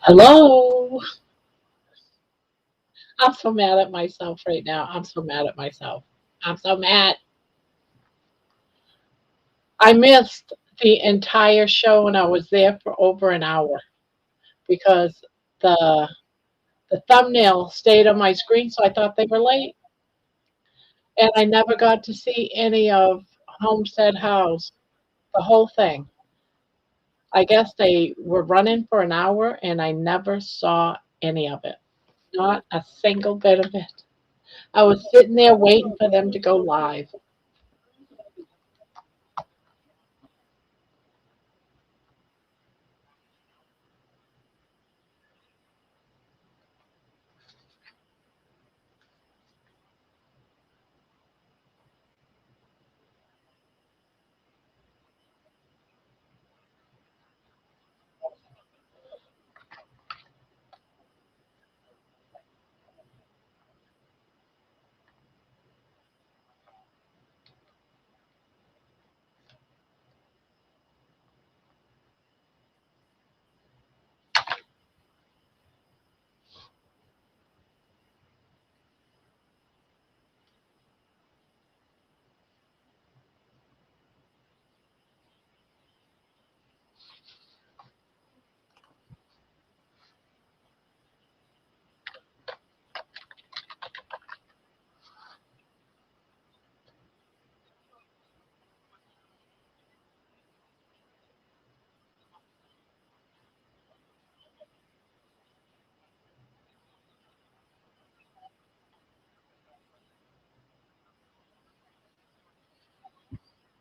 Hello. I'm so mad at myself right now. I'm so mad at myself. I'm so mad. I missed the entire show and I was there for over an hour because the the thumbnail stayed on my screen, so I thought they were late. And I never got to see any of Homestead House, the whole thing. I guess they were running for an hour and I never saw any of it. Not a single bit of it. I was sitting there waiting for them to go live.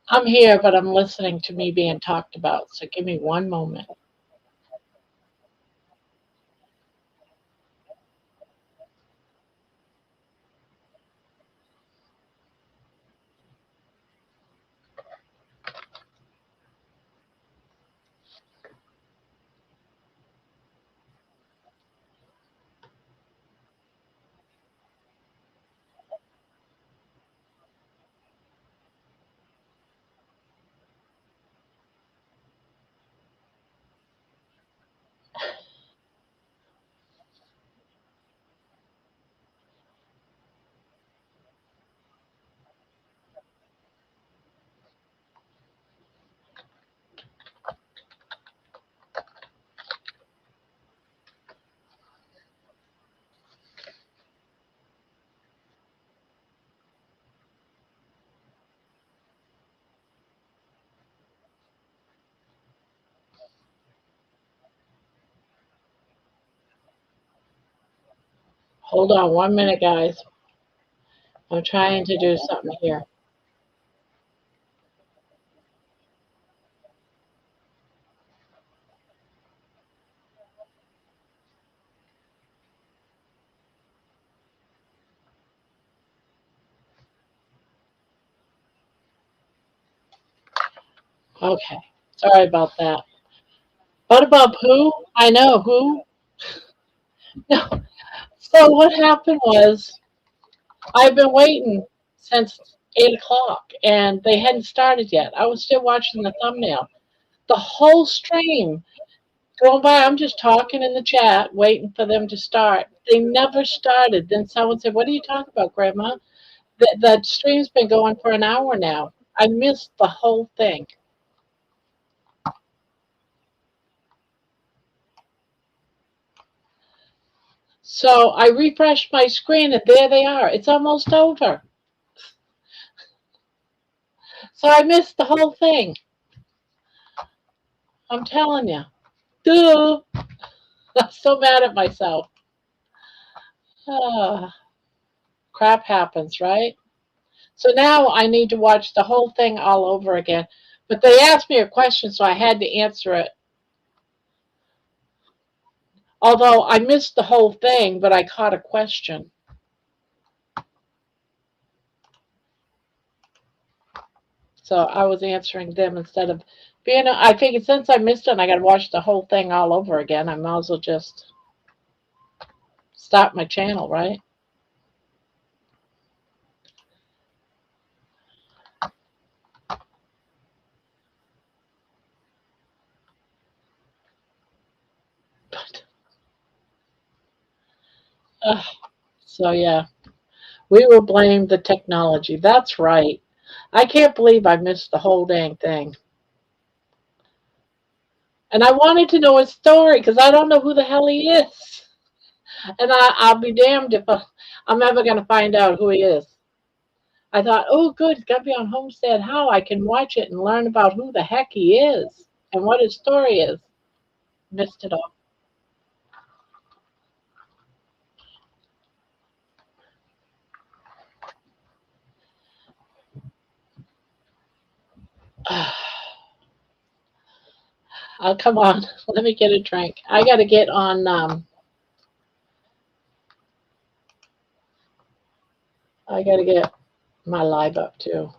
I'm here, but I'm listening to me being talked about. So give me one moment. Hold on one minute, guys. I'm trying to do something here. Okay. Sorry about that. What about who? I know who. No. So what happened was I've been waiting since 8 o'clock and they hadn't started yet. I was still watching the thumbnail. The whole stream going by, I'm just talking in the chat, waiting for them to start. They never started. Then someone said, "What are you talking about, Grandma? That stream's been going for an hour now." I missed the whole thing. So I refreshed my screen and there they are. It's almost over. So I missed the whole thing. I'm telling you. Duh. I'm so mad at myself. Ah, crap happens, right? So now I need to watch the whole thing all over again. But they asked me a question, so I had to answer it. Although I missed the whole thing, but I caught a question. So I was answering them instead of being. I figured since I missed it and I got to watch the whole thing all over again, I might as well just stop my channel, right? Uh, so yeah, we will blame the technology. That's right. I can't believe I missed the whole dang thing. And I wanted to know his story because I don't know who the hell he is. And I'll be damned if I'm ever going to find out who he is. I thought, oh, good, it's got to be on Homestead. How I can watch it and learn about who the heck he is and what his story is. Missed it all. Oh, come on. Let me get a drink. I got to get on. I got to get my live up too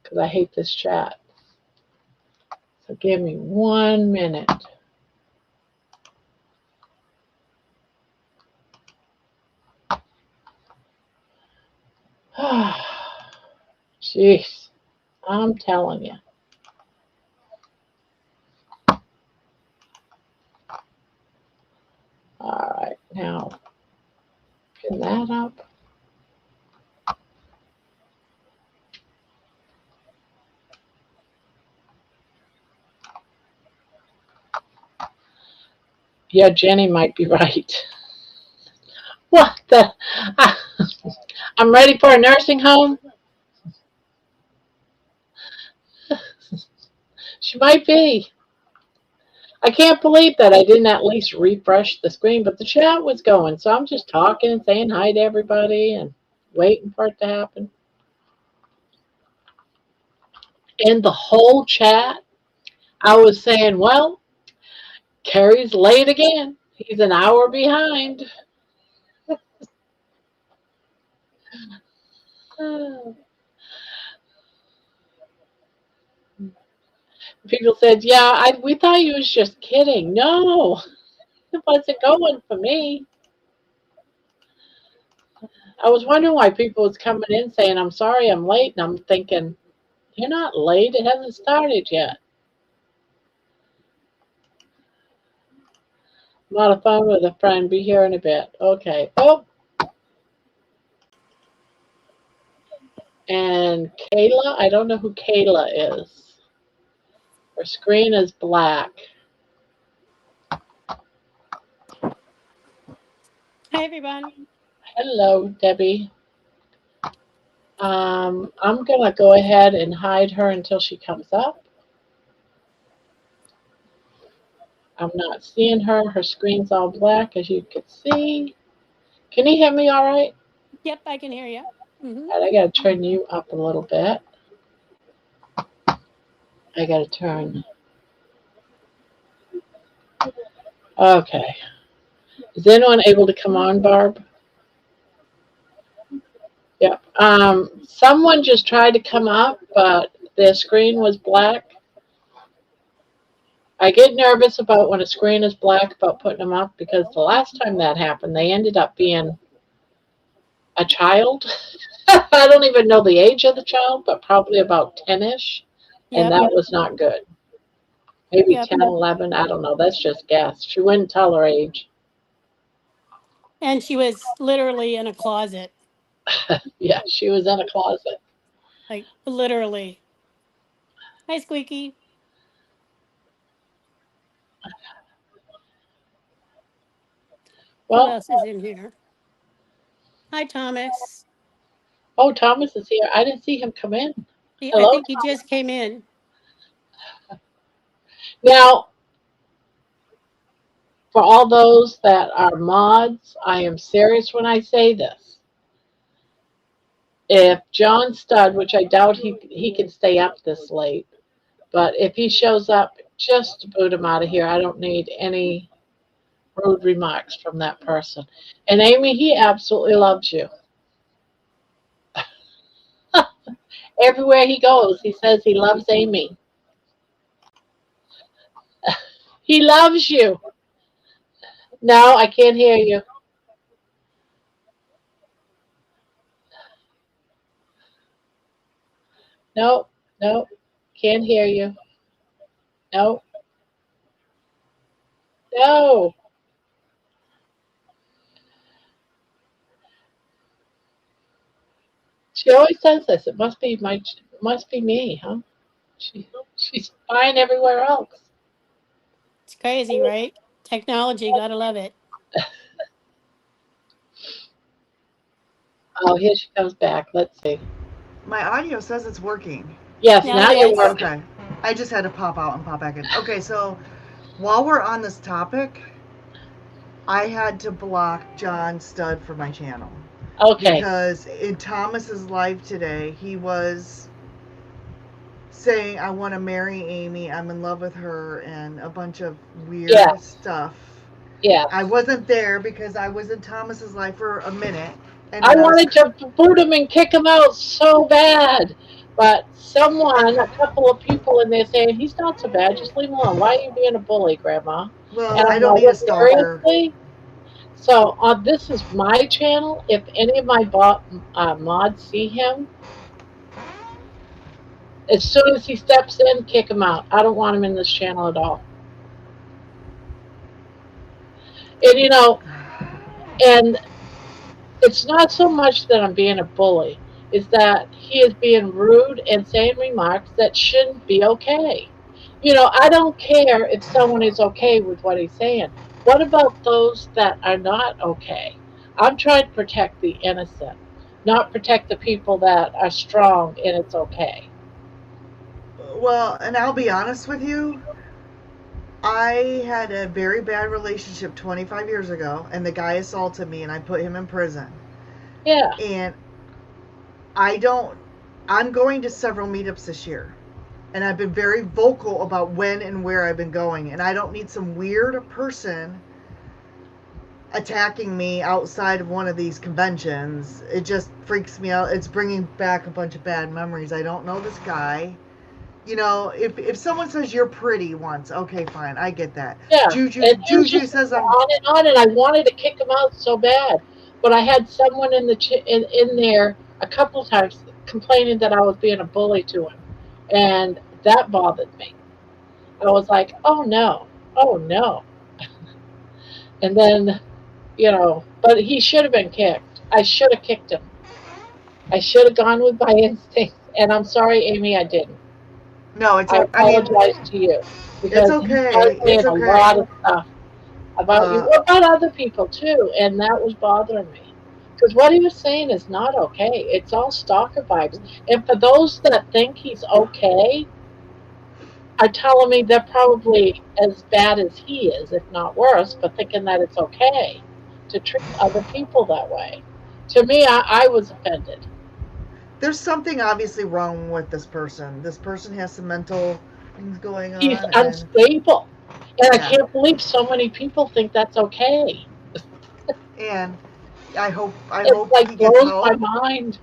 because I hate this chat. So give me 1 minute. Jeez, I'm telling you. All right, now pin that up. Yeah, Jenny might be right. What the? I'm ready for a nursing home. She might be. I can't believe that I didn't at least refresh the screen, but the chat was going. So I'm just talking and saying hi to everybody and waiting for it to happen. In the whole chat, I was saying, well, Carrie's late again. He's an hour behind. People said, yeah, we thought you was just kidding. No, it wasn't going for me. I was wondering why people was coming in saying, I'm sorry I'm late. And I'm thinking, you're not late. It hasn't started yet. I'm on the phone with a friend. Be here in a bit. Okay. Oh, and Kayla. I don't know who Kayla is. Her screen is black. Hi, everyone. Hello, Debbie. I'm going to go ahead and hide her until she comes up. I'm not seeing her. Her screen's all black, as you can see. Can you hear me all right? Yep, I can hear you. All right, I got to turn you up a little bit. I got to turn. Okay. Is anyone able to come on, Barb? Yep. Someone just tried to come up, but their screen was black. I get nervous about when a screen is black about putting them up because the last time that happened, they ended up being a child. I don't even know the age of the child, but probably about 10-ish. And Yep. that was not good. Maybe Yep. 10, 11. I don't know. That's just guess. She wouldn't tell her age. And she was literally in a closet, Yeah, she was in a closet. like literally. Hi, Squeaky. Who Well, else is in here? Hi, Thomas. oh, Thomas is here. I didn't see him come in. I Hello, think he just came in. now, for all those that are mods, I am serious when I say this. If John Stud, which I doubt he can stay up this late, but if he shows up, just boot him out of here. I don't need any rude remarks from that person. And Amy, he absolutely loves you. Everywhere he goes, he says he loves Amy. He loves you. No, I can't hear you. No, no, can't hear you. No, no. She always says this. It must be me, huh? She's fine everywhere else. It's crazy, right? Technology, gotta love it. Oh, here she comes back. Let's see. My audio says it's working. Yes, Now now it you're is. working. Okay. I just had to pop out and pop back in. Okay, so while we're on this topic, I had to block John Stud for my channel. Okay. Because in Thomas's live today, he was saying, I want to marry Amy, I'm in love with her, and a bunch of weird Yes. stuff. Yes. I wasn't there because I was in Thomas's life for a minute. And I then I was. wanted to boot him and kick him out so bad. But a couple of people in there saying, he's not so bad, just leave him alone. Why are you being a bully, Grandma? Well, And I I'm don't need a like, stalker. seriously? So this is my channel. If any of my mods see him, as soon as he steps in, kick him out. I don't want him in this channel at all. And and it's not so much that I'm being a bully, is that he is being rude and saying remarks that shouldn't be okay. I don't care if someone is okay with what he's saying. What about those that are not okay? I'm trying to protect the innocent, not protect the people that are strong and it's okay. Well, and I'll be honest with you, I had a very bad relationship 25 years ago, and the guy assaulted me, and I put him in prison. Yeah, And I don't. I'm going to several meetups this year, and I've been very vocal about when and where I've been going, and I don't need some weird person attacking me outside of one of these conventions. It just freaks me out. It's bringing back a bunch of bad memories. I don't know this guy. If someone says you're pretty once, okay, fine, I get that. yeah. Juju And he was Juju just says I'm. on and on, and I wanted to kick him out so bad. But I had someone in there a couple of times complaining that I was being a bully to him, and that bothered me. I was like, oh no, oh no. And then, but he should have been kicked. I should have kicked him. I should have gone with my instincts. And I'm sorry, Amy, I didn't. No, it's. I I mean, apologize to you it's because he started okay. It's saying a lot okay. of stuff about you, Uh, about other people too, and that was bothering me. Because what he was saying is not okay. It's all stalker vibes. And for those that think he's okay, are telling me they're probably as bad as he is, if not worse, but thinking that it's okay to treat other people that way. To me, I was offended. there's something obviously wrong with this person. This person has some mental things going He's on, and unstable. And I yeah, can't believe so many people think that's okay. and I It hope he like gets blows my help. mind.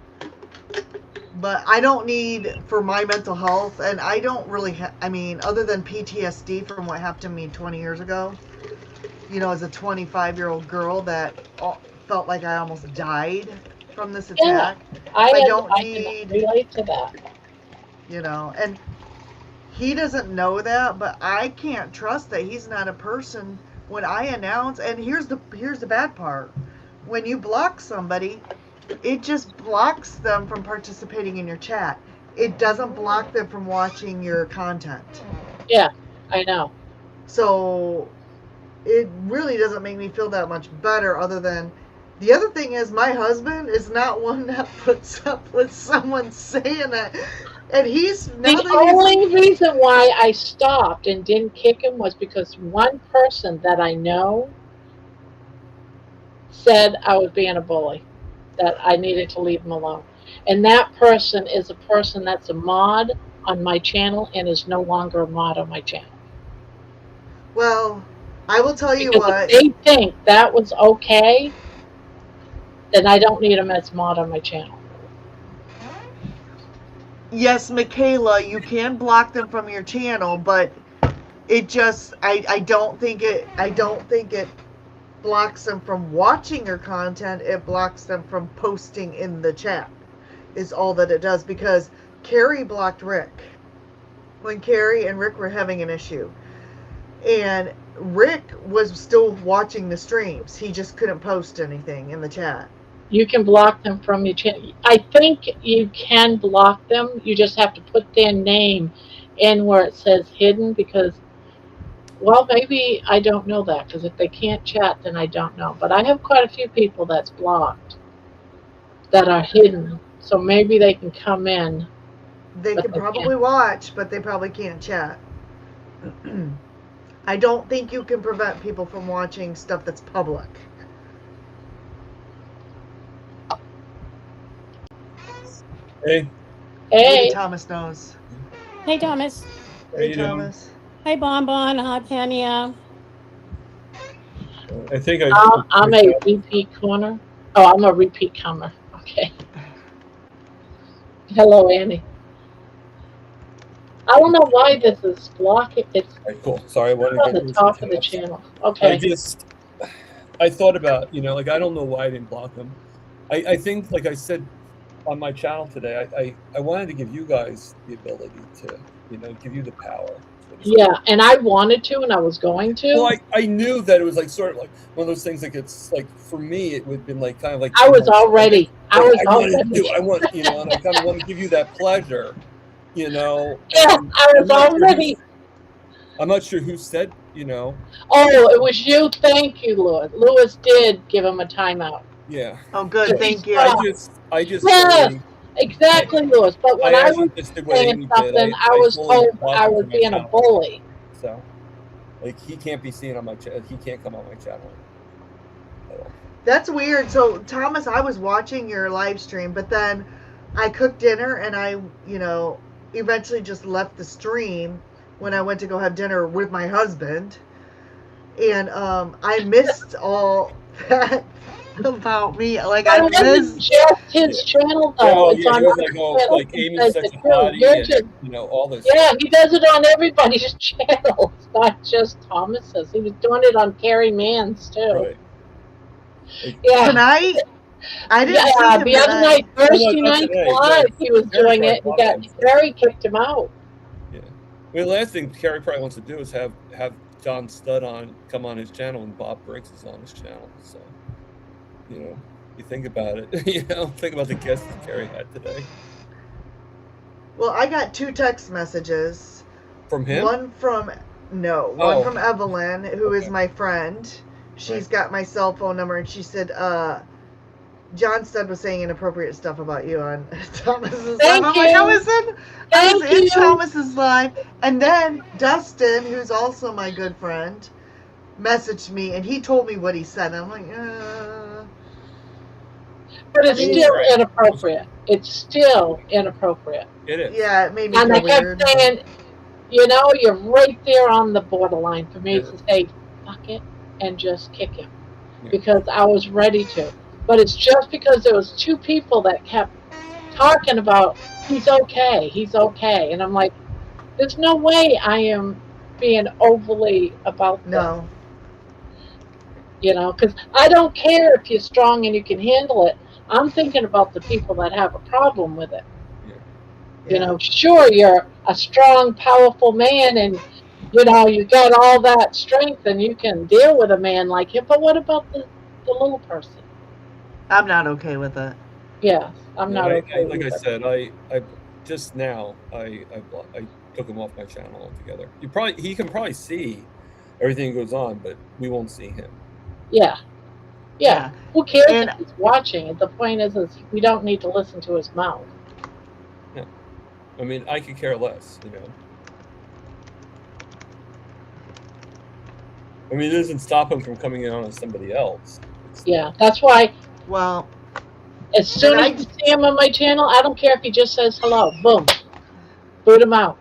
But I don't need for my mental health, and I don't really. I mean, other than PTSD from what happened to me 20 years ago. As a 25-year-old girl that felt like I almost died from this Yeah, attack. I don't I can need, relate to that. and he doesn't know that, but I can't trust that he's not a person when I announce. And here's the bad part: when you block somebody, it just blocks them from participating in your chat. It doesn't block them from watching your content. Yeah, I know. So it really doesn't make me feel that much better, other than the other thing is my husband is not one that puts up with someone saying that. And he's now The that only reason why I stopped and didn't kick him was because one person that I know said I was being a bully, that I needed to leave him alone. And that person is a person that's a mod on my channel and is no longer a mod on my channel. well, I will tell you Because if what. they think that was okay, then I don't need them as mod on my channel. Yes, Michaela, you can block them from your channel, but it just I don't think it blocks them from watching your content. It blocks them from posting in the chat. Is all that it does, because Carrie blocked Rick when Carrie and Rick were having an issue. And Rick was still watching the streams. He just couldn't post anything in the chat. You can block them from your channel. I think you can block them. You just have to put their name in where it says hidden because, well, maybe I don't know that because if they can't chat, then I don't know. But I have quite a few people that's blocked that are hidden. So maybe they can come in. They but can they probably can't. watch, but they probably can't chat. I don't think you can prevent people from watching stuff that's public. Hey, Maybe Hey, Thomas knows. Hey, Thomas. how Hey, you doing? Thomas. Hi, Bonbon. Hi, Tanya. I think I. I'm a repeat corner. Oh, I'm a repeat comer. Okay. Hello, Annie. I don't know why this is blocking. It's Cool. Sorry, I wanted to on get the you top some of the tabs. channel. I Okay. thought about, like, I don't know why I didn't block them. I think, like I said on my channel today, I wanted to give you guys the ability to, give you the power, so to speak. Yeah, and I wanted to, and I was going to. Well, I knew that it was like sort of like one of those things. Like it's like for me, it would have been like kind of like I was already. I was I wanted to already. do. I want, and I kind of want to give you that pleasure, Yeah, And I was already. I'm not sure who said, Oh, it was you. Thank you, Lewis. Lewis did give him a timeout. Yeah. Oh, good. Thank you. I just Yes, exactly, Lewis. But when I was just did what saying Amy did. something, I was fully told blocked I him was from my being a channel. bully. So, like, he can't be seen on my channel. He can't come on my channel at all. That's weird. So, Thomas, I was watching your live stream, but then I cooked dinner and I, eventually just left the stream when I went to go have dinner with my husband. And I missed all that about me. Like, I It wasn't missed. just his channel, though. Oh, It's yeah, on he was other like, oh, channels like he Amy's does such it a too. hottie, You're and just, all this. yeah, he does it on everybody's channels, not just Thomas's. He was doing it on Carrie Mann's too. Right. Like, Yeah. Tonight, I didn't see him The other night, tonight. Thursday not night today. live, Yeah, he was Carrie doing probably it. He blocked got him. Carrie kicked him out. Yeah. I mean, the last thing Carrie probably wants to do is have John Studd come on his channel, and Bob Briggs is on his channel. So, you think about it. Think about the guests that Carrie had today. Well, I got 2 text messages. From him? One from Evelyn, who is my friend. She's got my cell phone number, and she said, John Studd was saying inappropriate stuff about you on Thomas's live. I'm like, I was in Thomas's live. And then Dustin, who's also my good friend, messaged me, and he told me what he said. And I'm like, But it's still inappropriate. It's still inappropriate. It is. Yeah, it made me And feel I kept weird. saying, you're right there on the borderline for me to say, fuck it, and just kick him. Because I was ready to. But it's just because there was 2 people that kept talking about, he's okay. And I'm like, there's no way I am being overly about this. No. Because I don't care if you're strong and you can handle it. I'm thinking about the people that have a problem with it. Sure, you're a strong, powerful man and, you got all that strength and you can deal with a man like him. But what about the little person? I'm not okay with it. Yes, I'm not okay with it. Like I said, I just now, I took him off my channel altogether. He can probably see everything that goes on, but we won't see him. Yeah. Who cares if he's watching? The point is we don't need to listen to his mouth. Yeah. I mean, I could care less, I mean, it doesn't stop him from coming in on somebody else. That's why. Well, as soon as you see him on my channel, I don't care if he just says hello. Boom. Boot him out.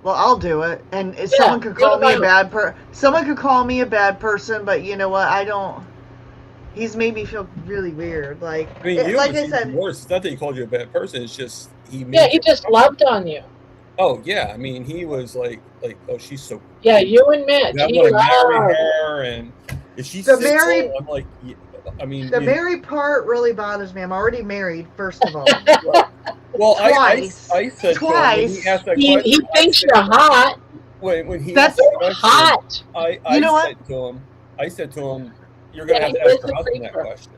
Well, I'll do it. And someone could call me a bad someone could call me a bad person, but you know what? I don't. He's made me feel really weird. Like, I mean, like I said, worse. It's not that he called you a bad person. It's just he just loved on you. Oh yeah, I mean, he was like, oh, she's so. Yeah, you and Mitch. I want to marry her, and if she's the single, I'm like, I mean, the married part really bothers me. I'm already married, first of all. Well, twice. I said twice. He asked that question, he thinks you're hot. When he That's hot. I said to him, you're going to have to ask your husband that question.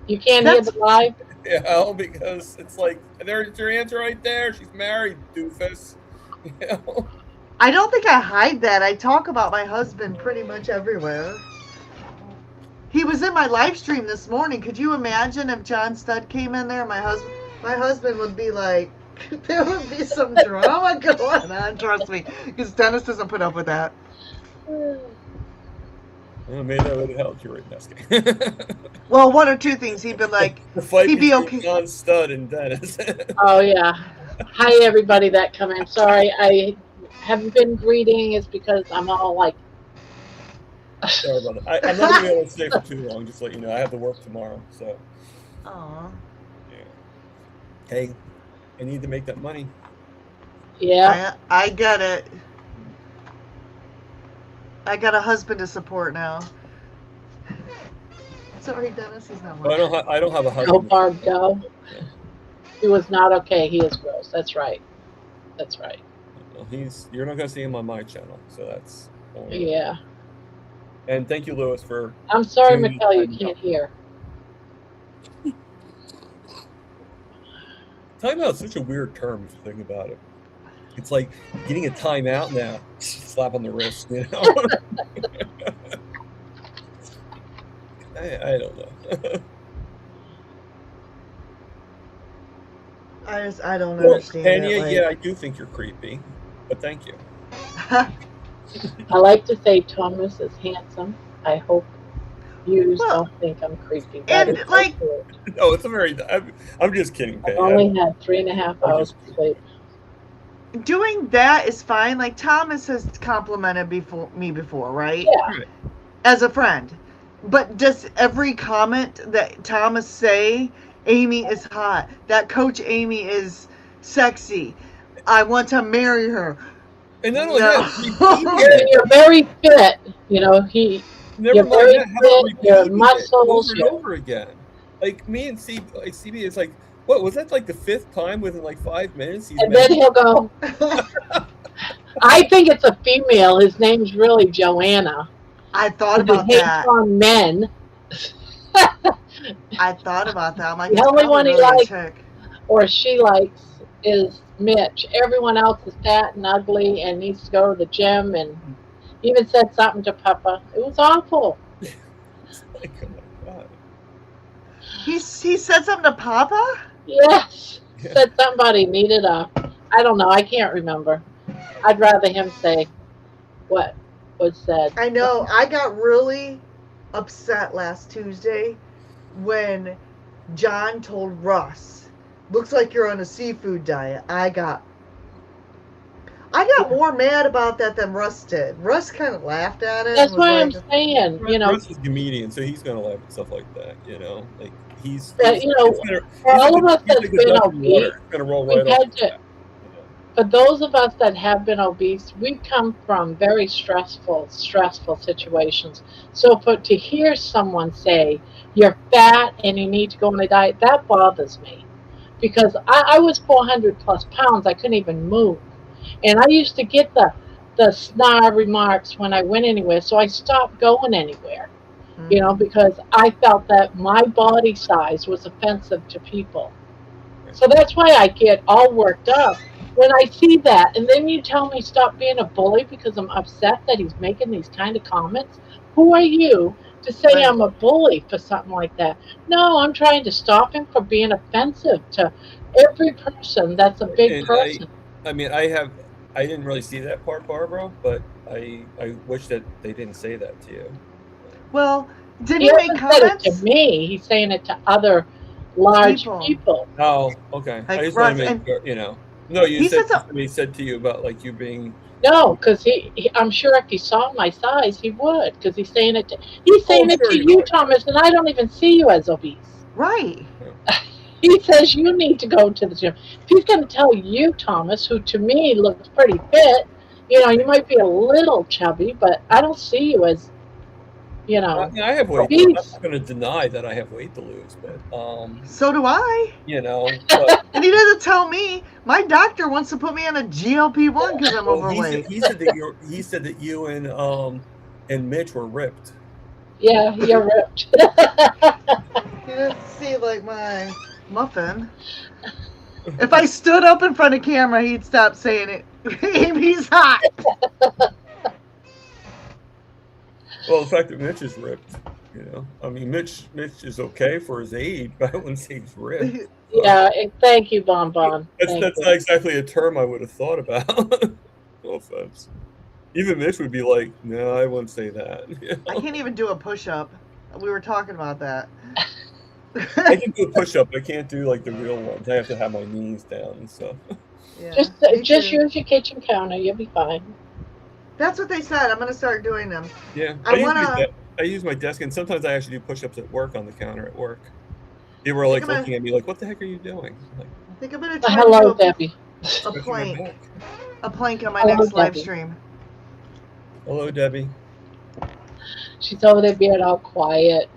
You can't hear That's- the live? Yeah, because it's like, there's your answer right there. She's married, doofus. You know? I don't think I hide that. I talk about my husband pretty much everywhere. He was in my live stream this morning. Could you imagine if John Studd came in there? My husband would be like, there would be some drama going on. Trust me, because Dennis doesn't put up with that. Well, maybe that would have helped you right, Nesky. Well, one or two things. He'd be like, The fight he'd be between okay. John Studd and Dennis. Oh, yeah. Hi, everybody that come in. Sorry, I haven't been greeting. It's because I'm all like... Sorry about that. I'm not going to be able to stay for too long, just to let you know. I have to work tomorrow, so. Aw. Yeah. Hey, I need to make that money. Yeah. I get it. I got a husband to support now. Sorry, Dennis, he's not But I don't have a Go, husband. Barb, go. He was not okay. He is gross. That's right. That's right. Well, you're not going to see him on my channel, so that's. Yeah. And thank you, Lewis, for. I'm sorry, tuning in. Mikkel, you can't hear. Timeout is such a weird term if you think about it. It's like getting a timeout now. Slap on the wrist, you know? I don't know. I don't Well, understand Tanya, it. Like, yeah, I do think you're creepy, but thank you. I like to say Thomas is handsome. I hope you Well, don't think I'm creepy. That and, is so like- true. No, it's a very. I'm just kidding, I've Pay. only had 3.5 hours of sleep. doing that is fine. Like Thomas has complimented me before, right? Yeah. As a friend. But does every comment that Thomas say, Amy is hot, that Coach Amy is sexy, I want to marry her. And not only No. that, You're very fit. You know, never You're mind very that, how about fit, your repeating it muscles, over and your- over again? Like me and CB, it's like, what was that? Like the 5th time within like 5 minutes? He's and then he'll go, I think it's a female. His name's really Joanna. I thought He about hates that. on men. I thought about that. I'm like, The it's only probably one he really a likes- chick. Or she likes is Mitch. Everyone else is fat and ugly and needs to go to the gym, and even said something to Papa. It was awful. It's like, oh my God. He said something to Papa? Yes. Yeah. Said somebody needed I don't know. I can't remember. I'd rather him say what was said. I know. I got really upset last Tuesday when John told Russ, looks like you're on a seafood diet. I got more mad about that than Russ did. Russ kind of laughed at it. That's and was why I'm like, saying, you know, Russ is a comedian, so he's gonna laugh at stuff like that, you know. Like he's you know, for he's all of us he's that's like a been duck in water. obese, It's gonna roll we've right off. had to, for those of us that have been obese, we've come from very stressful situations. So to hear someone say, you're fat and you need to go on a diet, that bothers me. Because I was 400 plus pounds, I couldn't even move. And I used to get the snarl remarks when I went anywhere, so I stopped going anywhere. You know, because I felt that my body size was offensive to people. So that's why I get all worked up when I see that. And then you tell me stop being a bully because I'm upset that he's making these kind of comments. Who are you to say Right. I'm a bully for something like that? No, I'm trying to stop him from being offensive to every person that's a big And person. I mean, I didn't really see that part, Barbara, but I wish that they didn't say that to you. well, did He he make hasn't said it comments? to me. He's saying it to other large People. people. Oh, okay. Like I just want Russ to make and- sure, you know. No, you He said said some- somebody said to you about like you being. No, because I'm sure if he saw my size, he would. Because he's saying it to sure he you, would. Thomas, and I don't even see you as obese. Right. He says you need to go to the gym. If he's going to tell you, Thomas, who to me looks pretty fit, you know, you might be a little chubby, but I don't see you as, you know. I have weight. obese. I'm not going to deny that I have weight to lose, but So do I. you know. But, And he doesn't tell me. My doctor wants to put me on a GLP-1 because I'm well, overweight. he said that you and Mitch were ripped. Yeah, you're ripped. You didn't see like my muffin. If I stood up in front of camera, he'd stop saying it. Amy's hot. Well, the fact that Mitch is ripped, I mean, Mitch is okay for his age, but I wouldn't say he's ripped. Yeah, thank you, Bon Bon. Thank That's you. not exactly a term I would have thought about. No offense. Even Mitch would be like, no, I wouldn't say that. I can't even do a push-up. We were talking about that. I can do a push-up. I can't do like the real ones. I have to have my knees down and stuff. Yeah, me Just too. use your kitchen counter. You'll be fine. That's what they said. I'm gonna start doing them. Yeah, I use my desk, and sometimes I actually do push-ups at work on the counter at work. People are think like I'm gonna looking at me like, "What the heck are you doing?" I'm like, I think I'm gonna try to Hello, do Debbie. a stretching my plank. back. A plank on my Hello, next live Debbie. stream. Hello, Debbie. She's over there being all quiet.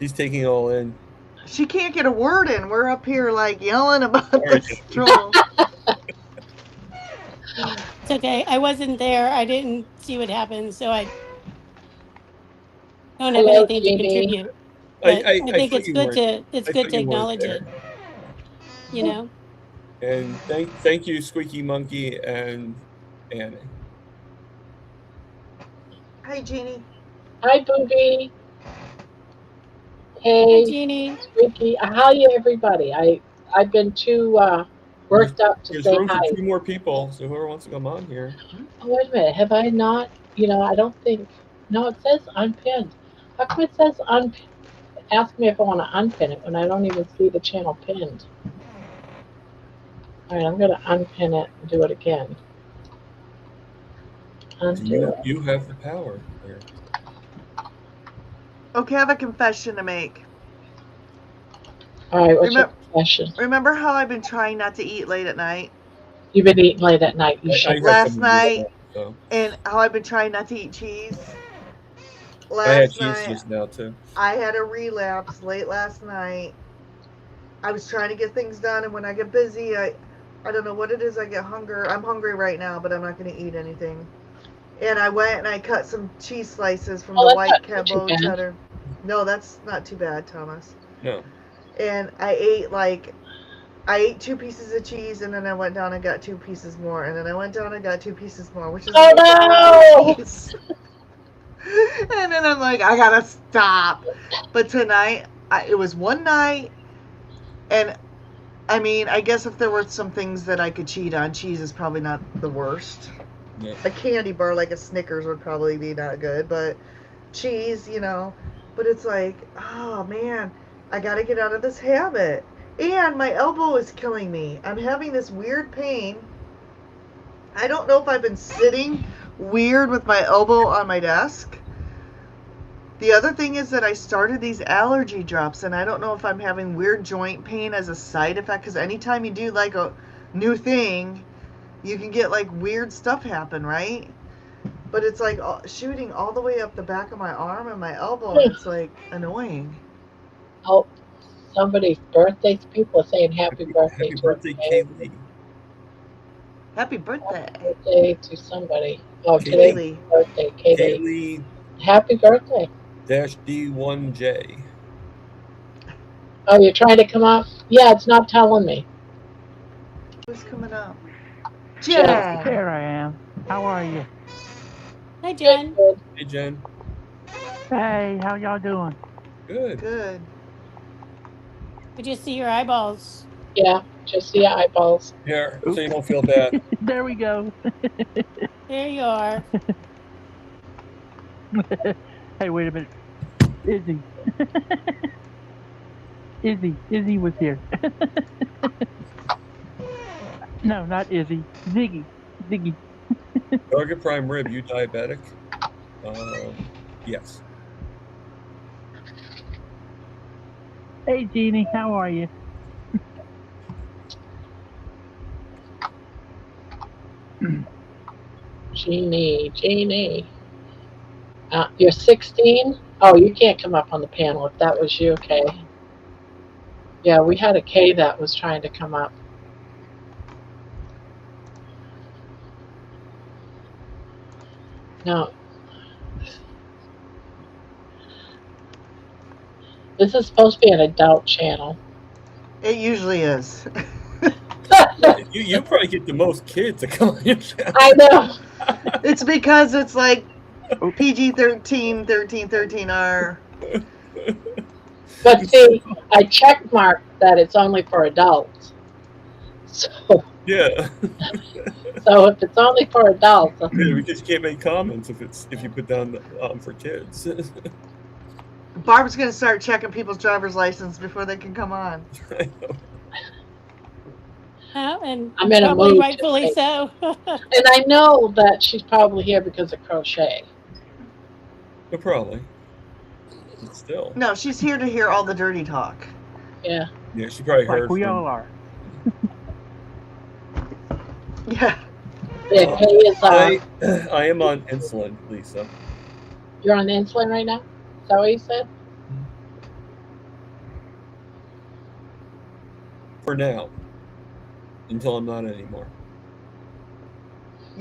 She's taking it all in. She can't get a word in. We're up here like yelling about Sorry, this troll. It's okay. I wasn't there. I didn't see what happened, so I don't have Hello, anything to Jeannie. contribute. But I I think thought it's you good weren't. I to thought you weren't acknowledge there. it. You know. And thank you, Squeaky Monkey and Annie. Hi, Jeannie. Hi, Booby. Hi, Hey, Jeannie. Squeaky. How you, everybody? I've been too worked up to There's say room for hi. 2 more people, so whoever wants to come on here. Oh, wait a minute. Have I not? I don't think. No, it says unpinned. How come it says unpinned? Ask me if I want to unpin it when I don't even see the channel pinned. All right, I'm going to unpin it and do it again. Undo it. You have the power there. Okay, I have a confession to make. All right, what's your confession? Remember how I've been trying not to eat late at night? You've been eating late at night. You should. Last night, and how I've been trying not to eat cheese. I had Last cheese night, just now too. I had a relapse late last night. I was trying to get things done, and when I get busy, I don't know what it is. I get hunger. I'm hungry right now, but I'm not going to eat anything. And I went and I cut some cheese slices from the white Cabo cheddar. No, that's not too bad, Thomas. No. And I ate 2 pieces of cheese, and then I went down and got 2 pieces more, and then I went down and got 2 pieces more, which is cheese. And then I'm like, I gotta stop. But tonight, it was one night, and I mean, I guess if there were some things that I could cheat on, cheese is probably not the worst. Yeah. A candy bar like a Snickers would probably be not good, but cheese, But it's like, oh man, I gotta get out of this habit. And my elbow is killing me. I'm having this weird pain. I don't know if I've been sitting weird with my elbow on my desk. The other thing is that I started these allergy drops, and I don't know if I'm having weird joint pain as a side effect, because anytime you do like a new thing, you can get like weird stuff happen, right? But it's like shooting all the way up the back of my arm and my elbow, and it's like annoying. Oh, somebody's birthday. People are saying happy birthday Happy to birthday, Kaylee. Happy birthday. Happy birthday to somebody. Oh, Kaylee. today's birthday, Kaylee. Kaylee Happy birthday. -D1J. Oh, you're trying to come up? Yeah, it's not telling me. Who's coming up? Jen. Jen. There I am. How are you? Hi, Jen. Good. Hey, Jen. Hey, how y'all doing? Good. Good. We just see your eyeballs. Yeah, just the eyeballs. Here, so you don't feel bad. There we go. There you are. Hey, wait a minute. Izzy. Izzy was here. No, not Izzy. Ziggy. Target prime rib, you diabetic? Yes. Hey, Jeannie, how are you? Jeannie. You're 16? Oh, you can't come up on the panel if that was you, Kay. Yeah, we had a Kay that was trying to come up. No. This is supposed to be an adult channel. It usually is. You probably get the most kids that come on your channel. I know. It's because it's like PG-13, 13R. But see, I check marked that it's only for adults. So Yeah. if it's only for adults, Yeah, because you can't make comments if you put down for kids. Barb's gonna start checking people's driver's license before they can come on. I know. And I'm in a probably mood rightfully to so. and I know that she's probably here because of Crochet. But probably. But still. No, she's here to hear all the dirty talk. Yeah. Yeah, she probably Like heard we from, all are. Yeah. Yeah, Kay is I am on insulin, Lisa. you're on insulin right now? Is that what you said? For now. Until I'm not anymore.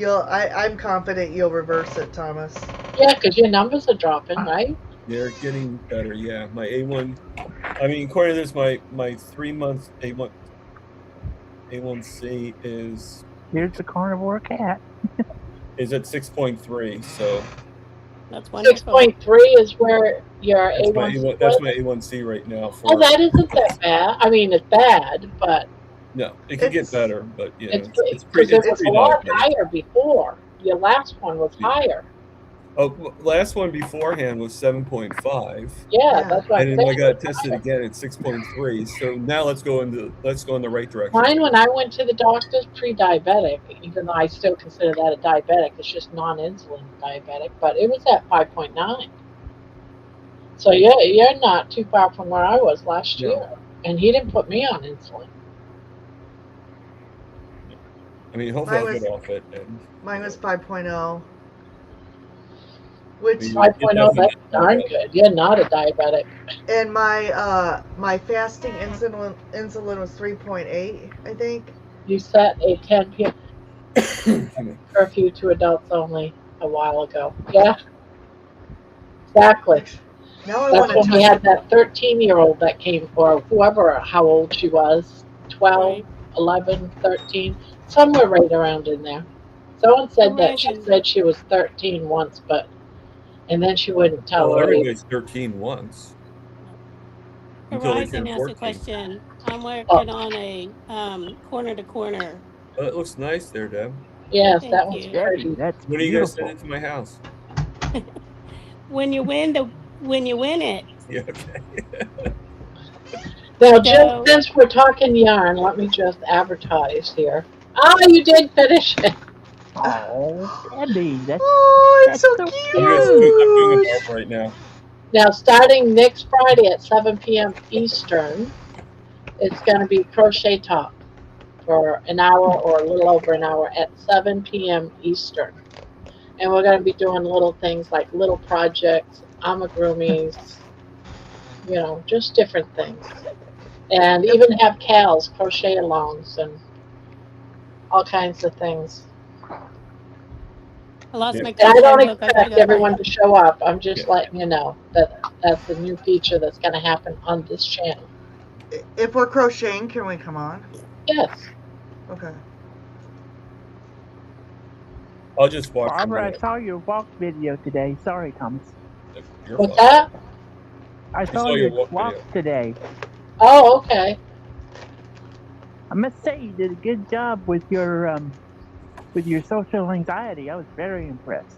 I'm confident you'll reverse it, Thomas. Yeah, because your numbers are dropping, right? They're getting better, yeah. My A1, I mean, according to this, my 3 month A1C is Here's the carnivore cat. at 6.3, so That's wonderful. 6.3 is where your A1C that's was? my A1C right now. Oh, that isn't that bad. I mean, it's bad, but No, it can get It's- better, but yeah, it's it's because pretty. it was a lot bad. higher before. Your last one was higher. Oh, last one beforehand was 7.5, Yeah, that's what and I'm then I saying. got tested again at 6.3. So now let's go in the right direction. Mine, when I went to the doctor's, pre-diabetic, even though I still consider that a diabetic, it's just non-insulin diabetic, but it was at 5.9. So you're not too far from where I was last No. year, and he didn't put me on insulin. I mean, hopefully Mine I'll was- get off it. And, Mine was 5.0. Which, 5.0, that's darn good. You're not a diabetic. and my fasting insulin was 3.8, I think. You set a 10 p.m. curfew to adults only a while ago. Yeah, exactly. Now I That's want when to we touch. had that 13-year-old that came, or whoever, how old she was, 12, Right. 11, 13, somewhere right around in there. Someone said that she Amazing. said she was 13 once, and then she wouldn't tell well, her age. everybody's 13 once. Until they turn Horizon asked a 14. question. I'm working on a corner to corner. Oh, it looks nice there, Deb. Yes, Thank that one's you. Debbie, pretty. that's When are you guys beautiful. sending it to my house? When you win it. Yeah, okay. Now, So- just since we're talking yarn, let me just advertise here. Ah, you did finish it. Oh, Debbie, Oh, it's so that's so cute. I'm doing a barb right now. Now, starting next Friday at 7 p.m. Eastern, it's going to be Crochet Talk for an hour or a little over an hour at 7 p.m. Eastern. And we're going to be doing little things like little projects, amigurumis, just different things. And even have Cal's crochet alongs and all kinds of things. I lost Yeah. my And I don't crochet book. I gotta expect go everyone to show up. I'm just Yeah. letting you know that that's the new feature that's going to happen on this channel. If we're crocheting, can we come on? Yes. Okay. I'll just watch. Barbara, I saw your walk video today. Sorry, Thomas. What's that? I saw saw your your walk walk video. today. Oh, okay. I must say you did a good job with your social anxiety. I was very impressed.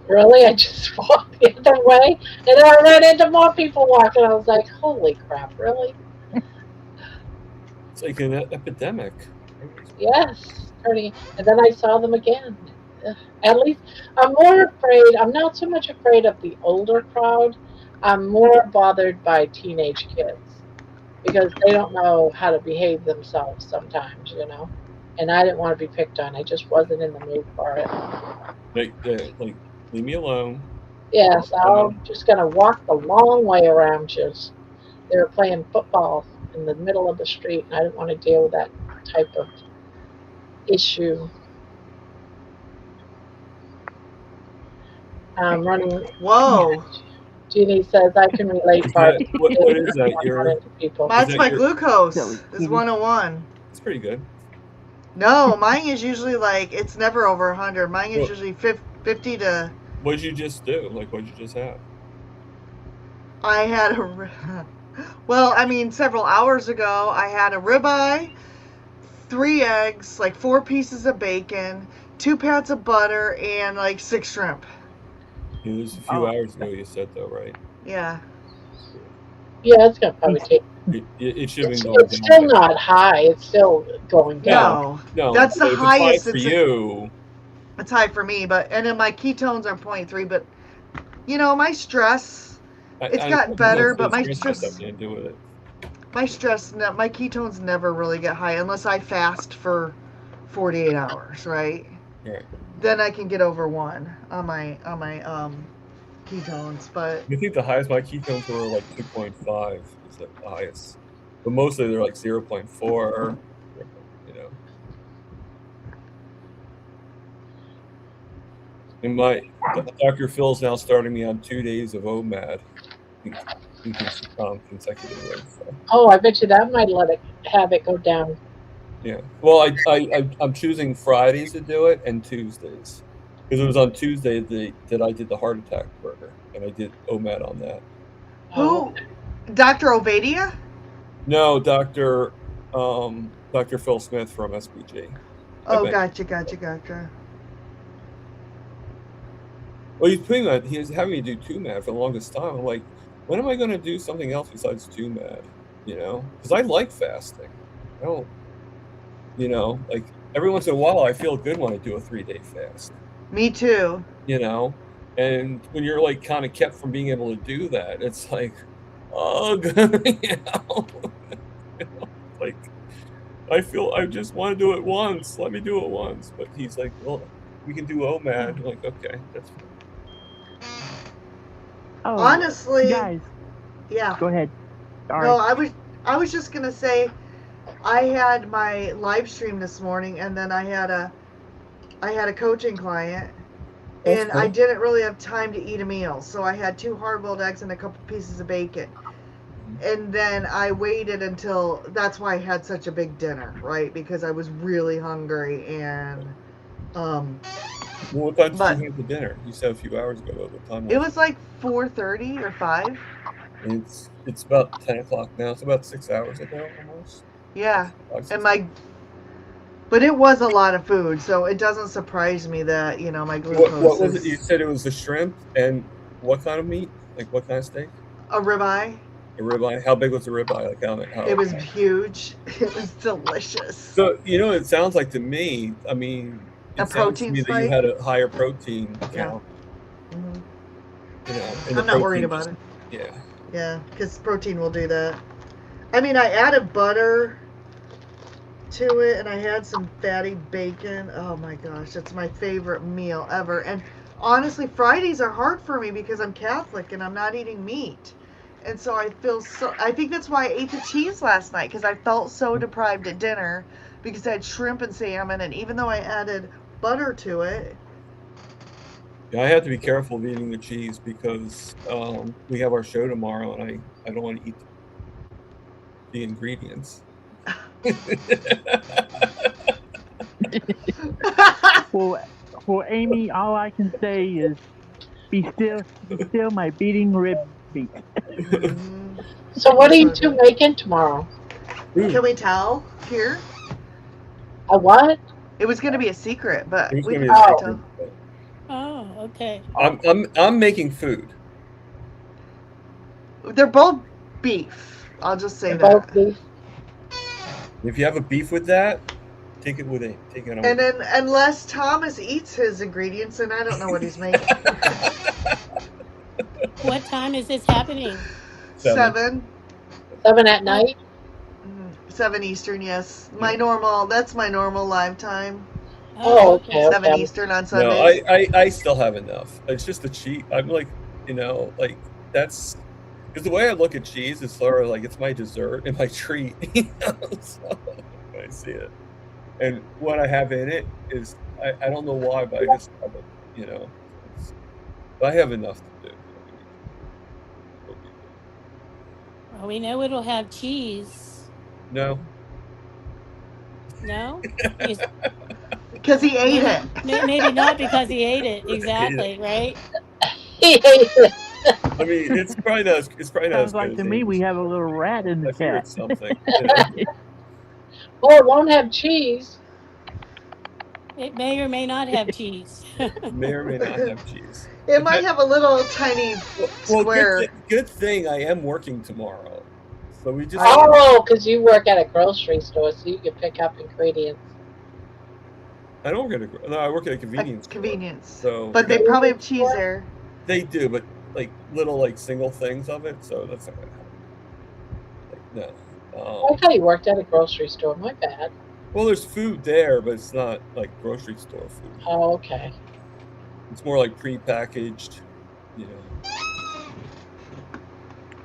Really? I just walked the other way, and then I ran into more people walking. I was like, holy crap, really? It's like an epidemic. Yes. Pretty. And then I saw them again. At least I'm not so much afraid of the older crowd. I'm more bothered by teenage kids because they don't know how to behave themselves sometimes, And I didn't want to be picked on. I just wasn't in the mood for it. Like, leave me alone. Yes, I'm just going to walk the long way around you. They were playing football in the middle of the street, and I didn't want to deal with that type of issue. I'm running Whoa. Jeannie says I can relate, Is Barb. that, what is that? Your Into people. Mine's that my your- glucose. Silly Is kitty. 101. It's pretty good. No, mine is usually like, it's never over 100. Mine is Well- usually 50 to. What did you just do? Like, what did you just have? I had a. Well, I mean, several hours ago, I had a ribeye, 3 eggs, like 4 pieces of bacon, 2 pounds of butter, and like 6 shrimp. It was a few Oh. hours ago. You said though, right? Yeah. Yeah, it's gonna probably take. It should have It's, been going it's down. still not high. It's still going down. No. No, That's the if it's highest high for it's you. It's high for me, and then my ketones are 0.3. But you know, my stress, it's gotten better, but my stress has stress, nothing to do with it. my ketones never really get high unless I fast for 48 hours, right? Right. Then I can get over 1 on my ketones. But I think the highest my ketones were like 2.5 is the highest, but mostly they're like 0.4. You know. And my Dr. Phil's now starting me on 2 days of OMAD consecutively. So. Oh, I bet you that might have it go down. Yeah. Well, I'm choosing Fridays to do it and Tuesdays because it was on Tuesday that I did the heart attack burger and I did OMAD on that. who? Dr. Ovadia? No, Dr. Phil Smith from SBG. Oh, gotcha. Well, he's having me do 2MAD for the longest time. I'm like, when am I going to do something else besides 2MAD? You know, because I like fasting. I don't, you know, like every once in a while I feel good when I do a 3-day fast. Me too. You know, and when you're like kind of kept from being able to do that, it's like, oh, you know, like I just want to do it once. Let me do it once. But he's like, well, we can do OMAD. I'm like, okay, that's fine. Oh, Honestly, guys, yeah. go ahead. Sorry. No, I was just gonna say, I had my live stream this morning, and then I had a coaching client, That's and cool. I didn't really have time to eat a meal, so I had 2 hard-boiled eggs and a couple pieces of bacon, and then I waited until. That's why I had such a big dinner, right? Because I was really hungry, and Well, what time but- did you have the dinner? You said a few hours ago. What time it was like 4:30 or 5. It's about 10 o'clock now. It's about 6 hours ago almost. Yeah, 5, 6 and but it was a lot of food, so it doesn't surprise me that my glucose. What was it? You said it was the shrimp and what kind of meat? Like what kind of steak? A ribeye. A ribeye. How big was the ribeye? Like how? It was huge. It was delicious. So it sounds like to me. I mean, A it sounds to protein me that you spike? had a higher protein Yeah. count. Mhm. You know, and I'm not worried about it. Yeah. Yeah, because protein will do that. I mean, I added butter to it, and I had some fatty bacon. Oh my gosh, it's my favorite meal ever. And honestly, Fridays are hard for me because I'm Catholic and I'm not eating meat. And so I think that's why I ate the cheese last night, because I felt so deprived at dinner because I had shrimp and salmon, and even though I added butter to it. Yeah, I have to be careful of eating the cheese because we have our show tomorrow, and I don't want to eat the ingredients. Well, Amy, all I can say is be still my beating rib beat. So what are you 2 making tomorrow? Can we tell here? A what? It was going to be a secret, but It was we gonna can be a probably secret, tell. but Oh, okay. I'm making food. They're both beef. I'll just say They're both that. beef. If you have a beef with that, take it on. And then, unless Thomas eats his ingredients, then I don't know what he's making. What time is this happening? 7. 7 at night? 7 Eastern, yes. That's my normal live time. Oh, okay. 7 Eastern on No, Sundays. I still have enough. It's just the cheese. I'm like, like that's because the way I look at cheese is sort of like it's my dessert and my treat. So I see it, and what I have in it is I don't know why, but I just have it. But I have enough to do. Well, we know it'll have cheese. No. No? Because Because he ate maybe, it. maybe not because he ate it. Exactly, right? He hates it. I mean, it's probably not. It's probably not as Sounds good like as to me we Amy's. have a little rat in the I figure cat. it's something. You know? Well, it won't have cheese. It may or may not have cheese. May or may not have cheese. It might have a little tiny Well, square. good thing I am working tomorrow, so we just. Oh, because you work at a grocery store, so you can pick up ingredients. I don't work at no, I work at a convenience store. Convenience. So But they probably have cheese there. they do, but like little like single things of it, so that's not gonna help. Like, no. I thought you worked at a grocery store. My bad. Well, there's food there, but it's not like grocery store food. Oh, okay. It's more like prepackaged, you know.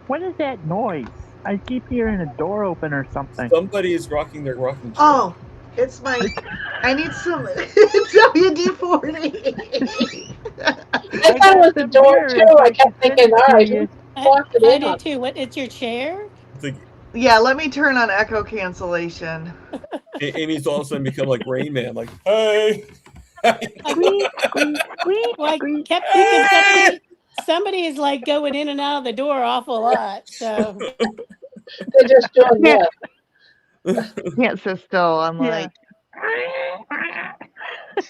What is that noise? I keep hearing a door open or something. Somebody is rocking their rocking chair. Oh, it's my. I need some WD-40. I thought it was the door too. I kept thinking, all right, who walked it I in on? did too. What? It's your chair? It's like Yeah, let me turn on echo cancellation. Amy's all of a sudden become like Rain Man, like, hey. Squeak, squeak, squeak, Well, I squeak. kept thinking somebody is like going in and out of the door awful lot. So They're just doing this. Can't sit still. I'm Yeah. like,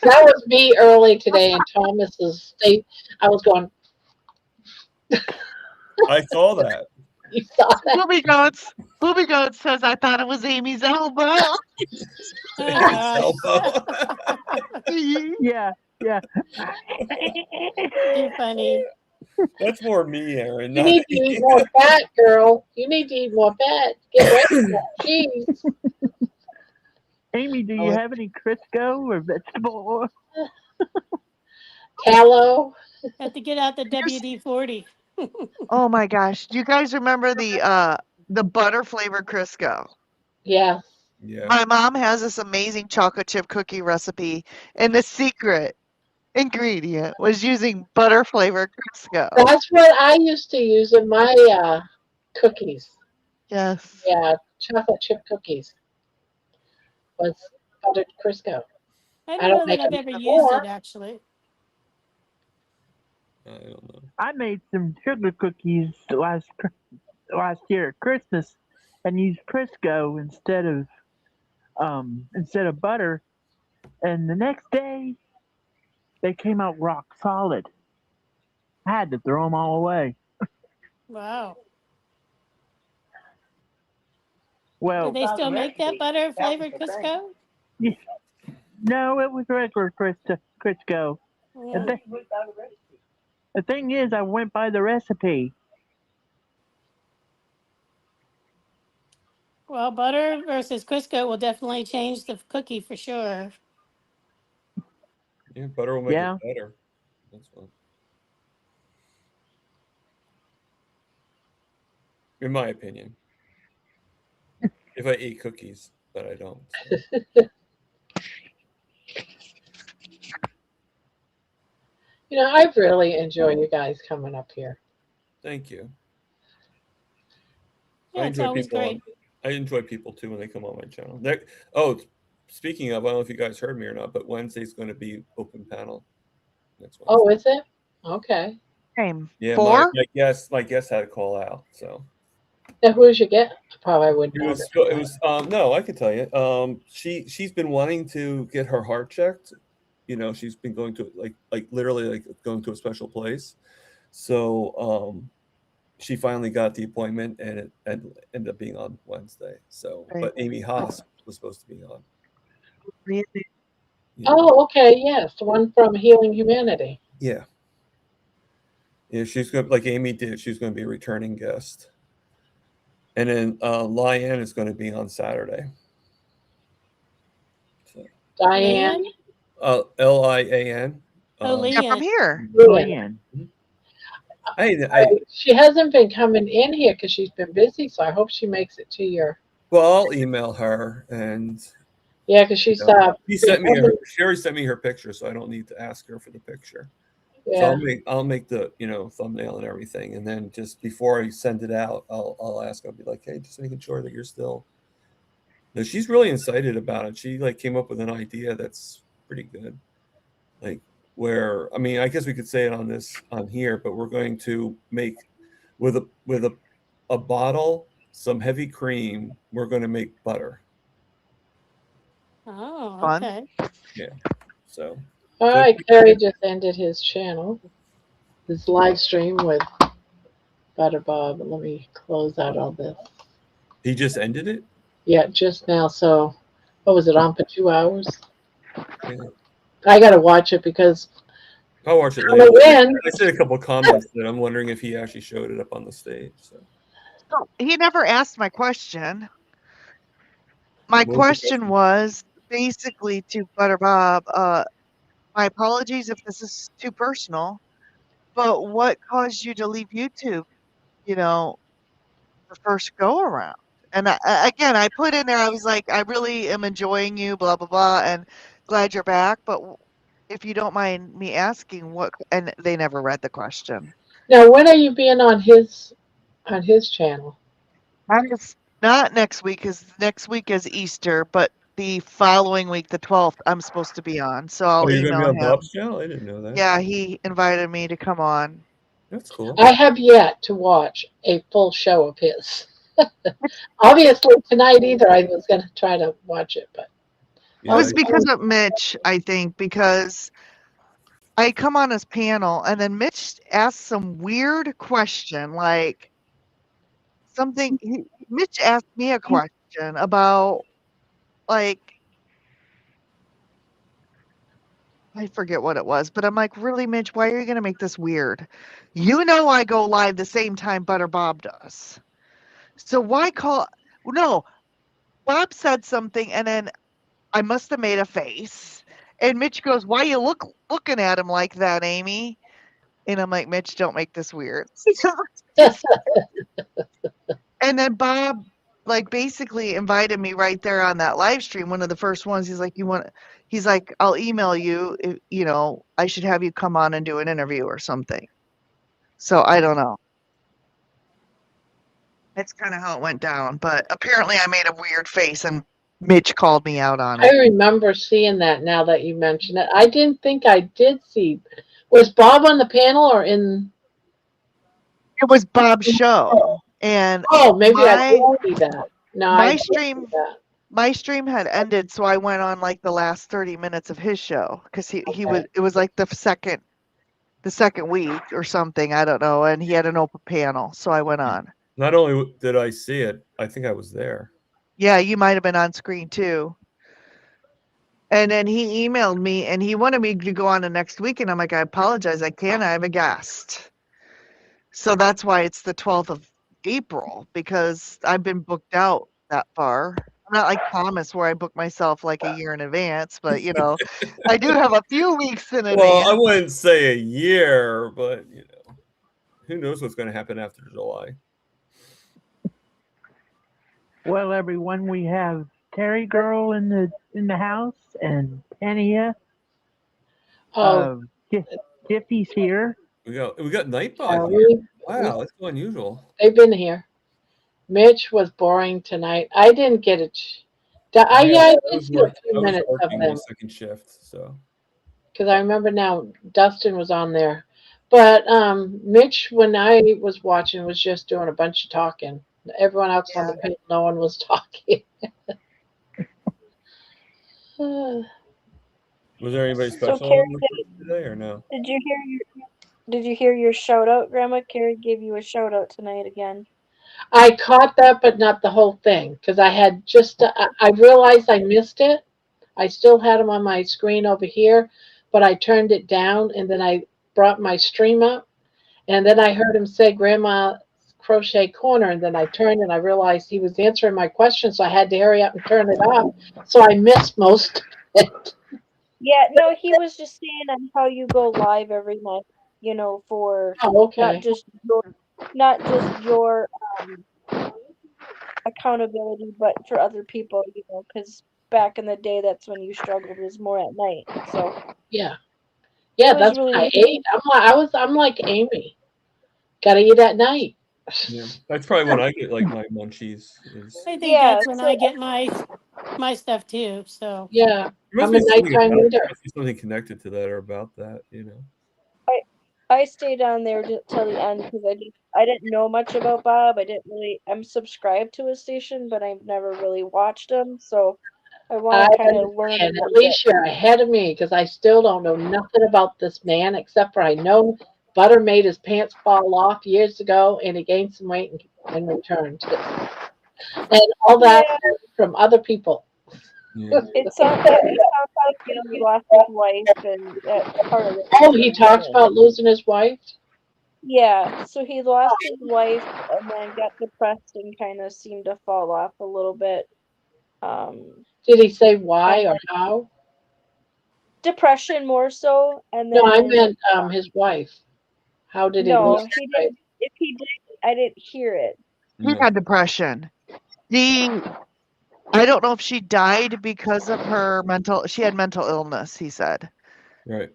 That was me early today in Thomas's state. I was going, I saw that. you saw that? Booby Goats says I thought it was Amy's elbow. oh gosh, Elbow. Yeah, yeah. too funny. That's more me, Aaron. You Not need to eat more fat, girl. You need to eat more fat. Get rid of that cheese. Amy, do you have any Crisco or vegetable oil? Tallow. Have to get out the WD-40. Oh my gosh! Do you guys remember the butter flavored Crisco? Yeah. Yeah. My mom has this amazing chocolate chip cookie recipe, and the secret ingredient was using butter flavored Crisco. That's what I used to use in my cookies. Yes. Yeah, chocolate chip cookies was buttered Crisco. I I don't don't know make that I've them ever used anymore. it actually. I don't know. I made some sugar cookies last year at Christmas, and used Crisco instead of butter. And the next day, they came out rock solid. I had to throw them all away. Wow. Well, Do they still make that butter flavored Crisco? no, it was regular Crisco. Yeah. The thing is, I went by the recipe. Well, butter versus Crisco will definitely change the cookie for sure. Yeah, butter will make Yeah. it better. That's fine. In my opinion. If I eat cookies, but I don't. So. You know, I really enjoy you guys coming up here. Thank you. Yeah, it's always great. I enjoy people too when they come on my channel. Speaking of, I don't know if you guys heard me or not, but Wednesday's going to be open panel. Next Wednesday. Oh, is it? Okay. Same. Yeah, Four? my guest had to call out. So Now, who did you get? Probably wouldn't know. it was no, I can tell you. She's been wanting to get her heart checked. You know, she's been going to like literally like going to a special place. So she finally got the appointment, and it ended up being on Wednesday. So, but Amy Haas was supposed to be on. Really? Yeah. Oh, okay. Yes, the one from Healing Humanity. Yeah. Yeah, she's going to, like Amy did. She's going to be a returning guest. And then Lian is going to be on Saturday. So, Diane. Lian. Oh, Yeah, Leanne. from here. Leanne. She hasn't been coming in here because she's been busy, so I hope she makes it to your. Well, I'll email her, and yeah, because she's she already sent me her picture, so I don't need to ask her for the picture. Yeah. I'll make the thumbnail and everything, and then just before I send it out, I'll ask. I'll be like, hey, just making sure that you're still. No, she's really excited about it. She like came up with an idea that's pretty good. Like where, I mean, I guess we could say it on here, but we're going to make with a bottle, some heavy cream. We're going to make butter. Oh, Fun. okay. Yeah. So. All right, Kerry just ended his channel, his live stream with Butter Bob. Let me close out all this. He just ended it? Yeah, just now. So, what was it on for 2 hours? Yeah. I got to watch it because I'll watch it I'm later. again. I see a couple comments that I'm wondering if he actually showed it up on the stage. So. He never asked my question. My What was the question was basically to Butter Bob. My apologies if this is too personal, but what caused you to leave YouTube? You know, the first go around. And again, I put in there. I was like, I really am enjoying you, blah blah blah, and glad you're back. But if you don't mind me asking, what? And they never read the question. Now, when are you being on his channel? It's not next week, because next week is Easter, but the following week, the 12th, I'm supposed to be on. So I'll Are you going to be email on him. Bob's channel? I didn't know that. Yeah, he invited me to come on. That's cool. I have yet to watch a full show of his. Obviously, tonight either. I was going to try to watch it, but It was because of Mitch, I think, because I come on his panel and then Mitch asked some weird question, like Mitch asked me a question about, like, I forget what it was, but I'm like, really, Mitch, why are you going to make this weird? You know, I go live the same time Butter Bob does. So why call? No, Bob said something and then I must have made a face. And Mitch goes, why you looking at him like that, Amy? And I'm like, Mitch, don't make this weird. And then Bob, like, basically invited me right there on that live stream. One of the first ones. He's like, I'll email you. I should have you come on and do an interview or something. So I don't know. That's kind of how it went down. But apparently I made a weird face and Mitch called me out on I it. remember seeing that now that you mention it. I didn't think I did see. Was Bob on the panel or in? It was Bob's show. And oh, maybe I did see that. No, I didn't see that. My stream had ended, so I went on like the last 30 minutes of his show because it was like the second week or something, I don't know, and he had an open panel, so I went on. Not only did I see it, I think I was there. Yeah, you might have been on screen too. And then he emailed me and he wanted me to go on the next week, and I'm like, I apologize, I can't. I have a guest. So that's why it's the 12th of April, because I've been booked out that far. I'm not like Thomas where I book myself like a year in advance, but I do have a few weeks in advance. Well, I wouldn't say a year, but who knows what's going to happen after July. Well, everyone, we have Terry Girl in the house and Penia. Jiffy's here. We got Nightbot here. Wow, that's so unusual. They've been here. Mitch was boring tonight. I didn't get it. I did see a few minutes of them. Second shift, so. Because I remember now Dustin was on there, but Mitch, when I was watching, was just doing a bunch of talking. Everyone else on the panel, no one was talking. Was there anybody special today or no? Did you hear your shout out, Grandma? Carrie gave you a shout out tonight again. I caught that, but not the whole thing, because I had just I realized I missed it. I still had them on my screen over here, but I turned it down, and then I brought my stream up, and then I heard him say Grandma Crochet Korner, and then I turned and I realized he was answering my question, so I had to hurry up and turn it off. So I missed most of it. Yeah, no, he was just saying on how you go live every night, for not just your accountability, but for other people, because back in the day, that's when you struggled, was more at night. So yeah, Yeah, It was that's really what I good. ate. I'm like Amy. Gotta eat at night. Yeah, that's probably when I get like my munchies. Is I think Yeah, that's when so I get my stuff too. So Yeah, there I'm must a be something nighttime about it. eater. There must be something connected to that or about that, you know. I stayed on there till the end because I didn't know much about Bob. I'm subscribed to his station, but I've never really watched him, so I want I to kind of learn a understand. At little bit. least you're ahead of me because I still don't know nothing about this man except for I know Butter made his pants fall off years ago and he gained some weight and returned. And all that Yeah, from other people. Yeah. it sounds like he lost his wife and that's part of the Oh, he talks reason. about losing his wife? Yeah, so he lost his wife and then got depressed and kind of seemed to fall off a little bit. Did he say And why or how? depression more so, and No, I then meant his wife. How did he lose no, his he wife? didn't. If he did, I didn't hear it. He No. had depression. I don't know if she died because of she had mental illness, he said. Right.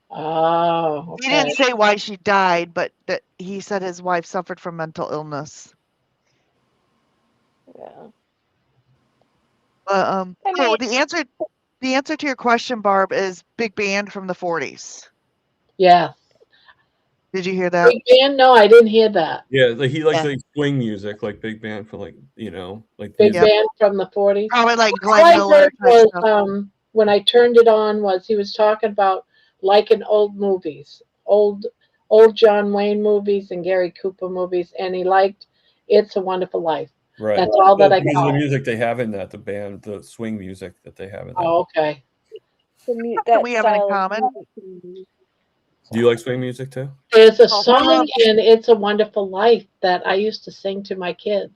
Oh, He okay. didn't say why she died, but that he said his wife suffered from mental illness. Yeah. I mean, the answer to your question, Barb, is big band from the 40s. Yeah. Did you hear that? Big band? No, I didn't hear that. Yeah, like he likes Yeah. like swing music, like big band for like like Big Yep. band from the 40s. Probably like All Glenn I Miller heard type was stuff. when I turned it on was he was talking about liking old movies, old John Wayne movies and Gary Cooper movies, and he liked It's a Wonderful Life. Right. That's all that I Because of the got. music they have in that, the band, the swing music that they have in that. Oh, okay. that we have it in style of common. music. Do you like swing music too? There's a Oh, song in It's a Wonderful Life that I used to sing to my kids.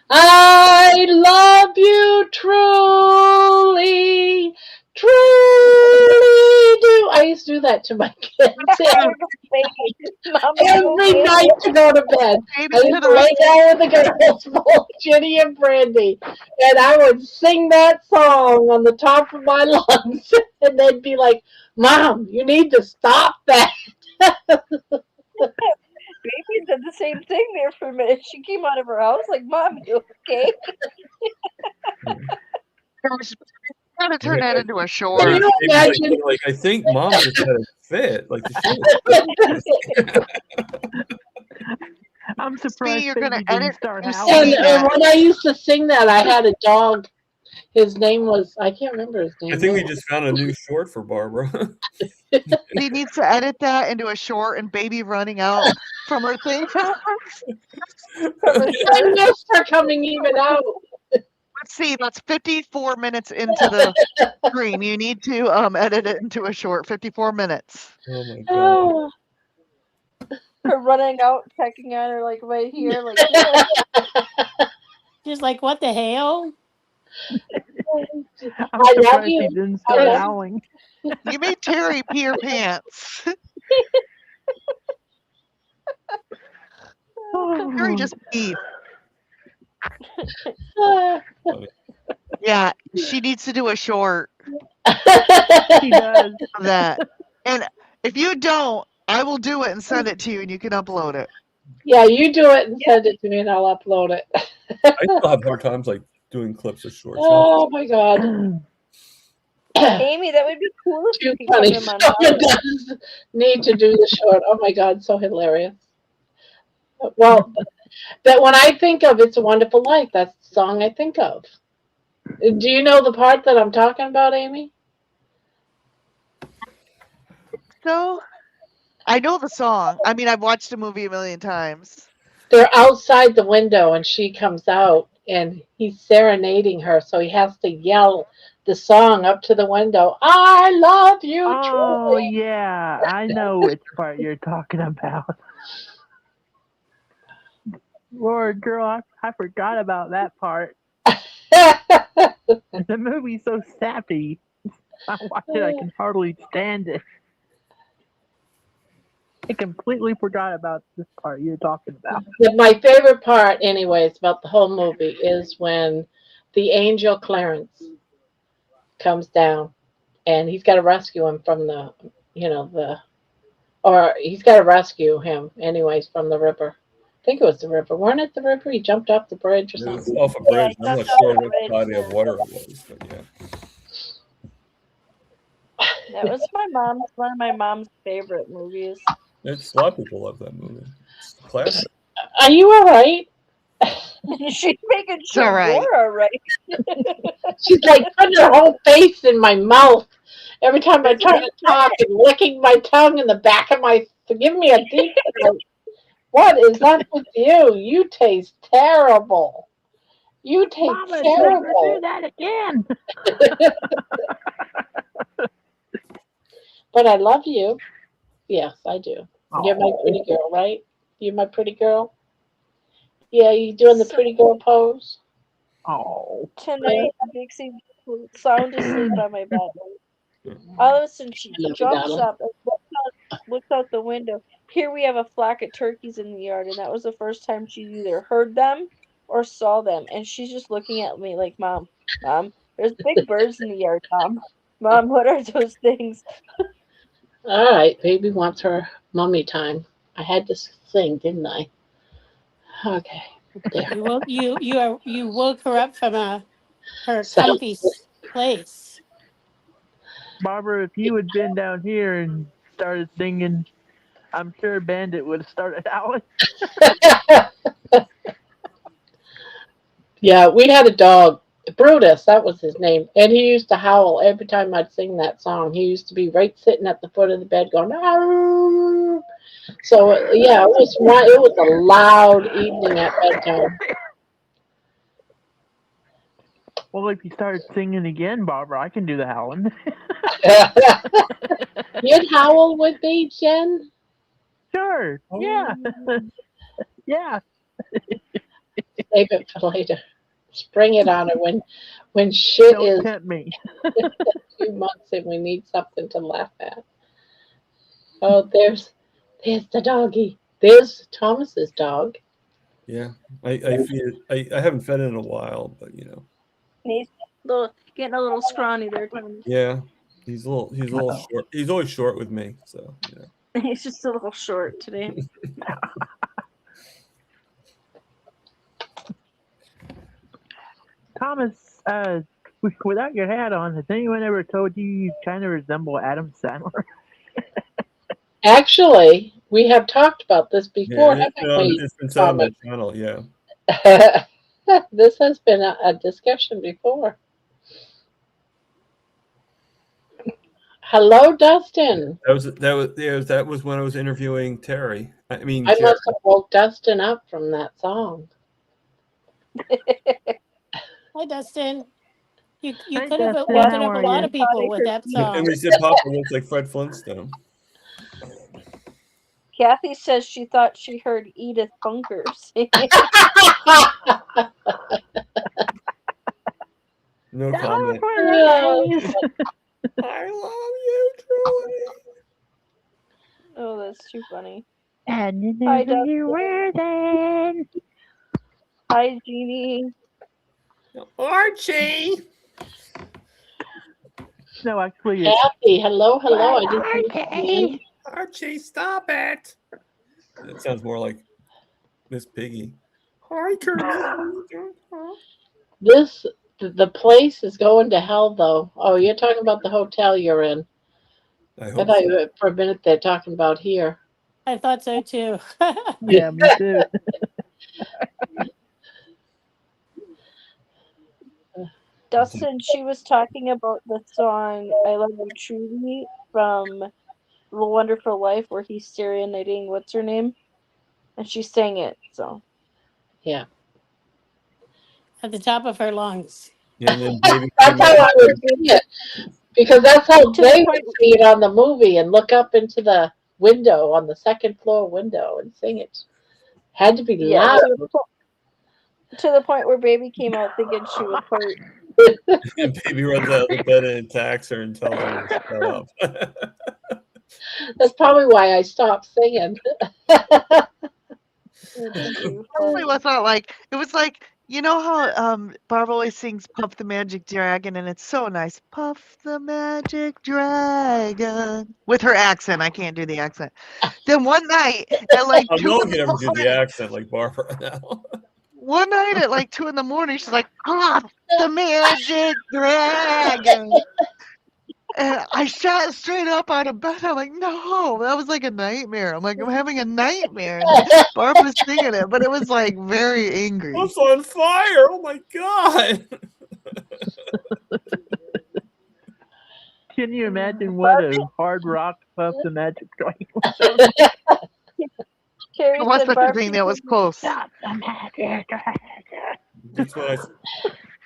I love you truly, truly do. I used to do that to my kids every night to go to bed. I used to lay down with the girls, both Ginny and Brandy, and I would sing that song on the top of my lungs, and they'd be like, "Mom, you need to stop that." Baby did the same thing there for a minute. She came out of her house like, "Mom, you okay?" Gotta turn that into a short. Can you imagine? Like, I think Mom just had a fit. Like the I'm surprised you're Baby gonna didn't edit start your howling. And when I used to sing that, I had a dog. His name was, I can't remember his name. I think we just found a new short for Barbara. He needs to edit that into a short and Baby running out from her thing. I missed her coming even out. Let's see, that's 54 minutes into the stream. You need to edit it into a short 54 minutes. Oh my god. Oh. Her running out, checking on her like right here, like yeah. just like, what the hell? I'm I love surprised you. he didn't I start love howling. You made Terry pee her pants. Terry just peed. Yeah, she needs to do a short She does. of that. And if you don't, I will do it and send it to you and you can upload it. Yeah, you do it and send it to me and I'll upload it. I still have hard times like doing clips of shorts. Oh my god. Amy, that would be cool if Too you could funny. cover them on Someone does need to do the short. Oh my god, so hilarious. Well, that when I think of It's a Wonderful Life, that's the song I think of. Do you know the part that I'm talking about, Amy? So, I know the song. I mean, I've watched the movie a million times. They're outside the window and she comes out and he's serenading her, so he has to yell the song up to the window. I love you Oh, truly. yeah. I know which part you're talking about. Lord, girl, I forgot about that part. The movie's so sappy. I watch it, I can hardly stand it. I completely forgot about this part you're talking about. My favorite part, anyways, about the whole movie is when the angel Clarence comes down and he's got to rescue him from or he's got to rescue him anyways from the river. I think it was the river. Weren't it the river? He jumped off the bridge or It was something. off a Yeah, bridge. he I'm not jumped off sure the what bridge. body of water it was, but yeah. That was one of my mom's favorite movies. It's a lot of people love that movie. It's a classic. Are you all right? She's making sure all right. you're all right. She's like putting her whole face in my mouth every time I try to talk and licking my tongue in the back of my. Give me a deep throat. What is up with you? You taste terrible. You taste Mama, never terrible. do that again. But I love you. Yes, I do. You're my Aw. pretty girl, right? You're my pretty girl. Yeah, you doing the pretty girl pose? Oh. Tonight, Dixie sound asleep on my bed. All of a sudden, she I love you, jumps darling. up and looks out the window. Here we have a flock of turkeys in the yard, and that was the first time she either heard them or saw them. And she's just looking at me like, Mom, there's big birds in the yard, Mom, what are those things? All right, baby wants her mummy time. I had to sing, didn't I? Okay, there. You woke her up from her So, comfy place. Barbara, if you had been down here and started singing, I'm sure Bandit would have started howling. yeah, we had a dog, Brutus, that was his name, and he used to howl every time I'd sing that song. He used to be right sitting at the foot of the bed going, "Arr!" So yeah, it was a loud evening at bedtime. Well, if you started singing again, Barbara, I can do the howling. You'd howl with me, Jen? Sure. Yeah. Yeah. Save it for later. Spring it on her when shit Don't is tempt me. 2 months and we need something to laugh at. Oh, there's the doggy. There's Thomas's dog. Yeah, I haven't fed it in a while, but He's getting a little scrawny there, Tony. yeah, he's a little short. He's always short with me, so He's just a little short today. Thomas, without your hat on, has anyone ever told you kind of resemble Adam Sandler? Actually, we have talked about this before, yeah, haven't we? it's been said on my channel. Yeah, This has been a discussion before. Hello, Dustin. that was when I was interviewing Terry. I mean, I Jerry. must have woke Dustin up from that song. Hi, Dustin. You Hi, could have Dustin, woken how up a are lot you? of people with that And song. we said Papa looks like Fred Flintstone. Kathy says she thought she heard Edith Bunker singing. No comment. I love you, Troy. Oh, that's too funny. And you Hi, know who you were then. Hi, Jeannie. Archie. No, actually, it's Kathy, hello. I didn't see Archie, stop it. That sounds more like Miss Piggy. Hi, the place is going to hell, though. Oh, you're talking about the hotel you're in. I I hope thought so. you were, for a minute they're talking about here. I thought so too. yeah, me too. Dustin, she was talking about the song I Love You Truly from The Wonderful Life where he's serenading what's her name? And she sang it, so. Yeah. At the top of her lungs. And then Baby That's how I would see it. Because that's how To the they point- would see it on the movie and look up into the window, on the second floor window, and sing it. Had to be Yeah, loud. to the point where Baby came out thinking she was hurt. and Baby runs out of the bed and attacks her and tells her to shut up. That's probably why I stopped singing. Hopefully it was not like, it was like You know how Barb always sings Puff the Magic Dragon, and it's so nice. Puff the Magic Dragon. With her accent. I can't do the accent. Then one night at like Oh, 2 no in one can the ever do the morning, accent like Barbara now. one night at like 2 in the morning, she's like, Puff the Magic Dragon. And I shot straight up out of bed. I'm like, no, that was like a nightmare. I'm like, I'm having a nightmare. And Barb was singing it, but it was like very angry. Puff's on fire! Oh my god! Can you imagine what a hard rock Puff the Magic Dragon was? Carrie There was said such a Barb thing can that was carry close. Puff the Magic Dragon. That's what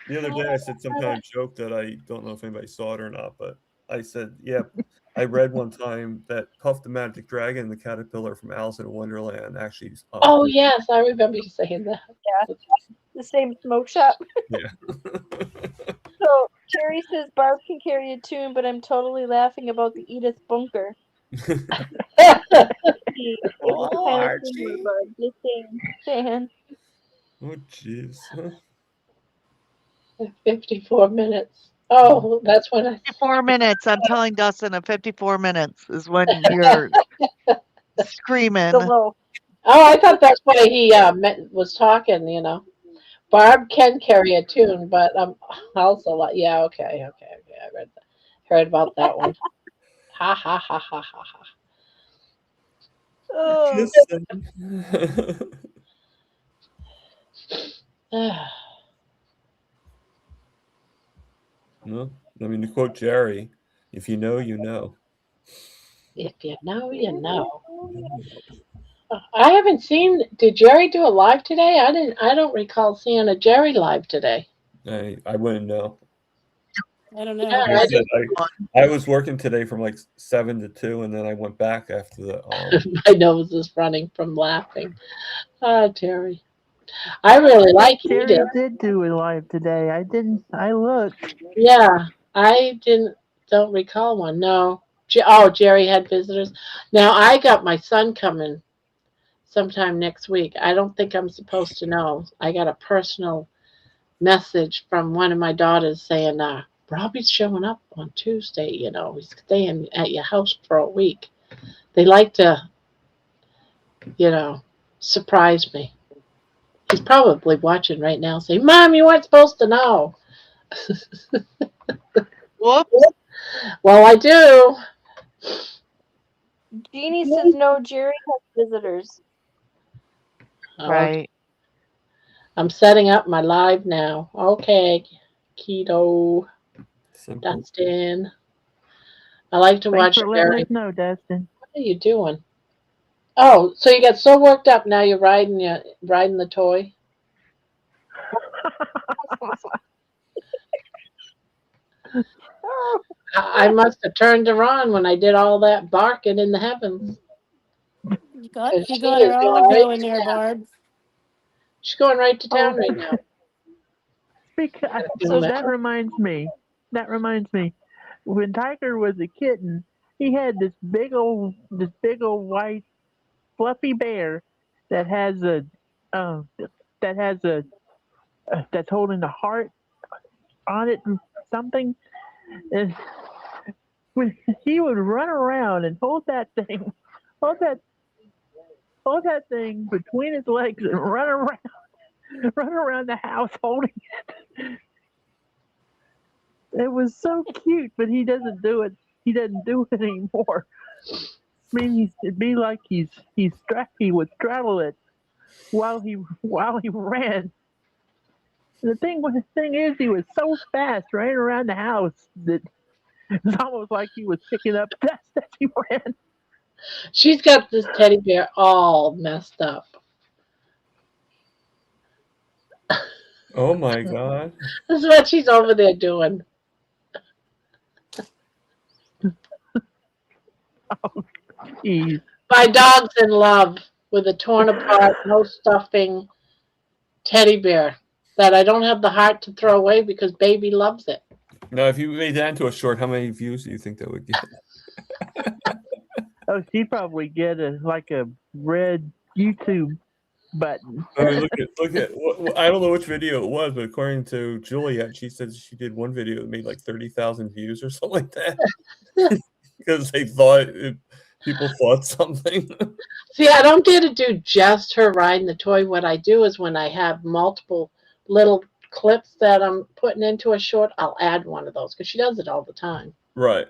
the other day I said some kind of joke that I don't know if anybody saw it or not, but I said, yeah, I read one time that Puff the Magic Dragon, the caterpillar from Alice in Wonderland, actually. Oh yes, I remember you saying that. the same smoke shop. Yeah. So Carrie says Barb can carry a tune, but I'm totally laughing about the Edith Bunker. It was Oh, kind of Archie. similar, Barb. Just saying. Oh, jeez. 54 minutes. Oh, that's when I 54 minutes. I'm telling Dustin, at 54 minutes is when you're screaming. The low. Oh, I thought that's why he was talking, you know. Barb can carry a tune, but I'm also like, yeah, okay. I heard about that one. Ha ha ha ha ha ha. Oh, Just, no, I mean, to quote Jerry, if you know, you know. If you know, you know. I haven't seen. Did Jerry do a live today? I don't recall seeing a Jerry live today. I wouldn't know. I don't know. Yeah, Like I said, I was working today from like 7 to 2, and then I went back after the. My nose is running from laughing. Ah, Jerry. I really like Jerry Edith. did do it live today. I looked. Yeah, I don't recall one. No. Jerry had visitors. Now I got my son coming sometime next week. I don't think I'm supposed to know. I got a personal message from one of my daughters saying, Robbie's showing up on Tuesday, you know, he's staying at your house for a week. They like to, you know, surprise me. He's probably watching right now saying, Mom, you weren't supposed to know. Whoops. Well, I do. Jeannie says no, Jerry has visitors. Right. I'm setting up my live now. Okay, Keto, Simple. Dustin. I like to Thanks watch for letting Jerry. us know, Dustin. What are you doing? Oh, so you got so worked up now you're riding the toy? I must have turned her on when I did all that barking in the heavens. You got She her is all going going there, Barb. She's going right to town right now. So that reminds me. When Tiger was a kitten, he had this big old white fluffy bear that has a that's holding a heart on it and something. And when he would run around and hold that thing between his legs and run around the house holding it. It was so cute, but he doesn't do it. He doesn't do it anymore. I mean, it'd be like he would straddle it while he ran. The thing is, he was so fast running around the house that it's almost like he was picking up dust as he ran. She's got this teddy bear all messed up. Oh my god. This is what she's over there doing. Oh, geez. My dog's in love with a torn apart, no stuffing teddy bear that I don't have the heart to throw away because baby loves it. Now, if you made that into a short, how many views do you think that would get? Oh, she'd probably get a red YouTube button. I mean, look at. I don't know which video it was, but according to Juliet, she said she did one video that made like 30,000 views or something like that because they thought people thought something. See, I don't get to do just her riding the toy. What I do is when I have multiple little clips that I'm putting into a short, I'll add one of those because she does it all the time. Right.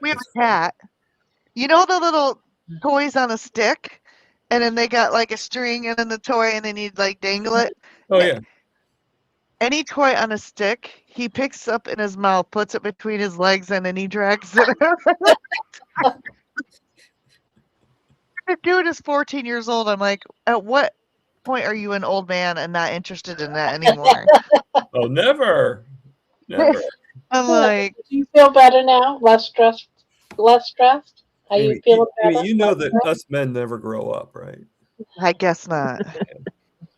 We have a cat. You know the little toys on a stick? And then they got like a string and then the toy and then you'd like dangle it. Oh yeah. Any toy on a stick, he picks up in his mouth, puts it between his legs, and then he drags it. The dude is 14 years old. I'm like, at what point are you an old man and not interested in that anymore? Oh, never. Never. I'm like, Do you feel better now? Less stressed? Less stressed? How you Amy, feeling better? you know that us men never grow up, right? I guess not.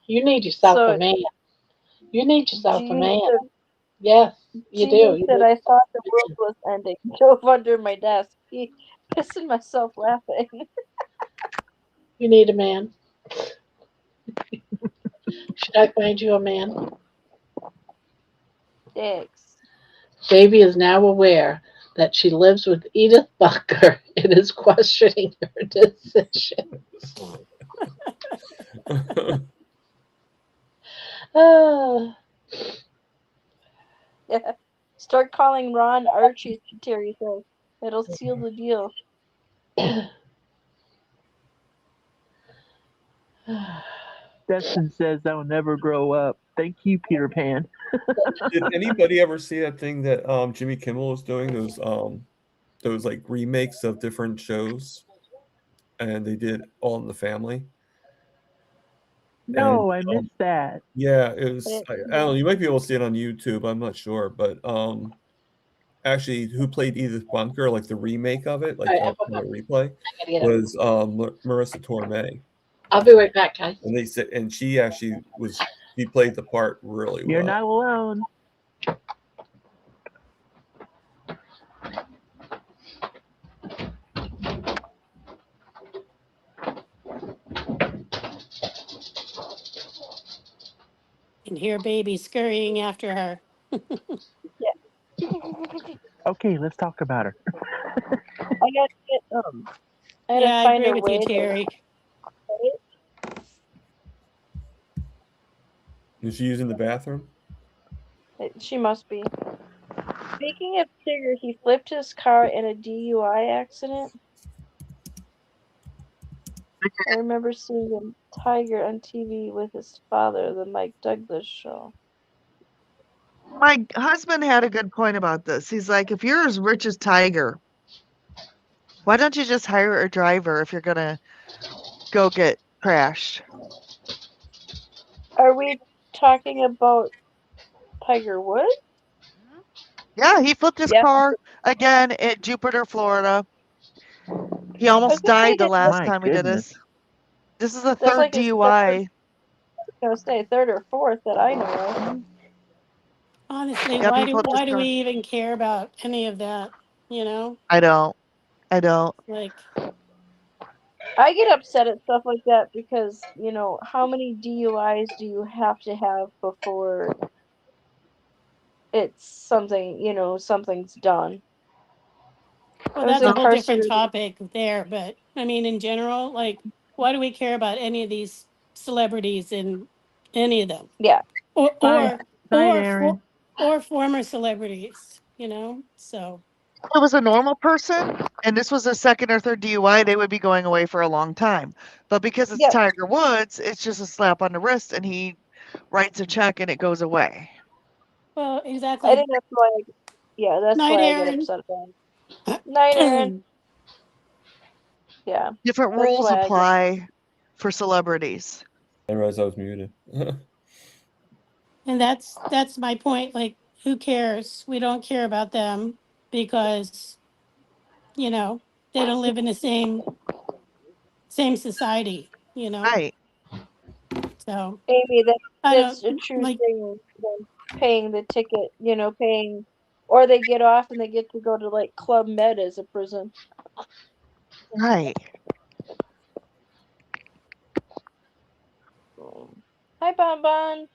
You need yourself So- a man. You need yourself a Gene man. said- Yes, you do. Gene You said do. I thought the world was ending. Drove under my desk. He pissing myself laughing. You need a man. Should I find you a man? Thanks. Baby is now aware that she lives with Edith Bucker and is questioning her decision. Ah, Yeah. Start calling Ron Archie, Terry says. It'll seal the deal. Dustin says I'll never grow up. Thank you, Peter Pan. Did anybody ever see that thing that Jimmy Kimmel was doing? Those like remakes of different shows, and they did All in the Family. No, And, I missed that. Yeah, it was. I don't know. You might be able to see it on YouTube. I'm not sure, but actually, who played Edith Bunker, like the remake of it, like Alright, the replay, I gotta get up. was Marissa Tomei, I'll be right back, guys. and they said, and she actually she played the part really You're well. not alone. And hear baby scurrying after her. Okay, let's talk about her. I gotta get I gotta Yeah, I find agree a with way you, to Terry. Is she using the bathroom? She must be. Speaking of Tigger, he flipped his car in a DUI accident. I remember seeing Tiger on TV with his father, the Mike Douglas show. My husband had a good point about this. He's like, if you're as rich as Tiger, why don't you just hire a driver if you're going to go get crashed? Are we talking about Tiger Woods? Yeah, he flipped his Yeah. car again at Jupiter, Florida. He almost gonna say died the that- last My time he did goodness. this. This is the That's third like his DUI. I was gonna say third or fourth that I know of. Honestly, Yep, why he do flipped his why do car. we even care about any of that? You know, I don't. like I get upset at stuff like that because, how many DUIs do you have to have before it's something, something's done? well, I was that's a whole different incarcerated. topic there. But I mean, in general, like, why do we care about any of these celebrities and any of them? Yeah. Or Night, Aaron. or former celebrities? You know, so. If it was a normal person and this was a second or third DUI, they would be going away for a long time. But because it's Yeah. Tiger Woods, it's just a slap on the wrist and he writes a check and it goes away. Well, I exactly. think that's why that's Night, why I get Aaron. upset about it. Night, Aaron. Yeah. Different That's rules why I get- apply for celebrities. I realized I was muted. And that's my point. Like, who cares? We don't care about them because, they don't live in the same society, Right. So Amy, I that's a don't true like thing. Paying the ticket, paying, or they get off and they get to go to like Club Med as a prison. Right. Hi, Bon Bon.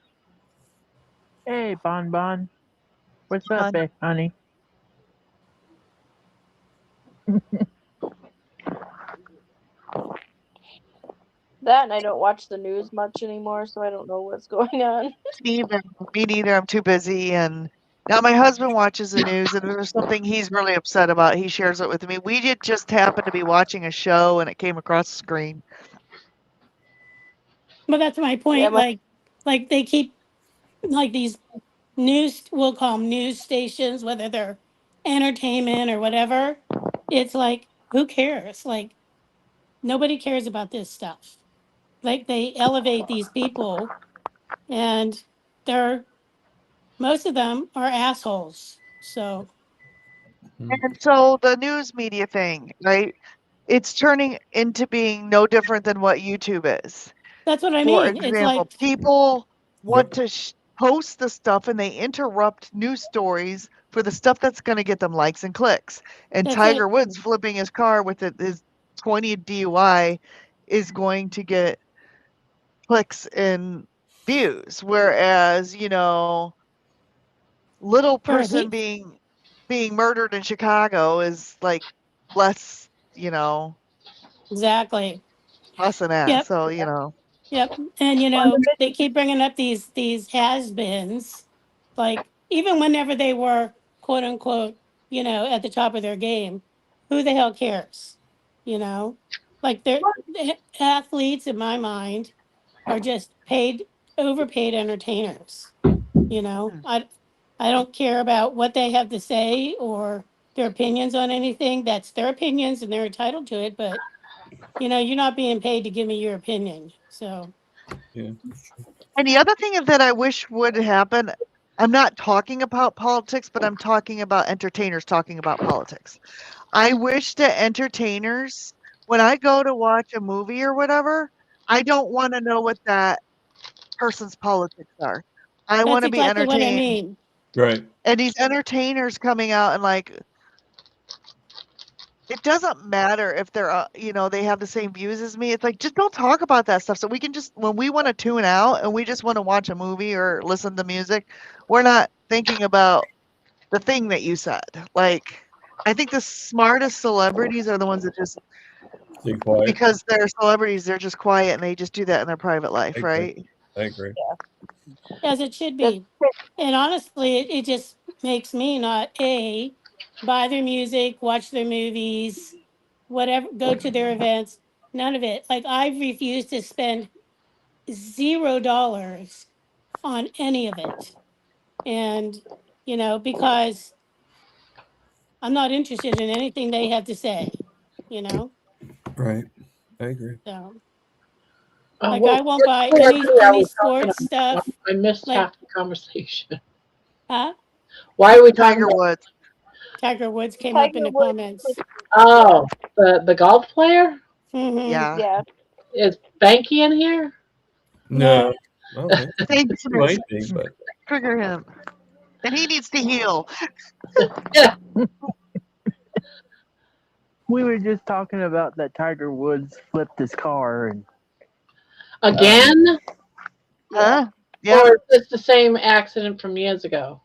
Hey, Bon Bon. What's up, Bon. honey? That and I don't watch the news much anymore, so I don't know what's going on. Neither. Me neither. I'm too busy. And now my husband watches the news, and if there's something he's really upset about, he shares it with me. We did just happen to be watching a show, and it came across the screen. But that's my point. Yeah, my- Like they keep like these news, we'll call them news stations, whether they're entertainment or whatever. It's like, who cares? Like nobody cares about this stuff. Like they elevate these people, and they're most of them are assholes. So And so the news media thing, right? It's turning into being no different than what YouTube is. that's what I For mean. It's example, like people want Yep. to post the stuff and they interrupt news stories for the stuff that's going to get them likes and clicks. And that's it. Tiger Woods flipping his car with his 20th DUI is going to get clicks and views. Whereas, little Or person being murdered in Chicago is like less, exactly. less than that. Yep. So, Yep. And they keep bringing up these has-beens, like even whenever they were quote unquote, at the top of their game, who the hell cares? You know? Like the athletes in my mind are just overpaid entertainers. Hmm. I don't care about what they have to say or their opinions on anything. That's their opinions and they're entitled to it, but you're not being paid to give me your opinion. So Yeah. And the other thing that I wish would happen, I'm not talking about politics, but I'm talking about entertainers talking about politics. I wish that entertainers, when I go to watch a movie or whatever, I don't want to know what that person's politics are. I want that's to be exactly what I entertained. mean. Right. And these entertainers coming out and like, it doesn't matter if they're, they have the same views as me. It's like, just don't talk about that stuff. So we can just, when we want to tune out and we just want to watch a movie or listen to music, we're not thinking about the thing that you said. Like, I think the smartest celebrities are the ones that just, Stay quiet. because they're celebrities, they're just quiet and they just do that in their private I life, agree. right? I agree. As it should That's be. And honestly, it just makes me not buy their music, watch their movies, whatever, go to their events. None of it. Like I've refused to spend $0 on any of it. And, because I'm not interested in anything they have to say, you know? Right. I agree. So Oh, like what I won't buy sport are any we talking sports about? stuff. I missed Like, half the conversation. huh? Why are we talking Tiger about? Woods. Tiger Woods came up in Tiger the Woods. comments. Oh, the golf player Mm-hmm. Yeah. Yeah. is Banky in here? No, No. I don't think so. Thanks, He might be, but trigger him. And he needs to heal. Yeah, We were just talking about that Tiger Woods flipped his car and again, Huh? Yep. or is this the same accident from years ago?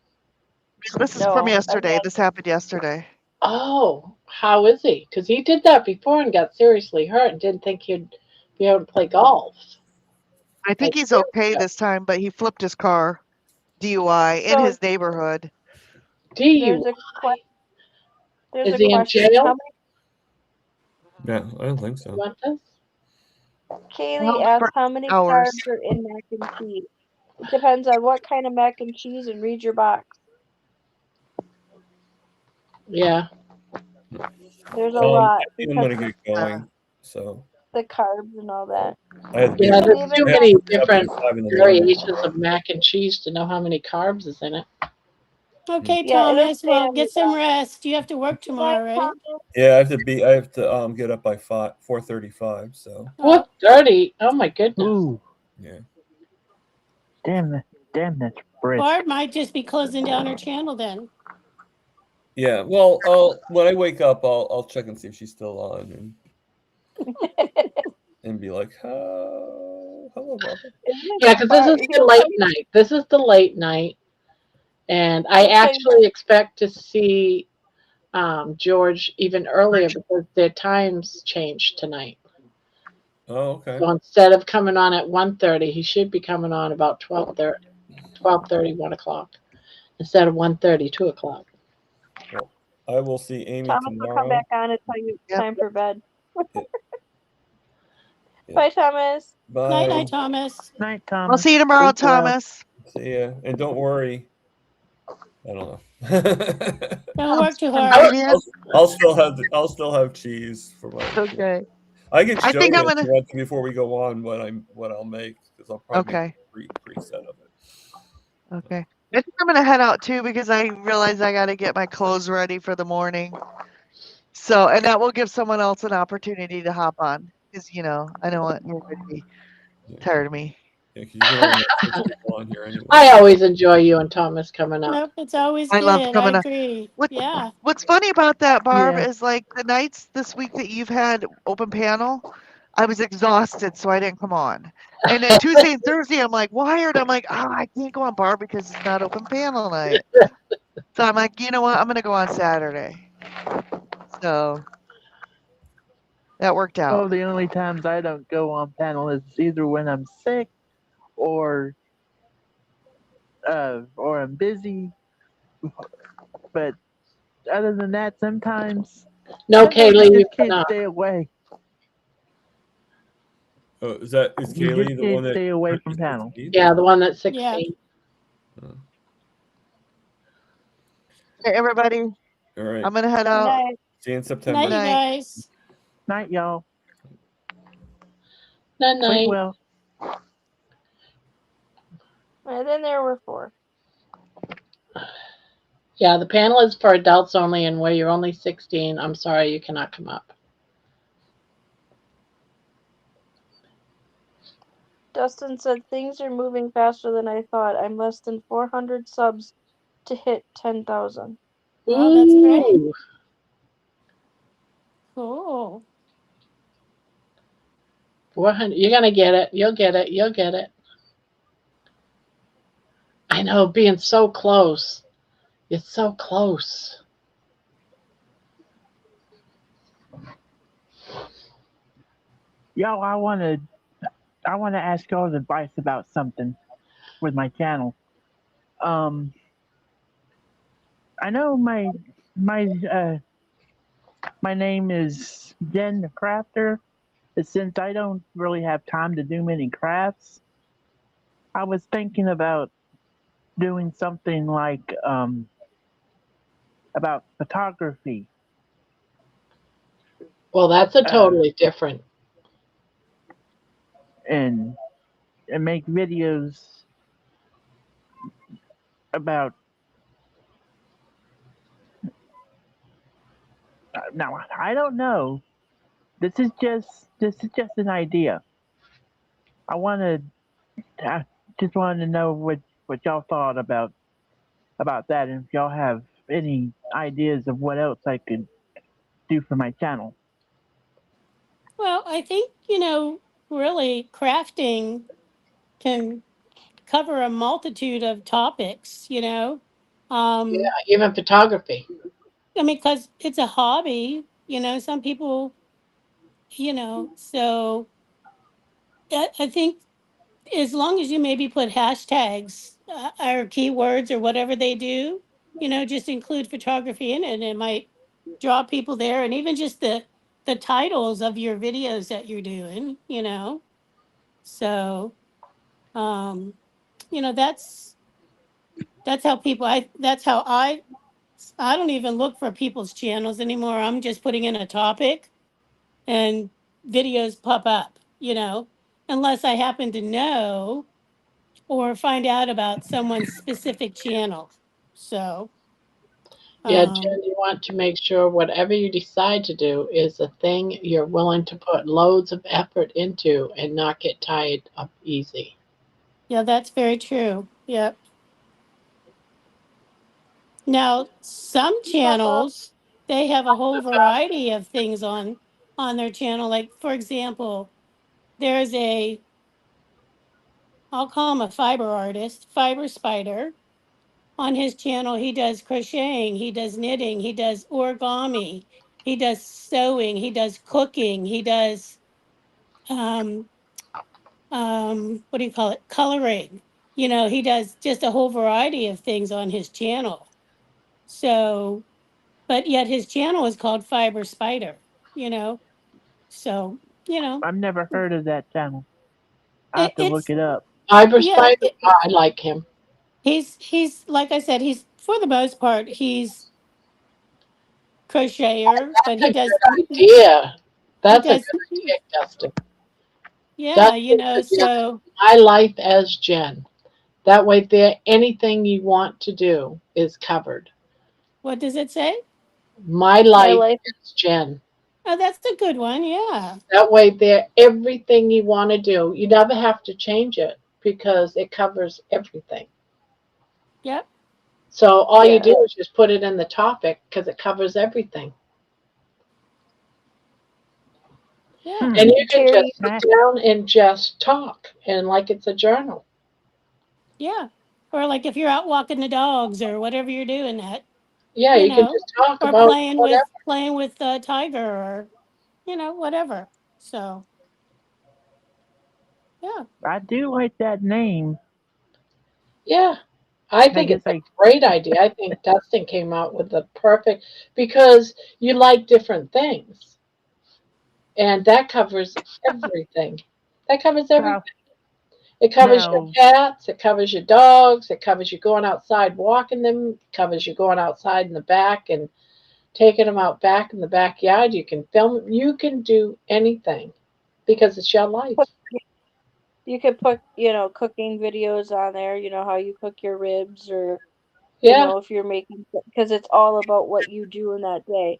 This is from No. yesterday. This happened yesterday. Oh, how is he? Because he did that before and got seriously hurt and didn't think he'd be able to play golf. I think Like, he's okay this time, but he flipped his car. DUI in So his neighborhood. there's a DUI. there's Is a he in question. How jail? yeah, I don't think so. Want this? many, Kaylee Held asked for how many hours. carbs are in mac and cheese? It depends on what kind of mac and cheese and read your box. Yeah. There's a I lot think I'm because gonna get going. So the carbs and all that. I had to be Yeah, up, there's Even too I had many to be up at different 5 in the morning. variations of mac and cheese to know how many carbs is in it. Okay, Yeah, it'll Thomas. say Well, on your get some box. rest. You have to work Good night, tomorrow, right? Thomas. Yeah, I have to get up by 4:35. So 4:30. Oh my goodness. ooh, yeah. damn that's brisk. Barb might just be closing down her channel then. Yeah. Well, when I wake up, I'll check and see if she's still on and be like, oh. hello, Barbara. Yeah, because this is the late night. This is the late night, and I Okay. actually expect to see George even earlier because their times changed tonight. Oh, okay. So instead of coming on at 1:30, he should be coming on about 12:30, 1 o'clock, instead of 1:30, 2 o'clock. Well, I will see Amy Thomas will come tomorrow. back on and tell you it's Yep. time for bed. Yeah. Bye, Thomas. Bye. Night, night, Thomas. Night, I'll Thomas. see you tomorrow, Sleep well. Thomas. See ya. And don't worry. I don't know. Don't work too hard. Ingredients. I'll still have cheese for my. Okay. I can I show think you I'm if gonna. you want to before we go on what I'll make because I'll probably Okay. make a preset of it. Okay. I think I'm gonna head out too because I realize I gotta get my clothes ready for the morning. So, and that will give someone else an opportunity to hop on because I don't want everybody to be tired of me. Yeah, because you're gonna have 6 people on here anyway. I always enjoy you and Thomas coming up. Nope, it's always I love good. I coming on. agree. What Yeah. What's funny about that, Barb, Yeah. is like the nights this week that you've had open panel, I was exhausted, so I didn't come on. And then Tuesday and Thursday, I'm like wired. I'm like, oh, I can't go on Barb because it's not open panel night. So I'm like, you know what? I'm gonna go on Saturday. So that worked Oh, out. the only times I don't go on panel is either when I'm sick or I'm busy. But other than that, sometimes No, you Kaylee, you just can't cannot. stay away. Oh, is You Kaylee just the one can't that stay away from purchased panel. the seed? Yeah, the one that's Yeah. 16. Hey, everybody, All right. I'm gonna head Good out. night. See you in Night, September. you Night. guys. Night, y'all. Night Sleep night. well. And then there were 4. Yeah, the panel is for adults only, and where you're only 16, I'm sorry, you cannot come up. Dustin said things are moving faster than I thought. I'm less than 400 subs to hit 10,000. Wow, that's great. Ooh, Cool. 400. You're gonna get it. You'll get it. You'll get it. I know, being so close. It's so close. Yo, I wanna ask y'all's advice about something with my channel. I know my name is Jen the Crafter, but since I don't really have time to do many crafts, I was thinking about doing something like about photography Well, that's a totally different. and make videos about. Now I don't know. This is just an idea. I just wanted to know what y'all thought about that, and if y'all have any ideas of what else I could do for my channel. Well, I think, really crafting can cover a multitude of topics, Yeah, Um, even photography. I mean, because it's a hobby, some people, so I think as long as you maybe put hashtags or keywords or whatever they do, just include photography in it, and it might draw people there, and even just the titles of your videos that you're doing, So, um, that's how people. That's how I don't even look for people's channels anymore. I'm just putting in a topic, and videos pop up. Unless I happen to know or find out about someone's specific channel. So, Yeah, um, Jen, you want to make sure whatever you decide to do is a thing you're willing to put loads of effort into and not get tired up easy. yeah, that's very true. Yep. Now, some channels, they have a whole variety of things on their channel. Like, for example, there's a I'll call him a fiber artist, fiber spider. On his channel, he does crocheting, he does knitting, he does origami, he does sewing, he does cooking, he does what do you call it? Coloring. You know, he does just a whole variety of things on his channel. So, but yet his channel is called Fiber Spider, you know. So, you know, I've never heard of that channel. I have to look it's it up. Fiber yeah, Spider, I like him. he's like I said, he's for the most part he's crocheter, but That's a good idea. he That's a does good idea, Dustin. yeah, you Dustin know, could be on so My Life as Jen. That way, there anything you want to do is covered. what does it say? My My Life life. as Jen. Oh, that's a good one. Yeah. That way, there everything you want to do. You never have to change it because it covers everything. Yep. So all you Yeah. do is just put it in the topic because it covers everything. Yeah. And you can Terry, just sit down and just talk and like it's a journal. Yeah. Or like if you're out walking the dogs or whatever you're doing that, Yeah, you you can know, just talk or about whatever. playing with Tiger or, you know, whatever. So, yeah. I do like that name. Yeah, I I think guess it's a I great idea. I think Dustin came out with the perfect because you like different things, and that covers everything. That covers everything. well It covers your now cats, it covers your dogs, it covers you going outside walking them, it covers you going outside in the back and taking them out back in the backyard. You can film, you can do anything because it's your life. you could put, cooking videos on there, how you cook your ribs or, Yeah, if you're making, because it's all about what you do in that day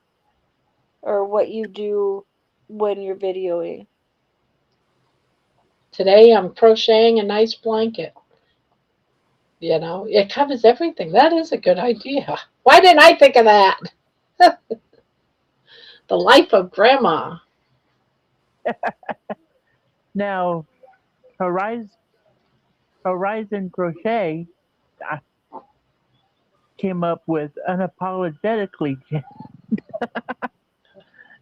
or what you do when you're videoing. today I'm crocheting a nice blanket. It covers everything. That is a good idea. Why didn't I think of that? The life of grandma. now Horizon Horizon Crochet I came up with unapologetically.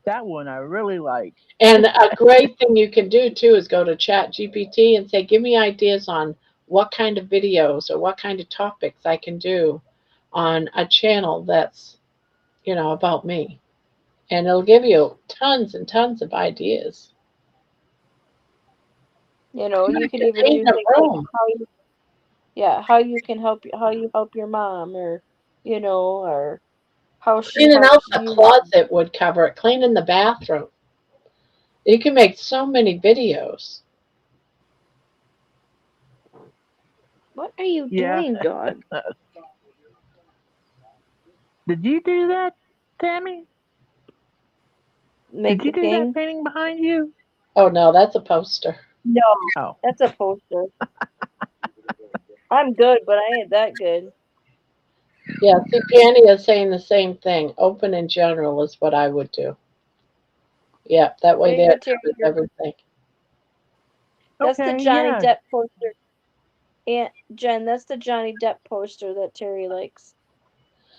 That one I really like. And a great thing you can do too is go to Chat GPT and say, give me ideas on what kind of videos or what kind of topics I can do on a channel that's, about me. And it'll give you tons and tons of ideas. You You could can even paint do a things like room, how you can how you help your mom or, or how she cleaning out helps the you. closet would cover it, cleaning the bathroom. You can make so many videos. What are you Yeah. doing, dog? Did you do that, Tammy? Make Did you the do that king? painting behind you? Oh no, that's a poster. No, Oh. that's a poster. I'm good, but I ain't that good. Yeah, see, Candy is saying the same thing. Open in general is what I would do. Yeah, that way There you there go, it Terry. covers everything. That's the Okay, Johnny yeah. Depp poster. Aunt Jen, that's the Johnny Depp poster that Terry likes.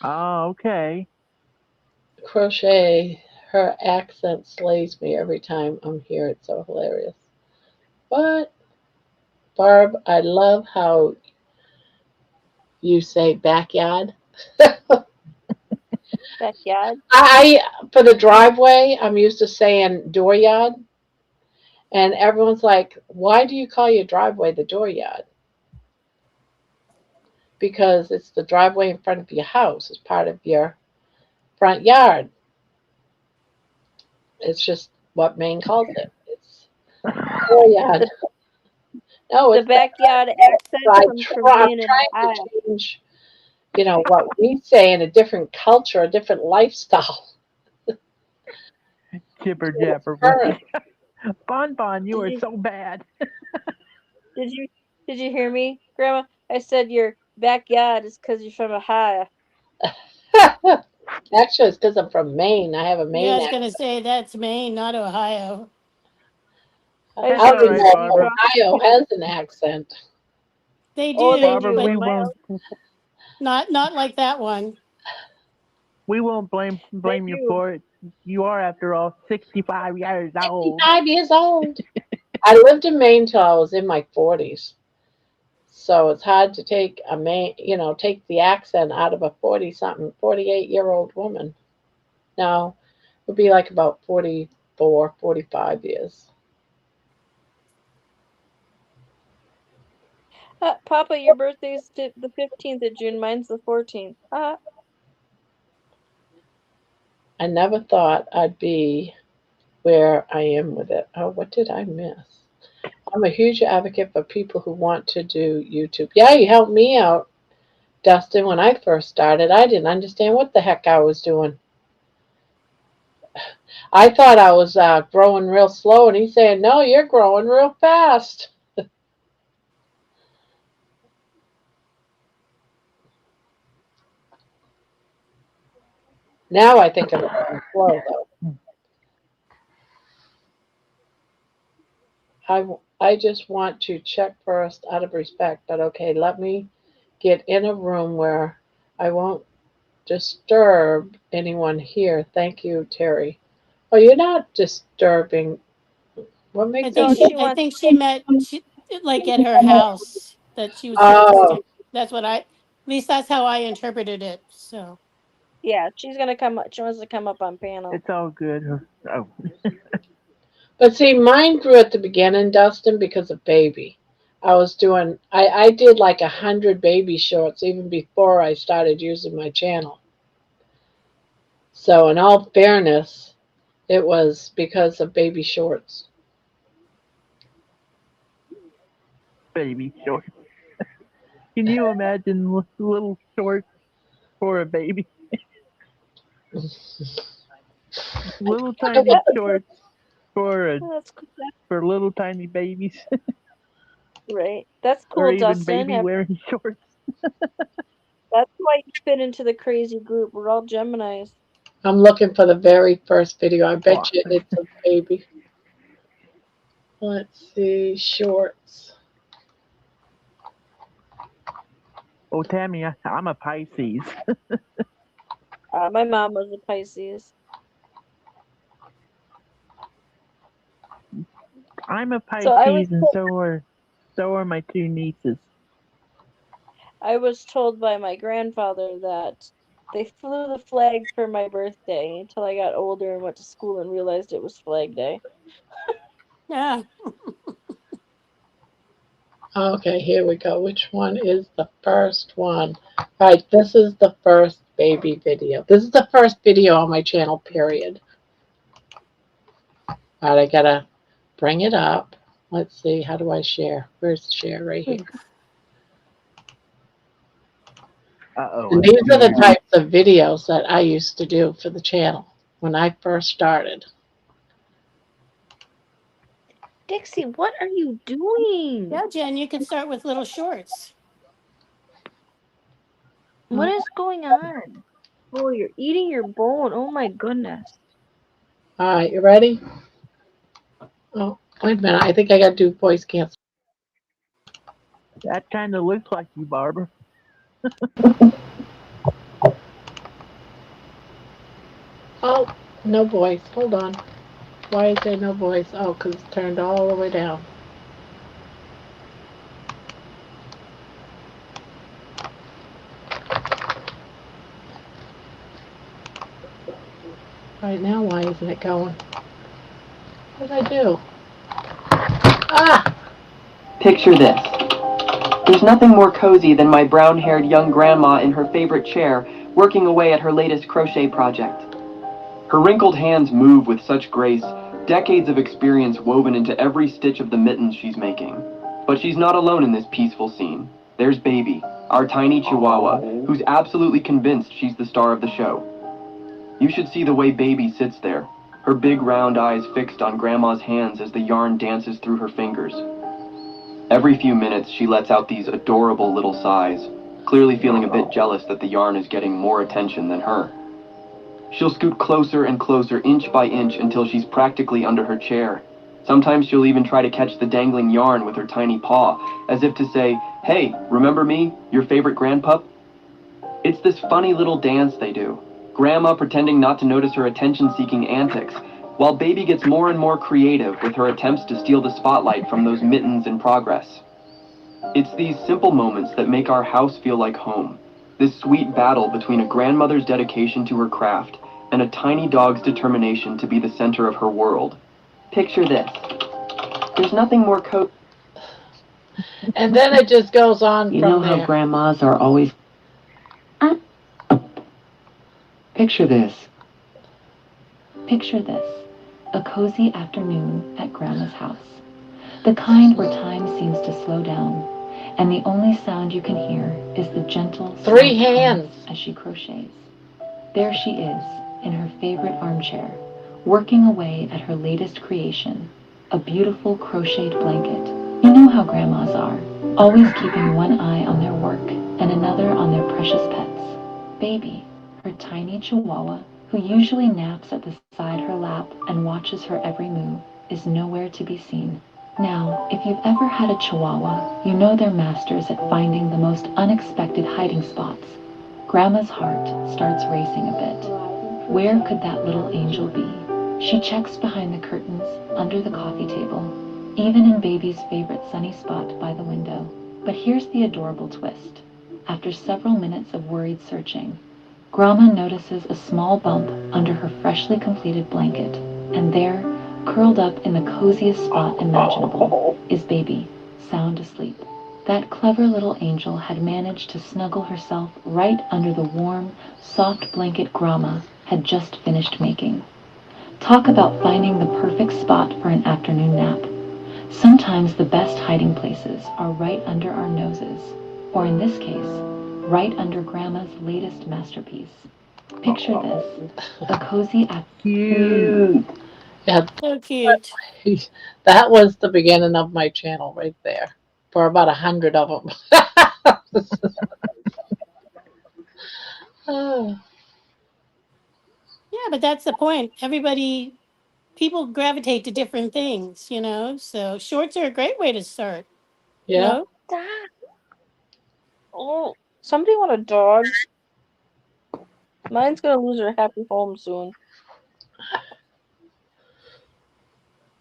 Oh, okay. Crochet, her accent slays me every time I'm here. It's so hilarious. But, Barb, I love how you say backyard. Backyard. For the driveway, I'm used to saying dooryard. And everyone's like, why do you call your driveway the dooryard? Because it's the driveway in front of your house. It's part of your front yard. It's just what Maine calls it. It's dooryard. The, No, the it's the backyard accent comes from I'm being in trying Ohio. to change, what we say in a different culture, a different lifestyle. Jibber jabber. Current. Bon Bon, you Did are you so bad. did you did you hear me, Grandma? I said your backyard is 'cause you're from Ohio. Actually, it's because I'm from Maine. I have a Yeah, I Maine was accent. gonna say that's Maine, not Ohio. I I just That's don't like all to even right, know see you if Barbara. cross. Ohio has an accent. They Oh, do, they Barbara, do but in my house. not like that one. we won't blame They you do. for it. You are, after all, 65 years old. 55 years old. I lived in Maine till I was in my 40s. So it's hard to take a Maine, take the accent out of a 40 something, 48-year-old woman. No, it would be like about 44, 45 years. Papa, your birthday's the 15th of June. Mine's the 14th. I never thought I'd be where I am with it. Oh, what did I miss? I'm a huge advocate for people who want to do YouTube. Yeah, you helped me out, Dustin, when I first started. I didn't understand what the heck I was doing. I thought I was growing real slow, and he's saying, no, you're growing real fast. Now I think I'm growing slow, though. I just want to check first out of respect, but okay, let me get in a room where I won't disturb anyone here. Thank you, Terry. Oh, you're not disturbing. What makes No, you she I wants. think she met like at her house that she was gonna Oh, stay. That's what at least that's how I interpreted it. So Yeah, she's gonna come up. She wants to come up on panel. It's all good. Oh, but see, mine grew at the beginning, Dustin, because of baby. I did like 100 baby shorts even before I started using my channel. So, in all fairness, it was because of baby shorts. baby shorts. Can you imagine little shorts for a baby? Little tiny shorts That's cool. for little tiny babies, Right. That's or cool, even Dustin. baby wearing shorts. That's why you fit into the crazy group. We're all Geminis. I'm looking for the very first video. I Oh, bet you it's a baby. Let's see, shorts. oh, Tammy, I'm a Pisces. My mom was a Pisces. I'm a So I was Pisces, and so are my two nieces. I was told by my grandfather that they flew the flag for my birthday until I got older and went to school and realized it was Flag Day. yeah, Okay, here we go. Which one is the first one? All right, this is the first baby video. This is the first video on my channel, period. All right, I gotta bring it up. Let's see, how do I share? Where's the share? Right here. Uh-oh. And these are the types of videos that I used to do for the channel when I first started. Dixie, what are you doing? yeah, Jen, you can start with little shorts. What is going on? Oh, you're eating your bone. Oh my goodness. All right, you ready? Oh, wait a minute. I think I got to do voice cancel. That kind of looks like you, Barbara. Oh, no voice. Hold on. Why is there no voice? Oh, because it's turned all the way down. Right now, why isn't it going? What did I do? Ah! Picture this. There's nothing more cozy than my brown-haired young grandma in her favorite chair, working away at her latest crochet project. Her wrinkled hands move with such grace, decades of experience woven into every stitch of the mittens she's making. But she's not alone in this peaceful scene. There's Baby, our tiny chihuahua, who's absolutely convinced she's the star of the show. You should see the way Baby sits there, her big round eyes fixed on Grandma's hands as the yarn dances through her fingers. Every few minutes, she lets out these adorable little sighs, clearly feeling a bit jealous that the yarn is getting more attention than her. She'll scoot closer and closer, inch by inch, until she's practically under her chair, Sometimes she'll even try to catch the dangling yarn with her tiny paw, as if to say, "Hey, remember me, your favorite grandpup?" It's this funny little dance they do, Grandma pretending not to notice her attention-seeking antics, while Baby gets more and more creative with her attempts to steal the spotlight from those mittens in progress. It's these simple moments that make our house feel like home, this sweet battle between a grandmother's dedication to her craft and a tiny dog's determination to be the center of her world. Picture this. There's nothing more And then it just goes on You from know there. how grandmas are always... Picture this. Picture this, a cozy afternoon at Grandma's house. The kind where time seems to slow down, and the only sound you can hear is the gentle 3 hands as she crochets. There she is, in her favorite armchair, working away at her latest creation, a beautiful crocheted blanket. You know how grandmas are, always keeping one eye on their work and another on their precious pets. Baby, her tiny chihuahua, who usually naps at the side her lap and watches her every move, is nowhere to be seen. Now, if you've ever had a chihuahua, you know they're masters at finding the most unexpected hiding spots. Grandma's heart starts racing a bit. Where could that little angel be? She checks behind the curtains, under the coffee table, even in Baby's favorite sunny spot by the window. But here's the adorable twist. After several minutes of worried searching, Gramma notices a small bump under her freshly completed blanket, and there, curled up in the coziest spot imaginable, is Baby, sound asleep. That clever little angel had managed to snuggle herself right under the warm, soft blanket Gramma had just finished making. Talk about finding the perfect spot for an afternoon nap. Sometimes the best hiding places are right under our noses, or in this case, right under Grandma's latest masterpiece. Picture this, a cozy Cute. Yeah, So cute. that was the beginning of my channel right there, for about 100 of them. Oh, Yeah, but that's the point. People gravitate to different things, you know? So shorts are a great way to start, yeah. no? That. Oh, somebody want a dog? Mine's gonna lose her happy home soon.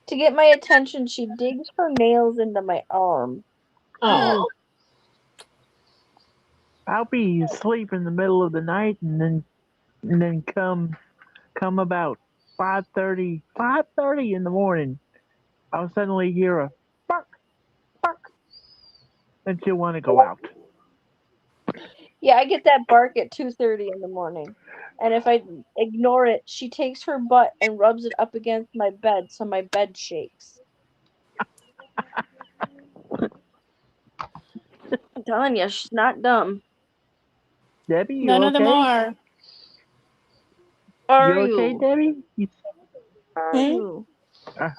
To get my attention, she digs her nails into my arm. Oh, I'll be asleep in the middle of the night, and then come about 5:30 in the morning. I'll suddenly hear a bark, bark, and she'll want to go out. Yeah, I get that bark at 2:30 in the morning. And if I ignore it, she takes her butt and rubs it up against my bed so my bed shakes. I'm telling you, she's not dumb. Debbie, you None of them okay? are. Are You okay, you? Debbie? Are Hmm? you?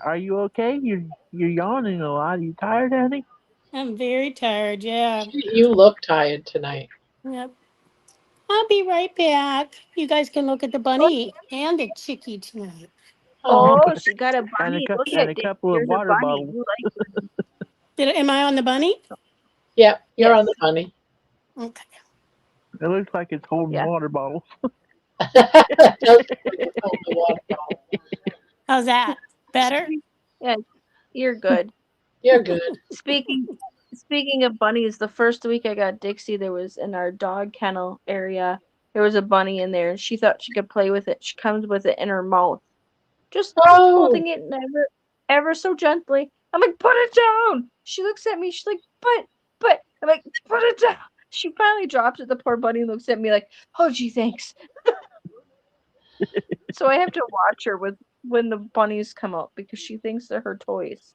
Are you okay? You're yawning a lot. Are you tired, honey? I'm very tired, yeah. you look tired tonight. Yep. I'll be right back. You guys can look at the bunny and the chickie tonight. Oh, Oh, she got a And bunny. Look and at a it. couple of There's a water bunny. bottles. You like it? Am I on the bunny? yep, you're on Yes. the money. Okay. It looks like it's holding Yeah. water bottles. It does look like it's on the water bottle. How's that? Better? Yeah, you're good. You're good. Speaking speaking of bunnies, the first week I got Dixie, there was in our dog kennel area, there was a bunny in there and she thought she could play with it. She comes with it in her mouth. Just Oh, holding it ever so gently. I'm like, put it down. She looks at me, she's like, but I'm like, put it down. She finally drops it. The poor bunny looks at me like, oh gee, thanks. So I have to watch her with when the bunnies come out because she thinks they're her toys.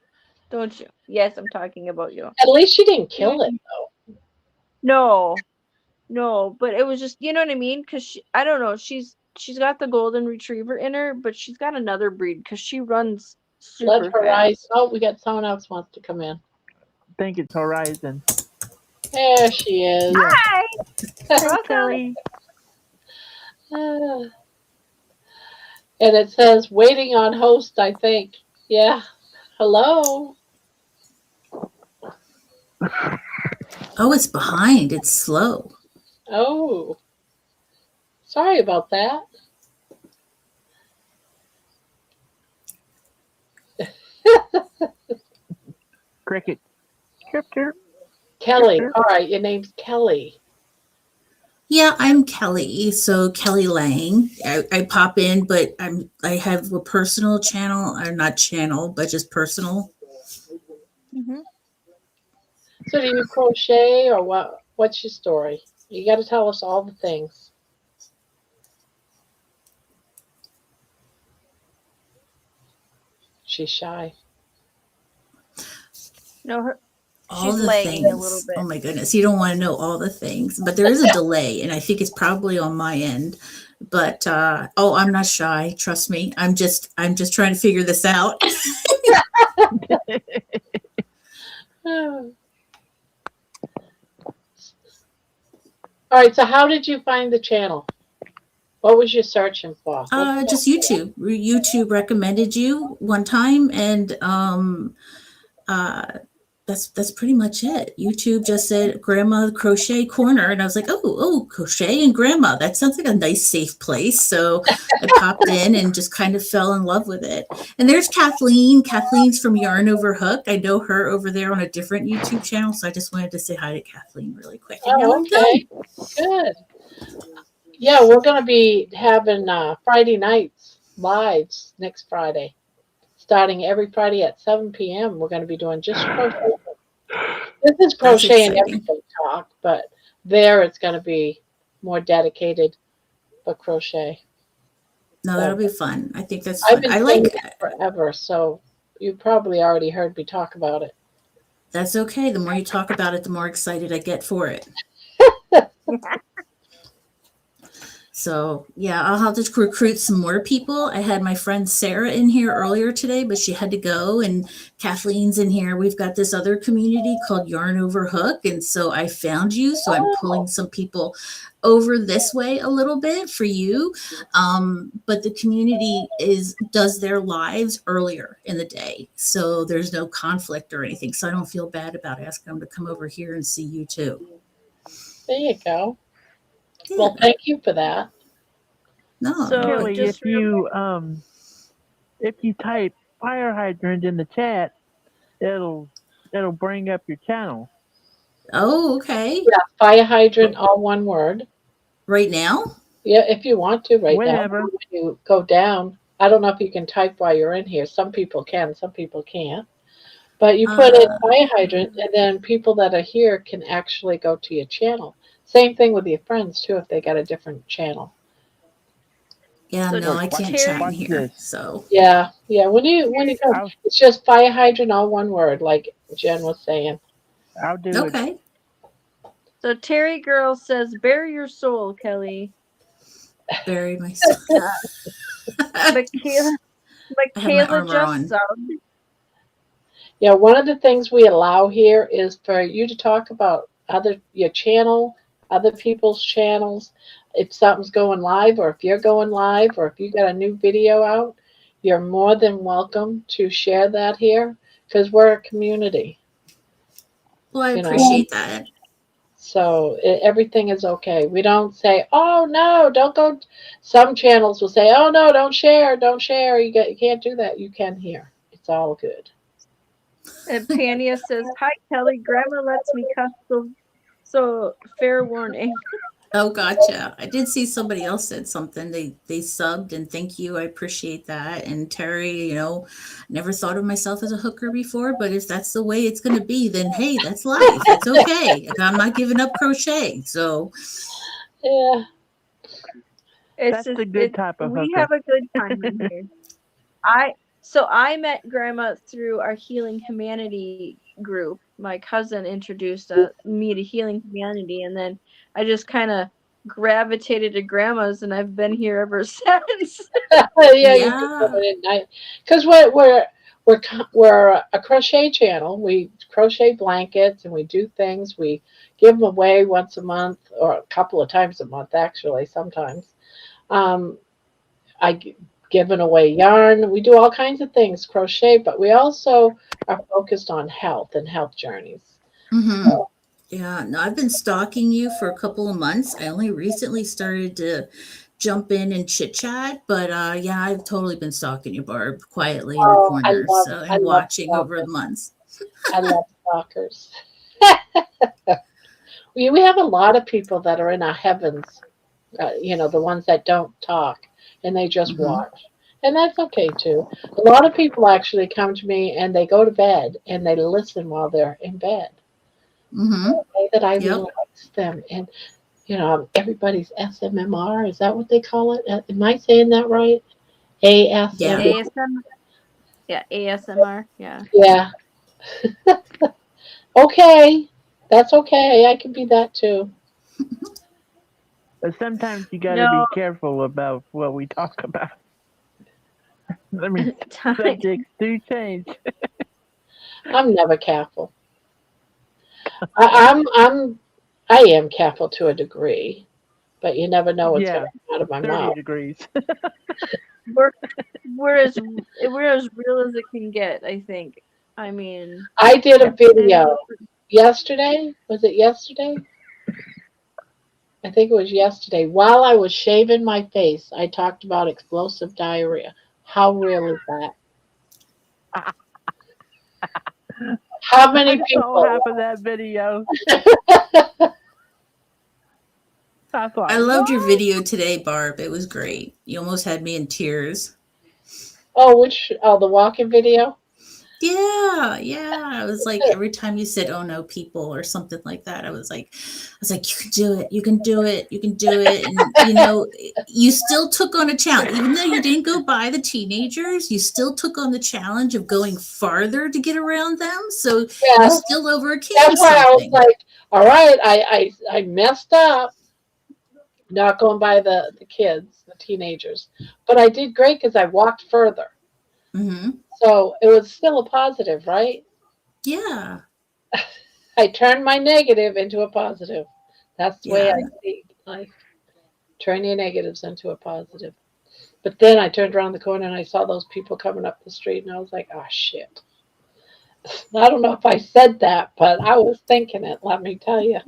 Don't you? Yes, I'm talking about you. at least you didn't kill it though. No, no, but it was just, you know what I mean? Because I don't know, she's got the golden retriever in her, but she's got another breed because she runs Let super Horizon. fast. Oh, we got someone else wants to come in. I think it's Horizon. There she is. Yeah. Hi, Hey, welcome. Terry. And it says waiting on host, I think. Yeah. Hello. Oh, it's behind. It's slow. Oh, sorry about that. Cricket. Chirp, chirp. Kelly. All right, your name's Kelly. Yeah, I'm Kelly. So Kelly Lang. I pop in, but I have a personal channel, or not channel, but just personal. Mm-hmm. So do you crochet or what? What's your story? You got to tell us all the things. She's shy. No, All she's the lagging a little things. bit. Oh my goodness. You don't want to know all the things, but there is a delay, and I think it's probably on my end. But oh, I'm not shy. Trust me. I'm just trying to figure this out. All right, so how did you find the channel? What was you searching for? Just YouTube. YouTube recommended you one time, and uh, that's pretty much it. YouTube just said Grandma Crochet Corner, and I was like, oh, crochet and Grandma. That sounds like a nice, safe place. So I popped in and just kind of fell in love with it. And there's Kathleen. Kathleen's from Yarn Over Hook. I know her over there on a different YouTube channel, so I just wanted to say hi to Kathleen really quick. And now Oh, I'm done. okay. Good. Yeah, we're going to be having Friday nights lives next Friday. Starting every Friday at 7 p.m. We're going to be doing just crochet. This is That's crochet and exciting. everything talk, but there it's going to be more dedicated for crochet. No, that'll be fun. I think that's I've fun. been I saying like it forever, so you probably already heard me talk about it. That's okay. The more you talk about it, the more excited I get for it. So yeah, I'll have to recruit some more people. I had my friend Sarah in here earlier today, but she had to go, and Kathleen's in here. We've got this other community called Yarn Over Hook, and so I found you. So I'm pulling some people over this way a little bit for you. But the community does their lives earlier in the day, so there's no conflict or anything. So I don't feel bad about asking them to come over here and see you too. There you go. Yeah. Well, thank you for that. No, So Kelly, just if you type fire hydrant in the chat, it'll bring up your channel. Oh, okay. Yeah, fire hydrant, all one word. Right now? Yeah, if you want to right Whenever. now. When you go down, I don't know if you can type while you're in here. Some people can, some people can't. But you put in fire hydrant, and then people that are here can actually go to your channel. Same thing with your friends, too, if they got a different channel. Yeah, So no, I can't Terry- chat in Watch here. this. So Yeah, when you go, I'll, it's just fire hydrant, all one word, like Jen was saying. I'll do it. okay. So Terry Girl says, "Bare your soul, Kelly." Bury myself. Michaela I have my armor just on. subbed. Yeah, one of the things we allow here is for you to talk about your channel, other people's channels. If something's going live, or if you're going live, or if you got a new video out, you're more than welcome to share that here because we're a community. Well, I You know. appreciate that. So everything is okay. We don't say, "Oh no, don't go." Some channels will say, "Oh no, don't share, don't share." You can't do that. You can here. It's all good. And Pania says, "Hi, Kelly. Grandma lets me cuss, so fair warning." Oh, gotcha. I did see somebody else said something. They subbed, and thank you. I appreciate that. And Terry, never thought of myself as a hooker before, but if that's the way it's going to be, then hey, that's life. It's okay. I'm not giving up crochet. So Yeah. That's the good type of we hooker. have a good time in here. I met Grandma through our Healing Humanity group. My cousin introduced me to Healing Humanity, and then I just kind of gravitated to Grandma's, and I've been here ever since. Yeah, because we're a crochet channel. We crochet blankets and we do things. We give them away once a month or a couple of times a month, actually. Sometimes I giving away yarn. We do all kinds of things, crochet, but we also are focused on health and health journeys. Mm-hmm. Yeah, no, I've been stalking you for a couple of months. I only recently started to jump in and chit chat, but yeah, I've totally been stalking you, Barb, quietly in the Oh, corner. So I and love watching over the stalkers. months. I love stalkers. We have a lot of people that are in our heavens, the ones that don't talk and they just Mm-hmm. watch. And that's okay too. A lot of people actually come to me and they go to bed and they listen while they're in bed. Mm-hmm. Say that I Yep. relax them. And, everybody's SMMR. Is that what they call it? Am I saying that right? Yeah. ASMR. ASM, yeah, ASMR, yeah. Yeah. Okay. That's okay. I can be that too. But sometimes you got to No, be careful about what we talk about. I mean, time. subjects do change. I'm never careful. I am careful to a degree, but you never know what's going Yeah, to come out of my 30 mouth. degrees. We're we're as real as it can get, I think. I mean, I did a and video yesterday. Was it yesterday? I think it was yesterday. While I was shaving my face, I talked about explosive diarrhea. How real is that? How many I saw people? half of that video. I thought, I loved your what? video today, Barb. It was great. You almost had me in tears. Oh, the walking video? Yeah, yeah. I was like, every time you said, "Oh no, people," or something like that, I was like, "You can do it. You can do it. You can do it." And you still took on a challenge, even though you didn't go by the teenagers. You still took on the challenge of going farther to get around them. So you Yeah. still overcame That's why I was something. like, all right, I messed up not going by the kids, the teenagers. But I did great because I walked further. Hmm. So it was still a positive, right? Yeah, I turned my negative into a positive. That's the way yeah. I see life. Turn your negatives into a positive. But then I turned around the corner and I saw those people coming up the street and I was like, oh shit. I don't know if I said that, but I was thinking it, let me tell you.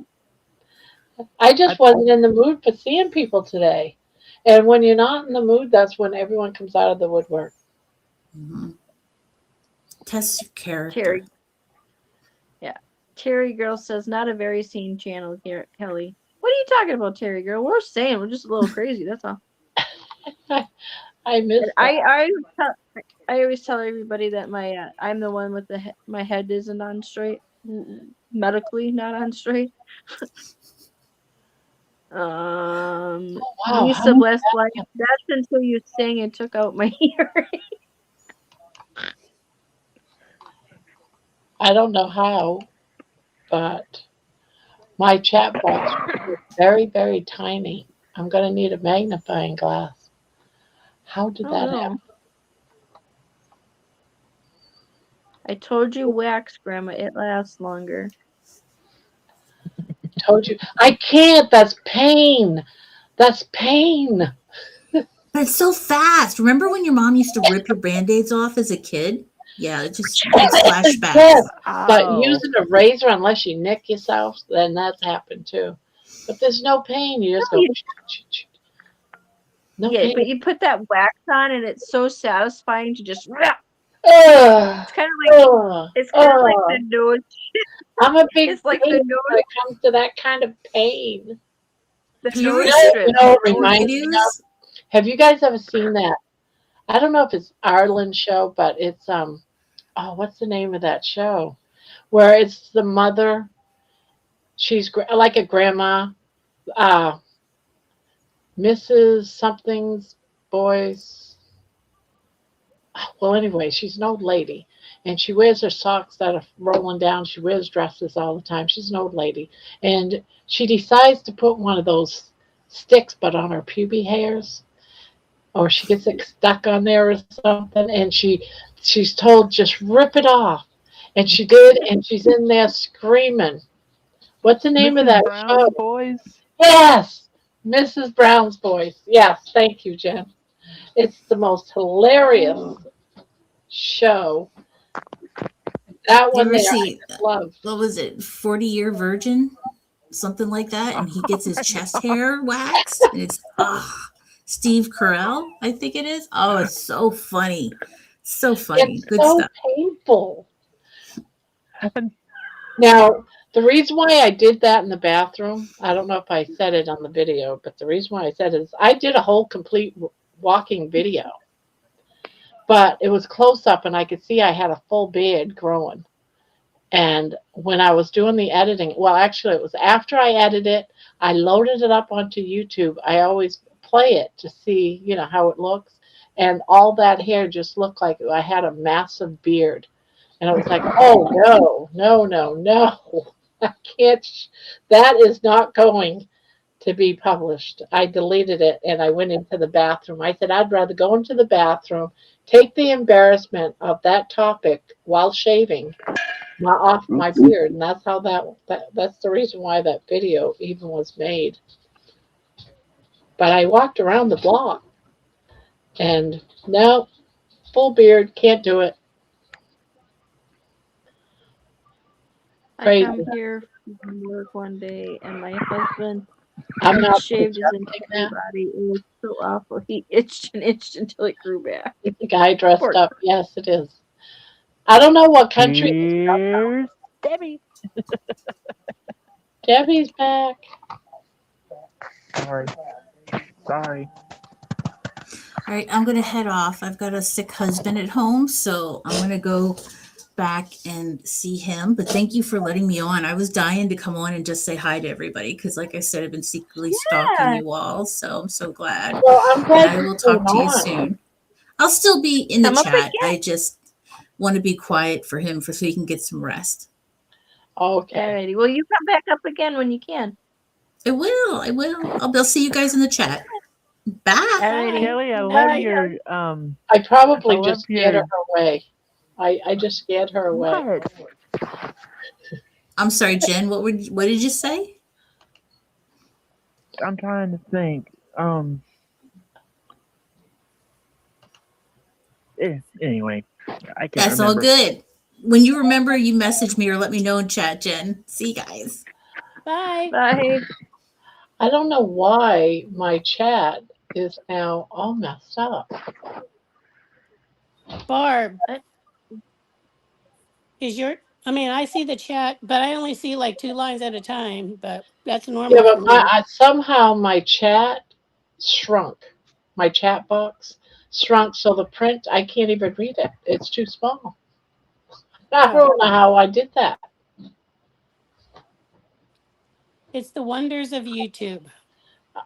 I I, just wasn't in the mood for seeing people today. And when you're not in the mood, that's when everyone comes out of the woodwork. Hmm. Test your Terry, character. yeah. Terry Girl says, not a very sane channel here, Kelly. What are you talking about, Terry Girl? We're sane. We're just a little crazy. That's all. I miss And that. I always tell everybody that I'm the one with my head isn't on straight, medically not on straight. Oh, wow. How Lisa did Blessed that Life. happen? That's until you sang and took out my earring. I don't know how, but my chat box is very, very tiny. I'm going to need a magnifying glass. How did Oh that happen? no! I told you wax, Grandma. It lasts longer. Told you. I can't. That's pain. That's pain. But it's so fast. Remember when your mom used to rip your band-aids off as a kid? Yeah, it just brings Yes. flashbacks. But Ow! using a razor, unless you nick yourself, then that's happened too. But there's no pain. You just No, go, no yeah, pain. but you put that wax on, and it's so satisfying to just. Ugh, It's kind of like ugh, it's kind of like the ugh. nose. I'm a big It's like baby the when nose, it comes to that kind of pain. the Have you ever nose seen You strips. know, it The nose reminds me of. videos? Have you guys ever seen that? I don't know if it's Ireland show, but it's oh, what's the name of that show? Where it's the mother. She's like a grandma, uh, Mrs. Something's boys. Well, anyway, she's an old lady, and she wears her socks that are rolling down. She wears dresses all the time. She's an old lady, and she decides to put one of those sticks, but on her pubic hairs, or she gets it stuck on there or something, and she's told just rip it off, and she did, and she's in there screaming. What's the name of Mrs. that Brown's show? boys. Yes, Mrs. Brown's voice. Yes, thank you, Jen. It's the most hilarious show. That You one ever there, I see, just love. what was it, 40-Year Virgin? Something like that. And he gets his chest hair waxed. And it's, Steve Carell, I think it is. Oh, it's so funny. So funny. It's Good so stuff. painful. Now, the reason why I did that in the bathroom, I don't know if I said it on the video, but the reason why I said it is I did a whole complete walking video, but it was close up and I could see I had a full beard growing. And when I was doing the editing, well, actually, it was after I edited it, I loaded it up onto YouTube. I always play it to see, how it looks. And all that hair just looked like I had a massive beard. And I was like, oh, no, no, no, no. I can't. That is not going to be published. I deleted it and I went into the bathroom. I said, I'd rather go into the bathroom, take the embarrassment of that topic while shaving, not off my beard. And that's how that's the reason why that video even was made. But I walked around the block and no, full beard, can't do it. I Crazy. come here from work one day and my husband I'm had not shaved his suggesting entire that. body. It was so awful. He itched and itched until it grew back. It's a guy dressed Poor up. Yes, it is. I don't know what country it's from. Here's Debbie. Debbie's back. Sorry. Sorry. All right, I'm going to head off. I've got a sick husband at home, so I'm going to go back and see him. But thank you for letting me on. I was dying to come on and just say hi to everybody because, like I said, I've been secretly stalking you all. So I'm so glad. Well, I'm glad And I you will came talk to you on. soon. I'll still be in the Come up chat. again. I just want to be quiet for him so he can get some rest. Okay. Alrighty. Well, you come back up again when you can. I will. I'll see you guys in the chat. Bye. Alrighty. Kelly, I love Bye. your I probably I just love scared her your- away. I just scared her away. what? I'm sorry, Jen. What did you say? I'm trying to think. Anyway, I can't That's remember. all good. When you remember, you message me or let me know in chat, Jen. See you guys. Bye. Bye. I don't know why my chat is now all messed up. Barb, I see the chat, but I only see like 2 lines at a time, but that's normal Yeah, for but me. somehow my chat shrunk. My chat box shrunk, so the print, I can't even read it. It's too small. I don't know how I did that. It's the wonders of YouTube.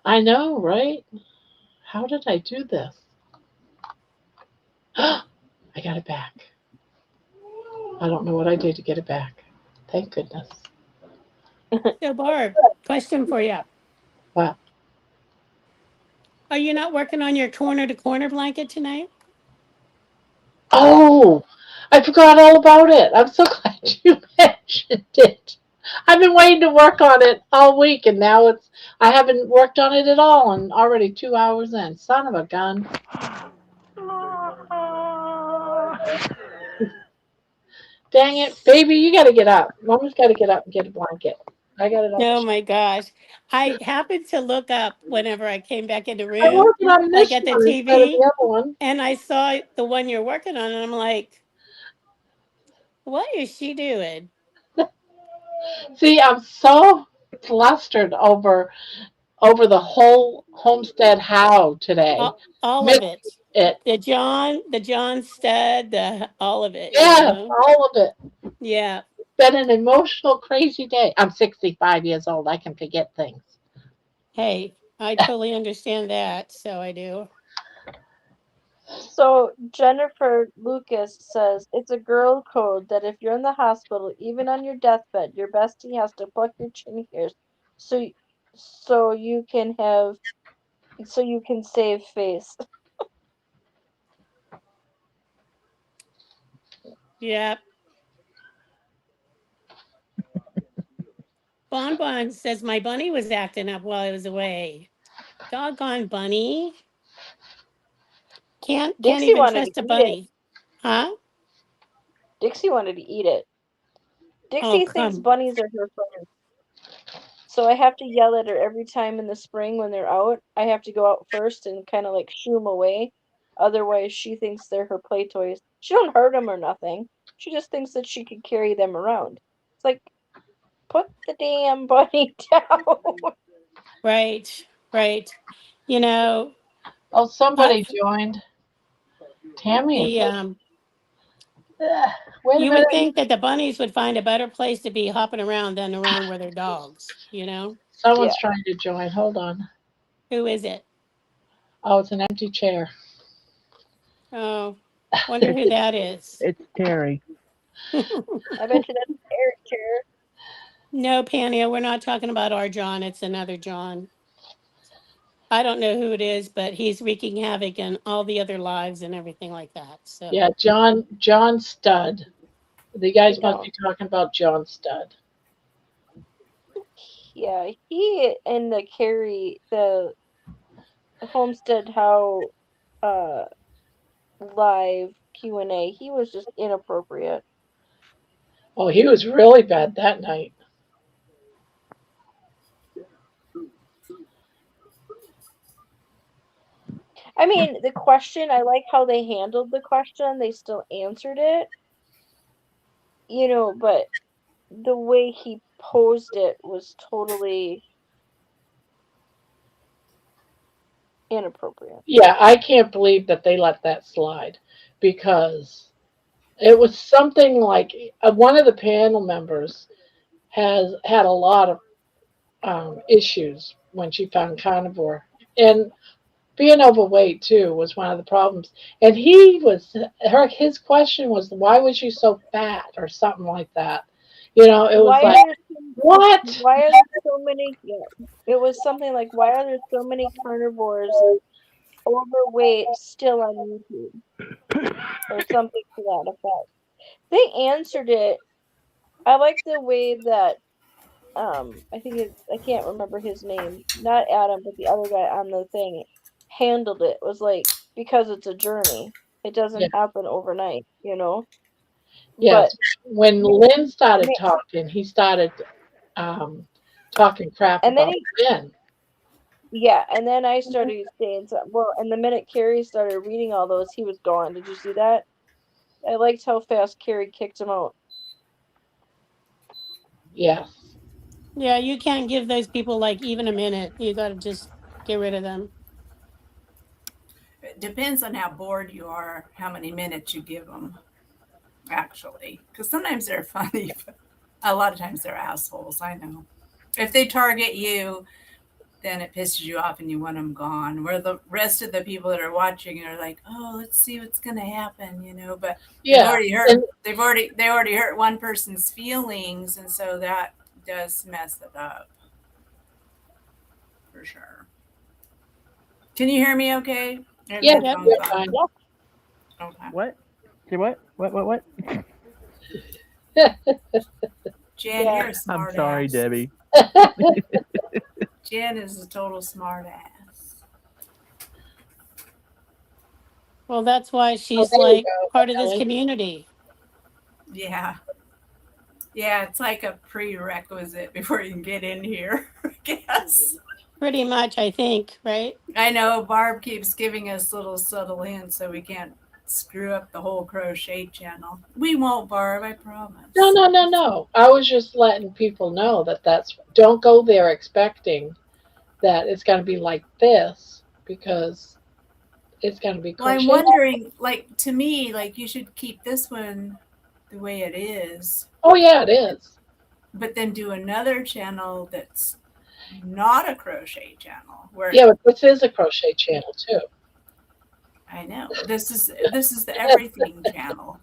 I know, right? How did I do this? I got it back. I don't know what I did to get it back. Thank goodness. So Barb, question for you. Wow. Are you not working on your corner to corner blanket tonight? Oh, I forgot all about it. I'm so glad you mentioned it. I've been waiting to work on it all week, and now I haven't worked on it at all, and already 2 hours in. Son of a gun. Dang it. Baby, you got to get up. Mama's got to get up and get a blanket. I got it all. Oh my gosh. I happened to look up whenever I came back in the I'm room, working on this like at the one instead of TV, the other one. and I saw the one you're working on, and I'm like, what is she doing? See, I'm so flustered over the whole homestead how today. All Missed of it. it. The John stud, all of it. Yeah, all of it. Yeah. It's been an emotional, crazy day. I'm 65 years old. I can forget things. Hey, I totally understand that. So I do. So Jennifer Lucas says it's a girl code that if you're in the hospital, even on your deathbed, your bestie has to pluck your chin hairs so you can save face. Yeah. Bonbon says my bunny was acting up while I was away. Doggone bunny. Can't Dixie even wanted trust to a eat it. bunny. Huh? Dixie wanted to eat it. Oh, Dixie thinks come. bunnies are her friends. So I have to yell at her every time in the spring when they're out. I have to go out first and kind of like shoo them away. Otherwise, she thinks they're her play toys. She don't hurt them or nothing. She just thinks that she could carry them around. It's like, put the damn bunny down. Right, right. You know, Oh, somebody but joined. Tammy. the Wait a you minute. would think that the bunnies would find a better place to be hopping around than around where their dogs, you know? Someone's Yeah. trying to join. Hold on. Who is it? Oh, it's an empty chair. Oh, wonder who that is. It's Terry. I bet you that's Eric chair. No, Pania, we're not talking about our John. It's another John. I don't know who it is, but he's wreaking havoc in all the other lives and everything like that. So, Yeah, John Stud. The guys must No. be talking about John Stud. Yeah, he and the Carrie, the Homestead How live Q&A, he was just inappropriate. Oh, he was really bad that night. I mean, the question, I like how they handled the question. They still answered it, but the way he posed it was totally inappropriate. Yeah, I can't believe that they let that slide because it was something like one of the panel members has had a lot of issues when she found carnivore, and being overweight too was one of the problems. And his question was, "Why was you so fat?" or something like that. It was Why are like, there what? why are there so many? Yeah, it was something like, why are there so many carnivores overweight still on YouTube or something to that effect? They answered it. I like the way that I can't remember his name, not Adam, but the other guy on the thing handled it. Was like, because it's a journey. It Yeah, doesn't happen overnight. But yes. When Lynn started talking, he started um, talking crap and then about Lynn. yeah, and then I started saying something. Well, and the minute Carrie started reading all those, he was gone. Did you see that? I liked how fast Carrie kicked him out. Yes. yeah, you can't give those people like even a minute. You got to just get rid of them. It depends on how bored you are, how many minutes you give them, actually. Because sometimes they're funny, but a lot of times they're assholes, I know. If they target you, then it pisses you off and you want them gone. Where the rest of the people that are watching are like, oh, let's see what's going to happen. But Yeah. they already hurt one person's feelings, and so that does mess it up for sure. Can you hear me okay? I have Yeah, headphones you're on. fine. Okay. What? Say what? What? Jen, Yeah. you're a I'm smart sorry, ass. Debbie. Jen is a total smart ass. Well, that's why Oh, she's there you like go, part of this Ellie. community. Yeah. Yeah, it's like a prerequisite before you can get in here, I guess. Pretty much, I think, right? I know Barb keeps giving us little subtle hints so we can't screw up the whole crochet channel. We won't, Barb, I promise. No. I was just letting people know don't go there expecting that it's going to be like this because it's going to be Well, I'm crochet. wondering, like, to me, like, you should keep this one the way it is, Oh, yeah, it is. but then do another channel that's not a crochet channel where Yeah, but this is a crochet channel too. I know this is the everything channel.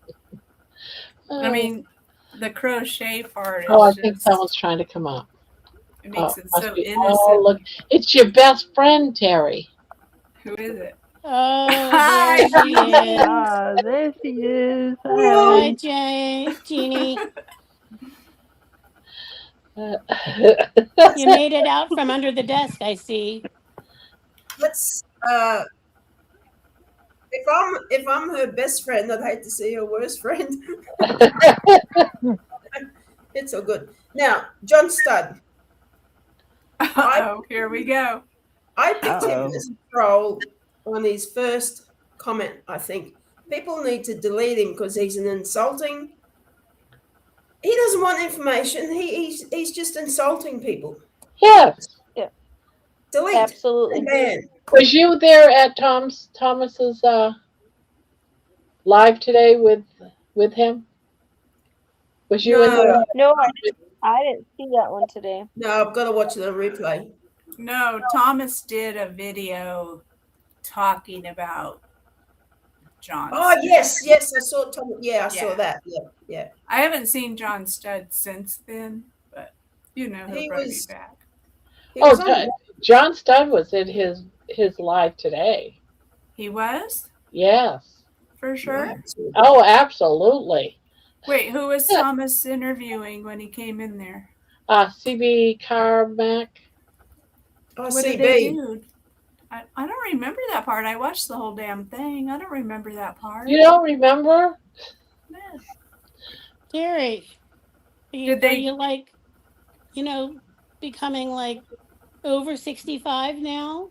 I mean, the crochet part Oh, I is think just, someone's trying to come up. it makes it Must so be. innocent. Oh, look, it's your best friend, Terry. Who is it? Oh, there she is. Ah, there she is. Hi, Hi. Jeannie. Uh, You made it out from under the desk, I see. Let's if I'm her best friend, I'd hate to see her worst friend. It's so good. Now, John Studd. Oh, here we go. I picked him Uh-oh. as a troll on his first comment, I think. People need to delete him because he's an insulting. He doesn't want information. He's just insulting people. Yes. Yeah, Delete. absolutely. Ban. Was you there at Thomas's live today with him? Was you in No, there? No, I didn't see that one today. no, I've got to watch the replay. No, Thomas did a video talking about John. Oh yes, yes, I saw Tom. Yeah, I saw Yeah. that. Yeah. I haven't seen John Studd since then, but you know he'll He probably was- be back. He Oh, was on- John Studd was in his live today. He was? Yes. For sure? Oh, absolutely. Wait, who was Thomas interviewing when he came in there? CB Carmack. Oh, What did they CB. do? I don't remember that part. I watched the whole damn thing. I don't remember that part. You don't remember? Yeah. Terry, Did they- are you like, becoming like over 65 now?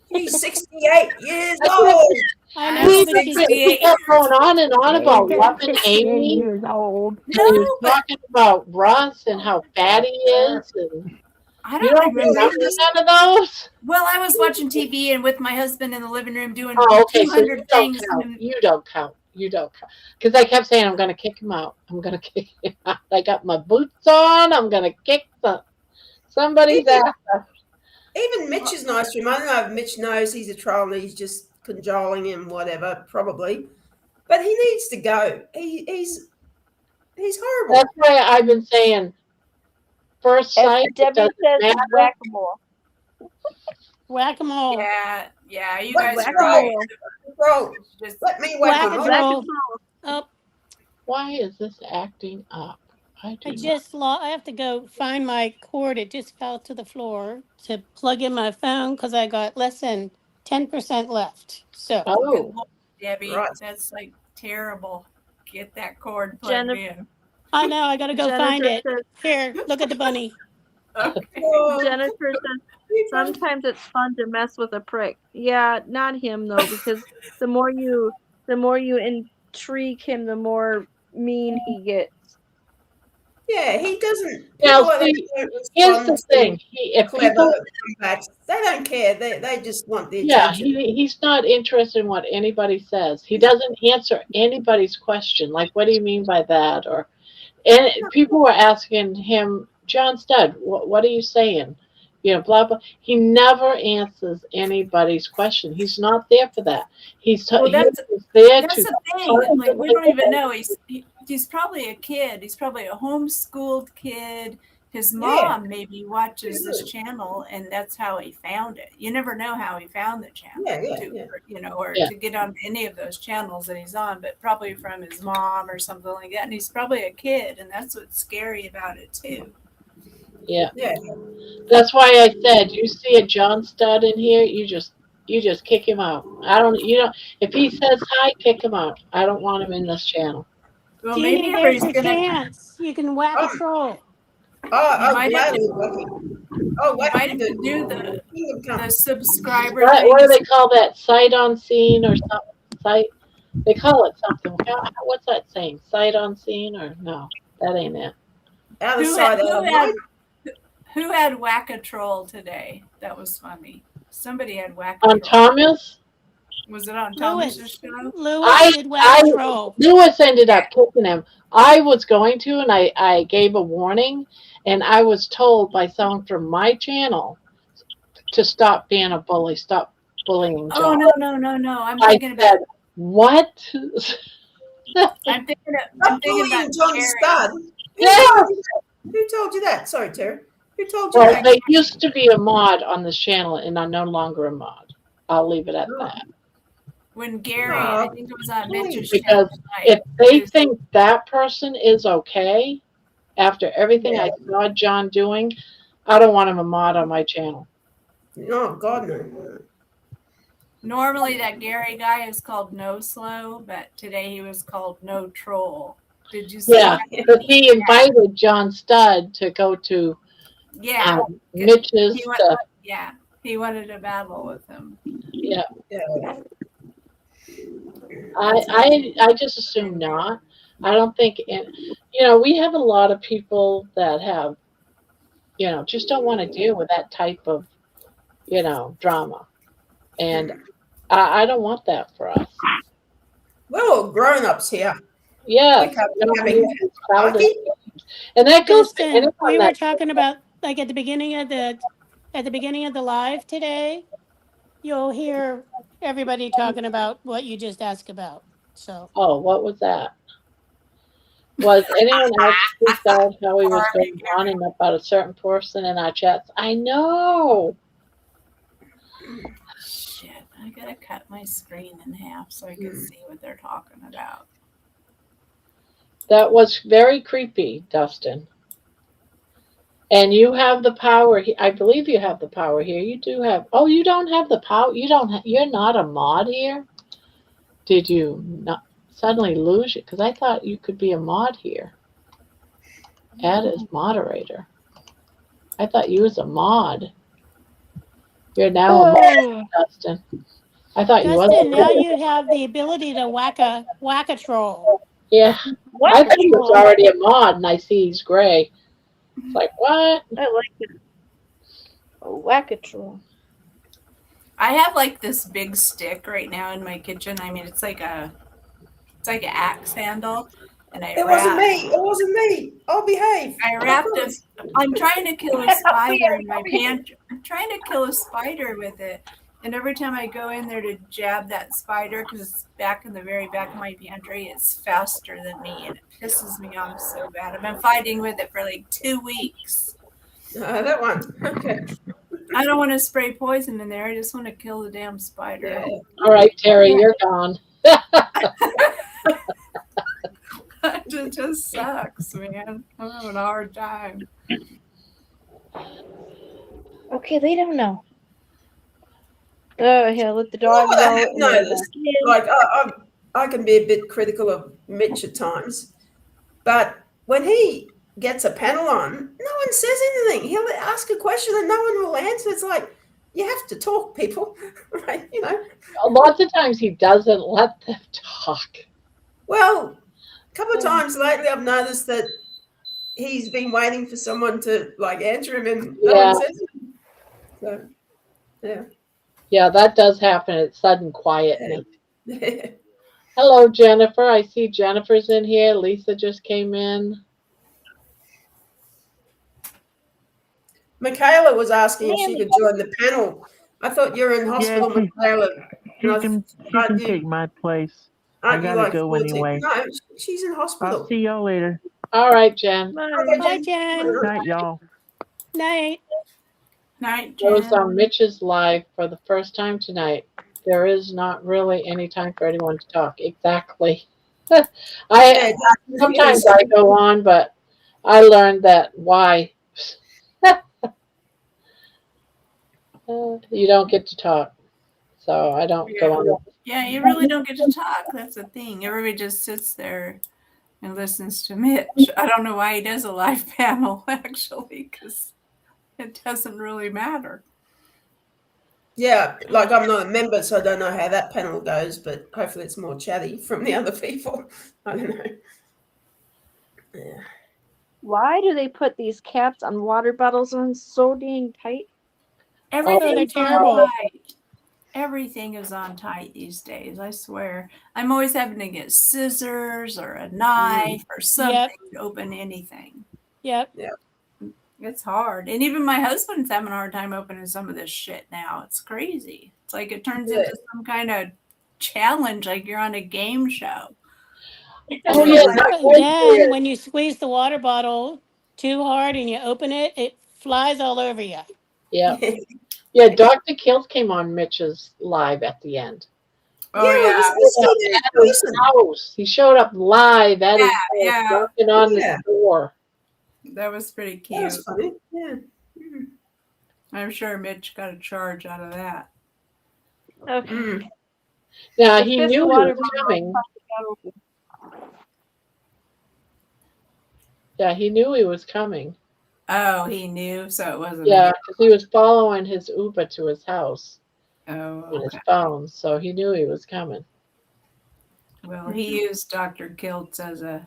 He's 68 years old. I I'm know, but He she's, kept going on and on about loving 68 Amy. years old. And he was talking about Russ and how fat he is. And I you don't don't remember. remember none of those? Well, I was watching TV and with my husband in the living room doing Oh, okay. So you 200 don't things. count. and- You don't count. You don't count. Because I kept saying, I'm going to kick him out. I'm going to kick him out. I got my boots on. I'm going to kick somebody's ass. Even Mitch is nice to him. I don't know if Mitch knows he's a troll and he's just cajoling him, whatever, probably. But he needs to go. He's horrible. That's why I've been saying, first As sight, it Debbie doesn't says, matter. whack-a-mole. whack-a-mole. Yeah, you What guys are whack-a-mole? right. Bro, Just let me whack him. Whack-a-mole. Oh, Why is this acting up? I I have to go find my cord. It just fell to the floor to plug in my phone because I got less than 10% left. So, good Oh, Lord, Debbie, Right. that's like terrible. Get that cord plugged in. I know, I got to go find it. Jennifer Here, look at the bunny. Okay. Oh, Jennifer says sometimes it's fun to mess with a prick. Yeah, not him though, because the more you intrigue him, the more mean he gets. yeah, he doesn't. Now, people that see, don't here's respond the to thing. If clever people, comebacks, they don't care. They just want the yeah, attention. he's not interested in what anybody says. He doesn't answer anybody's question. Like, what do you mean by that? And people were asking him, John Studd, what are you saying? Blah blah. He never answers anybody's question. He's not there for that. He's Well, he's that's there That's to. the thing. Like we don't even know. He's probably a kid. He's probably a homeschooled kid. His mom maybe watches this channel, and that's how he found it. You never know how he found the channel, or Yeah. to get on any of those channels that he's on. But probably from his mom or something like that. And he's probably a kid, and that's what's scary about it too. Yeah. Yeah. That's why I said, you see a John Studd in here, you just kick him out. If he says hi, kick him out. I don't want him in this channel. Well, Gee, maybe there's he's your gonna. chance. You can whack a troll. Oh, might have gladly whack him. Oh, whack Might him. have to do the Kingdom come. subscriber What do thing. they call that? Sight on scene or something? Sight? They call it something. What's that saying? Sight on scene or no? That ain't it. Out of Who sight, had, out who of had mind. who had whack a troll today? That was funny. Somebody had whack a On troll. Thomas? Was it on Lewis. Thomas's show? Lewis did whack a troll. Lewis ended up kicking him. I was going to, and I gave a warning, and I was told by someone from my channel to stop being a bully, stop bullying Oh John. no! I'm I thinking said, about. what? I'm thinking Stop about bullying John Terry. Studd. Yeah. Who told you that? Sorry, Terry. Who told you Well, that? they used to be a mod on this channel, and I'm no longer a mod. I'll leave it at that. When Gary, I think it was on Mitch's Because channel tonight. if they think that person is okay, after everything I saw John doing, I don't want him a mod on my channel. Oh, God, no. Normally, that Gary guy is called No Slow, but today he was called No Troll. Did you see Yeah, that? but he invited John Studd to go to Yeah. Mitch's. He wanted to battle with him. Yeah, Yeah. I just assume not. I don't think, we have a lot of people that have, just don't want to deal with that type of, drama. And I don't want that for us. We're all grown-ups here. Yes. We can't we be don't having need these childish Lucky? games. And that goes to Dustin, anyone we were that, talking about like at the beginning of the live today, you'll hear everybody talking about what you just asked about. So oh, what was that? Was anyone else freaked out how he was going on and about a certain person in our chats? I know. Shit, I gotta cut my screen in half so I can see what they're talking about. That was very creepy, Dustin. And you have the power. I believe you have the power here. You do have. Oh, you don't have the power. You don't. You're not a mod here. Did you not suddenly lose it? Because I thought you could be a mod here. Add as moderator. I thought you was a mod. You're now a mod, Dustin. I thought you was. Dustin, now you have the ability to whack a troll. Yeah, I thought he was already a mod, and I see he's gray. It's like, what? I like it. A whack-a-troll. I have like this big stick right now in my kitchen. I mean, it's like an axe handle, and It wasn't me. I'll behave. I wrapped it. I'm trying to kill a spider in my pantry. I'm trying to kill a spider with it. And every time I go in there to jab that spider, because it's back in the very back of my pantry, it's faster than me, and it pisses me off so bad. I've been fighting with it for like 2 weeks. That one. Okay. I don't want to spray poison in there. I just want to kill the damn spider. Yeah. All right, Terry, you're gone. It just sucks, man. I'm having a hard time. Okay, they don't know. Oh, here, let the dog out. Like I can be a bit critical of Mitch at times, but when he gets a panel on, no one says anything. He'll ask a question and no one will answer. It's like, you have to talk, people, right? Lots of times he doesn't let them talk. Well, a couple of times lately, I've noticed that he's been waiting for someone to like answer him, and no one says anything. So, yeah. Yeah, that does happen. It's sudden quietness. Yeah. Hello, Jennifer. I see Jennifer's in here. Lisa just came in. Michaela was asking if she could join the panel. I thought you were in hospital, Michaela. She can take my place. I gotta go anyway. No, she's in hospital. I'll see y'all later. All right, Jen. Bye, Jen. Night, y'all. Night. Night, I was Jen. on Mitch's live for the first time tonight. There is not really any time for anyone to talk. Exactly. Sometimes I go on, but I learned that why. You don't get to talk, so I don't go on. Yeah, you really don't get to talk. That's the thing. Everybody just sits there and listens to Mitch. I don't know why he does a live panel, actually, because it doesn't really matter. Yeah, like I'm not a member, so I don't know how that panel goes, but hopefully it's more chatty from the other people. I don't know. Yeah. Why do they put these caps on water bottles on so dang tight? Everything's they're terrible. on tight. Everything is on tight these days, I swear. I'm always having to get scissors or a knife or something to open anything. Yep. It's hard. And even my husband's having a hard time opening some of this shit now. It's crazy. It's like it turns into some kind of challenge, like you're on a game show. Oh, yeah. Then when you squeeze the water bottle too hard and you open it, it flies all over you. Yeah. Yeah, Dr. Kills came on Mitch's live at the end. Oh, yeah. At his house. He showed up live at his house, knocking on the door. That was pretty cute. That was funny. Yeah. I'm sure Mitch got a charge out of that. Okay. Mm. Now The he fifth knew he water was coming. bottle. Yeah, he knew he was coming. Oh, he knew, so it wasn't. Yeah, because he was following his Uber to his house Oh, on his okay. phone, so he knew he was coming. Well, he used Dr. Kiltz as a,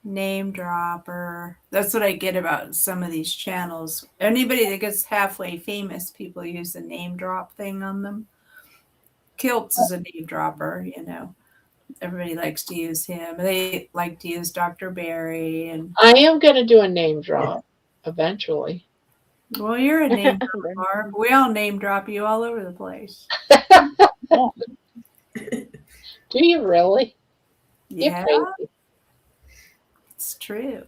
name dropper. That's what I get about some of these channels. Anybody that gets halfway famous, people use the name drop thing on them. Kiltz is a name dropper, Everybody likes to use him. They like to use Dr. Barry and I am going to do a name drop eventually. well, you're a name dropper. We all name drop you all over the place. Do you really? You're Yeah, crazy. it's true.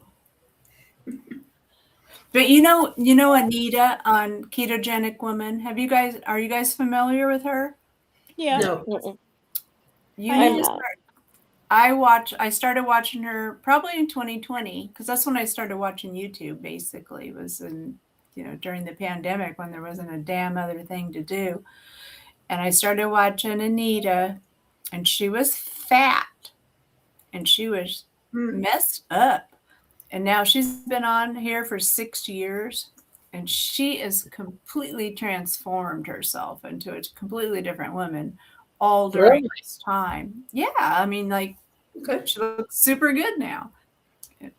But you know Anita on Ketogenic Woman. Are you guys familiar with her? Yeah. No. Mm-mm. You I need am to not. start. I started watching her probably in 2020 because that's when I started watching YouTube. Basically, it was in during the pandemic when there wasn't a damn other thing to do, and I started watching Anita, and she was fat, and she was messed up, and now she's been on here for 6 years, and she has completely transformed herself into a completely different woman all during Really? this time. Yeah, I mean, like, Okay. she looks super good now.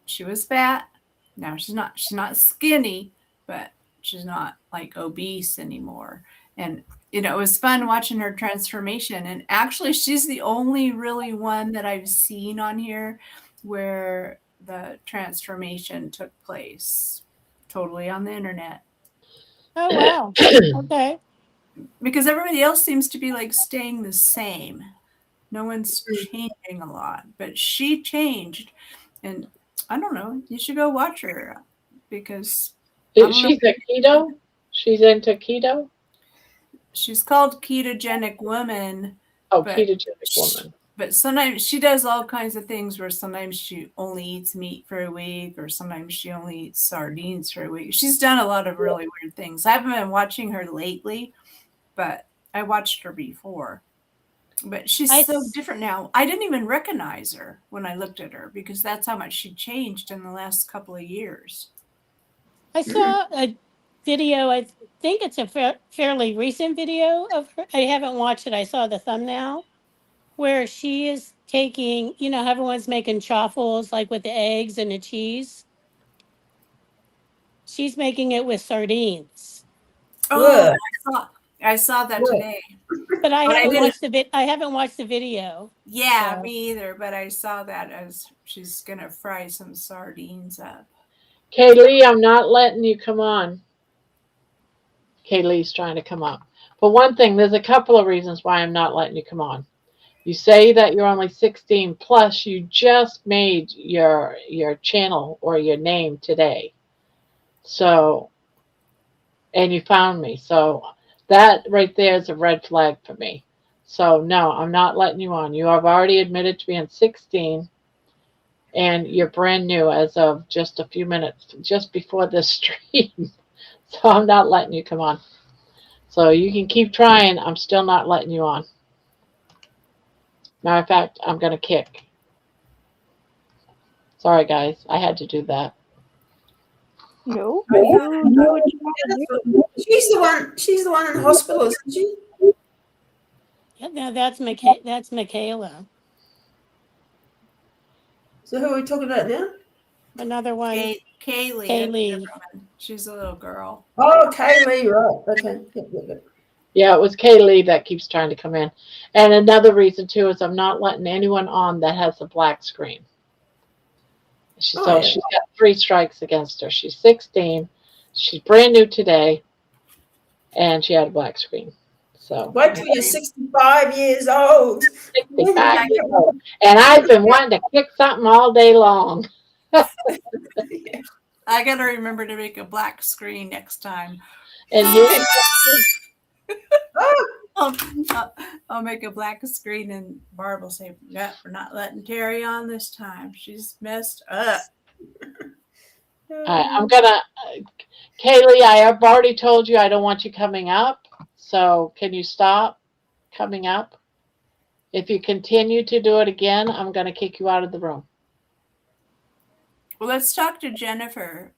She was fat. Now she's not. She's not skinny, but she's not like obese anymore. And it was fun watching her transformation. And actually, she's the only really one that I've seen on here where the transformation took place totally on the internet. Oh wow. Okay. Because everybody else seems to be like staying the same. No one's changing a lot, but she changed. And I don't know, you should go watch her because I don't know. She's a keto? She's into keto? She's called Ketogenic Woman, Oh, but ketogenic woman. but sometimes she does all kinds of things where sometimes she only eats meat for a week or sometimes she only eats sardines for a week. She's done a lot of really weird things. I haven't been watching her lately, but I watched her before. But she's so different now. I didn't even recognize her when I looked at her because that's how much she changed in the last couple of years. I saw a video. I think it's a fairly recent video of her. I haven't watched it. I saw the thumbnail where she is taking, everyone's making chaffles like with the eggs and the cheese. She's making it with sardines. Oh, I saw that today. But I But I haven't didn't- watched I haven't watched the video. Yeah, So. me either. But I saw that as she's gonna fry some sardines up. Kaylee, I'm not letting you come on. Kaylee's trying to come up. For one thing, there's a couple of reasons why I'm not letting you come on. You say that you're only 16, plus you just made your channel or your name today. So, and you found me. So that right there is a red flag for me. So no, I'm not letting you on. You have already admitted to being 16 and you're brand new as of just a few minutes, just before this stream. So I'm not letting you come on. So you can keep trying. I'm still not letting you on. Matter of fact, I'm going to kick. Sorry, guys. I had to do that. No. She's the one in hospital, isn't she? Yeah, now that's Michaela. So who are we talking about now? Another one. Kaylee. Kaylee. She's a little girl. Oh, Kaylee, right. Okay. Yep. Yeah, it was Kaylee that keeps trying to come in. And another reason, too, is I'm not letting anyone on that has a black screen. She's got 3 strikes against her. She's 16. She's brand new today. And she had a black screen. So wait till you're 65 years old. 65 years old. And I've been wanting to kick something all day long. I got to remember to make a black screen next time. And you I'll make a black screen and Barb will say, "Yeah, we're not letting Terry on this time. She's messed up." I'm gonna, Kaylee, I have already told you I don't want you coming up. So can you stop coming up? If you continue to do it again, I'm going to kick you out of the room. Well, let's talk to Jennifer.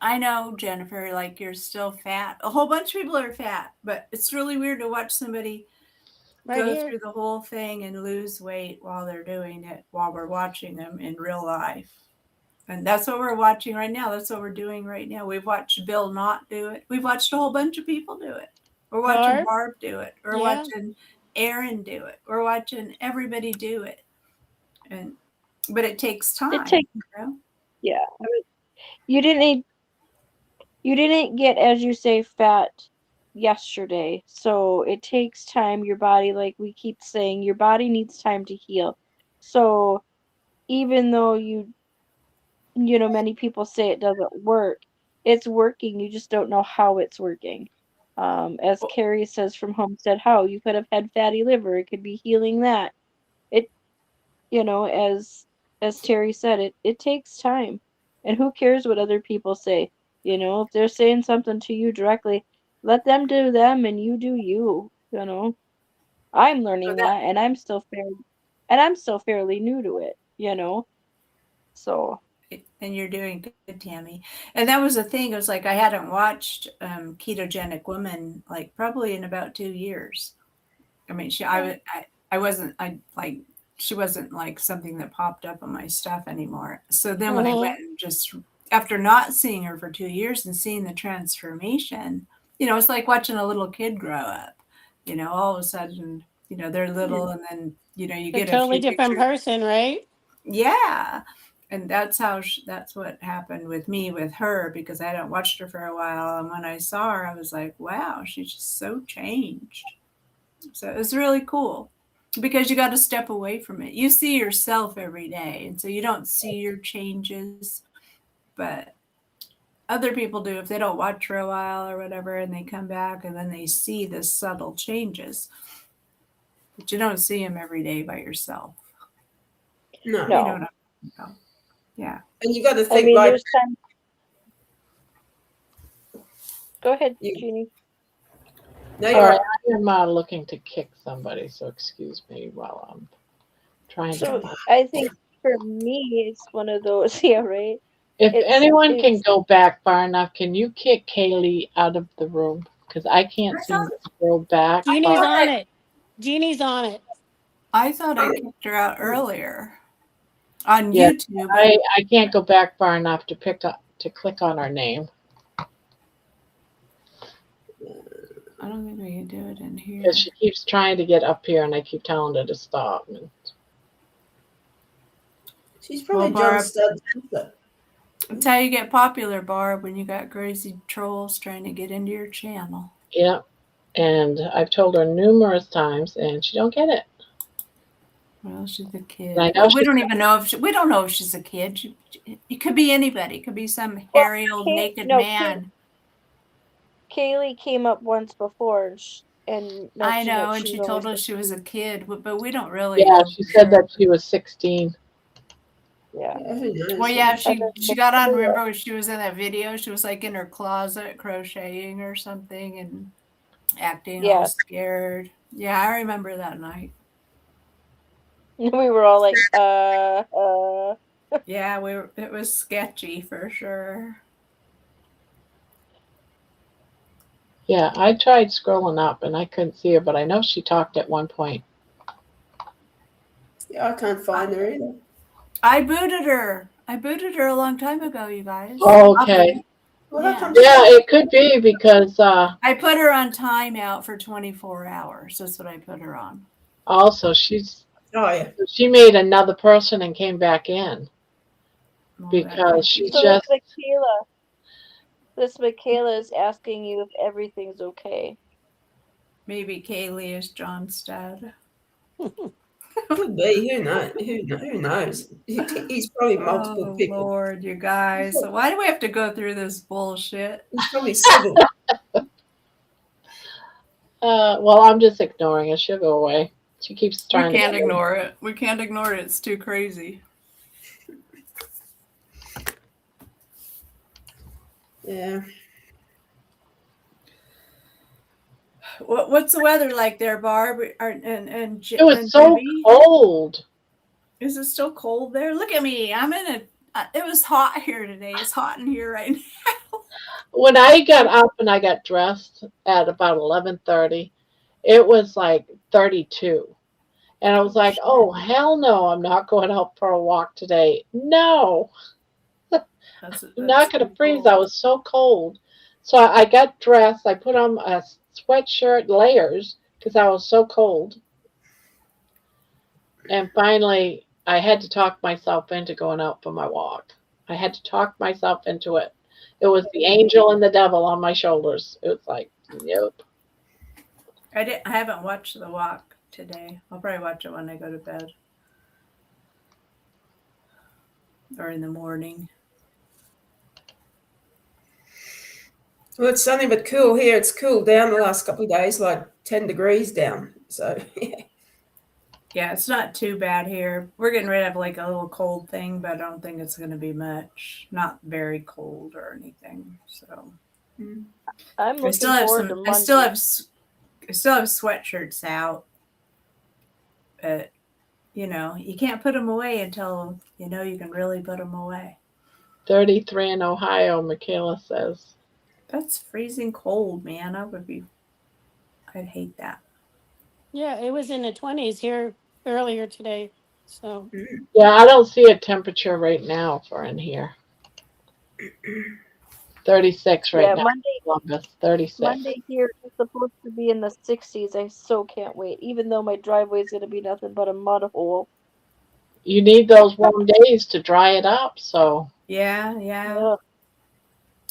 I know, Jennifer, like you're still fat. A whole bunch of people are fat, but it's really weird to watch somebody Right go here. through the whole thing and lose weight while they're doing it, while we're watching them in real life. And that's what we're watching right now. That's what we're doing right now. We've watched Bill not do it. We've watched a whole bunch of people do it. We're watching Barb do it. We're watching Aaron do it. We're watching everybody do it. But it takes time. It takes, you know? yeah. I mean, you didn't get, as you say, fat yesterday. So it takes time. Your body, like we keep saying, your body needs time to heal. So even though many people say it doesn't work, it's working. You just don't know how it's working. As Carrie says from Homestead How, you could have had fatty liver. It could be healing that. It, as Terry said, it takes time. And who cares what other people say? If they're saying something to you directly, let them do them and you do you. I'm learning that, and I'm still fairly new to it. So. And you're doing good, Tammy. And that was the thing. It was like I hadn't watched Ketogenic Woman like probably in about 2 years. I mean, she wasn't like something that popped up on my stuff anymore. So then when I went and just after not seeing her for 2 years and seeing the transformation, it's like watching a little kid grow up. All of a sudden, they're little, and then you get a totally different person, right? Yeah. And that's what happened with me with her, because I hadn't watched her for a while. And when I saw her, I was like, wow, she's just so changed. So it was really cool because you got to step away from it. You see yourself every day. And so you don't see your changes, but other people do if they don't watch for a while or whatever, and they come back and then they see the subtle changes. But you don't see them every day by yourself. No. You know what I'm talking about. Yeah. And you got to think like. There's time. Go ahead, Jeannie. No, All right, I am looking to kick somebody, so excuse me while I'm trying to. I think for me, it's one of those, yeah, right? If anyone can go back far enough, can you kick Kaylee out of the room? Because I can't seem to go back. Jeannie's on it. Jeannie's on it. I thought I kicked her out earlier on Yeah, YouTube. I can't go back far enough to click on her name. I don't think we can do it in here. Because she keeps trying to get up here, and I keep telling her to stop. She's probably John Studd's sister. That's how you get popular, Barb, when you got crazy trolls trying to get into your channel. Yeah, and I've told her numerous times, and she don't get it. Well, she's a kid. I know we don't even know we don't know if she's a kid. It could be anybody. It could be some hairy old naked man. Kaylee came up once before, and I know, and she told us she was a kid, but we don't really. Yeah, she said that she was 16. Yeah. Well, yeah, she got on. Remember when she was in that video? She was like in her closet crocheting or something and acting all scared. Yeah, I remember that night. We were all like, Yeah, it was sketchy for sure. Yeah, I tried scrolling up and I couldn't see her, but I know she talked at one point. Yeah, I can't find her either. I booted her a long time ago, you guys. Oh, okay. Yeah, it could be because I put her on timeout for 24 hours. That's what I put her on. Also, she made another person and came back in because she just. This Michaela is asking you if everything's okay. Maybe Kaylee is John's dad. Could be. Who knows? He's probably multiple people. Oh, Lord, you guys. So why do we have to go through this bullshit? He's probably civil. Well, I'm just ignoring it. She'll go away. She keeps trying We can't ignore it. We can't ignore it. It's too crazy. Yeah. What's the weather like there, Barb? And It was and so Debbie? cold. Is it still cold there? Look at me. I'm in a. It was hot here today. It's hot in here right now. When I got up and I got dressed at about 11:30, it was like 32. And I was like, oh, hell no, I'm not going out for a walk today. No, That's I'm not going to pretty freeze. cool. I was so cold. So I got dressed. I put on a sweatshirt, layers, because I was so cold. And finally, I had to talk myself into going out for my walk. I had to talk myself into it. It was the angel and the devil on my shoulders. It was like, nope. I haven't watched the walk today. I'll probably watch it when I go to bed or in the morning. Well, it's sunny but cool here. It's cooled down the last couple of days, like 10 degrees down. So, yeah. Yeah, it's not too bad here. We're getting rid of like a little cold thing, but I don't think it's going to be much. Not very cold or anything. So I'm I looking still have forward to some. Monday. I still have sweatshirts out, but you know you can't put them away until you know you can really put them away. 33 in Ohio, Michaela says. That's freezing cold, man. I'd hate that. Yeah, it was in the 20s here earlier today. So Yeah, I don't see a temperature right now for in here. 36 right Yeah, now. Columbus, 36. Monday here is supposed to be in the 60s. I so can't wait, even though my driveway is going to be nothing but a mud hole. You need those warm days to dry it up, so. Yeah. Ugh.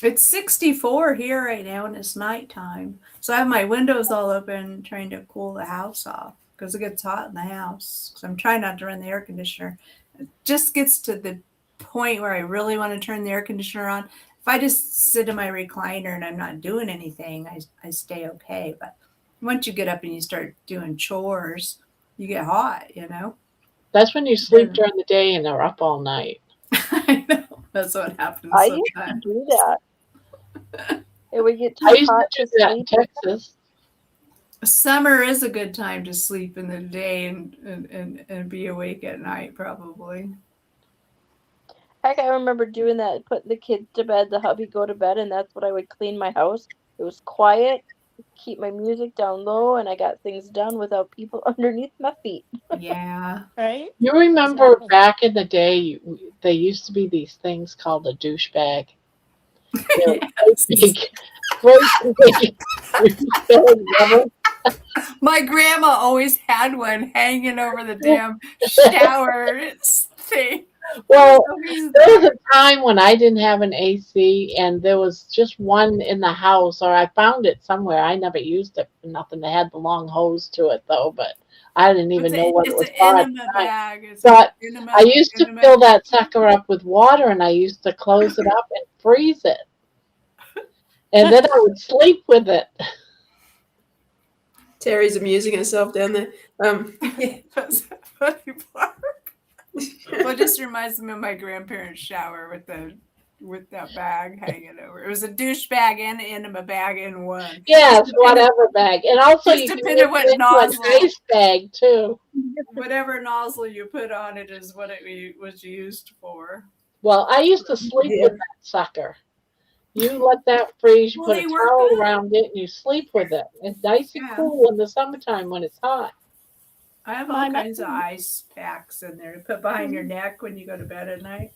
It's 64 here right now, and it's nighttime. So I have my windows all open, trying to cool the house off because it gets hot in the house. So I'm trying not to run the air conditioner. It just gets to the point where I really want to turn the air conditioner on. If I just sit in my recliner and I'm not doing anything, I stay okay. But once you get up and you start doing chores, you get hot, you know? That's when you sleep during the day and are up all night. I know. That's what happens I used to sometimes. do that. It would get I too used hot to do to that in sleep. Texas. Summer is a good time to sleep in the day and be awake at night, probably. Heck, I remember doing that, putting the kids to bed, the hubby go to bed, and that's what I would clean my house. It was quiet, keep my music down low, and I got things done without people underneath my feet. Yeah. right? You remember Exactly. back in the day, there used to be these things called a douchebag. They were great big douchebag rubber. My grandma always had one hanging over the damn shower thing. Well, Always there was a time when I didn't have an AC and there was just one in the house, or I found it somewhere. I never used it for nothing. They had the long hose to it though, but I didn't even know what it was It's for an at the enema time. bag. It's But an enema, I used to enema. fill that sucker up with water and I used to close it up and freeze it. And then I would sleep with it. Terry's amusing herself down there. Yeah. That's a funny part. Well, it just reminds me of my grandparents' shower with that bag hanging over. It was a douche bag and an enema bag in one. Yes, whatever bag. And also Just you can depending what make it into an nozzle. ice bag too. Whatever nozzle you put on it is what it was used for. Well, I used to sleep with that sucker. You let that freeze, you Well, put they a work towel good. around it, and you sleep with it. It's nice and Yeah. cool in the summertime when it's hot. I have all kinds of ice packs in there to put behind your neck when you go to bed at night.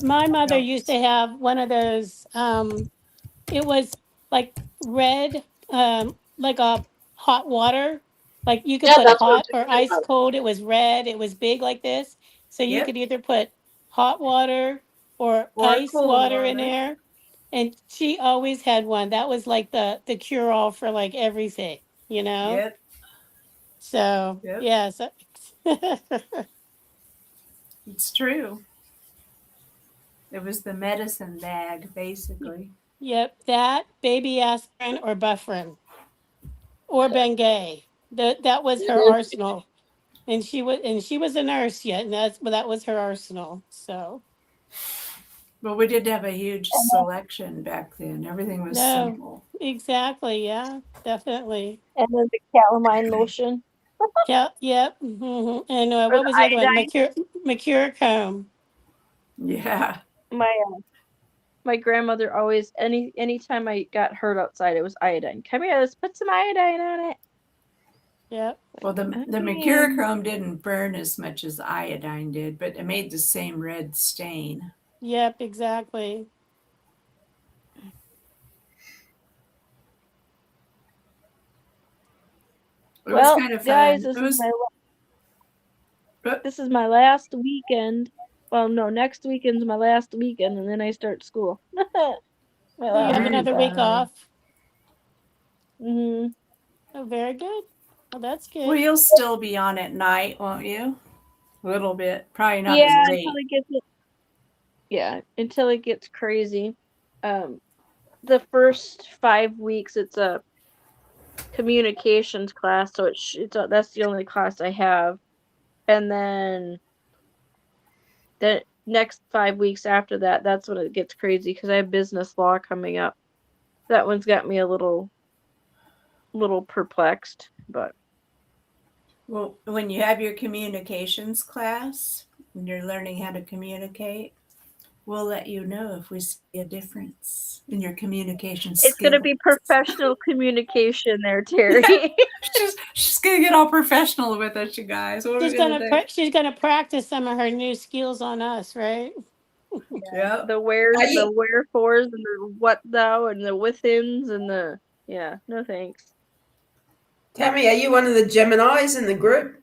My mother used to have one of those. It was like red, like a hot water. Like you could Yeah, put that's what hot I'm or talking ice about. cold. It was red. It was big like this. So you Yep. could either put hot water or Or ice cold water in water. there. And she always had one. That was like the cure all for like everything, you know? Yep. So Yep. yeah, so It's true. It was the medicine bag, basically. yep, that baby aspirin or Bufferin or Bengay. That was her arsenal. And she was a nurse yet, and that was her arsenal. So Well, we did have a huge selection back then. Everything was No, simple. exactly. Yeah, definitely. And then the calamine lotion. Yeah, yep. And Or what the was the other one? iodine. Mercure comb. Yeah. My grandmother always anytime I got hurt outside, it was iodine. Come here, let's put some iodine on it. Yep. Well, the mercurochrome didn't burn as much as iodine did, but it made the same red stain. Yep, exactly. It was kind of guys, fun. this is my last weekend. Well, no, next weekend's my last weekend, and then I start school. My So you last have Very another week fun. off. Mm-hmm. Oh, very good. Well, that's good. Well, you'll still be on at night, won't you? A little bit. Probably not Yeah, as late. until it gets crazy. The first 5 weeks, it's a communications class, so that's the only class I have, and then the next 5 weeks after that, that's when it gets crazy because I have business law coming up. That one's got me a little perplexed, but Well, when you have your communications class and you're learning how to communicate, we'll let you know if we see a difference in your communication skills. It's going to be professional communication there, Terry. She's going to get all professional with us, you guys. What She's gonna practice some of her new skills on us, right? Yeah. The wheres, the wherefores, and the what thou, and the withins, and the no thanks. Tammy, are you one of the Geminis in the group?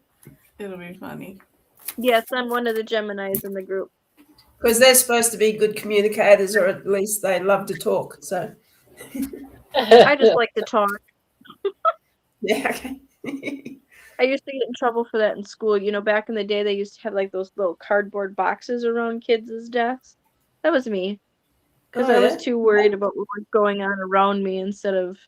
It'll be funny. Yes, I'm one of the Geminis in the group. Because they're supposed to be good communicators, or at least they love to talk. So I just like to talk. Yeah, okay. I used to get in trouble for that in school. You know, back in the day, they used to have like those little cardboard boxes around kids' desks. That was me. Because I was too worried about what was going on around me instead of.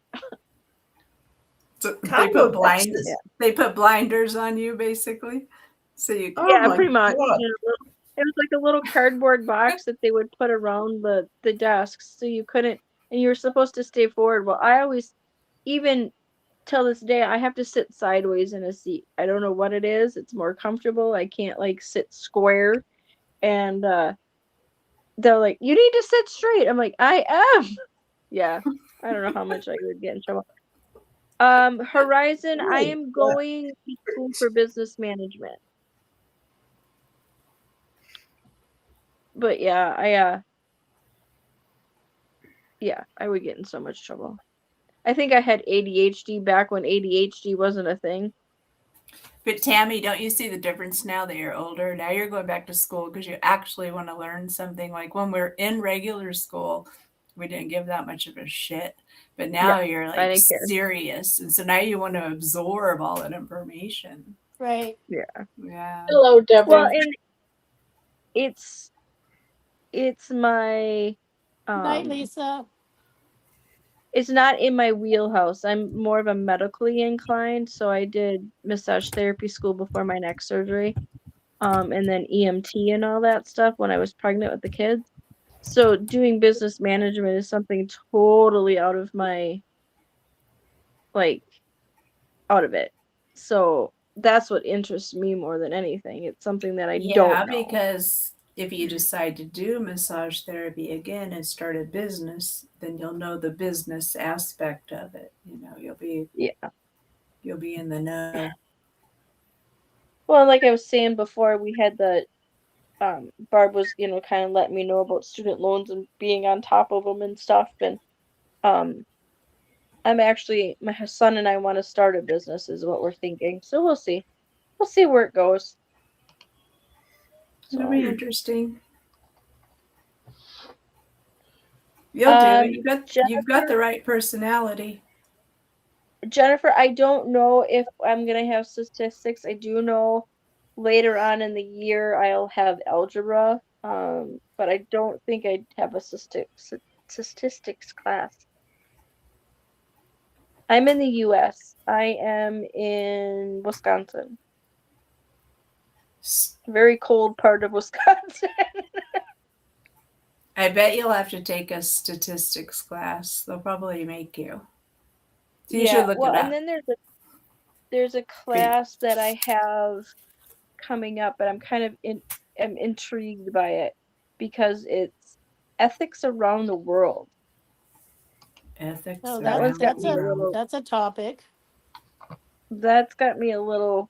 So they put blinders on you, basically. So you. Pretty much. You know, it was like a little cardboard box that they would put around the desks, so you couldn't, and you were supposed to stay forward. Well, I always, even till this day, I have to sit sideways in a seat. I don't know what it is. It's more comfortable. I can't like sit square, and they're like, "You need to sit straight." I'm like, "I am." Yeah, I don't know how much I would get in trouble. Horizon, I am going to school for business management. But yeah, I would get in so much trouble. I think I had ADHD back when ADHD wasn't a thing. But Tammy, don't you see the difference now that you're older? Now you're going back to school because you actually want to learn something. Like when we're in regular school, we didn't give that much of a shit. But now you're like serious. And so now you want to absorb all that information. Right. Yeah. Hello, Deborah. Well, and it's my Night, Lisa. It's not in my wheelhouse. I'm more of a medically inclined, so I did massage therapy school before my neck surgery, and then EMT and all that stuff when I was pregnant with the kids. So doing business management is something totally out of my, out of it. So that's what interests me more than anything. It's something that I don't know. Because if you decide to do massage therapy again and start a business, then you'll know the business aspect of it. You know, you'll be in the know. Well, like I was saying before, we had the Barb was, kind of letting me know about student loans and being on top of them and stuff. And I'm actually, my son and I want to start a business is what we're thinking. So we'll see. We'll see where it goes. It'll be interesting. You'll do it. You've got the right personality. Jennifer, I don't know if I'm going to have statistics. I do know later on in the year I'll have algebra, but I don't think I'd have a statistics class. I'm in the U.S. I am in Wisconsin. Very cold part of Wisconsin. I bet you'll have to take a statistics class. They'll probably make you. So you should look well, it up. and then there's a class that I have coming up, but I'm kind of am intrigued by it because it's ethics around the world. Ethics Oh, That one's got around me a the world. that's a topic. That's got me a little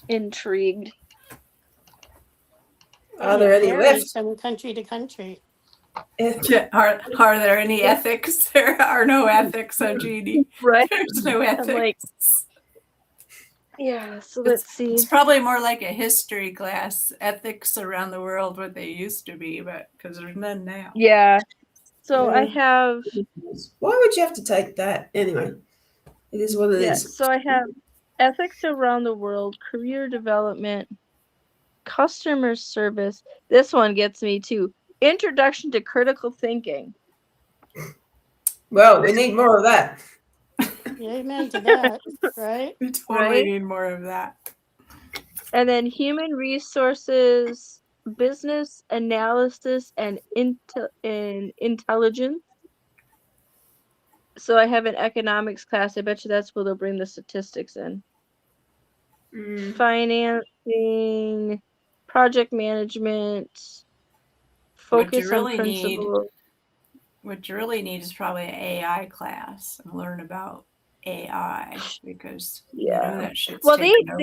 intrigued. Are there any Varies left? from country to country. Yeah, are there any ethics? There are no ethics, so Jeannie. Right? There's no I'm like, ethics. yeah, so let's see. It's probably more like a history class, ethics around the world, what they used to be, but because there's none now. Yeah. So I Yeah. have Why would you have to take that? Anyway, it is what it is. so I have ethics around the world, career development, customer service. This one gets me too. Introduction to critical thinking. Well, we need more of that. Amen to that, right? We totally Right? need more of that. And then human resources, business analysis, and intelligence. So I have an economics class. I bet you that's where they'll bring the statistics in. Financing, project management, focus on principles. What you really need is probably an AI class and learn about AI because you know that shit's Well, taking over.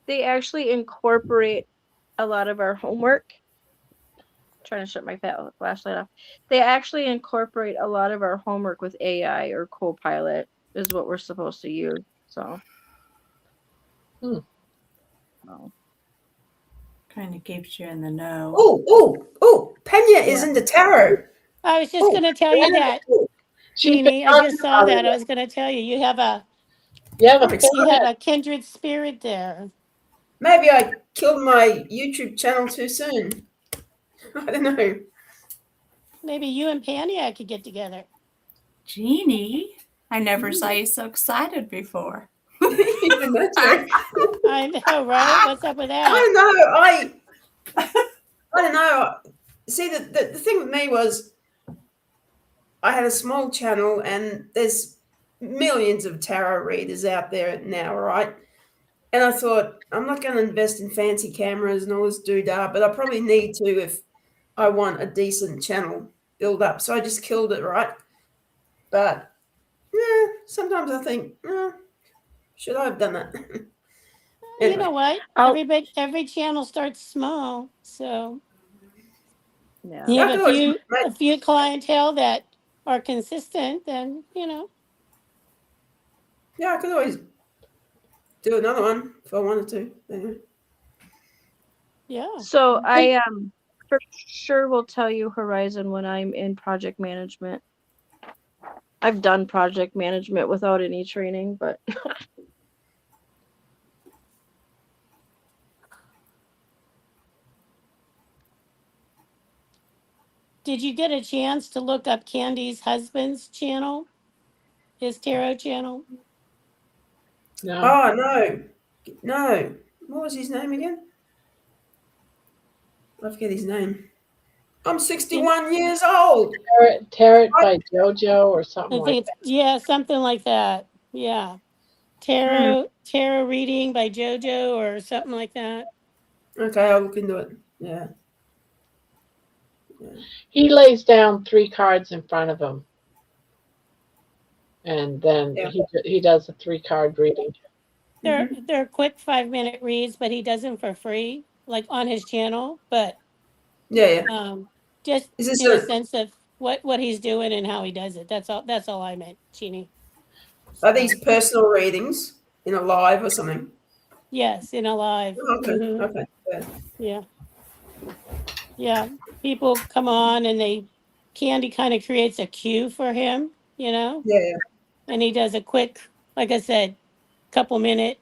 they actually incorporate a lot of our homework. Trying to shut my flashlight off. They actually incorporate a lot of our homework with AI or Copilot is what we're supposed to use. So, kind of keeps you in the know. Oh! Pena is in the tarot. I was just going to tell you that, Jeannie. I just saw that. I was going to tell you, you have a kindred spirit there. Maybe I killed my YouTube channel too soon. I don't know. Maybe you and Pania could get together. Jeannie, I never saw you so excited before. I know, right? What's up with that? I don't know. See, the thing with me was I had a small channel and there's millions of tarot readers out there now, right? And I thought, I'm not going to invest in fancy cameras and all this doodah, but I probably need to if I want a decent channel build up. So I just killed it, right? But yeah, sometimes I think, should I have done that? Anyway. You know what? Every channel starts small, so you have a few clientele that are consistent, then Yeah, I could always do another one if I wanted to. Anyway. Yeah. So I for sure will tell you Horizon when I'm in project management. I've done project management without any training, but Did you get a chance to look up Candy's husband's channel? His tarot channel? No. Oh, no. What was his name again? I forget his name. I'm 61 years old. Tarot by JoJo or something like that. Yeah, something like that. Yeah. Tarot reading by JoJo or something like that. Okay, I'll look into it. Yeah. He lays down 3 cards in front of him. And then he does a 3-card reading. They're quick 5-minute reads, but he does them for free, like on his channel. But just in a sense of what he's doing and how he does it. That's all I meant, Jeannie. Are these personal readings in a live or something? Yes, in a live. Okay. Okay. Yeah. Yeah. People come on and Candy kind of creates a cue for him, Yeah. And he does a quick, like I said, couple minute,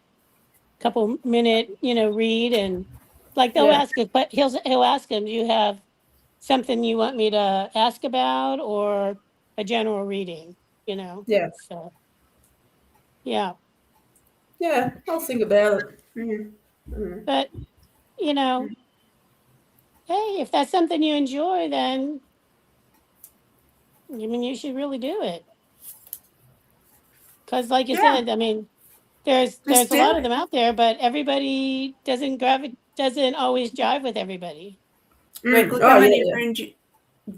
read, and like they'll ask it, but he'll ask him, do you have something you want me to ask about or a general reading, Yeah. So yeah. Yeah, I'll think about it. But hey, if that's something you enjoy, then I mean, you should really do it. Because, like you Yeah. said, I mean, there's Just a do lot of it. them out there, but everybody doesn't always jive with everybody. Like, look Oh, how yeah, many yeah. friends,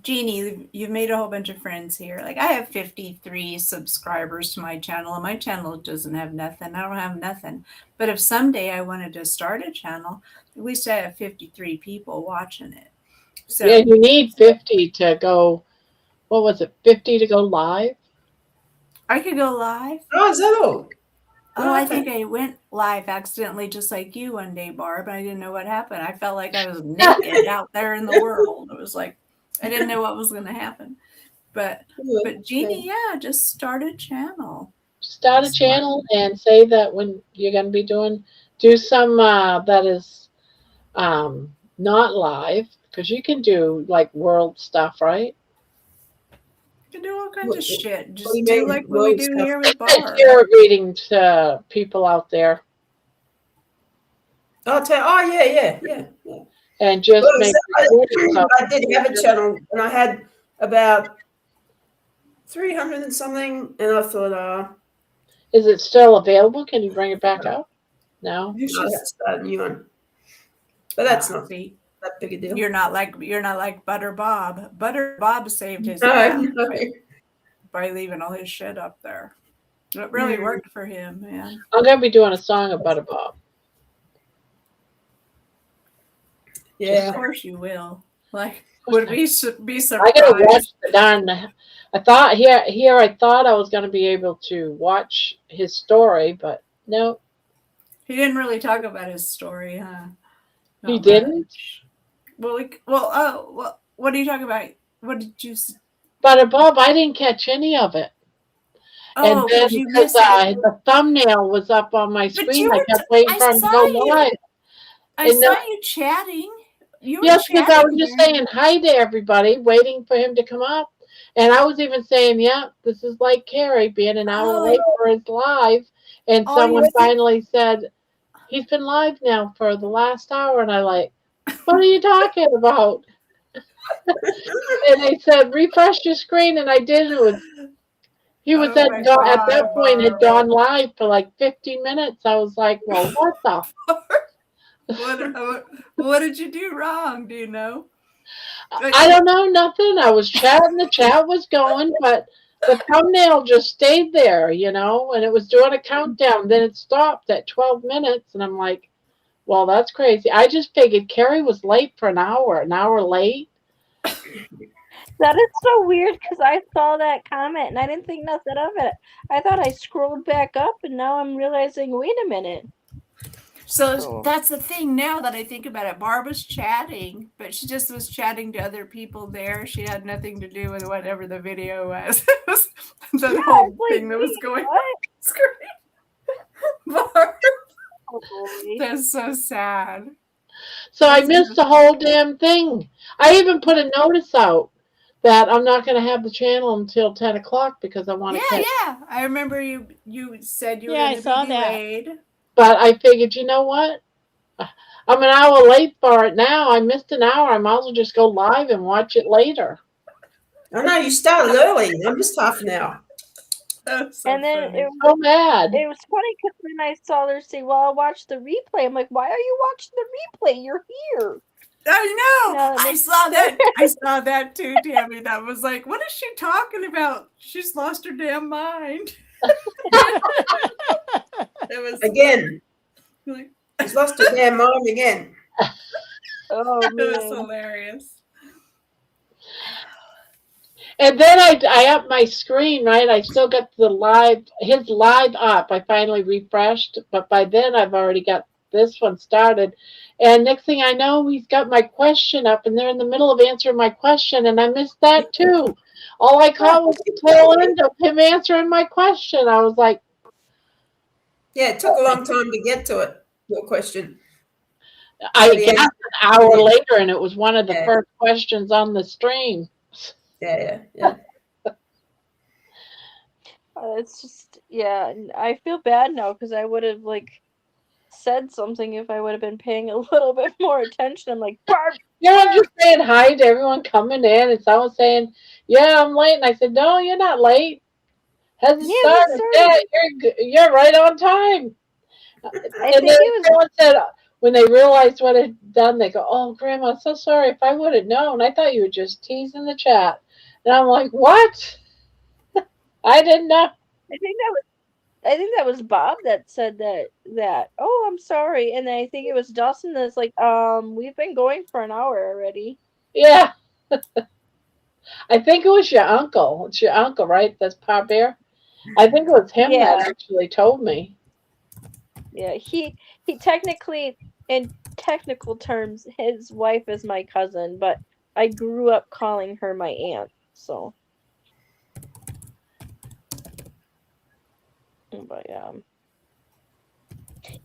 Jeannie, you've made a whole bunch of friends here. Like, I have 53 subscribers to my channel, and my channel doesn't have nothing. I don't have nothing. But if someday I wanted to start a channel, at least I have 53 people watching it. So Yeah, you need 50 to go. What was it? 50 to go live? I could go live. Oh, is that all? Oh, Oh, I okay. think I went live accidentally, just like you one day, Barb. I didn't know what happened. I felt like I was naked out there in the world. It was like I didn't know what was going to happen. But Good. Jeannie, yeah, just start a channel. Start a channel and say that when you're going to be do some that is not live, because you can do like world stuff, right? You can do all kinds of shit. What do Just you do mean, like what we world do stuff? here with Like Barb. tarot reading to people out there, Oh, yeah. and just Well, make I recordings of I did have a channel, and I had about 300 and something, and I thought, Is it still available? Can you bring it back up? No. I have to start a new one. But that's not See, that big a deal. you're not like Butter Bob. Butter Bob saved his No, ass no. by leaving all his shit up there. It really worked for him, man. I'm going to be doing a song about Bob. Yeah. Of course you will. Like, would we be surprised? I gotta watch the darn. I thought I thought I was gonna be able to watch his story, but no, He didn't really talk about his story, huh? he Not didn't. much. Well, what are you talking about? What did you? But Bob, I didn't catch any of it. And Oh, then because you because missed it. the thumbnail was up on my But screen, you I were. kept waiting I for him to saw go you. live. I And saw then, you chatting. You were yes, because I was chatting just there. saying hi to everybody, waiting for him to come up. And I was even saying, yeah, this is like Carrie being an hour late for his live. And Oh, someone finally said, he's been live now for the last hour. And I like, what are you talking about? And they said, refresh your screen. And I did. He was Oh my at God, that point had Barb. gone live for like 15 minutes. I was like, well, what the? What did you do wrong? Do you know? I don't know, nothing. I was chatting, the chat was going, but the thumbnail just stayed there, and it was doing a countdown. Then it stopped at 12 minutes, and I'm like, well, that's crazy. I just figured Carrie was late for an hour late. That is so weird because I saw that comment and I didn't think nothing of it. I thought I scrolled back up and now I'm realizing, wait a minute. So that's the thing now that I think about it. Barb was chatting, but she just was chatting to other people there. She had nothing to do with whatever the video was. It was the whole thing that was going on the screen. Barb. That's so sad. So I missed the whole damn thing. I even put a notice out that I'm not going to have the channel until 10 o'clock because I want to catch. Yeah. I remember you said you were Yeah, I going to saw be that. delayed. But I figured, you know what? I'm an hour late for it now. I missed an hour. I might as well just go live and watch it later. I know you started early. I'm just half an hour. That's so And then funny. it So mad. was funny because then I saw her say, well, I'll watch the replay. I'm like, why are you watching the replay? You're here. I know. No, I saw that. I saw that too, Tammy. That was like, what is she talking about? She's lost her damn mind. It was Again. like, She's lost her damn mind again. Oh, it was man. hilarious. And then I upped my screen, right? I still got his live up. I finally refreshed, but by then I've already got this one started. And next thing I know, he's got my question up, and they're in the middle of answering my question, and I missed that too. All I caught was the tail end of him answering my question. I was like, Yeah, it took a long time to get to it. Your question. I guessed an hour later, and it was one of the first questions on the stream. Yeah. It's just, yeah, I feel bad now because I would have said something if I would have been paying a little bit more attention. I'm like, Barb, You know, I'm just saying hi to everyone coming in, and someone saying, "Yeah, I'm late," and I said, "No, you're not late. Hasn't started yet. You're right on time." I And think then it was someone said, when they realized what had done, they go, "Oh, Grandma, I'm so sorry. If I would have known, I thought you were just teasing the chat." And I'm like, "What? I didn't know." I think that was Bob that said that. Oh, I'm sorry. And I think it was Dawson that's like, we've been going for an hour already. Yeah, I think it was your uncle. It's your uncle, right? That's Pa Bear. I think it was him that Yeah. actually told me. Yeah. He technically, in technical terms, his wife is my cousin, but I grew up calling her my aunt. So, but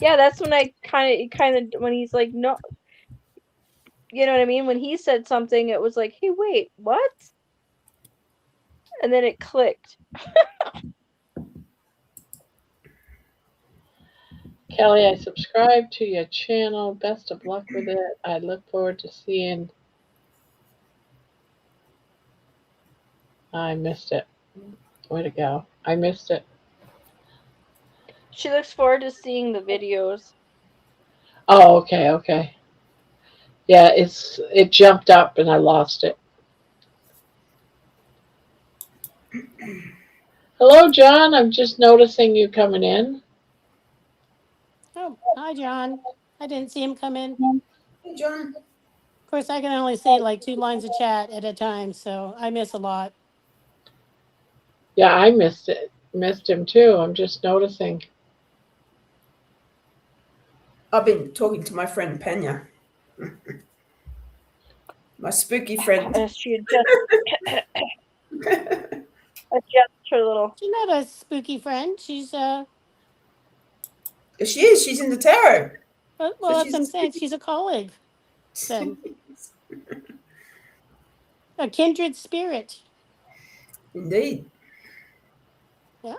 yeah, that's when I kind of when he's like, no, you know what I mean? When he said something, it was like, hey, wait, what? And then it clicked. Kelly, I subscribe to your channel. Best of luck with it. I look forward to seeing. I missed it. Way to go. I missed it. She looks forward to seeing the videos. Oh, okay, okay. Yeah, it jumped up and I lost it. Hello, John. I'm just noticing you coming in. Oh, hi, John. I didn't see him come in. Hey, John. Of course, I can only see like 2 lines of chat at a time, so I miss a lot. Yeah, I missed it. Missed him too. I'm just noticing. I've been talking to my friend Pena. My spooky friend. She just adjust her little. She's not a spooky friend. She's She is. She's in the tarot. well, So that's she's what I'm saying. She's a colleague, then a kindred spirit. Indeed. Yeah.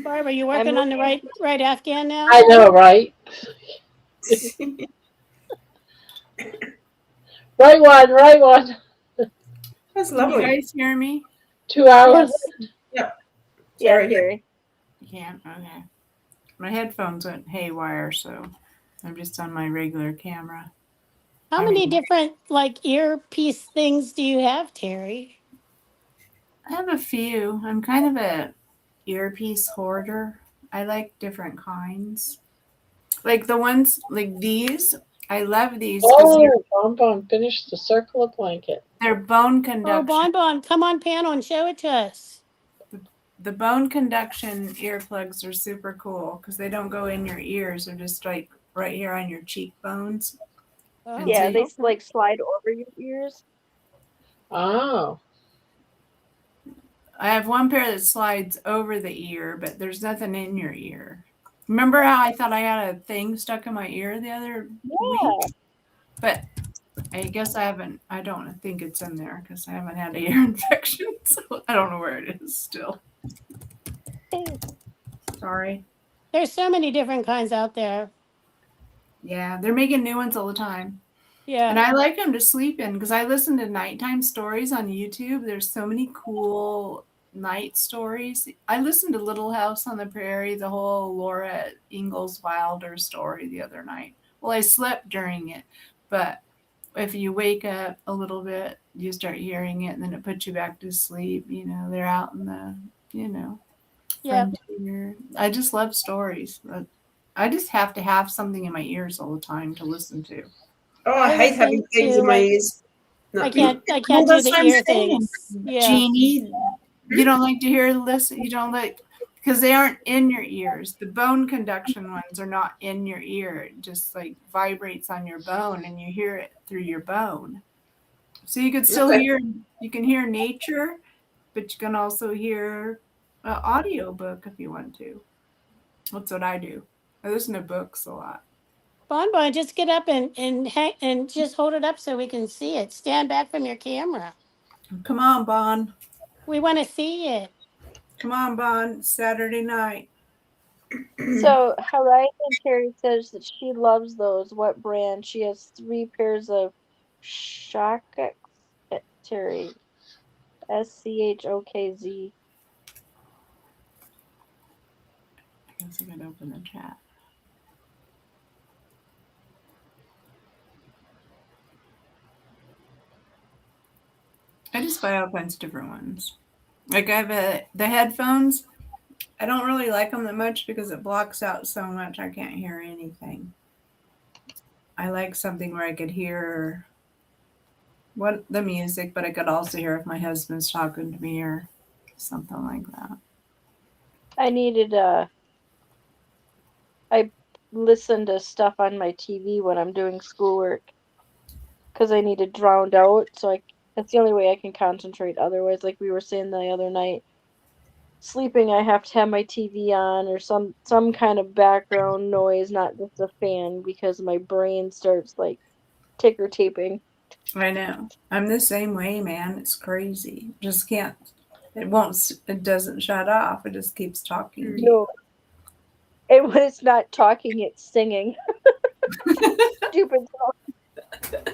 Barb, are you working on the right Afghan now? I know, right? Right one, right one. That's Can lovely. you guys hear me? 2 hours. Yes. Yep. Yeah, Very good. Carrie. You can't? Okay. My headphones went haywire, so I'm just on my regular camera. How many different like earpiece things do you have, Terry? I have a few. I'm kind of a earpiece hoarder. I like different kinds. Like the ones like these. I love these because Oh, Bonbon finished the circle of blanket. they're bone Oh, conduction. Bonbon, come on panel and show it to us. The bone conduction earplugs are super cool because they don't go in your ears. They're just like right here on your cheekbones. Oh, Yeah, they okay. like slide over your ears. Oh. I have one pair that slides over the ear, but there's nothing in your ear. Remember how I thought I had a thing stuck in my ear the other week? But I guess I don't think it's in there because I haven't had an ear infection, so I don't know where it is still. Sorry. There's so many different kinds out there. Yeah, they're making new ones all the time. Yeah. And I like them to sleep in because I listen to nighttime stories on YouTube. There's so many cool night stories. I listened to Little House on the Prairie, the whole Laura Ingalls Wilder story the other night. Well, I slept during it, but if you wake up a little bit, you start hearing it and then it puts you back to sleep. You know, they're out in the, frontier. I just love stories. I just have to have something in my ears all the time to listen to. Oh, I hate having things in my ears. No. I can't Well, do that's the what I'm ear saying. things. Yeah. Jeannie, you don't like to hear listen. You don't like because they aren't in your ears. The bone conduction ones are not in your ear. It just like vibrates on your bone and you hear it through your bone. So you can still hear. You can hear nature, but you can also hear an audio book if you want to. That's what I do. I listen to books a lot. Bon, just get up and just hold it up so we can see it. Stand back from your camera. Come on, Bon. We want to see it. Come on, Bon. Saturday night. So Horizon Terry says that she loves those. What brand? She has 3 pairs of Shokz Terry. SCHOKZ. I guess I gotta open the chat. I just buy all kinds of different ones. Like I have the headphones. I don't really like them that much because it blocks out so much I can't hear anything. I like something where I could hear the music, but I could also hear if my husband's talking to me or something like that. I listen to stuff on my TV when I'm doing schoolwork because I need it drowned out. So that's the only way I can concentrate. Otherwise, like we were saying the other night, sleeping, I have to have my TV on or some kind of background noise, not just a fan, because my brain starts like ticker taping. I know. I'm the same way, man. It's crazy. Just can't. It doesn't shut off. It just keeps talking to you. And when it's not talking, it's singing. Stupid song.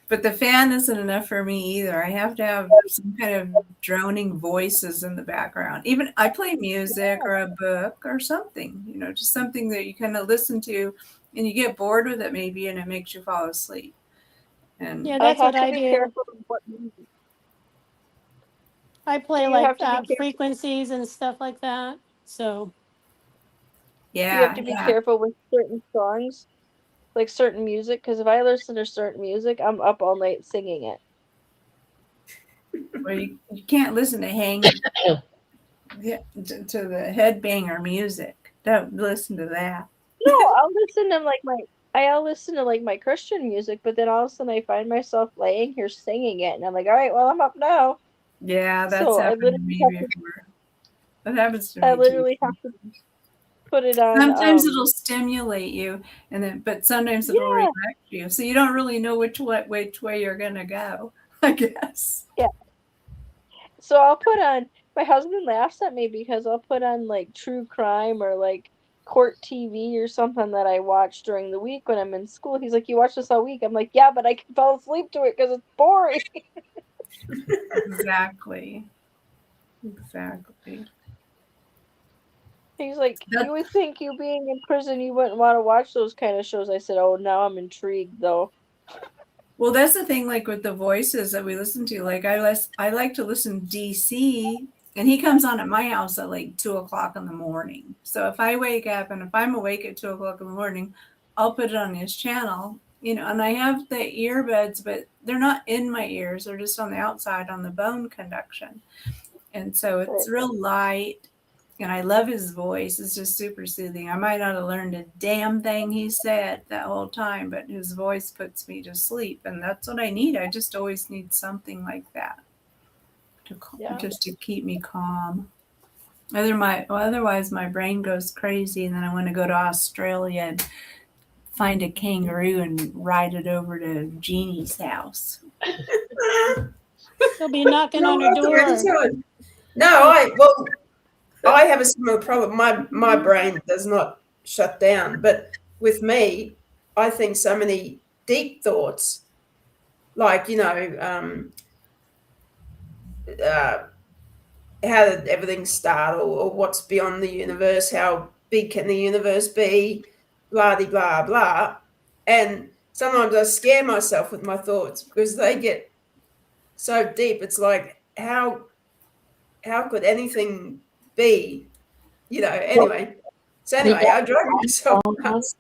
But the fan isn't enough for me either. I have to have some kind of droning voices in the background. Even I play music or a book or something, just something that you kind of listen to and you get bored with it maybe and it makes you fall asleep. And yeah, that's what I do. I play like frequencies and stuff like that. So yeah, you have to be careful with certain songs, like certain music, because if I listen to certain music, I'm up all night singing it. Well, you can't listen to to the headbanger music. Don't listen to that. No, I'll listen to my Christian music, but then all of a sudden I find myself laying here singing it, and I'm like, all right, well, I'm up now. Yeah, that's happened to me before. That happens to me. I literally have to put it on. Sometimes it'll stimulate you, but sometimes it'll relax you. So you don't really know which way you're gonna go, I guess. Yeah. So I'll put on. My husband laughs at me because I'll put on like true crime or like court TV or something that I watch during the week when I'm in school. He's like, "You watch this all week?" I'm like, "Yeah, but I can fall asleep to it because it's boring." Exactly. He's like, "You would think you being in prison, you wouldn't want to watch those kind of shows." I said, "Oh, now I'm intrigued, though." Well, that's the thing, like with the voices that we listen to. Like I like to listen to DC, and he comes on at my house at like 2:00 in the morning. So if I wake up and if I'm awake at 2:00 in the morning, I'll put it on his channel, and I have the earbuds, but they're not in my ears. They're just on the outside on the bone conduction. And so it's real light. And I love his voice. It's just super soothing. I might not have learned a damn thing he said that whole time, but his voice puts me to sleep. And that's what I need. I just always need something like that just to keep me calm. Otherwise, my brain goes crazy. And then I want to go to Australia and find a kangaroo and ride it over to Jeannie's house. He'll be knocking on her door. No, I have a similar problem. My brain does not shut down, but with me, I think so many deep thoughts, like how did everything start, or what's beyond the universe? How big can the universe be? Blah de blah blah. And sometimes I scare myself with my thoughts because they get so deep. It's like how could anything be, anyway. So anyway, I drove myself nuts.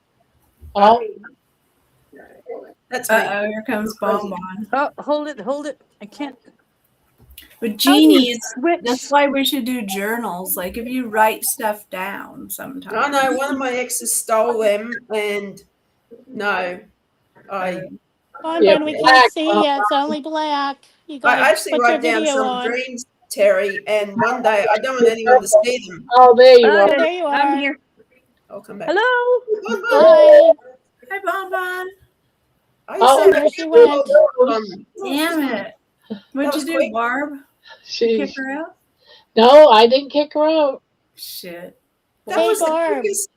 That's me. Here comes Bonbon. Oh, hold it. I can't. But Jeannie, that's why we should do journals. Like if you write stuff down sometimes. I know one of my exes stole them, and no, Bonbon, we can't see you. It's only black. You got I actually wrote down some dreams, Terry, and one day I don't want anyone to see them. Oh, there you are. There you are. I'm here. I'll come back. Hello. Hi. Hi, Bonbon. I Oh, said there she went. Damn it. What'd was you do, quick. Barb? she. Kick her out? No, I didn't kick her out. Shit. That Hey, was the Barb. quickest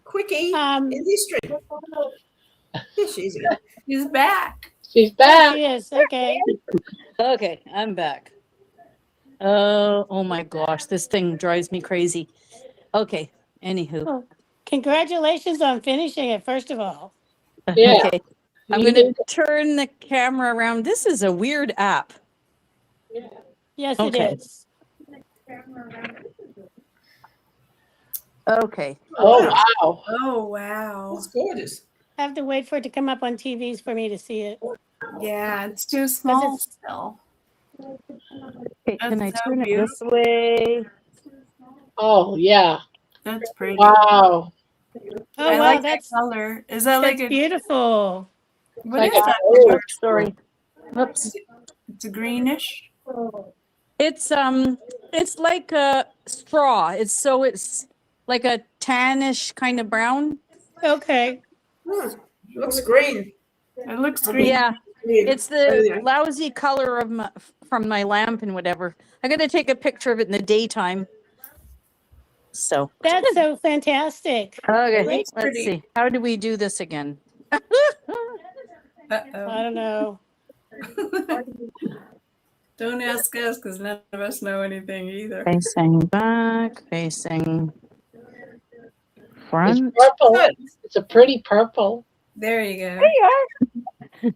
quickie in history. Here she is again. She's back. She's There back. she is. Okay. Okay, I'm back. Oh my gosh, this thing drives me crazy. Okay, anywho. Well, congratulations on finishing it, first of all. Yeah. Okay, I'm You going to turn the camera around. This is a weird app. Yes, Okay. it is. Okay. Oh, wow. Oh, wow. That's gorgeous. I have to wait for it to come up on TVs for me to see it. Yeah, it's too small it's- still. Okay, can I That's so turn it beautiful. this way? Oh, yeah. That's pretty. Wow. Oh, I wow, like that's that color. Is that like that's a beautiful. what Like is a that? gold. Oops, sorry. Whoops. It's a greenish. It's like a straw. It's like a tannish kind of brown. Okay. Looks green. It looks green. Yeah. Green. It's the Anyway. lousy color of from my lamp and whatever. I got to take a picture of it in the daytime. So That's so fantastic. okay, Great. let's pretty. see. How do we do this again? I don't know. Don't ask us because none of us know anything either. Facing back, facing front. It's purple. It's a pretty purple. There you go.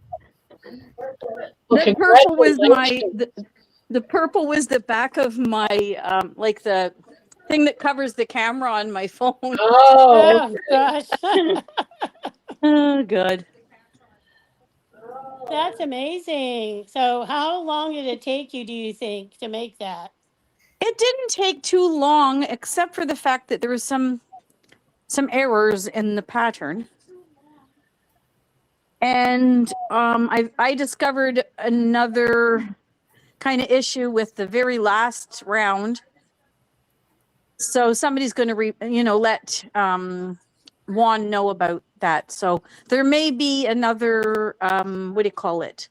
Well, The purple was my congratulations. the purple was the back of my like the thing that covers the camera on my phone. Oh, Oh, gosh. Oh, good. That's amazing. So how long did it take you, do you think, to make that? It didn't take too long, except for the fact that there was some errors in the pattern. And I discovered another kind of issue with the very last round. So somebody's going to let Juan know about that. So there may be another what do you call it?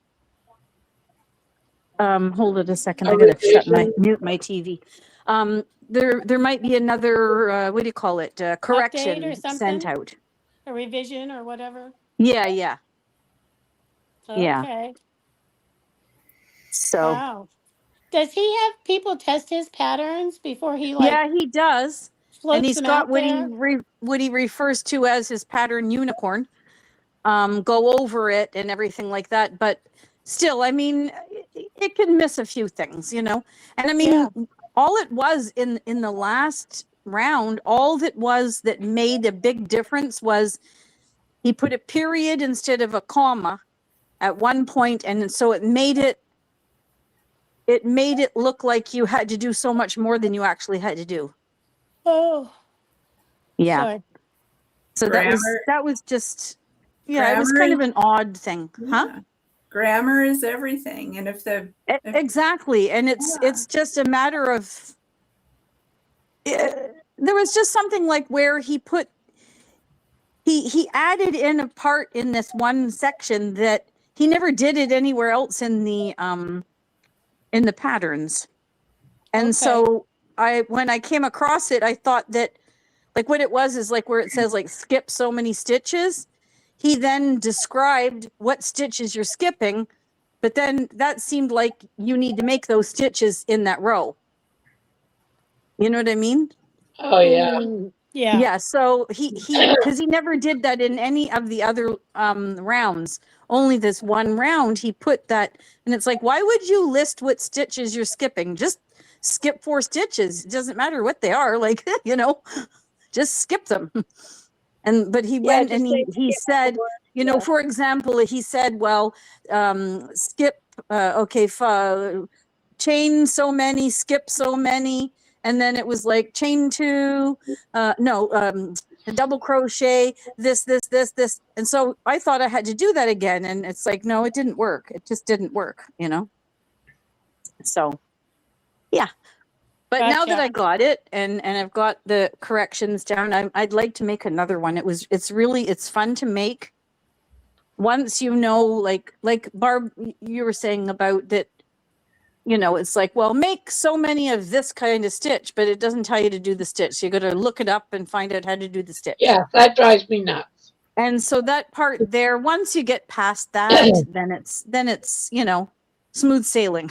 Hold it a second. I gotta mute my TV. There might be another what do you call it? Correction Update or sent something? out. A revision or whatever? Yeah. Okay. So Wow. Does he have people test his patterns before he yeah, he does. floats And he's them got out what there? what he refers to as his pattern unicorn. Go over it and everything like that. But still, I mean, it can miss a few things, And I mean, all it was in the last round, all that was that made a big difference was he put a period instead of a comma at one point, and so it made it look like you had to do so much more than you actually had to do. Oh. Yeah. Sorry. So that was just it was kind of an odd thing. Huh? Grammar is everything. And if exactly. And it's just a matter of there was just something like where he put he added in a part in this one section that he never did it anywhere else in the patterns. And so when I came across it, I thought that like what it was is like where it says like skip so many stitches. He then described what stitches you're skipping, but then that seemed like you need to make those stitches in that row. You know what I mean? Oh, yeah. Yeah. Yeah. So because he never did that in any of the other rounds. Only this one round he put that, and it's like, why would you list what stitches you're skipping? Just skip 4 stitches. It doesn't matter what they are. Like just skip them. But he went and he said, for example, he said, well, skip, chain so many, skip so many. And then it was like chain 2, double crochet, this. And so I thought I had to do that again. And it's like, no, it didn't work. It just didn't work, So, yeah. But now that Gotcha. I got it and I've got the corrections down, I'd like to make another one. It's fun to make once you know, like Barb, you were saying about that, you know, it's like, well, make so many of this kind of stitch, but it doesn't tell you to do the stitch. So you got to look it up and find out how to do the stitch. Yeah, that drives me nuts. And so that part there, once you get past that, then it's, you know, smooth sailing.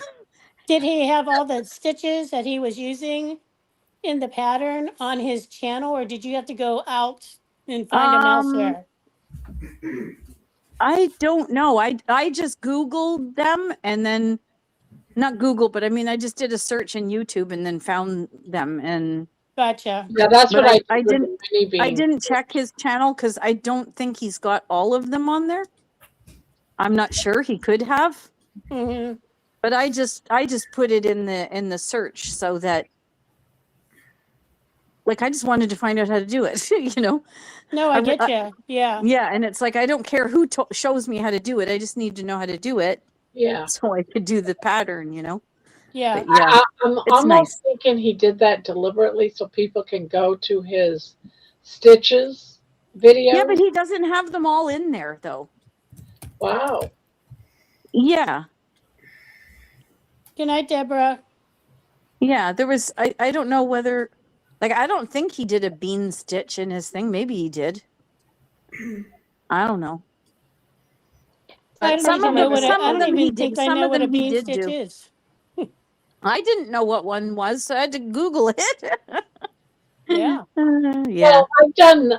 Did he have all the stitches that he was using in the pattern on his channel, or did you have to go out and find them elsewhere? I don't know. I just Googled them and then not Google, but I mean, I just did a search in YouTube and then found them. And Gotcha. Yeah, that's but what I did with didn't. the mini beans. I didn't check his channel because I don't think he's got all of them on there. I'm not sure. He could have. Mm-hmm. But I just put it in the search so that, like, I just wanted to find out how to do it. You know. No, I get you. Yeah. Yeah, and it's like I don't care who shows me how to do it. I just need to know how to do it. Yeah. So I could do the pattern, you know. Yeah. But yeah, I'm it's almost nice. thinking he did that deliberately so people can go to his stitches video. Yeah, but he doesn't have them all in there though. Wow. Yeah. Good night, Deborah. Yeah, there was I don't know whether, like, I don't think he did a bean stitch in his thing. Maybe he did. I don't know. I don't even know what I don't even think I know what a bean did stitch do. is. I didn't know what one was, so I had to Google it. Yeah. Yeah. Well, I've done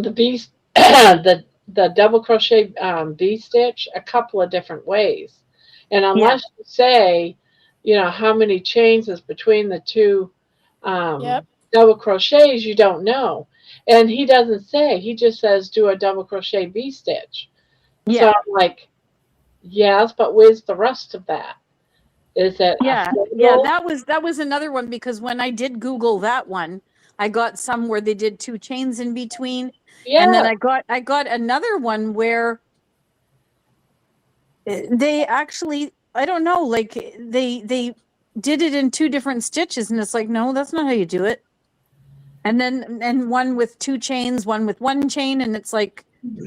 the bee the double crochet V stitch a couple of different ways, and unless you say, you know, how many chains is between the two double crochets, you don't know. And he doesn't say. He just says do a double crochet V stitch. Yeah. So I'm like, yes, but where's the rest of that? Is it Yeah, that was another one, because when I did Google that one, I got some where they did 2 chains in between. Yeah. And then I got another one where they actually, I don't know, like they did it in 2 different stitches, and it's like, no, that's not how you do it. And then one with 2 chains, one with 1 chain, and it's like,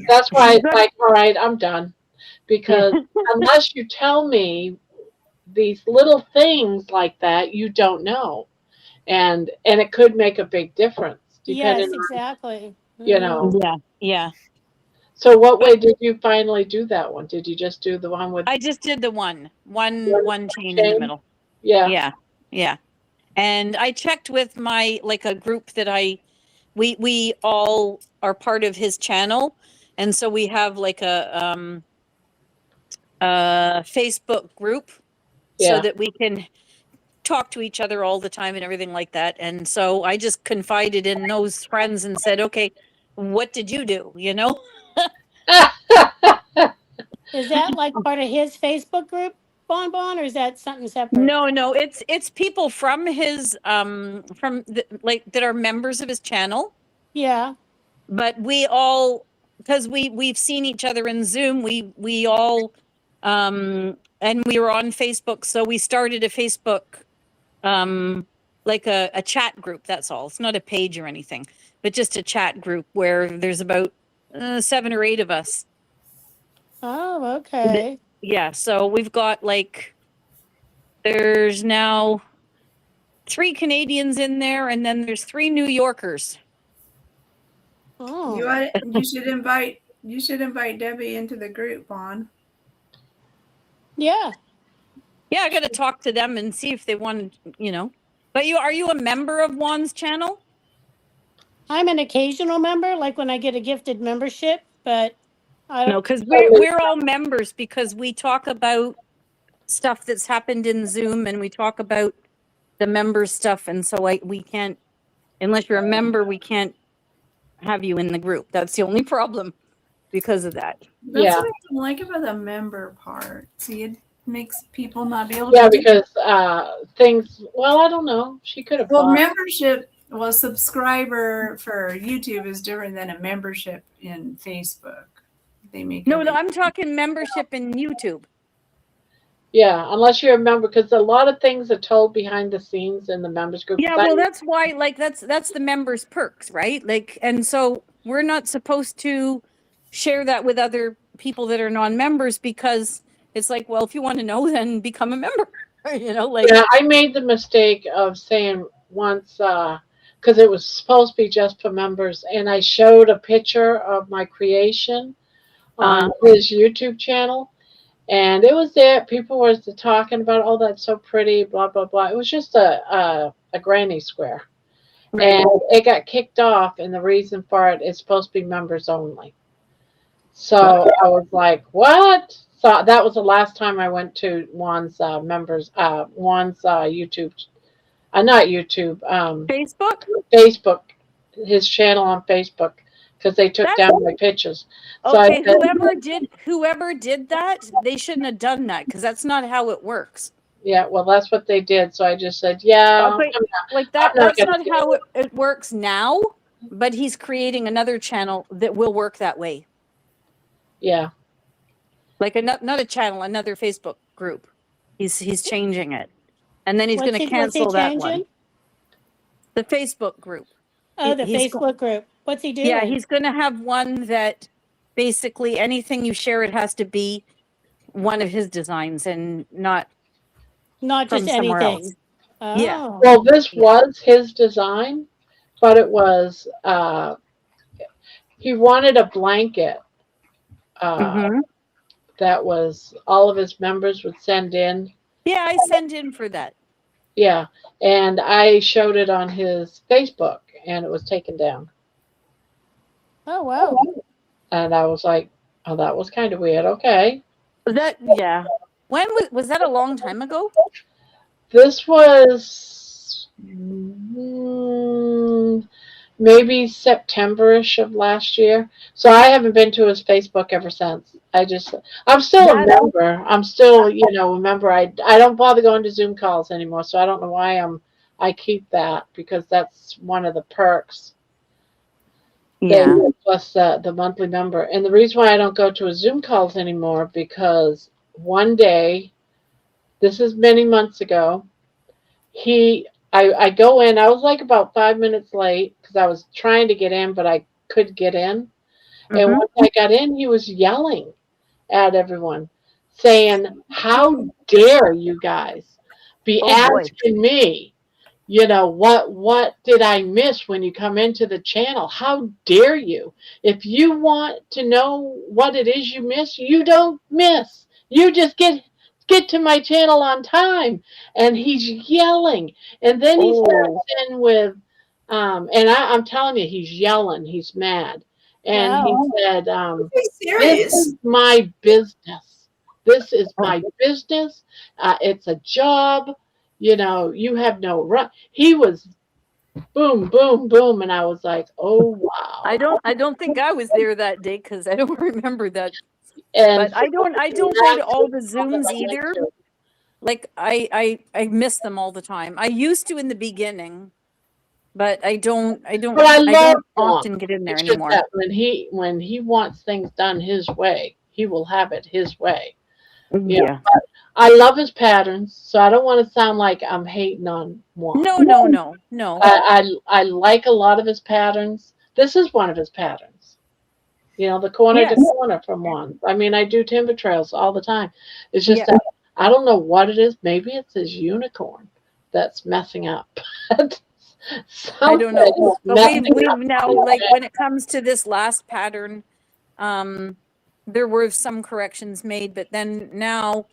that's why it's like, all right, I'm done. Because unless you tell me these little things like that, you don't know. And it could make a big difference depending Yes, exactly. on, you know. Yeah. So what way did you finally do that one? Did you just do the one with I just did the one chain in the middle. Yeah. Yeah. And I checked with my, like, a group that we all are part of his channel. And so we have like a Facebook group so that we can talk to each other all the time and everything like that. And so I just confided in those friends and said, okay, what did you do? You know? Is that like part of his Facebook group, Bon, or is that something separate? No, it's people from his that are members of his channel. Yeah. But we all, because we've seen each other in Zoom, we all and we were on Facebook, so we started a Facebook like a chat group. That's all. It's not a page or anything, but just a chat group where there's about 7 or 8 of us. Oh, okay. Yeah, so we've got, like, there's now 3 Canadians in there, and then there's 3 New Yorkers. Oh. You should invite Debbie into the group, Bon. Yeah. Yeah, I got to talk to them and see if they want to, you know. But are you a member of Juan's channel? I'm an occasional member, like when I get a gifted membership, but I don't. No, because we're all members, because we talk about stuff that's happened in Zoom, and we talk about the members stuff, and so we can't, unless you're a member, we can't have you in the group. That's the only problem because of that. That's what I don't like about the member part. See, it makes people not be able Yeah, to because things, well, I don't know. She could have bought. Membership, well, subscriber for YouTube is different than a membership in Facebook. They make No, I'm talking membership in YouTube. Yeah, unless you're a member, because a lot of things are told behind the scenes in the members group. Yeah, well, that's why, like, that's the members' perks, right? Like, and so we're not supposed to share that with other people that are non-members because it's like, well, if you want to know, then become a member. Like. Yeah, I made the mistake of saying once, because it was supposed to be just for members, and I showed a picture of my creation on his YouTube channel, and it was there. People were talking about, oh, that's so pretty, blah blah blah. It was just a granny square, and it got kicked off. And the reason for it is supposed to be members only. So I was like, what? So that was the last time I went to Juan's YouTube, not YouTube, Facebook, his channel on Facebook, because they took down my pictures. So Okay, whoever did that, they shouldn't have done that because that's not how it works. Yeah, well, that's what they did. So I just said, yeah, okay, that's not how it works now. But he's creating another channel that will work that way. Yeah. Like not a channel, another Facebook group. He's changing it. And then he's going to cancel that one. The Facebook group. Oh, the Facebook group. What's he doing? Yeah, he's going to have one that basically anything you share, it has to be one of his designs and not just anything. Oh. Yeah. Well, this was his design, but it was he wanted a blanket that was all of his members would send in. Yeah, I send in for that. Yeah, and I showed it on his Facebook, and it was taken down. Oh, wow. And I was like, oh, that was kind of weird. Okay. Yeah. When was that a long time ago? This was maybe September-ish of last year. So I haven't been to his Facebook ever since. I'm still a member. I'm still, a member. I don't bother going to Zoom calls anymore, so I don't know why I keep that, because that's one of the perks. Yeah. Plus the monthly member. And the reason why I don't go to his Zoom calls anymore, because one day, this is many months ago, I go in, I was like about 5 minutes late because I was trying to get in, but I couldn't get in. And once I got in, he was yelling at everyone, saying, how dare you guys be asking me, what did I miss when you come into the channel? How dare you? If you want to know what it is you miss, you don't miss. You just get to my channel on time. And he's yelling. And then he starts in with, and I'm telling you, he's yelling. He's mad. And he said, this is my business. This is my business. It's a job. You have no right. He was boom, boom, boom. And I was like, oh, wow. I don't think I was there that day because I don't remember that. But I don't go to all the Zooms either. Like I miss them all the time. I used to in the beginning, but I don't often get in there anymore. When he wants things done his way, he will have it his way. Yeah. I love his patterns, so I don't want to sound like I'm hating on one. No. I like a lot of his patterns. This is one of his patterns. The corner to corner from one. I mean, I do timber trails all the time. It's just that I don't know what it is. Maybe it's his unicorn that's messing up. I don't know. But we've now, like, when it comes to this last pattern, there were some corrections made, but then now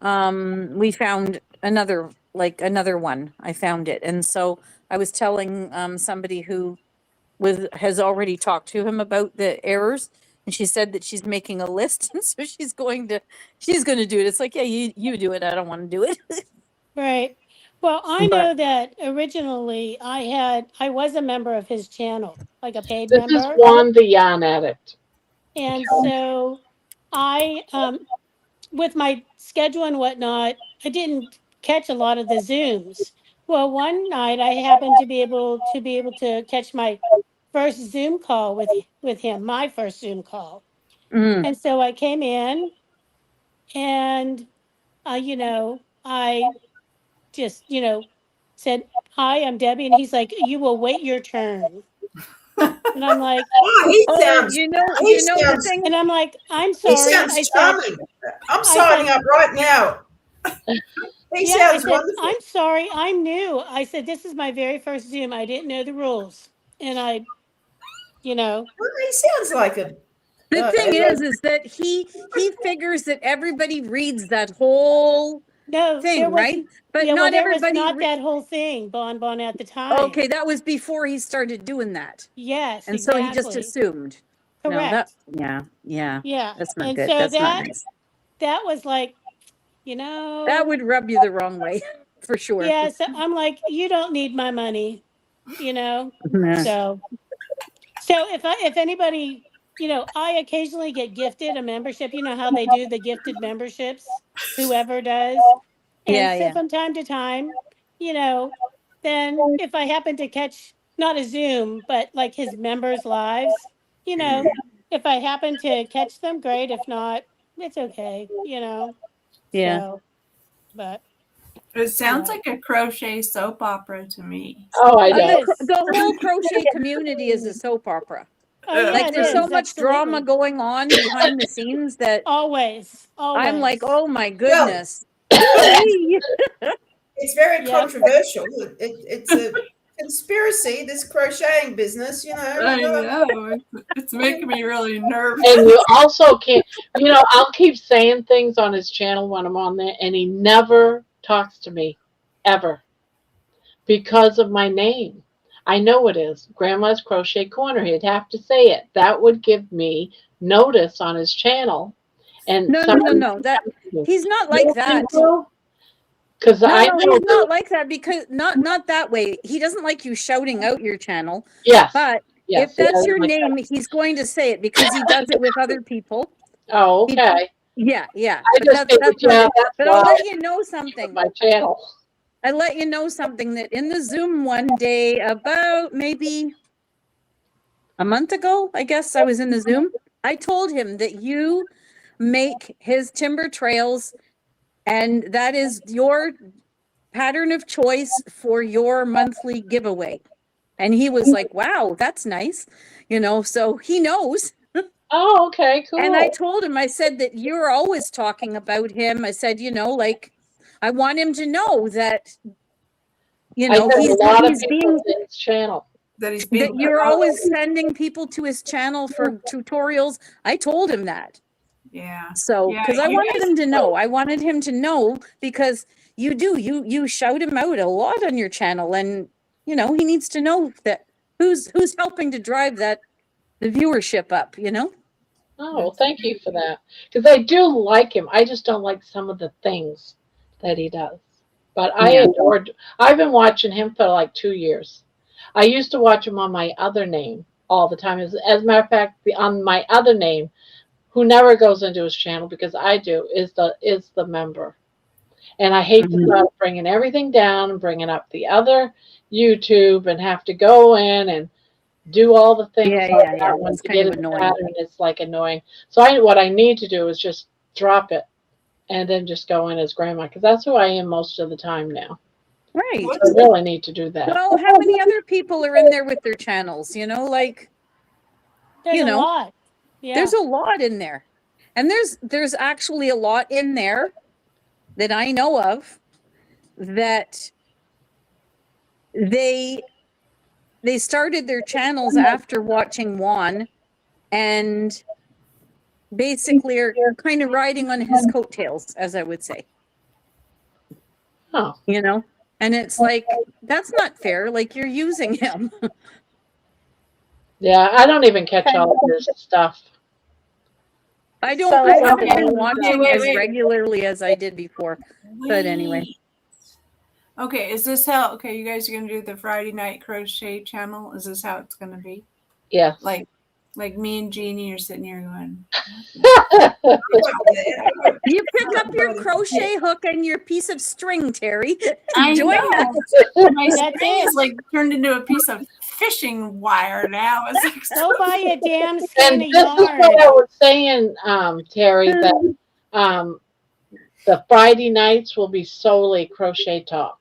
we found another one. I found it. And so I was telling somebody who has already talked to him about the errors, and she said that she's making a list, and so she's going to do it. It's like, yeah, you do it. I don't want to do it. Right. Well, I know that originally I was a member of his channel, like a paid member. This is Juan the Yarn Addict. And so I, with my schedule and whatnot, I didn't catch a lot of the Zooms. Well, one night I happened to be able to catch my first Zoom call with him, my first Zoom call. And so I came in and I just, said, "Hi, I'm Debbie," and he's like, "You will wait your turn." And I'm like, Oh, he Oh, sounds. you He know the sounds. thing. and I'm like, "I'm He sorry." sounds I said, charming. I'm I signing said, up right now. He yeah, I sounds said, wonderful. "I'm sorry, I'm new." I said, "This is my very first Zoom. I didn't know the rules." And I, He sounds like a. The thing is that he figures that everybody reads that whole no, there thing, was, right? But yeah, well, not there was everybody. not that whole thing, Bon at the time. Okay, that was before he started doing that, Yes, and so he just exactly. assumed. No, Correct. yeah. Yeah. That's not And good. so That's not nice. that was like, That would rub you the wrong way, for sure. yeah, so I'm like, you don't need my money, Nah. So if anybody, I occasionally get gifted a membership. You know how they do the gifted memberships, whoever does. And so Yeah. from time to time, then if I happen to catch not a Zoom, but like his members' lives, if I happen to catch them, great. If not, it's okay, Yeah. So, but It sounds yeah. like a crochet soap opera to me. Oh, I It know. is. The whole crochet community is a soap opera. Oh yeah, Like it there's so is, much drama absolutely. going on behind the scenes that Always. I'm like, oh my Well, goodness. it's very Yep. controversial. It's a conspiracy. This crocheting business, I know. It's making me really nervous. And you also can't, I'll keep saying things on his channel when I'm on there, and he never talks to me, ever, because of my name. I know it is Grandma's Crochet Corner. He'd have to say it. That would give me notice on his channel. And No. That he's not like that. Because No, I know he's not like that, because not that way. He doesn't like you shouting out your channel. Yes. But Yes, if he that's doesn't your like name, he's going to say it because he does it with other people. Oh, okay. Yeah. I But just that's not it. that's But I'll why let you know something. my channel. I let you know something that in the Zoom one day, about maybe a month ago, I guess I was in the Zoom. I told him that you make his timber trails, and that is your pattern of choice for your monthly giveaway. And he was like, wow, that's nice. So he knows. Oh, okay, cool. And I told him, I said that you're always talking about him. I said, like, I want him to know that, I said he's a lot of being people in his channel. That you're always sending people to his channel for tutorials. I told him that. Yeah. So, Yeah, because I you wanted guys- him to know. I wanted him to know because you shout him out a lot on your channel, and he needs to know that who's helping to drive the viewership up. Oh, well, thank you for that. Because I do like him. I just don't like some of the things that he does. But I adored. I've been watching him for like 2 years. I used to watch him on my other name all the time. As a matter of fact, on my other name, who never goes into his channel because I do, is the member. And I hate the thought of bringing everything down and bringing up the other YouTube and have to go in and do all the things like that It's to kind get of in the annoying. pattern. It's like annoying. So what I need to do is just drop it and then just go in as Grandma, because that's who I am most of the time now. Right. So I really need to do that. Well, how many other people are in there with their channels? Like, There's a lot. Yeah. There's a lot in there. And there's actually a lot in there that I know of that they started their channels after watching Juan, and basically are kind of riding on his coattails, as I would say. Oh. And it's like, that's not fair. Like, you're using him. Yeah, I don't even catch all of this stuff. I So- haven't been watching Wait. as regularly as I did before. But anyway. Okay, is this how? Okay, you guys are gonna do the Friday night crochet channel. Is this how it's gonna be? Yeah. Like me and Jeannie are sitting here going. You pick up your crochet hook and your piece of string, Terry. I Join know. us. My That's string it. is like turned into a piece of fishing wire now. It's like Go buy a damn And skein this of is what I yarn. was saying, Terry, that The Friday nights will be solely crochet talk.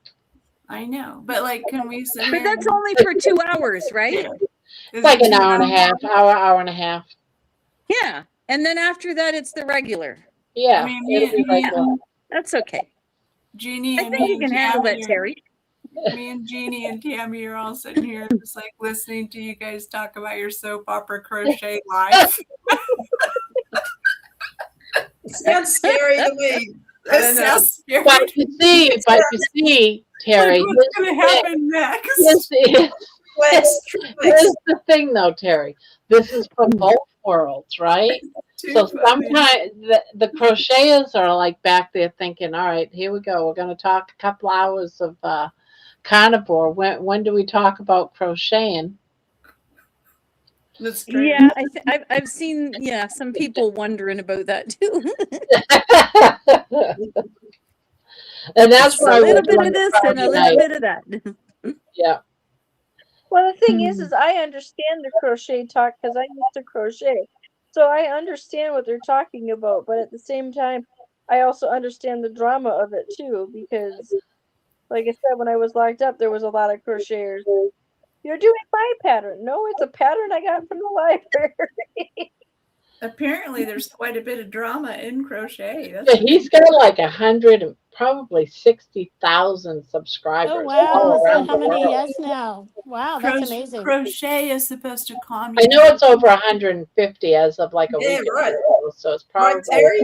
I know, but like, can we sit But here? that's only for 2 hours, right? Yeah. It's like an hour and a half, hour and a half. Yeah. And then after that, it's the regular. Yeah, I mean, it'll be regular. That's okay. Jeannie I and think me you and can handle that, Tammy Terry. Me and Jeannie and Tammy are all sitting here just like listening to you guys talk about your soap opera crochet life. Sounds scary to me. I don't know. Sounds scary. But you see, Terry, Like, what's going to happen next? Here's the thing, though, Terry. This is for both worlds, right? So sometimes the crocheters are like back there thinking, all right, here we go. We're going to talk a couple hours of carnivore. When do we talk about crocheting? That's true. Yeah, I've seen some people wondering about that too. And that's why a little bit of this and a little bit of that. Yeah. Well, the thing is I understand the crochet talk because I used to crochet. So I understand what they're talking about, but at the same time, I also understand the drama of it too, because like I said, when I was locked up, there was a lot of crocheters. You're doing my pattern. No, it's a pattern I got from the library. Apparently, there's quite a bit of drama in crochet. Yeah, he's got like 100 and probably 60,000 subscribers. Oh wow! all Is around that how the many he world. has now? Wow, that's amazing. Crochet is supposed to calm you. I know it's over 150 as of like a week right. ago, so it's probably Right, Terry?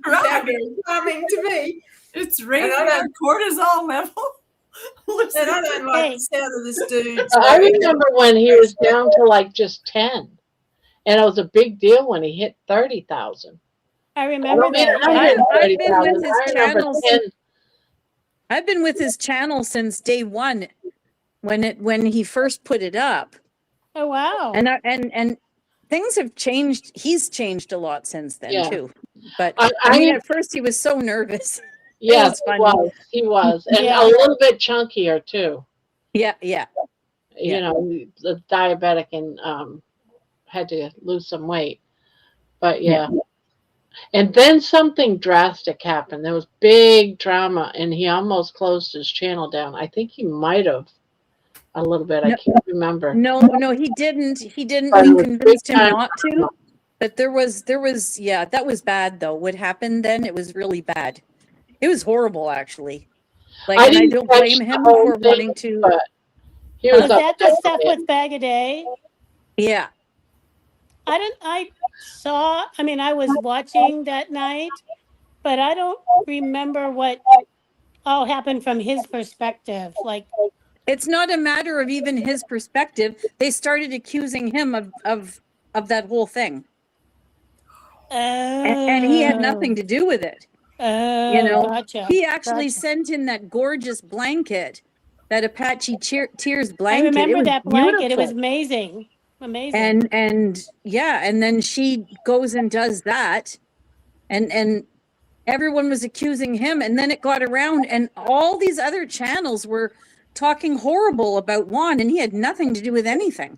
Right. Sound very calming to me. It's raising our cortisol level. And I don't like the sound of this dude. I remember when he was down to like just 10, and it was a big deal when he hit 30,000. I remember that. I've been with his I remember channel. 10. I've been with his channel since day one, when he first put it up. Oh wow! And things have changed. He's changed a lot since then too. But I mean, at first he was so nervous. Yes, he was, and Yeah. a little bit chunkier too. Yeah. You know, the diabetic and had to lose some weight. But yeah. And then something drastic happened. There was big drama, and he almost closed his channel down. I think he might have a little bit. I can't remember. No, he didn't. He didn't. But it We was convinced big him time not to. But there was, that was bad though. What happened then? It was really bad. It was horrible, actually. Like, I don't blame him for wanting to. Was that the stuff with Bag a Day? Yeah. I was watching that night, but I don't remember what all happened from his perspective. Like, it's not a matter of even his perspective. They started accusing him of that whole thing. And he had nothing to do with it. Gotcha. He actually sent in that gorgeous blanket, that Apache Tears I blanket. remember that blanket. Beautiful. It was amazing. Amazing. And then she goes and does that, and everyone was accusing him, and then it got around, and all these other channels were talking horrible about Juan, and he had nothing to do with anything.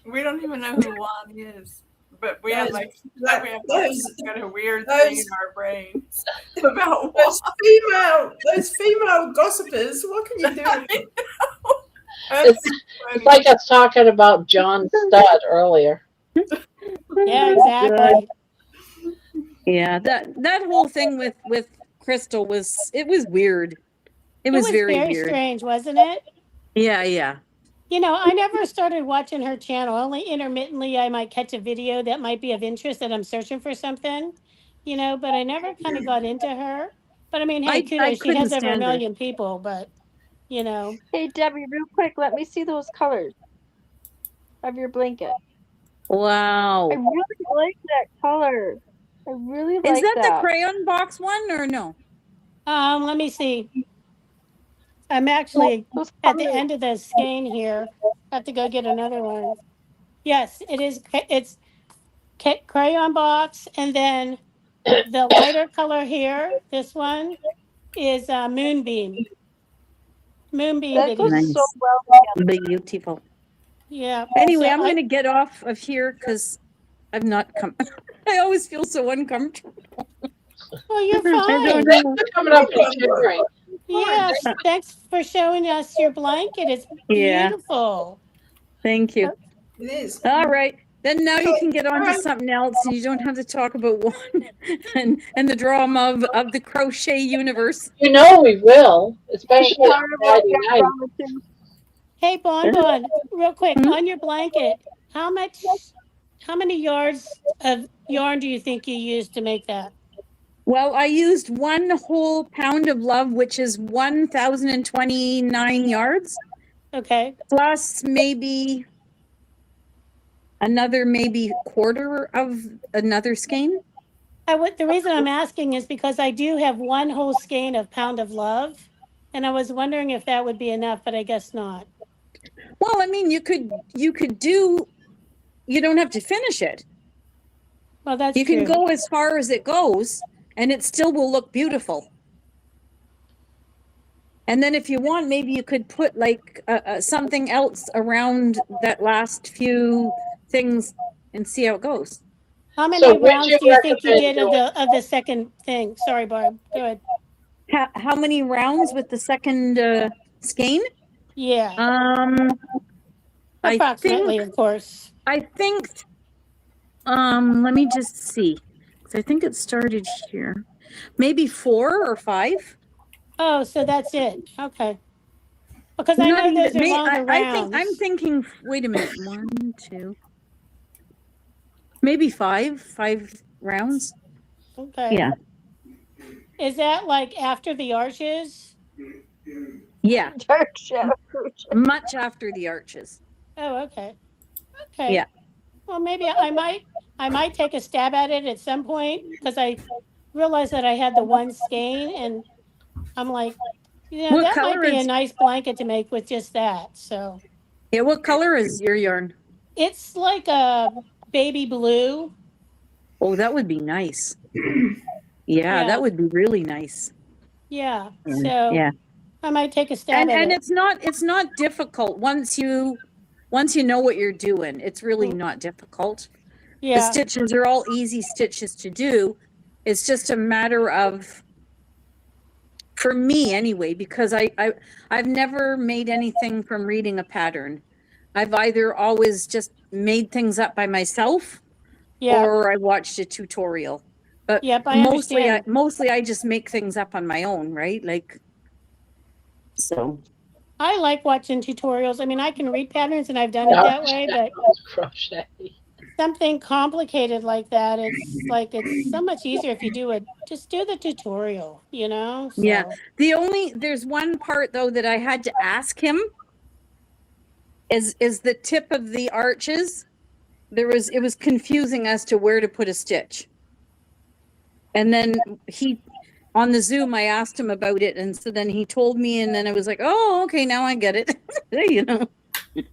We don't even know who Juan is. But we have like kind of weird thing in our brains about those female gossipers. What can you do? It's like us talking about John Stud earlier. Yeah, exactly. Yeah, that whole thing with Crystal was weird. It was very weird. Strange, wasn't it? Yeah. I never started watching her channel. Only intermittently I might catch a video that might be of interest that I'm searching for something, but I never kind of got into her. But I mean, hey, kudos, she has over 1 million people, but, Hey, Debbie, real quick, let me see those colors of your blanket. Wow. I really like that color. I really like that. Is that the crayon box one or no? Let me see. I'm actually at the end of the skein here. I have to go get another one. Yes, it is. It's crayon box, and then the lighter color here, this one, is Moonbeam. Moonbeam. That goes Nice. so well together. Beautiful. Yeah. Anyway, so I'm going to get off of here because I'm not I always feel so uncomfortable. Well, Oh, you're I fine. don't know. Coming up and sharing. Yes, thanks for showing us your blanket. It's Yeah. beautiful. Thank you. It is. All right. Then now you Okay, can get on to alright. something else and you don't have to talk about one and the drama of the crochet universe. You know we will, especially on Carnivore Friday got night. drama too. Hey, Bon, real quick, Hmm? on your blanket, how many yards of yarn do you think you used to make that? Well, I used 1 whole pound of love, which is 1,029 yards, Okay. plus maybe another quarter of another skein. The reason I'm asking is because I do have 1 whole skein of Pound of Love, and I was wondering if that would be enough, but I guess not. Well, I mean, you could do, you don't have to finish it. Well, that's You can true. go as far as it goes and it still will look beautiful. And then if you want, maybe you could put like something else around that last few things and see how it goes. How many So would rounds you do you think you recommend did doing? of the second thing? Sorry, Barb. Go ahead. How many rounds with the second skein? Yeah, I approximately, think of course. let me just see. 'Cause I think it started here. Maybe 4 or 5. Oh, so that's it. Okay. Because I Not know even those are me. longer I'm rounds. thinking. Wait a minute. 1, 2, maybe 5 rounds. Okay. Yeah. Is that like after the arches? Yeah. Dark shadow crochet. Much after the arches. Oh, okay. Okay. Yeah. Well, maybe I might take a stab at it at some point because I realized that I had the 1 skein and I'm like, What that might color be a is? nice blanket to make with just that. So Yeah. What color is your yarn? it's like a baby blue. Oh, that would be nice. Yeah, Yeah. that would be really nice. Yeah. So Yeah. I might take a stab at And it. it's not difficult once you know what you're doing. It's really not difficult. The Yeah. stitches are all easy stitches to do. It's just a matter of, for me anyway, because I've never made anything from reading a pattern. I've either always just made things up by myself Yeah. or I watched a tutorial. But Yep, I mostly understand. I just make things up on my own, right? Like, so. I like watching tutorials. I mean, I can read patterns and I've done it that way, but Crochet. something complicated like that, it's so much easier if you just do the tutorial, So Yeah. There's one part though that I had to ask him is the tip of the arches. It was confusing as to where to put a stitch. And then on the Zoom, I asked him about it. And so then he told me, and then I was like, oh, okay, now I get it.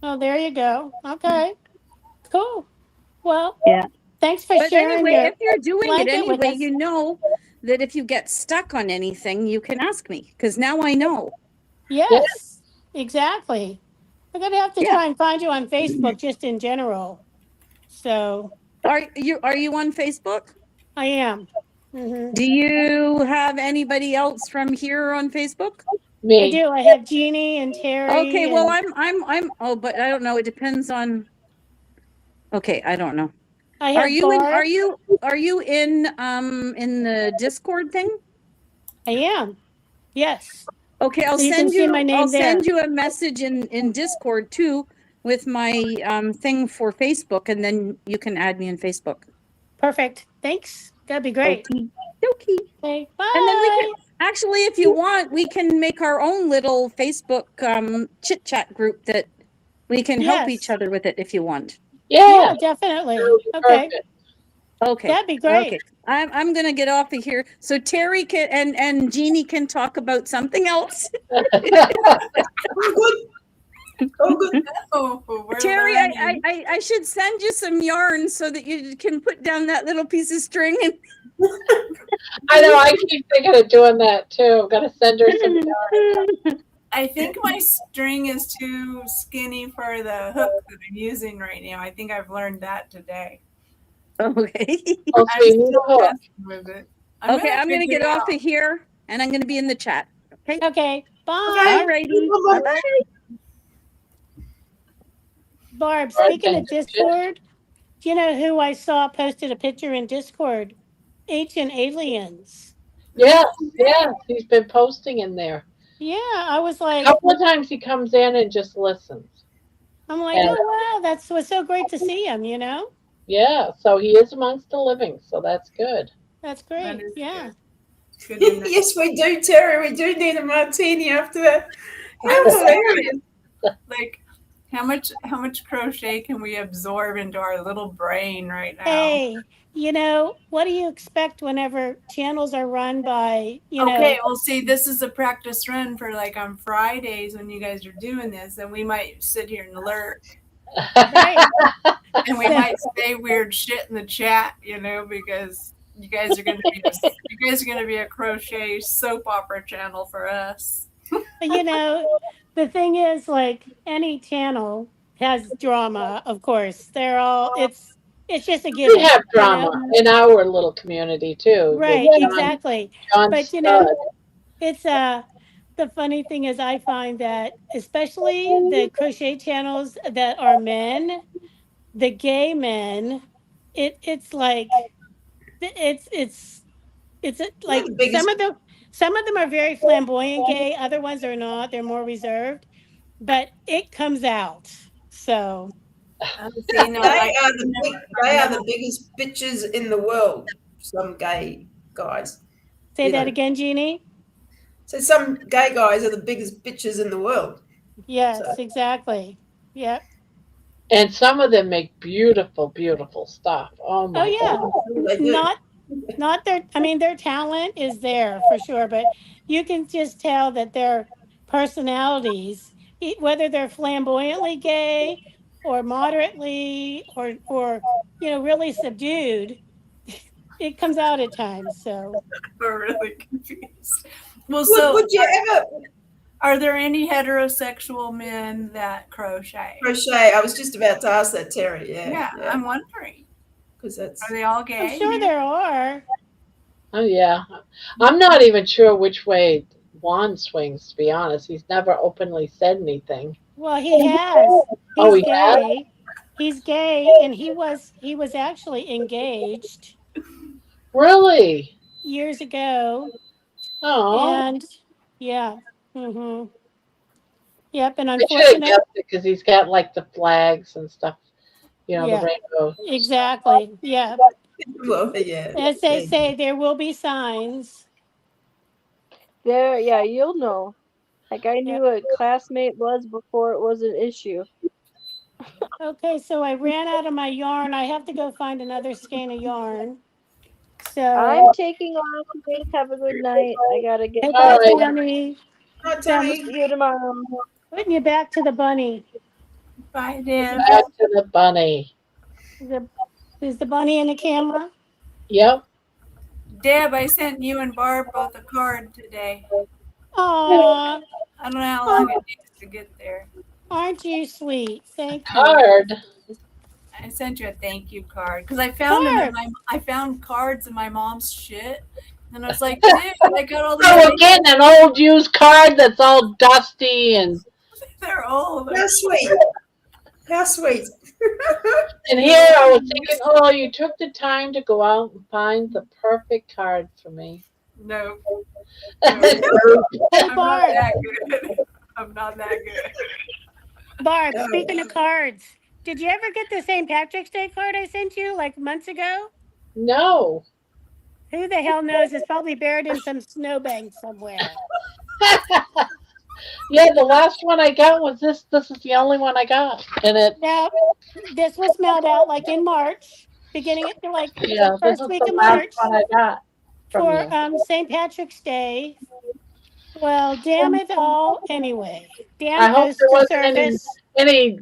Oh, there you go. Okay. Cool. Well, Yeah. thanks for But sharing anyway, your if you're doing it blanket with anyway, us. you know that if you get stuck on anything, you can ask me, because now I know. Yes, exactly. I'm gonna have to Yeah. try and find you on Facebook just in general. So Are you on Facebook? I am. Hmm. Do you have anybody else from here on Facebook? I Me. do. I have Jeannie and Terry. Okay, well, and I'm oh, but I don't know. It depends on. Okay, I don't know. I have Are you Barb. in the Discord thing? I am. Yes. Okay, I'll So you can send see my you name there. a message in Discord too with my thing for Facebook, and then you can add me on Facebook. Perfect. Thanks. That'd be great. Okay. Okay. Bye. And then we can actually, if you want, we can make our own little Facebook chit chat group that we can help each Yes. other with it if you want. Yeah, definitely. Okay. Perfect. Okay. That'd be great. Okay. I'm gonna get off of here so Terry can and Jeannie can talk about something else. Oh, good. Oh, we're Terry, learning. I should send you some yarn so that you can put down that little piece of string. And I know. I keep thinking of doing that too. I'm gonna send her some yarn. I think my string is too skinny for the hook that I'm using right now. I think I've learned that today. Okay. Oh, so I'm you need still a hook. messing with it. Okay, I'm gonna figure get it off out. of here and I'm gonna be in the chat. Okay. Okay. Bye. Okay. All righty. Bye-bye. Bye-bye. Barb, Barb speaking of and Jim. Discord, do you know who I saw posted a picture in Discord? Ancient Aliens. Yes, yes, he's been posting in there. Yeah, I was A like, couple of times he comes in and just listens. I'm like, And oh wow, that's was so great to see him. You know, yeah, so he is amongst the living, so that's good. that's That great. is Yeah. good. Good to know. Yes, we do, Terry. We do need a martini after that. I'm How hilarious. serious. Like, how much crochet can we absorb into our little brain right now? Hey, you know, what do you expect whenever channels are run by, Okay, well, see, this is a practice run for like on Fridays when you guys are doing this, and we might sit here and lurk, right? and we might say weird shit in the chat, because you guys are gonna be a crochet soap opera channel for us. The thing is, like any channel has drama, of course. They're all it's just a given. We have drama in our little community too. Right, With exactly. John But Stud. it's the funny thing is I find that especially the crochet channels that are men, the gay men, it's like like the biggest- some of them are very flamboyant gay, other ones are not, they're more reserved, but it comes out. So See, no, they are the biggest bitches in the world. Some gay guys. say You that know. again, Jeannie. So some gay guys are the biggest bitches in the world. Yes, exactly. Yep. And some of them make beautiful, beautiful stuff. Oh my God. They do. Not their I mean their talent is there for sure, but you can just tell that their personalities, whether they're flamboyantly gay or moderately or really subdued, it comes out at times. So we're really confused. Well, Would you ever are there any heterosexual men that crochet? crochet? I was just about to ask that, Terry. Yeah, I'm wondering. Because that's Are they all gay? I'm sure there are. Oh yeah. I'm not even sure which way Juan swings, to be honest. He's never openly said anything. Well, he has. Oh, He's he has? gay. He's gay, and he was actually engaged Really? years ago. Oh. And yeah. Mm-hmm. Yep. And I should have unfortunately, guessed it because he's got like the flags and stuff. The yeah, rainbow. exactly. Yeah. Well, yeah. As they say, there will be signs. There, yeah, you'll know. Like I knew a classmate was before it was an issue. Okay, so I ran out of my yarn. I have to go find another skein of yarn. So I'm taking off. You guys have a good night. I gotta get. Bye, Tammy. See you tomorrow. Putting you back to the bunny. Bye, Deb. Back to the bunny. Is the bunny in the camera? Yep. Deb, I sent you and Barb both a card today. Aw. I don't know how long it takes to get there. Aren't you sweet? Thank you. Card. I sent you a thank you card because I found them in I found cards in my mom's shit, and I was like, dude, I got all these. So we're getting an old used card that's all dusty and. They're old. How sweet. How sweet. And here I was thinking, oh, you took the time to go out and find the perfect card for me. No. No. I'm not that good. I'm not that good. Barb, speaking of cards, did you ever get the St. Patrick's Day card I sent you like months ago? No. Who the hell knows? It's probably buried in some snowbank somewhere. Yeah, the last one I got was this. This is the only one I got. And it. Now, this was mailed out like in March, beginning at like Yeah, first this is week the of last March one I got from for St. Patrick's Day. Well, damn it all anyway. Damn I hope there postal wasn't service. any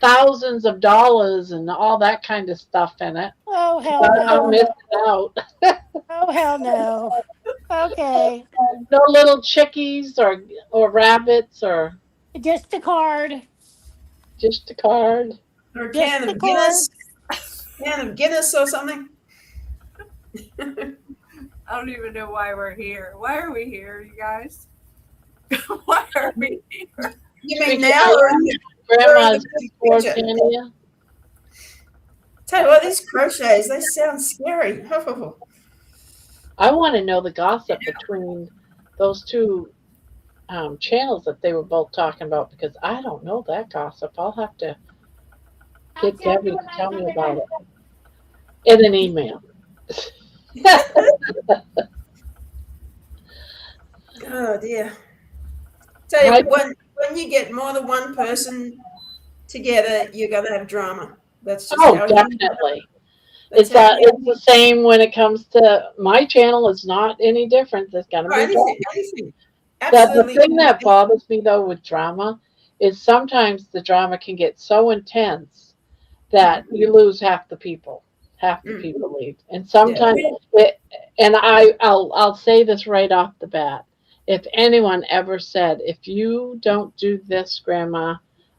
thousands of dollars and all that kind of stuff in it. Oh hell I'm no. missing out. Oh hell no. Okay. No little chickies or rabbits or Just a card. just a card. Or a Just can the of Guinness. Can of Guinness or something. I don't even know why we're here. Why are we here, you guys? Why are we here? You mean now or Grandma's during the sports picture? area? Tell you what, these crochets, they sound scary. I want to know the gossip between those two channels that they were both talking about because I don't know that gossip. I'll have to get Debbie to tell me about it in an email. Oh dear. Tell you, when you get more than one person together, you're gonna have drama. That's just how Definitely. That's It's the same when it comes to my channel. It's not any different. There's gonna be drama. anything. The Absolutely. thing that bothers me though with drama is sometimes the drama can get so intense that you lose half the people. Half the people leave, and sometimes I'll say this right off the bat. If anyone ever said, "If you don't do this, Grandma,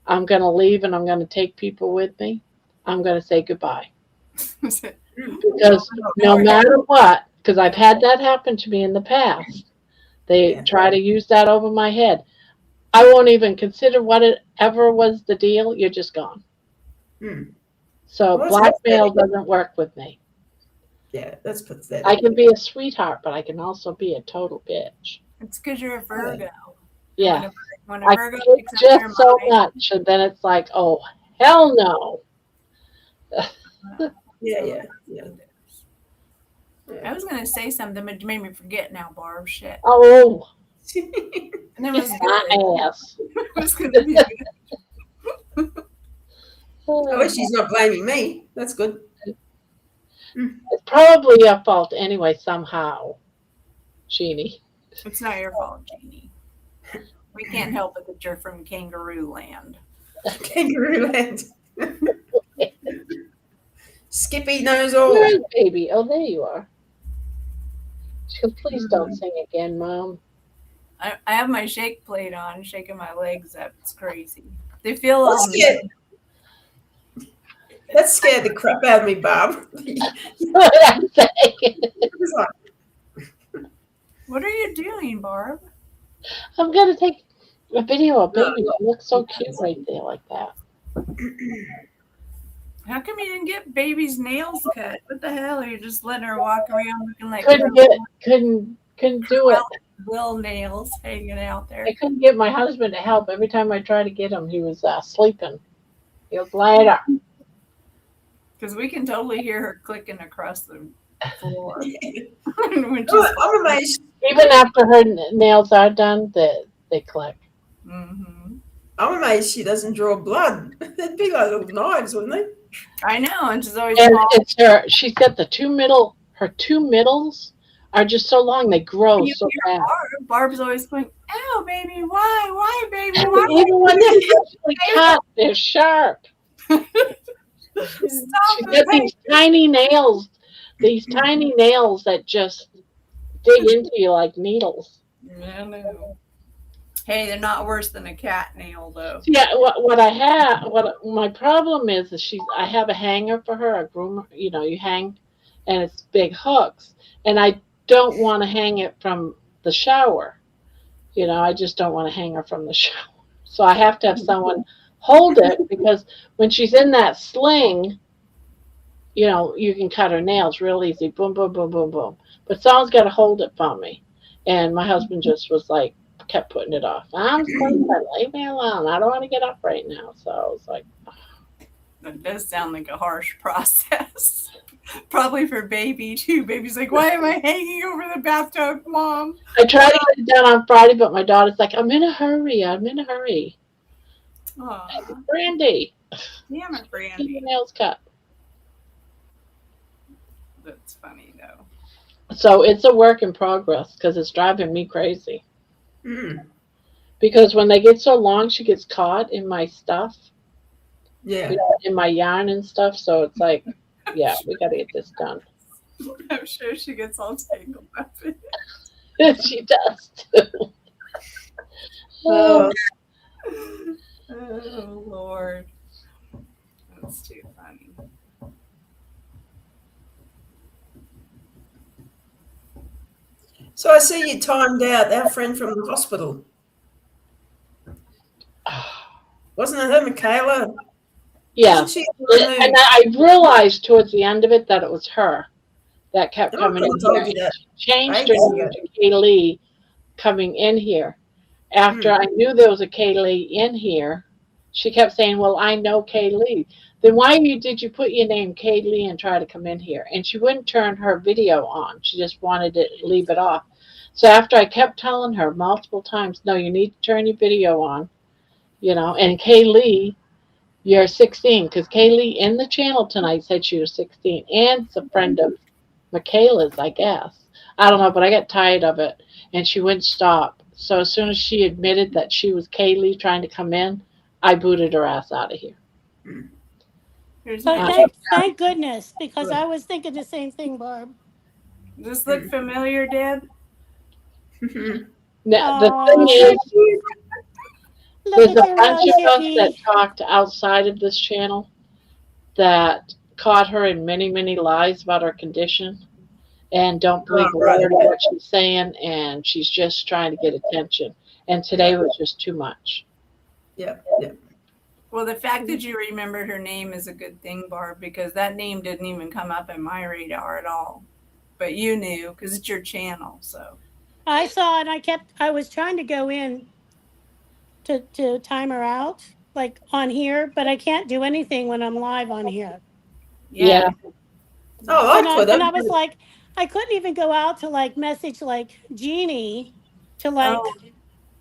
I'm going to leave and I'm going to take people with me," I'm going to say goodbye. Because no matter what, because I've had that happen to me in the past, they try to use that over my head. I won't even consider what it ever was the deal. You're just gone. So blackmail doesn't work with me. Yeah, that's pathetic. I can be a sweetheart, but I can also be a total bitch. It's because you're a Virgo. Yeah. When a Virgo picks up just their so mind, much, and then it's like, oh, hell no. Yeah. I was gonna say something, but you made me forget now, Barb. Shit. Oh. And it was my ass. It was gonna be good. I wish she's not blaming me. That's good. It's probably your fault anyway, somehow, Jeannie. It's not your fault, Jeannie. We can't help it that you're from Kangaroo Land. Kangaroo Land. Skippy knows all. Where is baby? Oh, there you are. Please don't sing again, Mom. I have my shake plate on, shaking my legs up. It's crazy. They feel That scared the crap out of me, Bob. What are you doing, Barb? I'm going to take a video of baby. She looks so cute right there like that. How come you didn't get baby's nails cut? What the hell? Are you just letting her walk around looking like Couldn't do it. Will nails hanging out there. I couldn't get my husband to help. Every time I tried to get him, he was sleeping. He was later. Because we can totally hear her clicking across the floor. I'm amazed. Even after her nails are done, they click. Mm-hmm. I'm amazed she doesn't draw blood. They'd be like little knives, wouldn't they? I know, and she's always. And it's she's got her two middles are just so long, they grow so fast. Barb's always going, "Ow, baby, why, baby, why?" Even when they're actually cut, they're sharp. She's got these tiny nails that just dig into you like needles. I know. Hey, they're not worse than a cat nail, though. Yeah, what my problem is I have a hanger for her, a groomer. You know, you hang, and it's big hooks, and I don't want to hang it from the shower. You know, I just don't want to hang her from the shower. So I have to have someone hold it because when she's in that sling, you know, you can cut her nails real easy. Boom, boom, boom, boom, boom. But someone's got to hold it for me. And my husband just was like, kept putting it off. I'm sleeping. Leave me alone. I don't want to get up right now. So I was like, oh. That does sound like a harsh process. Probably for baby too. Baby's like, why am I hanging over the bathtub, Mom? I tried to get it done on Friday, but my daughter's like, I'm in a hurry. Aww. Brandy. Damn it, Brandy. Keep your nails cut. That's funny though. So it's a work in progress because it's driving me crazy. Because when they get so long, she gets caught in my stuff. Yeah. In my yarn and stuff. So it's like, yeah, we got to get this done. I'm sure she gets all tangled up in it. She does too. Oh, Lord. That's too funny. I see you timed out our friend from the hospital. Wasn't it her, Michaela? Yeah. Isn't she And I realized towards the end of it that it was her that kept I coming in could've told here. you that She changed her ages name ago. to Kaylee coming in here. After I knew there was a Kaylee in here, she kept saying, well, I know Kaylee. Then why did you put your name Kaylee and try to come in here? And she wouldn't turn her video on. She just wanted to leave it off. So after I kept telling her multiple times, no, you need to turn your video on, and Kaylee, you're 16, because Kaylee in the channel tonight said she was 16, and it's a friend of Michaela's, I guess. I don't know, but I got tired of it, and she wouldn't stop. So as soon as she admitted that she was Kaylee trying to come in, I booted her ass out of here. But thank goodness, because I was thinking the same thing, Barb. Does this look familiar, Deb? Now, the thing is, there's a bunch of us that talked outside of this channel that caught her in many, many lies about her condition and don't believe a word of what she's saying, and she's just trying to get attention. And today was just too much. Yeah. Well, the fact that you remembered her name is a good thing, Barb, because that name didn't even come up in my radar at all. But you knew because it's your channel, so. I saw it. I was trying to go in to time her out, like on here, but I can't do anything when I'm live on here. Yeah. Oh, and I was like, I couldn't even go out to like message like Jeannie to like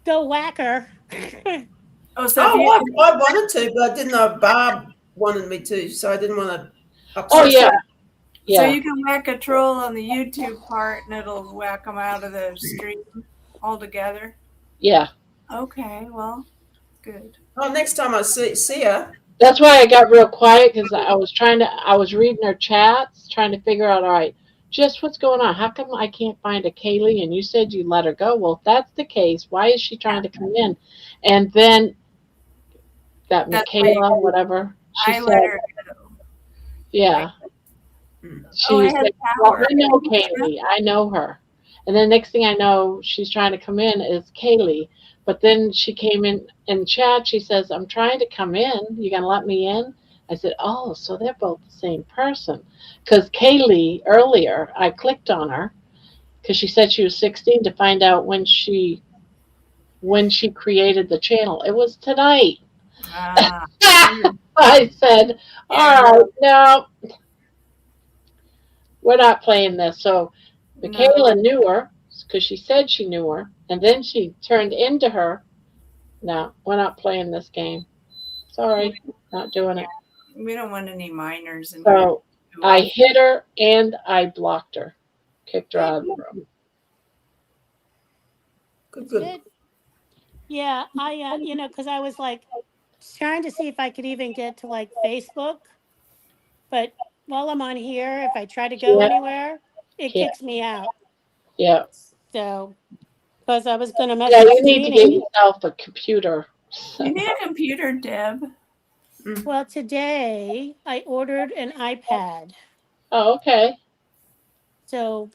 go whack her. I wanted to, but I didn't know Barb wanted me to, so I didn't want to upset her. So you can whack a troll on the YouTube part and it'll whack them out of the stream altogether? Yeah. Okay, well, good. Oh, next time I see her. That's why I got real quiet, because I was reading her chats, trying to figure out, all right, just what's going on? How come I can't find a Kaylee? And you said you let her go. Well, if that's the case, why is she trying to come in? And then that Michaela, whatever, she said, let her go. Yeah. She said, well, I know Kaylee. I know her. And then next thing I know, she's trying to come in as Kaylee. But then she came in chat. She says, I'm trying to come in. You going to let me in? I said, oh, so they're both the same person. Because Kaylee, earlier, I clicked on her because she said she was 16 to find out when she created the channel. It was tonight. I said, all right, no, we're not playing this. So Michaela knew her because she said she knew her, and then she turned into her. No, we're not playing this game. Sorry, not doing it. We don't want any minors in So I hit her and I blocked her, kicked her out of the room. Good. Yeah, I because I was like trying to see if I could even get to like Facebook, but while I'm on here, if I try to go anywhere, it kicks me out. Yeah. So, because I was going to message you need Jeannie. to get yourself a computer. You need a computer, Deb. Well, today I ordered an iPad. Oh, okay. So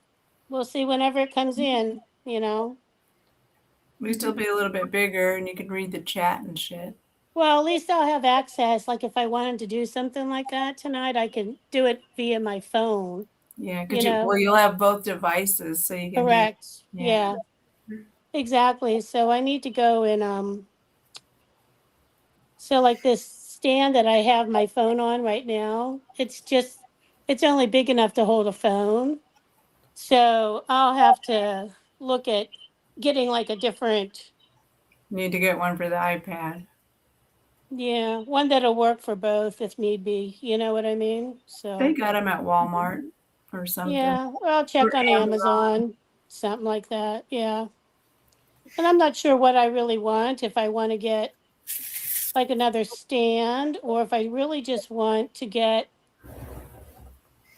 we'll see whenever it comes in, We still be a little bit bigger and you can read the chat and shit. Well, at least I'll have access. Like if I wanted to do something like that tonight, I can do it via my phone. Yeah, you'll have both devices, so you can. Correct. Yeah. Exactly. So I need to go and so like this stand that I have my phone on right now, it's only big enough to hold a phone. So I'll have to look at getting like a different. Need to get one for the iPad. Yeah, one that'll work for both if need be. You know what I mean? So they got them at Walmart or something. Yeah, well, I'll check on Amazon, something like that. Yeah, and I'm not sure what I really want. If I want to get like another stand, or if I really just want to get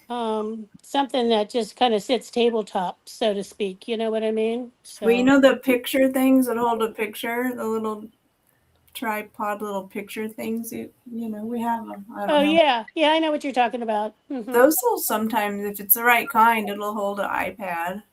something that just kind of sits tabletop, so to speak. You know what I mean? So, well, you know the picture things that hold a picture, the little tripod little picture things, we have them. Yeah, I know what you're talking about. Those will sometimes, if it's the right kind, it'll hold an iPad.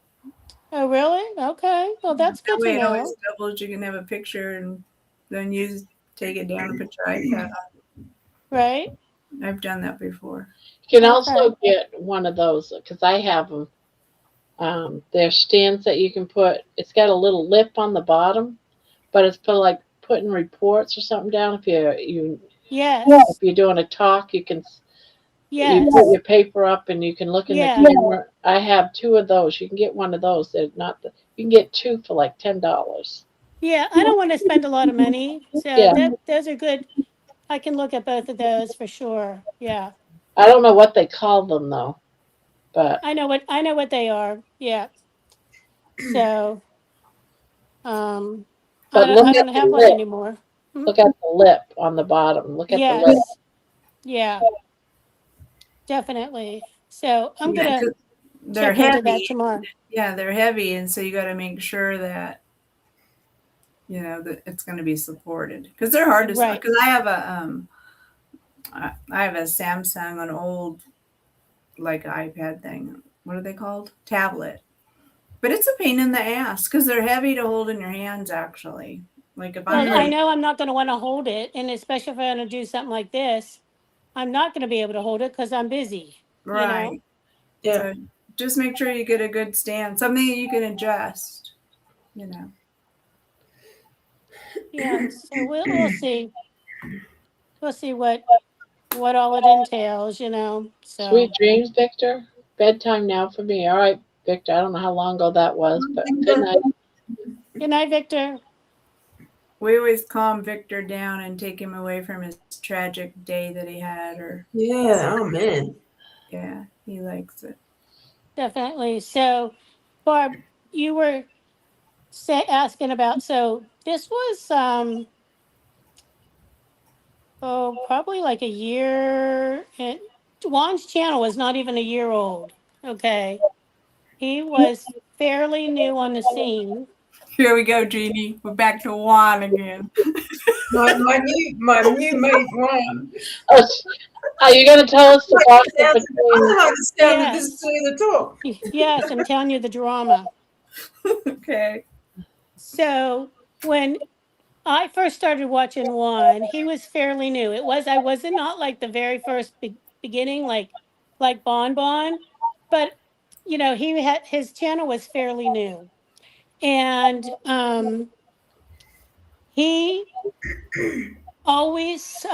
Oh, really? Okay. Well, that's That good way to it always know. doubles. You can have a picture and then you take it down and put your iPad on. Right? I've done that before. You can Okay. also get one of those because I have them. There's stands that you can put. It's got a little lip on the bottom, but it's for like putting reports or something down. If Yes. you're doing a talk, you put Yes. your paper up and you can look in the Yeah. camera. I have two of those. You can get one of those. They're not the. You can get two for like $10. Yeah. I don't want to spend a lot of money. So Yeah, those are good. I can look at both of those for sure. Yeah. I don't know what they call them though, but I know what they are. Yeah. So but look I at don't the have one lip. anymore. Hmm? Look at the lip on the bottom. Look at the lip. Yes. Yeah, definitely. So I'm Yeah, gonna 'cause they're check into that heavy. tomorrow. Yeah, they're heavy, and so you got to make sure that that it's going to be supported because they're hard to. Right. Because I have a Samsung, an old like iPad thing. What are they called? Tablet. But it's a pain in the ass because they're heavy to hold in your hands. Actually, like if I'm Well, I like know I'm not gonna want to hold it, and especially if I'm gonna do something like this, I'm not gonna be able to hold it because I'm busy. You know. right, Yeah. so just make sure you get a good stand, something that you can adjust. Yeah. So we'll see. We'll see what all it entails. You know. Sweet So dreams, Victor. Bedtime now for me. All right, Victor. I don't know how long ago that was, but good night. good night, Victor. We always calm Victor down and take him away from his tragic day that he had, or Yeah. Oh man. yeah, he likes it. Definitely. So, Barb, you were asking about. So this was probably like a year. And Juan's channel was not even a year old. Okay, he was fairly new on the scene. Here we go, Jeannie. We're back to Juan again. My new mate one. Oh, are you going to tell us the box I between? don't understand this Yes. through the talk. Yes, I'm telling you the drama. Okay. So when I first started watching Juan, he was fairly new. I wasn't not like the very first beginning, like Bon Bon, but he had his channel was fairly new, and he always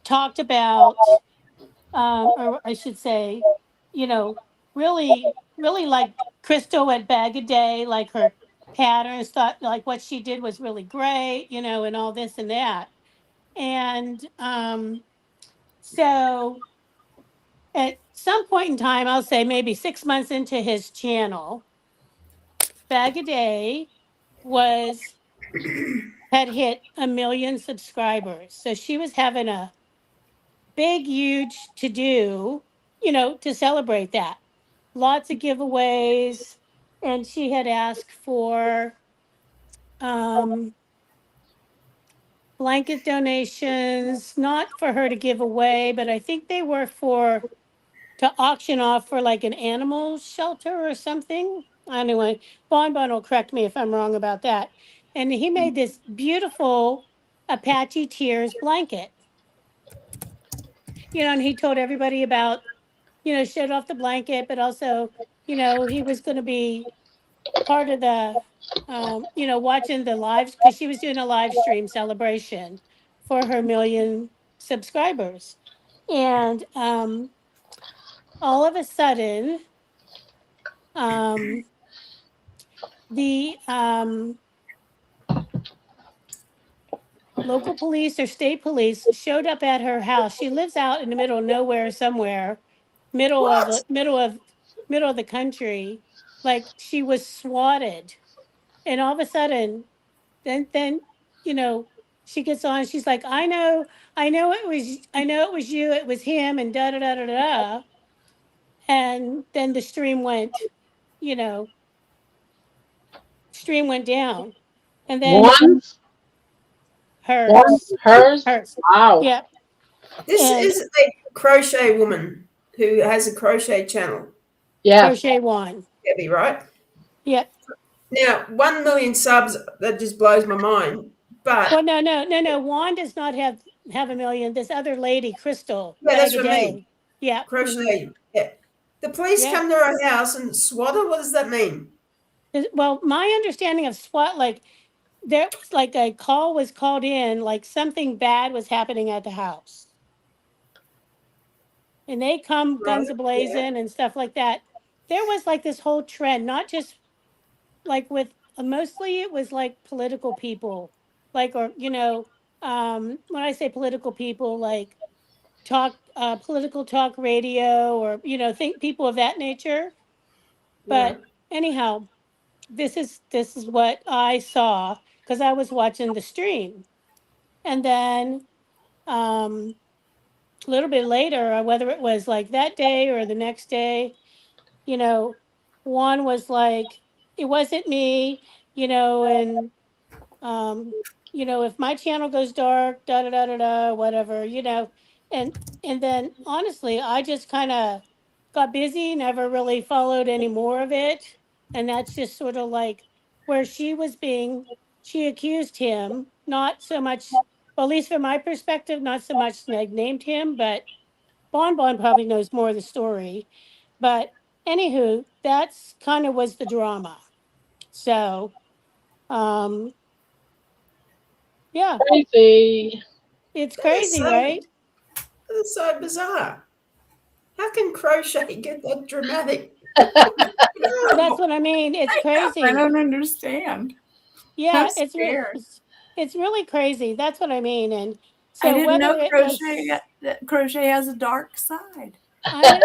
talked about, or I should say, you know, really like Crystal at Bag a Day, like her patterns, thought like what she did was really great, and all this and that. And so at some point in time, I'll say maybe 6 months into his channel, Bag a Day had hit 1 million subscribers. So she was having a big, huge to do, to celebrate that. Lots of giveaways. And she had asked for blanket donations, not for her to give away, but I think they were to auction off for like an animal shelter or something. Anyway, Bon Bon will correct me if I'm wrong about that. And he made this beautiful Apache Tears blanket. And he told everybody about, showed off the blanket, but also, he was going to be part of the, watching the lives because she was doing a live stream celebration for her 1 million subscribers. And all of a sudden, the local police or state police showed up at her house. She lives out in the middle of nowhere somewhere, middle of the country. Like she was swatted, and all of a sudden, then you know, she gets on. She's like, I know it was you. It was him, and da da da da da. And then the you know, stream went down, and then One's? hers, Hers? hers, Wow. yeah, This and is a crochet woman who has a crochet channel. Yeah. Crochet wand. Debbie, right? Yep. Now, 1 million subs, that just blows my mind. But Well, no. Wand does not have a million. This other lady, Crystal, yeah, that's what I Bagaday. mean. Yeah. Crochet. Yeah. The police Yeah. come to our house and swat her. What does that mean? Well, my understanding of SWAT, like there was like a call was called in, like something bad was happening at the house. And they come guns Right, ablazing and stuff like that. There was like this whole trend, not just like with mostly it was like political people, like, or, when I say political people, like political talk radio, or, think people of that nature. But anyhow, this is what I saw because I was watching the stream. And then a little bit later, whether it was like that day or the next day, one was like, it wasn't me, and if my channel goes dark, da da da da da, whatever, and then honestly, I just kind of got busy, never really followed any more of it, and that's just sort of like where she accused him, not so much, well, at least from my perspective, not so much like named him, but Bon Bon probably knows more of the story. But anywho, that's kind of was the drama. So, yeah, Crazy. it's That is crazy, so, right? that is so bizarre. How can Crochet get that dramatic? That's what I mean. It's crazy. I don't understand. Yeah, I'm it's scared. it's really crazy. That's what I mean. And so I didn't know whether it Crochet has a dark side. I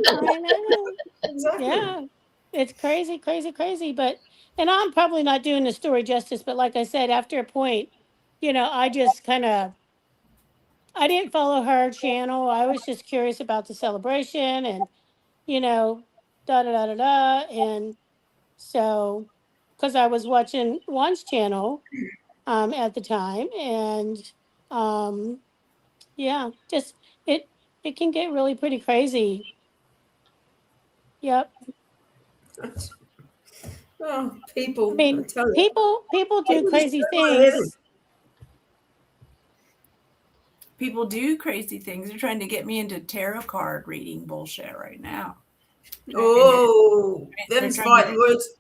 know. Exactly. Yeah, it's crazy, crazy, crazy. But and I'm probably not doing the story justice. But like I said, after a point, I just kind of I didn't follow her channel. I was just curious about the celebration and da da da da da. And so, because I was watching Juan's channel at the time, and yeah, just it it can get really pretty crazy. Yep. Oh, people! I mean, I tell you, people do people just crazy go ahead things. People do crazy things. They're trying to get me into tarot card reading bullshit right now. Oh, them's fighting words.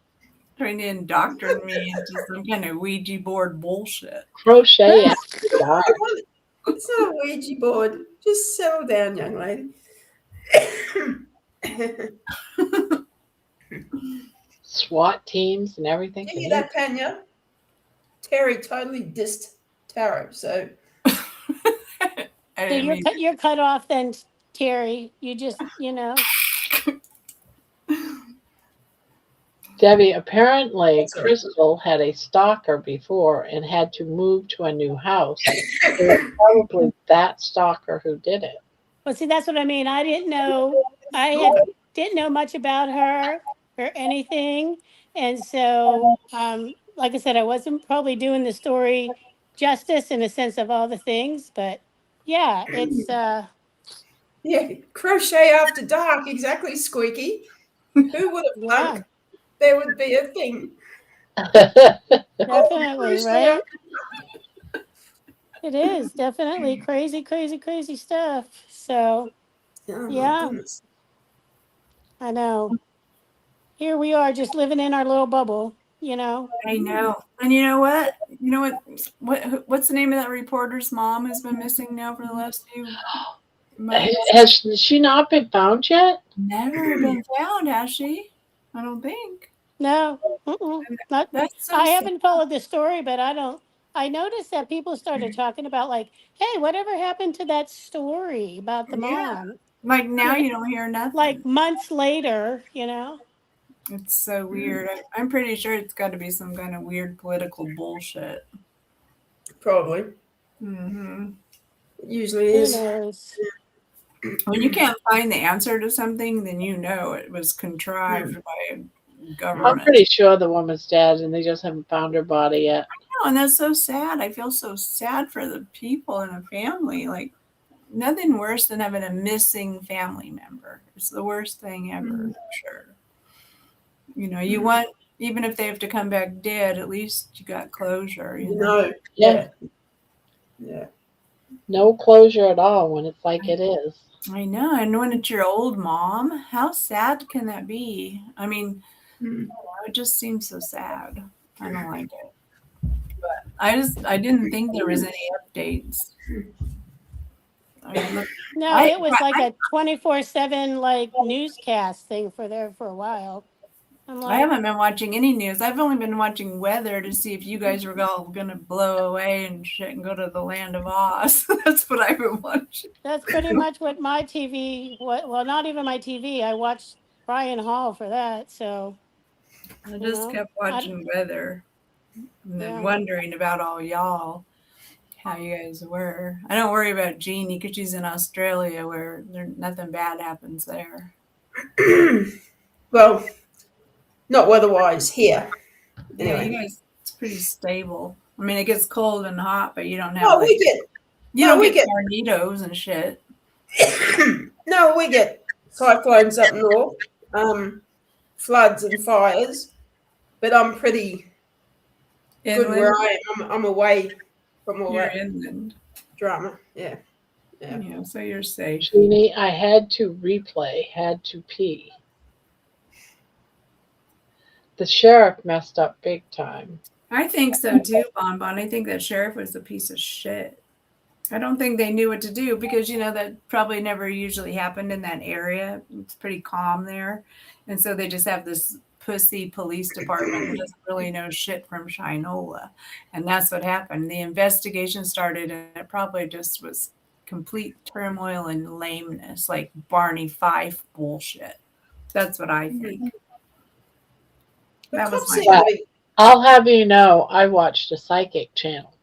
Trying to indoctrinate me into some kind of Ouija board bullshit. Crochet after dark. It's not a Ouija board. Just settle down, young lady. SWAT teams and everything. Give you that, Panya. Terry totally dissed tarot, so. So you're cut off then, Terry. You just Debbie, apparently Crystal had a stalker before and had to move to a new house. It was probably that stalker who did it. Well, see, that's what I mean. I didn't know. Didn't know much about her or anything, and so, like I said, I wasn't probably doing the story justice in a sense of all the things. But yeah, it's Yeah, Crochet after dark, exactly, Squeaky. Who would have thunk there would be a thing? Definitely, right? It is definitely crazy, crazy, crazy stuff. So, yeah, I know. Here we are, just living in our little bubble. I know. And you know what? What's the name of that reporter's mom who's been missing now for the last few months? Has she not been found yet? Never been found, has she? I don't think. No, not. That's so I haven't followed the story, but I noticed that people started talking about like, hey, whatever happened to that story about the mom? Like now you don't hear nothing. Like months later, It's so weird. I'm pretty sure it's got to be some kind of weird political bullshit. Probably. Mm-hmm. It usually is. When you can't find the answer to something, then it was contrived by a government. I'm pretty sure the woman's dead and they just haven't found her body yet. I know, and that's so sad. I feel so sad for the people and the family. Like, nothing worse than having a missing family member. It's the worst thing ever, for sure. You know, you want, even if they have to come back dead, at least you got closure, you know? Yeah. Yeah. No closure at all when it's like it is. I know. And when it's your old mom, how sad can that be? I mean, it just seems so sad. I don't like it. But I didn't think there was any updates. I mean, look, No, it was like a 24/7 like newscast thing for a while. I'm I like, haven't been watching any news. I've only been watching weather to see if you guys were all going to blow away and shit and go to the land of Oz. That's what I've been watching. that's pretty much what my TV. Well, not even my TV. I watched Brian Hall for that. So I just kept watching weather and then Yeah. wondering about all y'all, how you guys were. I don't worry about Jeannie because she's in Australia where nothing bad happens there. Well, not weather-wise here. Yeah, Anyway. you guys, it's pretty stable. I mean, it gets cold and hot, but you don't have Oh, like, we get. you no, don't we get tornadoes and shit. No, we get cyclones up north, floods and fires, but I'm pretty good where Inland? I am. I'm away from all You're that inland. drama. Yeah. Yeah, so you're safe. Jeannie, I had to replay, had to pee. The sheriff messed up big time. I think so too, Bonbon. I think that sheriff was a piece of shit. I don't think they knew what to do because, you know, that probably never usually happened in that area. It's pretty calm there. And so they just have this pussy police department that doesn't really know shit from Shinola. And that's what happened. The investigation started and it probably just was complete turmoil and lameness, like Barney Fife bullshit. That's what I think. That was my Well, I'll have you know, I watched a psychic channel,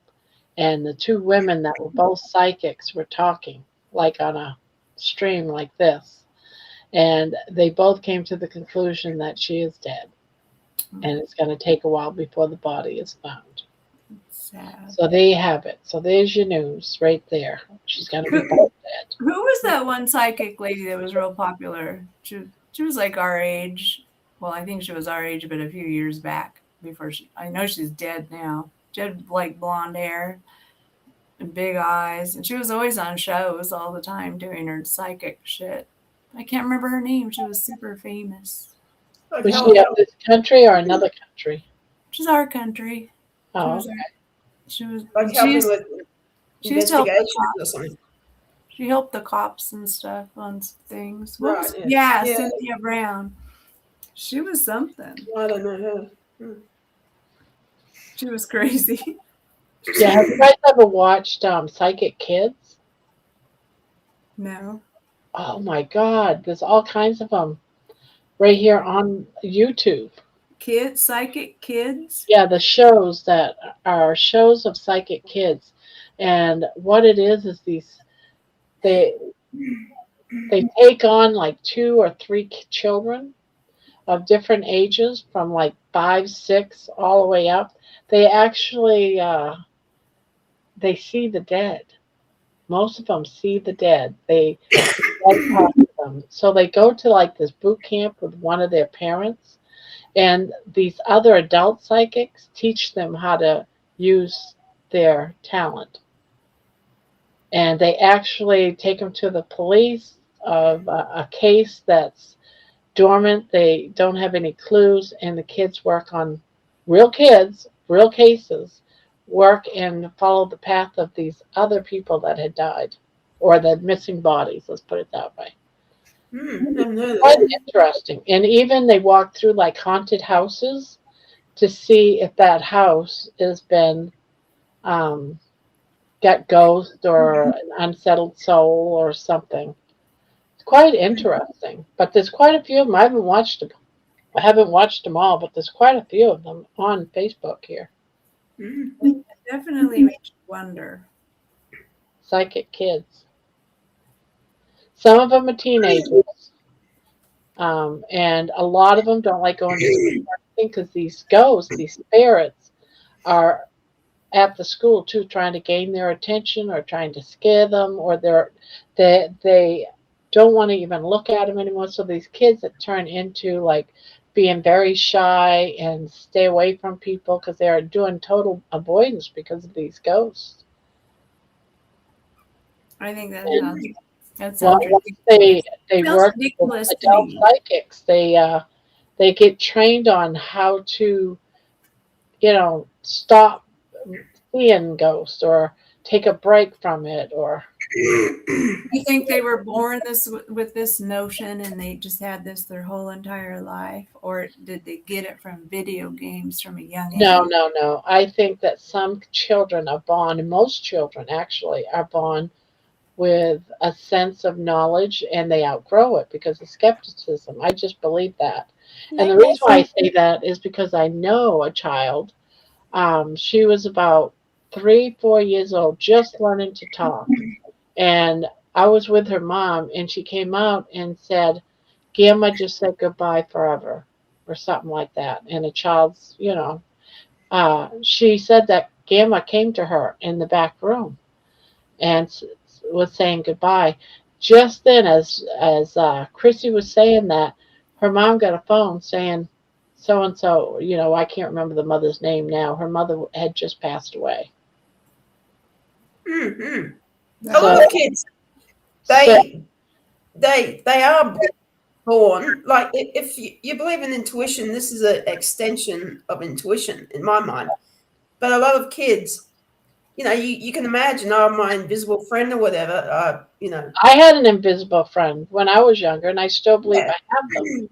and the two women that were both psychics were talking, like on a stream like this, and they both came to the conclusion that she is dead, and it's going to take a while before the body is found. sad. So there you have it. So there's your news right there. She's going to be both dead. Who was that one psychic lady that was real popular? She was like our age. Well, I think she was our age, but a few years back before I know she's dead now. She had like blonde hair and big eyes, and she was always on shows all the time doing her psychic shit. I can't remember her name. She was super famous. Was she of this country or another country? She's our country. Oh, okay. Like helping with investigations or something. She helped the cops and stuff on things. Right, Yeah, yeah. Cynthia Brown. She was something. I don't know her. She was crazy. Yeah, have you guys ever watched Psychic Kids? No. Oh my God, there's all kinds of them right here on YouTube. Psychic kids? Yeah, the shows that are shows of psychic kids. And what it is these, they take on like 2 or 3 children of different ages from like 5, 6, all the way up. They actually, they see the dead. Most of them see the dead. They like talk to them. So they go to like this boot camp with one of their parents, and these other adult psychics teach them how to use their talent. And they actually take them to the police of a case that's dormant. They don't have any clues, and the kids work on real cases, work and follow the path of these other people that had died, or the missing bodies, let's put it that way. Quite interesting. And even they walk through like haunted houses to see if that house has been got ghost or an unsettled soul or something. It's quite interesting. But there's quite a few of them. I haven't watched them all, but there's quite a few of them on Facebook here. It definitely makes you wonder. Psychic kids. Some of them are teenagers. And a lot of them don't like going to sleep because these ghosts, these spirits, are at the school too, trying to gain their attention or trying to scare them, or they don't want to even look at them anymore. So these kids that turn into like being very shy and stay away from people because they are doing total avoidance because of these ghosts. I think that And sounds once ridiculous. they Sounds work with ridiculous to adult me. psychics, they get trained on how to, stop seeing ghosts or take a break from it, or You think they were born with this notion and they just had this their whole entire life, or did they get it from video games from a young no, age? no, no. I think that some children are born, and most children actually are born with a sense of knowledge and they outgrow it because of skepticism. I just believe that. And the reason why I say that is because I know a child. She was about 3, 4 years old, just learning to talk. And I was with her mom, and she came out and said, Gamma just said goodbye forever, or something like that. And a child's, she said that Gamma came to her in the back room and was saying goodbye. Just then, as Chrissy was saying that, her mom got a phone saying, so and so, I can't remember the mother's name now. Her mother had just passed away. Mm-hmm. A So, lot of kids, they are born like if you believe in intuition, this is an extension of intuition in my mind. But a lot of kids, you can imagine, oh, my invisible friend or whatever, I had an invisible friend when I was younger, and I still believe I have them.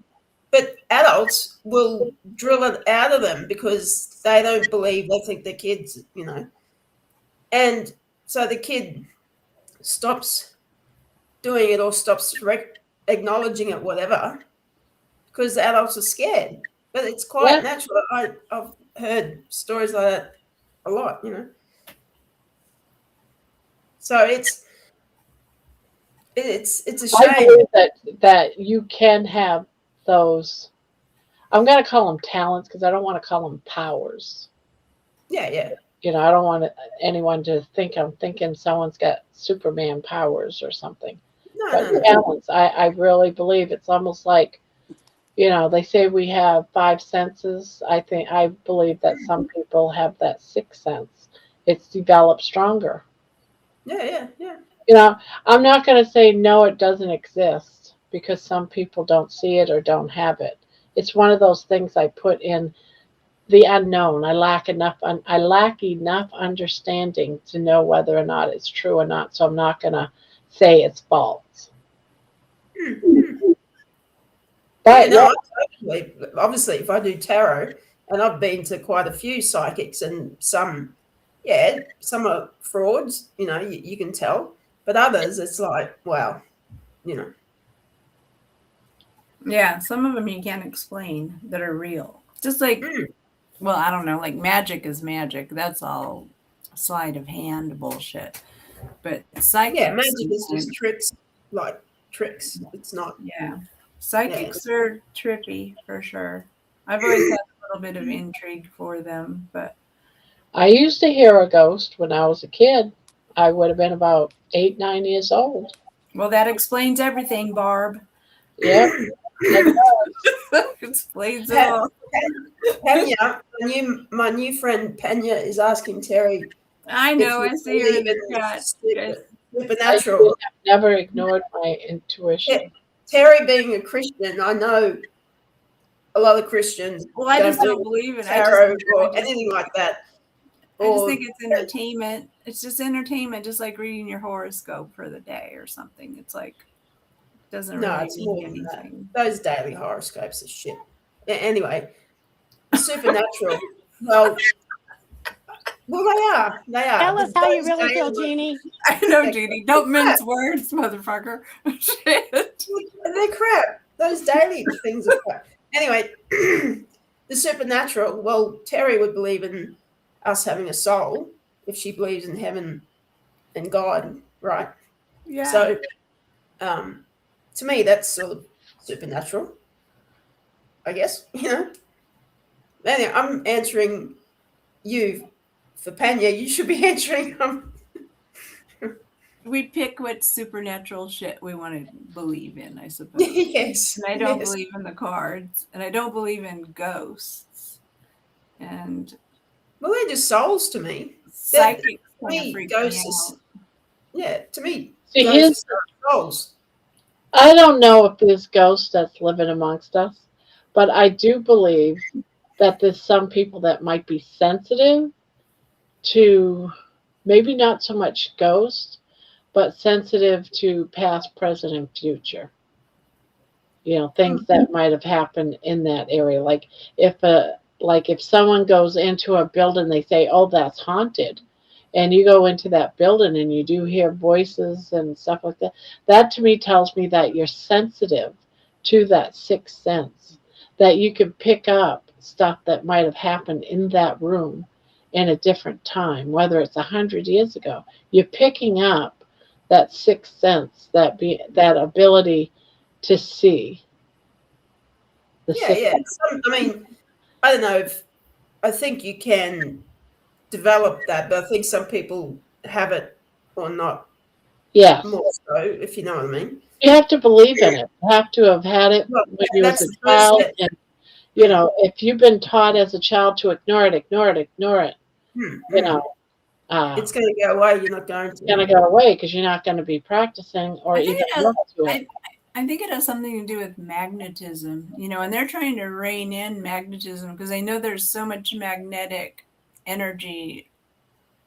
But adults will drill it out of them because they don't believe, they think they're kids, And so the kid stops doing it or stops acknowledging it, whatever, because the adults are scared. But it's quite natural. I've heard stories like that a lot, So it's a shame. I believe that you can have those. I'm going to call them talents because I don't want to call them powers. Yeah. I don't want anyone to think I'm thinking someone's got Superman powers or something. No. Talents, I really believe it's almost like, they say we have 5 senses. I believe that some people have that 6th sense. It's developed stronger. Yeah. I'm not going to say no, it doesn't exist because some people don't see it or don't have it. It's one of those things I put in the unknown. I lack enough understanding to know whether or not it's true or not. So I'm not going to say it's false. But obviously, if I do tarot, and I've been to quite a few psychics, and some are frauds. You can tell, but others, it's like, wow, Yeah, some of them you can't explain that are real. Just like, well, I don't know, like magic is magic. That's all sleight of hand bullshit. But psychics, magic is just tricks, like tricks. It's not. Yeah, psychics are trippy for sure. I've always had a little bit of intrigue for them, but I used to hear a ghost when I was a kid. I would have been about 8, 9 years old. Well, that explains everything, Barb. Yep. Explains it all. Pena, my new friend Pena is asking Terry. I know. I see her in the chat. Supernatural. I've never ignored my intuition. Terry, being a Christian, I know a lot of Christians. Well, I just don't believe it. Tarot or anything like that. I just think it's entertainment. It's just entertainment, just like reading your horoscope for the day or something. It's like doesn't really mean anything. Those daily horoscopes are shit. Anyway, supernatural. Well, they are. Tell us how you really feel, Jeannie. I know, Jeannie. Don't mince words, motherfucker. Shit. They're crap. Those daily things are crap. Anyway, the supernatural. Well, Terry would believe in us having a soul if she believes in heaven and God, right? Yeah. So, to me, that's sort of supernatural, I guess. Anyway, I'm answering you for Panya. You should be answering them. We pick what supernatural shit we want to believe in, I suppose. Yes. And I don't yes. believe in the cards, and I don't believe in ghosts. And Well, they're just souls to me. psychics To kind of me, freak me ghosts. out. Yeah, to me, See, ghosts are souls. I don't know if there's ghosts that's living amongst us, but I do believe that there's some people that might be sensitive to maybe not so much ghosts, but sensitive to past, present, and future. You know, things that might have happened in that area. If someone goes into a building, they say, "Oh, that's haunted," and you go into that building and you do hear voices and stuff like that. That to me tells me that you're sensitive to that sixth sense, that you can pick up stuff that might have happened in that room in a different time, whether it's 100 years ago. You're picking up that sixth sense, that ability to see. Yeah. I mean, I don't know if I think you can develop that, but I think some people have it or not. Yes. More so, if you know what I mean. You have to believe in it. You have to have had it when you was a child. And, you know, if you've been taught as a child to ignore it, you know, it's going to go away. You're not going to. It's going to go away because you're not going to be practicing or even look to it. I think it has something to do with magnetism, you know, and they're trying to rein in magnetism because they know there's so much magnetic energy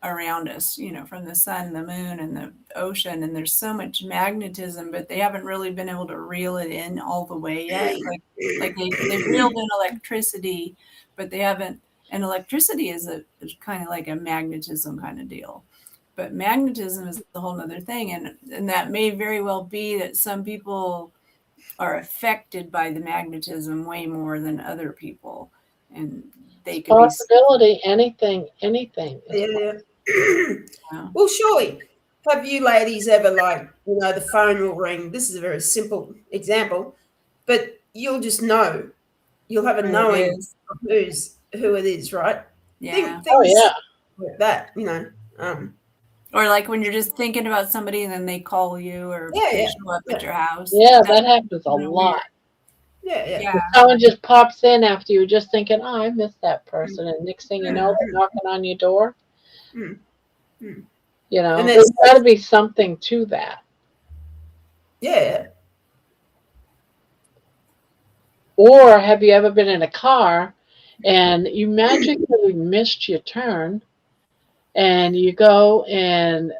around us, you know, from the sun, the moon, and the ocean, and there's so much magnetism, but they haven't really been able to reel it in all the way yet. Like they've reeled in electricity, but they haven't. And electricity is kind of like a magnetism kind of deal. But magnetism is a whole other thing, and that may very well be that some people are affected by the magnetism way more than other people, and they could possibility. Anything. Yeah. Well, surely, have you ladies ever the phone will ring? This is a very simple example, but you'll just know. You'll have a knowing of who it is, right? Yeah. Like that, you know. Or like when you're just thinking about somebody and then they call you or they show up at your house. Yeah, that happens a lot. Yeah. Someone just pops in after you were just thinking, "Oh, I missed that person," and next thing you know, they're knocking on your door. You know, and there's got to be something to that. Yeah. Or have you ever been in a car and you magically missed your turn, and you go and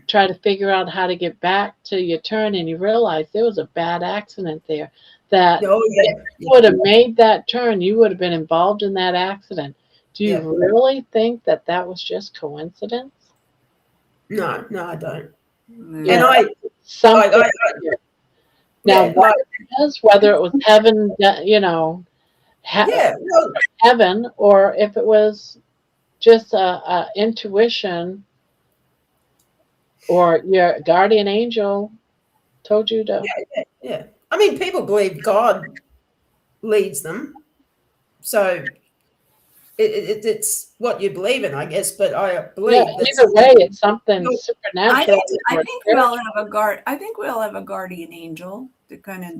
try to figure out how to get back to your turn, and you realize there was a bad accident there, that if you would have made that turn, you would have been involved in that accident. Do you really think that that was just coincidence? No, I don't. Yeah. And now, what it is, whether it was heaven, you know, heaven, or if it was just a intuition, or your guardian angel told you to. Yeah. I mean, people believe God leads them, so it's what you believe in, I guess. But I believe either way, it's something supernatural. I think we all have a guard. I think we all have a guardian angel that kind of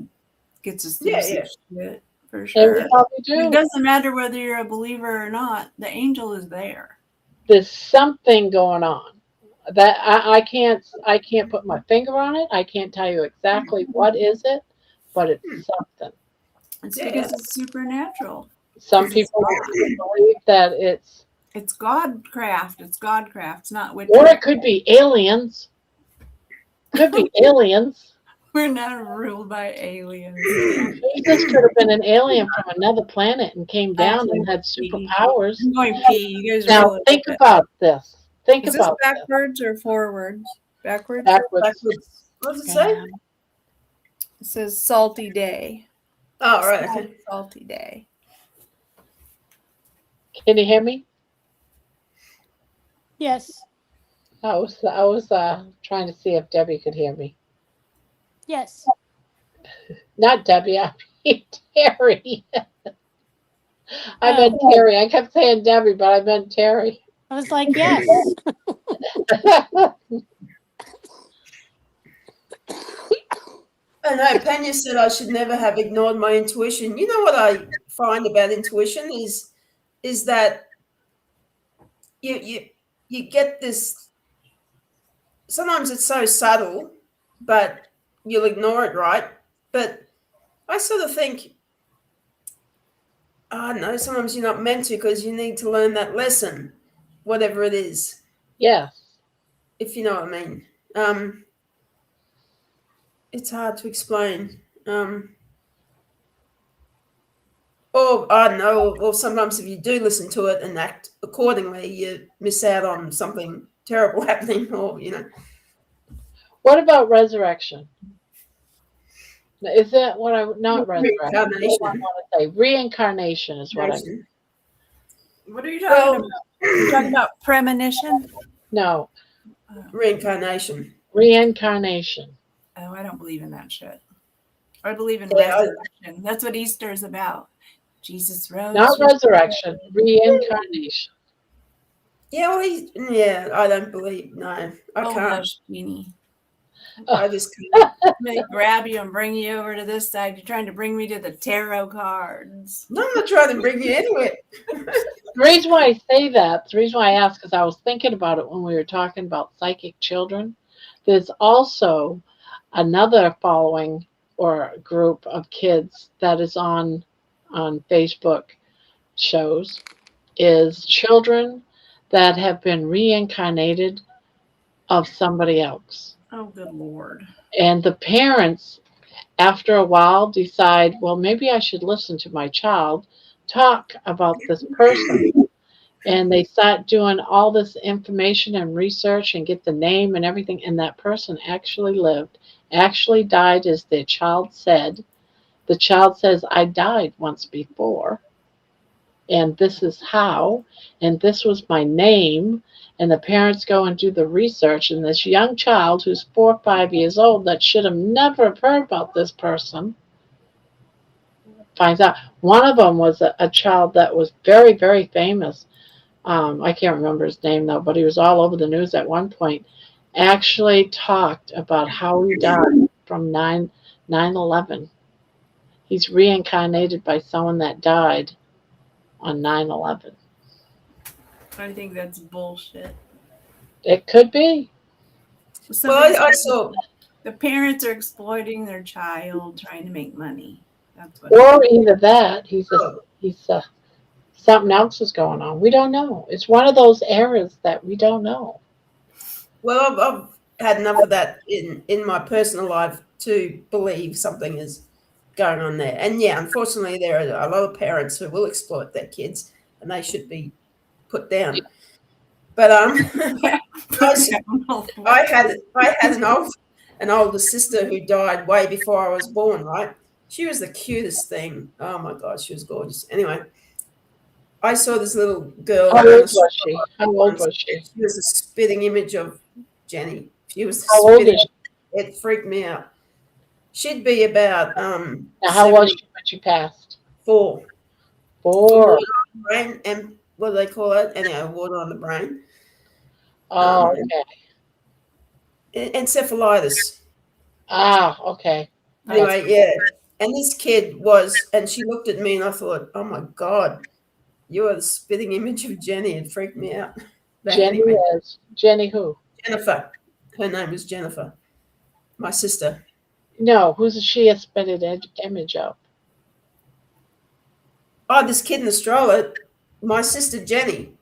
gets us through some shit for sure. It doesn't matter whether you're a believer or not. The angel is there. There's something going on that I can't put my finger on it. I can't tell you exactly what is it, but it's something. It's because it's supernatural. Some people believe that it's Godcraft. It's Godcraft. It's not witchcraft. Or it could be aliens. Could be aliens. We're not ruled by aliens. Jesus could have been an alien from another planet and came down and had superpowers. Now think about this. Is this backwards or forwards? Backwards? Backwards. What does it say? It says salty day. Oh, right. Salty day. Can you hear me? Yes. I was trying to see if Debbie could hear me. Yes. Not Debbie, I mean Terry. I meant Terry. I kept saying Debbie, but I meant Terry. I was like, yes. I know Pena said I should never have ignored my intuition. You know what I find about intuition is that you get this. Sometimes it's so subtle, but you'll ignore it, right? But I sort of think, I don't know, sometimes you're not meant to because you need to learn that lesson, whatever it is. Yes. If you know what I mean. It's hard to explain. Or I don't know, or sometimes if you do listen to it and act accordingly, you miss out on something terrible happening, or What about resurrection? Is that what I not resurrection? What do I Reincarnation. want to say? Reincarnation is what I mean. What are you talking Well, about? You're talking about premonition? No, reincarnation. reincarnation. Oh, I don't believe in that shit. I believe in Yeah, resurrection. That's what Easter is about. Jesus rose. Not resurrection, reincarnation. Yeah, well, I don't believe. No, I Oh, can't. hush, Jeannie. I just can't. They grab you and bring you over to this side. You're trying to bring me to the tarot cards. No, I'm not trying to bring you anywhere. The reason why I say that, the reason why I ask, because I was thinking about it when we were talking about psychic children. There's also another following or group of kids that is on Facebook shows is children that have been reincarnated of somebody else. Oh, good Lord. And the parents, after a while, decide, well, maybe I should listen to my child talk about this person. And they start doing all this information and research and get the name and everything. And that person actually lived, actually died as their child said. The child says, I died once before. And this is how. And this was my name. And the parents go and do the research. And this young child who's 4 or 5 years old that should have never heard about this person finds out. One of them was a child that was very, very famous. I can't remember his name though, but he was all over the news at one point. Actually talked about how he died from 9/11. He's reincarnated by someone that died on 9/11. I think that's bullshit. It could be. Well, I saw the parents are exploiting their child, trying to make money. That's what. Or either that, he's something else is going on. We don't know. It's one of those eras that we don't know. Well, I've had enough of that in my personal life to believe something is going on there. And yeah, unfortunately, there are a lot of parents who will exploit their kids, and they should be put down. But I had an older sister who died way before I was born. Right, she was the cutest thing. Oh my God, she was gorgeous. Anyway, I saw this little girl. How old was she? How old was she? She was a spitting image of Jenny. She was How old is she? It freaked me out. She'd be about Now, how was she when she passed? 4. 4. Brain and what do they call it? Anyway, water on the brain. Oh, okay. Encephalitis. Ah, okay. Anyway, yeah. And this kid was, and she looked at me and I thought, oh my God, you are the spitting image of Jenny. It freaked me out. But Jenny anyway, is. Jenny who? Jennifer. Her name was Jennifer. My sister. No, who's she a spitted image of? Oh, this kid in the stroller, my sister Jenny.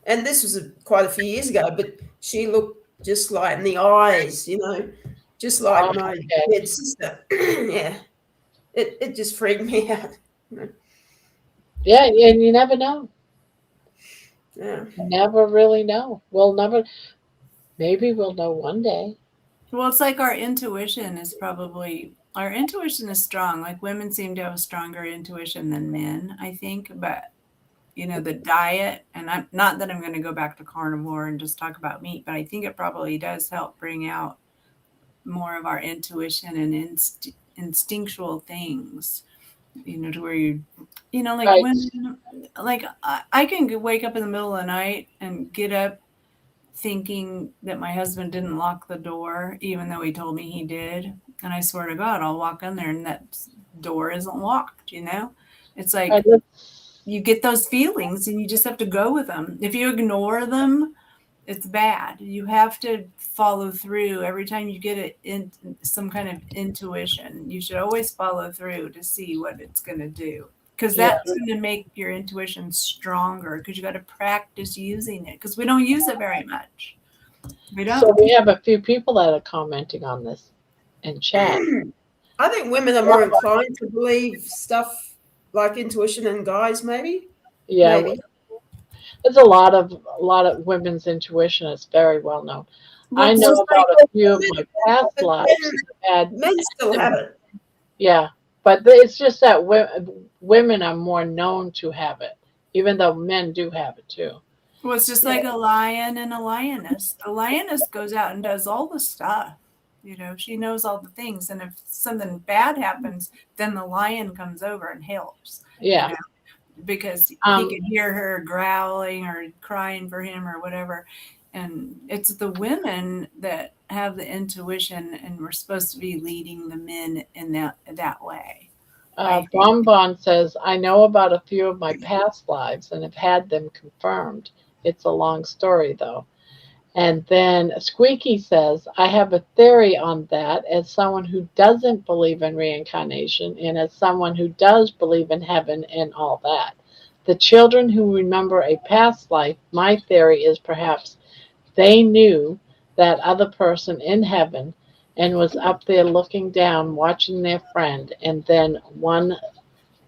And this was quite a few years ago, but she looked just like in the eyes, just like my dead sister. Yeah. It just freaked me out. Yeah, and you never know. Yeah. Never really know. Maybe we'll know one day. Well, it's like our intuition is strong. Like women seem to have a stronger intuition than men, I think. But, the diet, and I'm not that I'm going to go back to carnivore and just talk about meat, but I think it probably does help bring out more of our intuition and instinctual things, to where like right. women, like I can wake up in the middle of the night and get up thinking that my husband didn't lock the door, even though he told me he did. And I swear to God, I'll walk in there and that door isn't locked, you know? It's like you get those feelings and you just have to go with them. If you ignore them, it's bad. You have to follow through every time you get it in some kind of intuition. You should always follow through to see what it's going to do. Because that's going to make your intuition stronger because you got to practice using it because we don't use it very much. We don't. So we have a few people that are commenting on this in chat. I think women are more inclined to believe stuff like intuition than guys, maybe. Yeah, Maybe. there's a lot of women's intuition. It's very well known. Well, I it's know just about like a few of my past lives that had. Men still have it. Yeah, but it's just that women are more known to have it, even though men do have it too. Well, it's just like a lion and a lioness. The lioness goes out and does all the stuff. You know, she knows all the things. And if something bad happens, then the lion comes over and helps. Yeah. You know, because he can hear her growling or crying for him or whatever. And it's the women that have the intuition and we're supposed to be leading the men in that way. Bonbon says, I know about a few of my past lives and have had them confirmed. It's a long story, though. And then Squeaky says, I have a theory on that as someone who doesn't believe in reincarnation and as someone who does believe in heaven and all that. The children who remember a past life, my theory is perhaps they knew that other person in heaven and was up there looking down, watching their friend, and then once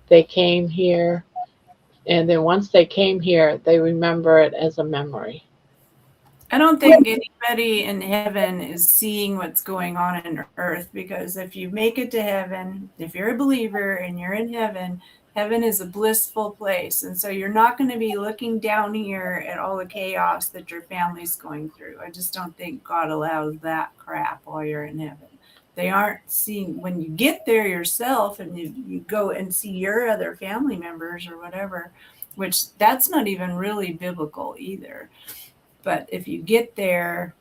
they came here, they remember it as a memory. I don't think anybody in heaven is seeing what's going on in earth because if you make it to heaven, if you're a believer and you're in heaven, heaven is a blissful place. And so you're not going to be looking down here at all the chaos that your family's going through. I just don't think God allows that crap while you're in heaven. They aren't seeing, when you get there yourself and you go and see your other family members or whatever, which that's not even really biblical either. But if you get there,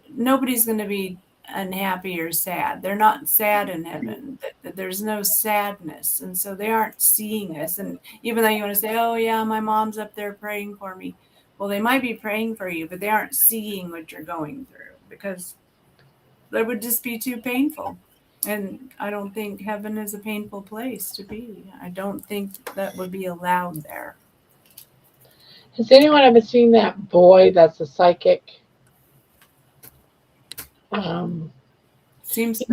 nobody's going to be unhappy or sad. They're not sad in heaven. There's no sadness. And so they aren't seeing us. And even though you want to say, oh, yeah, my mom's up there praying for me. Well, they might be praying for you, but they aren't seeing what you're going through because that would just be too painful. And I don't think heaven is a painful place to be. I don't think that would be allowed there. Has anyone ever seen that boy that's a psychic? Seems he's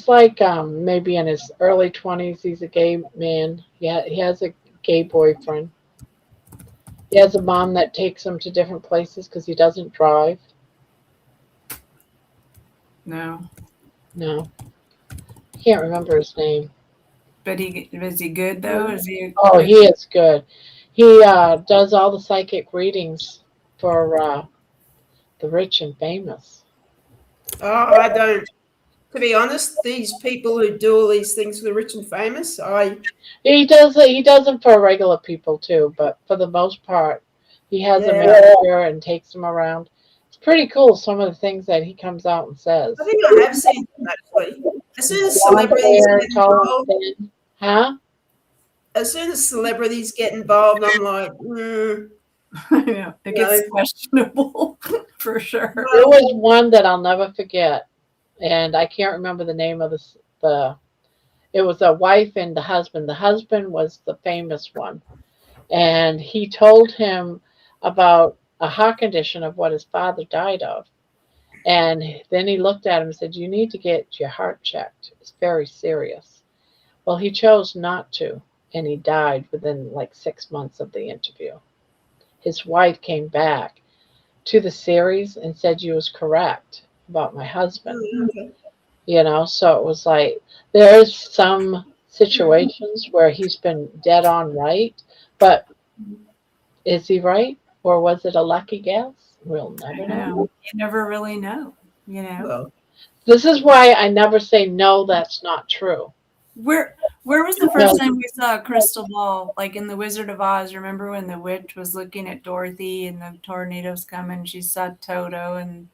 like maybe in his early 20s. He's a gay man. Yeah, he has a gay boyfriend. He has a mom that takes him to different places because he doesn't drive. No. Can't remember his name. But is he good though? Is he? Oh, he is good. He does all the psychic readings for the rich and famous. Oh, I don't. To be honest, these people who do all these things for the rich and famous, He does them for regular people too, but for the most part, he has a manager and takes them around. It's pretty cool. Some of the things that he comes out and says. I think I have seen them actually. As soon as celebrities get involved, get involved, I'm like, Yeah, it gets questionable for sure. There was one that I'll never forget, and I can't remember the name of it was a wife and the husband. The husband was the famous one, and he told him about a heart condition of what his father died of. And then he looked at him and said, you need to get your heart checked. It's very serious. Well, he chose not to, and he died within like 6 months of the interview. His wife came back to the series and said you was correct about my husband. You know, so it was like there's some situations where he's been dead on right, but is he right? Or was it a lucky guess? We'll never know. You never really know, you know. This is why I never say no, that's not true. We're Where was the No. first time we saw a crystal ball? Like in The Wizard of Oz, remember when the witch was looking at Dorothy and the tornadoes coming? She saw Toto and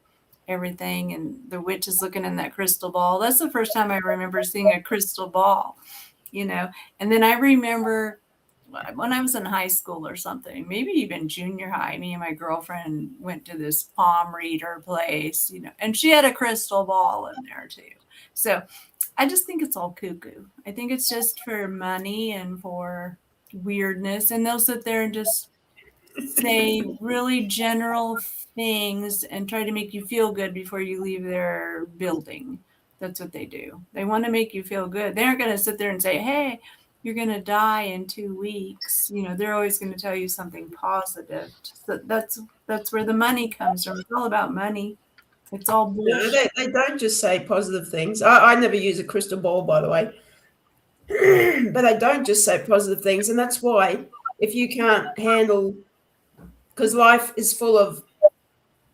everything, and the witch is looking in that crystal ball. That's the first time I remember seeing a crystal ball, you know. And then I remember when I was in high school or something, maybe even junior high, me and my girlfriend went to this palm reader place, you know, and she had a crystal ball in there too. So I just think it's all cuckoo. I think it's just for money and for weirdness. And they'll sit there and just say really general things and try to make you feel good before you leave their building. That's what they do. They want to make you feel good. They aren't going to sit there and say, hey, you're going to die in 2 weeks. You know, they're always going to tell you something positive. So that's where the money comes from. It's all about money. It's all bullshit. No, they don't just say positive things. I never use a crystal ball, by the way. But they don't just say positive things. And that's why if you can't handle, because life is full of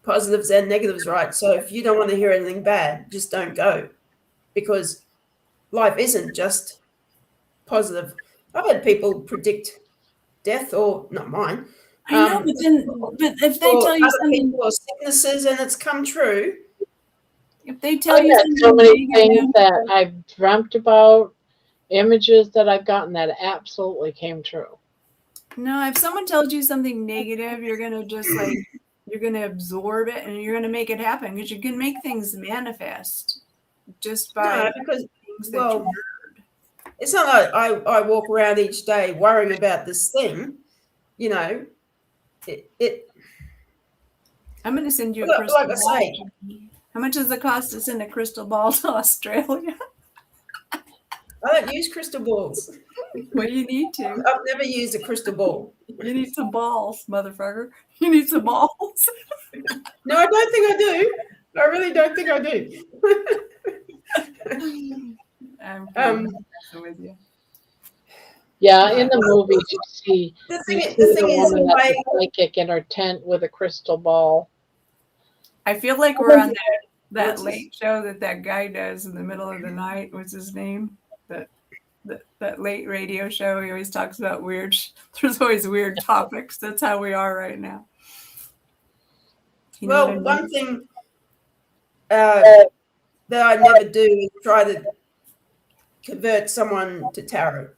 positives and negatives, right? So if you don't want to hear anything bad, just don't go, because life isn't just positive. I've had people predict death, or not mine. I know, but if they tell you something, or sicknesses, and it's come true. If they tell I've you got so many negative, things that I've dreamt about, images that I've gotten that absolutely came true. no, if someone tells you something negative, you're gonna just like you're gonna absorb it and you're gonna make it happen, because you can make things manifest just by because things that you heard. It's not like I walk around each day worrying about this thing, you know. I'm going to send you a like crystal I ball. say, How much does it cost to send a crystal ball to Australia? I don't use crystal balls. Well, you need to. I've never used a crystal ball. You need some balls, motherfucker. You need some balls. No, I don't think I do. I really don't think I do. I'm with you. Yeah, in the movies you see the woman that's a psychic in her tent with a crystal ball. I feel like we're on that late show that guy does in the middle of the night. What's his name? That late radio show. He always talks about weird. There's always weird topics. That's how we are right now. You know Well, one thing that I never do is try to convert someone to tarot.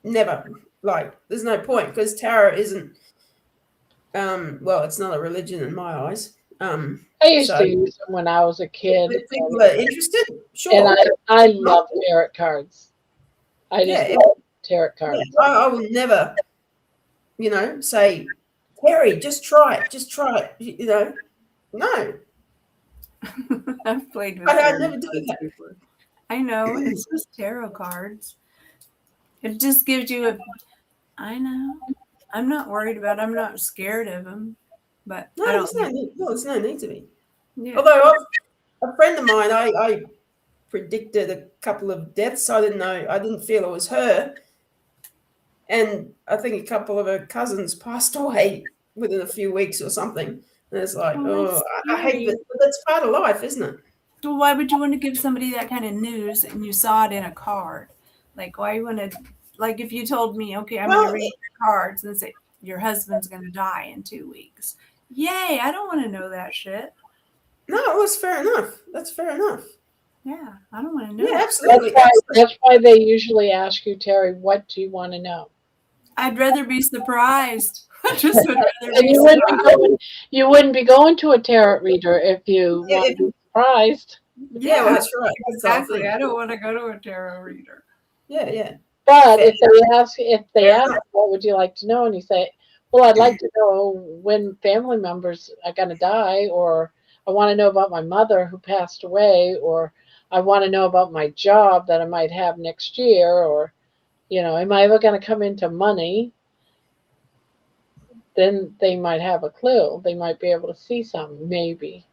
Never. Like, there's no point, because tarot isn't. Well, it's not a religion in my eyes. I used to use them when I was a kid. If people are interested, sure. And I love tarot cards. I just love tarot cards. Yeah, I will never, say, Terry, just try it. You know, no. I've played with. I never do that before. I know, it's just tarot cards. It just gives you I know. I'm not worried about it. I'm not scared of them. But no, I don't. There's no need to be. Yeah. Although a friend of mine, I predicted a couple of deaths. I didn't feel it was her. And I think a couple of her cousins passed away within a few weeks or something. And it's like, I hate it. But that's part of life, isn't it? Well, why would you want to give somebody that kind of news and you saw it in a card? Like, why you want to, like, if you told me, okay, I'm going to read your cards and say, your husband's going to die in 2 weeks. Yay, I don't want to know that shit. No, that's fair enough. That's fair enough. Yeah, I don't want to know. Yeah, absolutely. That's why they usually ask you, Terry, what do you want to know? I'd rather be surprised. I just would rather and you wouldn't be going to a tarot reader if you want to be surprised. Yeah, well, that's right. Exactly. I don't want to go to a tarot reader. Yeah. But if they ask, what would you like to know? And you say, well, I'd like to know when family members are going to die, or I want to know about my mother who passed away, or I want to know about my job that I might have next year, or, am I ever going to come into money? Then they might have a clue. They might be able to see something, maybe.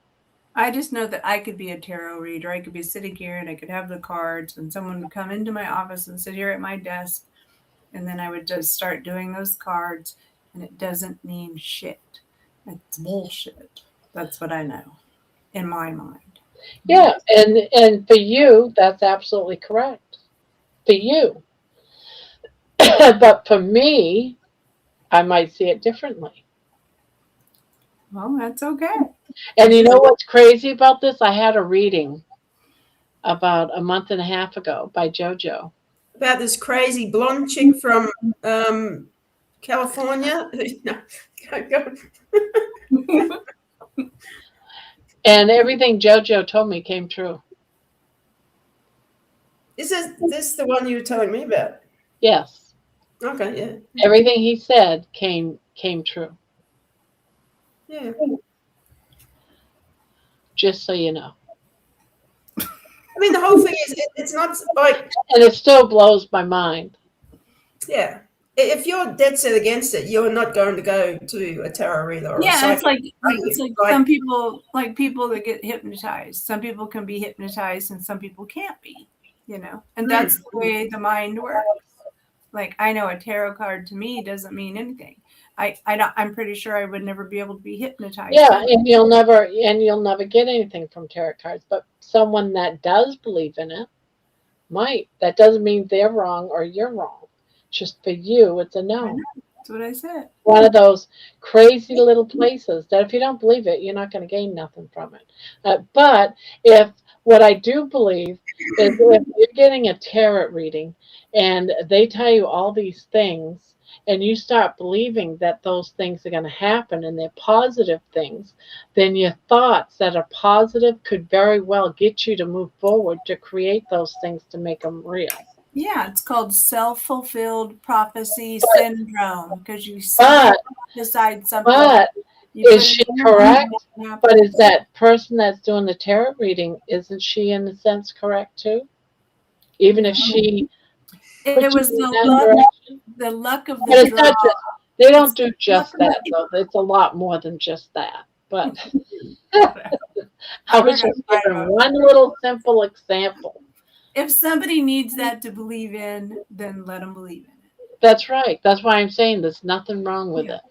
I just know that I could be a tarot reader. I could be sitting here and I could have the cards, and someone would come into my office and sit here at my desk, and then I would just start doing those cards, and it doesn't mean shit. It's bullshit. That's what I know in my mind. Yeah, and for you, that's absolutely correct. For you. But for me, I might see it differently. Well, that's okay. And you know what's crazy about this? I had a reading about a month and a half ago by JoJo. About this crazy blonde chick from California. No, go. And everything JoJo told me came true. Is this the one you were telling me about? Yes. Okay, yeah. Everything he said came true. Yeah. Just so you know. I mean, the whole thing is, it's not like... And it still blows my mind. Yeah. If you're dead set against it, you're not going to go to a tarot reader or a Yeah, psychic. it's like some people, like people that get hypnotized. Some people can be hypnotized and some people can't be, you know. And that's the way the mind works. Like, I know a tarot card to me doesn't mean anything. I'm pretty sure I would never be able to be hypnotized. Yeah, and you'll never get anything from tarot cards. But someone that does believe in it might. That doesn't mean they're wrong or you're wrong. Just for you, it's a no. That's what I said. One of those crazy little places that if you don't believe it, you're not going to gain nothing from it. But if what I do believe is if you're getting a tarot reading and they tell you all these things and you start believing that those things are going to happen and they're positive things, then your thoughts that are positive could very well get you to move forward to create those things to make them real. Yeah, it's called self-fulfilled prophecy syndrome because you decide something. But is she correct? But is that person that's doing the tarot reading, isn't she in a sense correct too? Even if she... It was the luck of but the draw. They don't do just that, though. It's a lot more than just that. But I was just giving one little simple example. If somebody needs that to believe in, then let them believe in it. That's right. That's why I'm saying there's nothing wrong with it.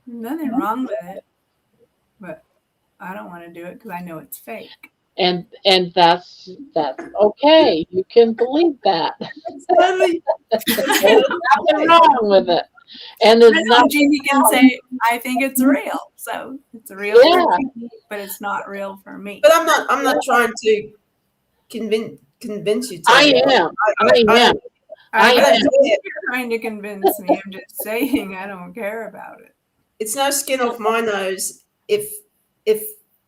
Nothing wrong with it. But I don't want to do it because I know it's fake. And that's okay. You can believe that. There's nothing wrong with it. And there's nothing. Jeannie can say, I think it's real. So it's real for me, but it's not real for me. But I'm not trying to convince you to. I am. I'm trying to convince me. I'm just saying I don't care about it. It's no skin off my nose if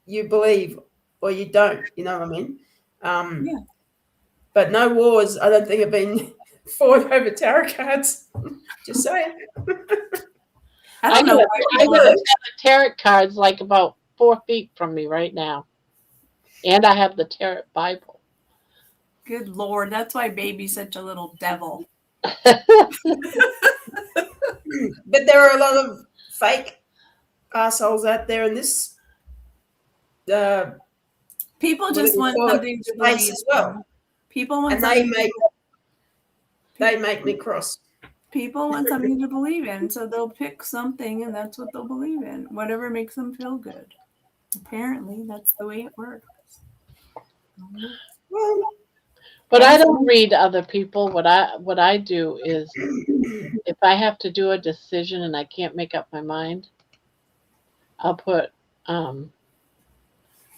you believe or you don't. You know what I mean? Yeah. But no wars, I don't think, have been fought over tarot cards. Just saying. I got the tarot cards like about 4 feet from me right now. And I have the tarot Bible. Good Lord, that's why baby's such a little devil. But there are a lot of fake assholes out there in this. People just want something to believe as well. People want and they make me cross. People want something to believe in, so they'll pick something, and that's what they'll believe in. Whatever makes them feel good. Apparently, that's the way it works. Well, but I don't read other people. What I do is, if I have to do a decision and I can't make up my mind, I'll put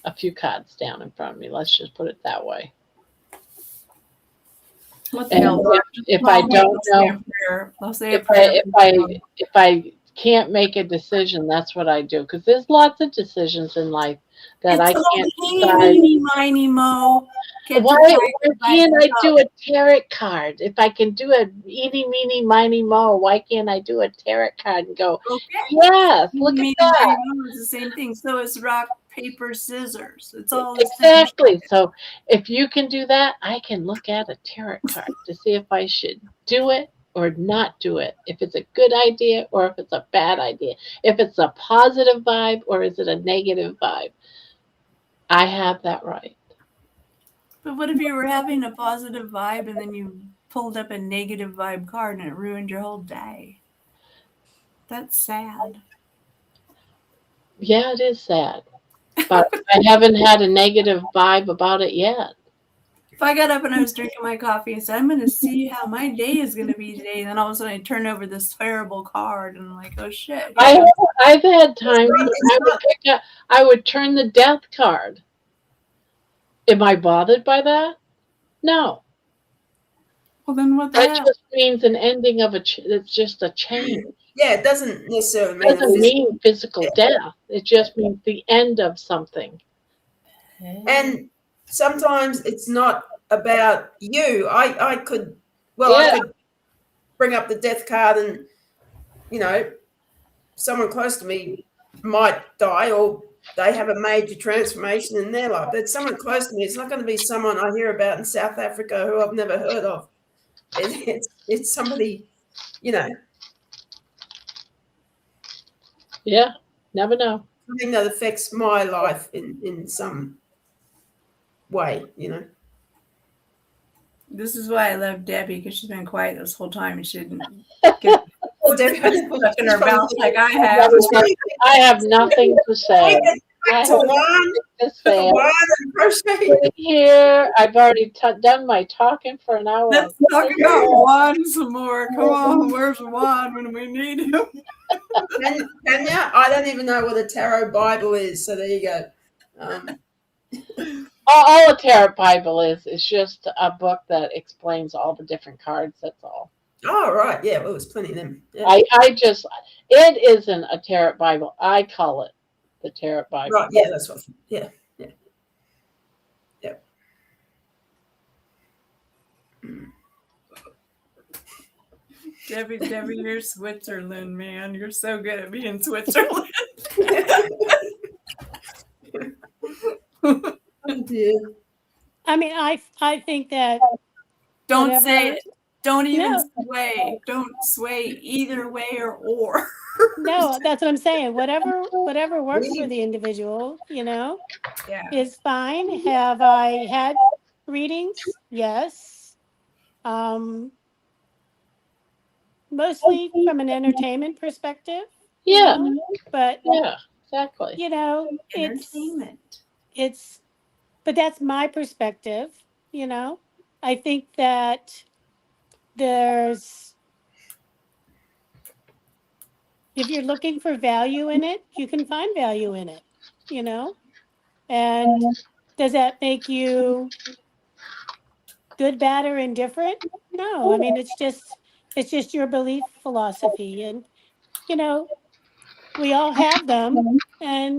a few cards down in front of me. Let's just put it that way. What the hell? If I don't know, if I can't make a decision, that's what I do. Because there's lots of decisions in life that I can't decide. Eeny, miny, mo. Why can't I do a tarot card? If I can do a eeny, meeny, miny, mo, why can't I do a tarot card and go, yes, look at that. It's the same thing. So it's rock, paper, scissors. It's all exactly. So if you can do that, I can look at a tarot card to see if I should do it or not do it. If it's a good idea or if it's a bad idea. If it's a positive vibe or is it a negative vibe. I have that right. But what if you were having a positive vibe and then you pulled up a negative vibe card and it ruined your whole day? That's sad. Yeah, it is sad. But I haven't had a negative vibe about it yet. If I got up and I was drinking my coffee and said, I'm going to see how my day is going to be today, and then all of a sudden I turn over this terrible card and I'm like, oh shit. I've had times I would turn the death card. Am I bothered by that? No. Well, then what the That hell? just means an ending of it's just a change. Yeah, it doesn't necessarily It mean doesn't mean physical death. It just means the end of something. And sometimes it's not about you. I could bring up the death card and, you know, someone close to me might die or they have a major transformation in their life. But someone close to me, it's not going to be someone I hear about in South Africa who I've never heard of. It's somebody, you know. Yeah, never know. Something that affects my life in some way, you know. This is why I love Debbie, because she's been quiet this whole time and she didn't get stuck in her mouth like I have. I have nothing to say. I have nothing to say. Here, I've already done my talking for an hour. Let's talk about Juan some more. Come on, where's Juan when we need him? Tanya, I don't even know what a tarot Bible is, so there you go. All a tarot Bible is just a book that explains all the different cards. That's all. Oh, right. Yeah, well, there's plenty of them. Yeah. It isn't a tarot Bible. I call it the tarot Bible. Right. Yeah, that's what. Yeah. Debbie, you're Switzerland, man. You're so good at being Switzerland. I mean, I think that. Don't say it. Don't even sway. Don't sway either way or. No, that's what I'm saying. Whatever works for the individual, you know, is fine. Have I had readings? Yes. Mostly from an entertainment perspective. Yeah. You know? But yeah, exactly. You know, entertainment. But that's my perspective, you know. I think that if you're looking for value in it, you can find value in it, you know. And does that make you good, bad, or indifferent? No, I mean it's just your belief philosophy, and you know, we all have them, and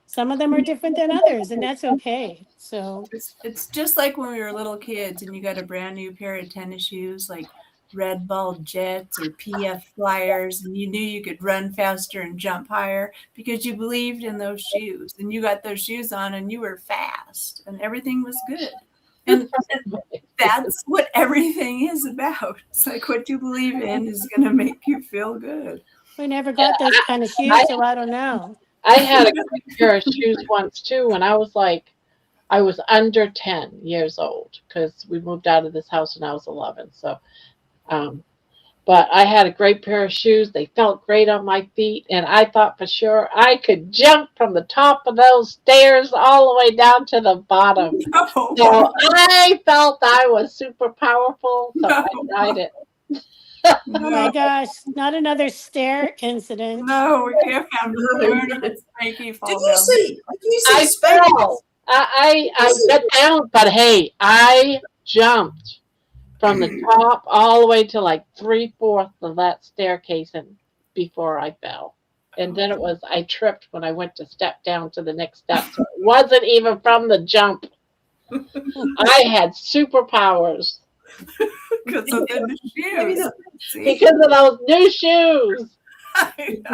some of them are different than others, and that's okay. So it's just like when we were little kids and you got a brand new pair of tennis shoes, like Red Ball Jets or PF Flyers, and you knew you could run faster and jump higher because you believed in those shoes, and you got those shoes on and you were fast and everything was good. And that's what everything is about. It's like what you believe in is going to make you feel good. We never got those kind of shoes, so I don't know. I had a great pair of shoes once too when I was under 10 years old because we moved out of this house when I was 11. So, but I had a great pair of shoes. They felt great on my feet, and I thought for sure I could jump from the top of those stairs all the way down to the bottom. No. So I felt I was super powerful, so I tried it. Oh my gosh, not another stair incident. No, we can't have Spanky fall down. Did you see I fell. I got down, but hey, I jumped from the top all the way to like 3/4 of that staircase and before I fell. And then I tripped when I went to step down to the next step. So it wasn't even from the jump. I had superpowers. Because of the new shoes. Because of those new shoes. Did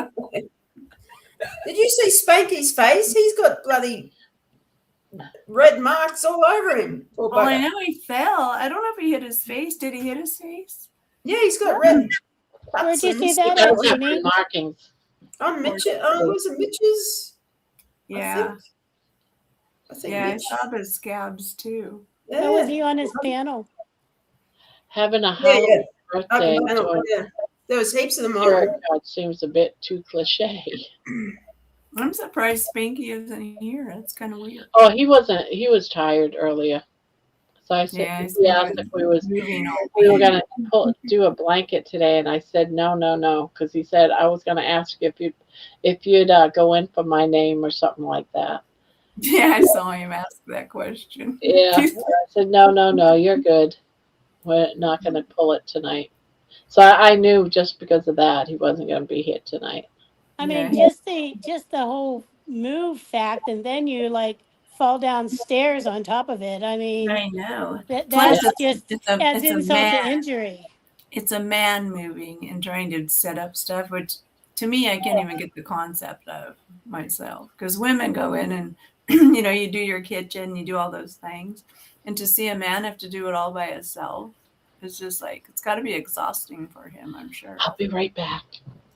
you see Spanky's face? He's got bloody red marks all over him. Well, I know he fell. I don't know if he hit his face. Did he hit his face? Yeah, he's got red. Where'd you see that? Markings. On Mitch. Was it Mitch's? Yeah. I think yeah, Mitch. I saw the scabs too. Yeah. How was he on his panel? Having a Halloween birthday. Yeah. There was heaps of them on. It seems a bit too cliche. I'm surprised Spanky isn't here. That's kind of weird. Oh, he wasn't. He was tired earlier, So I said, Yeah, he asked if we was moving all we were week. gonna do a blanket today, and I said no, no, no, because he said I was gonna ask you if you'd go in for my name or something like that. Yeah, I saw him ask that question. Yeah, I said no, no, no, you're good. We're not gonna pull it tonight. So I knew just because of that he wasn't gonna be here tonight. I Yeah, mean, just the whole move fact, and then you like fall downstairs on top of it. I mean, I know. Plus, that's just adds it's a insult to man. injury. It's a man moving and trying to set up stuff, which to me I can't even get the concept of myself. Because women go in and you do your kitchen, you do all those things, and to see a man have to do it all by himself, it's just like it's got to be exhausting for him. I'm sure. I'll be right back.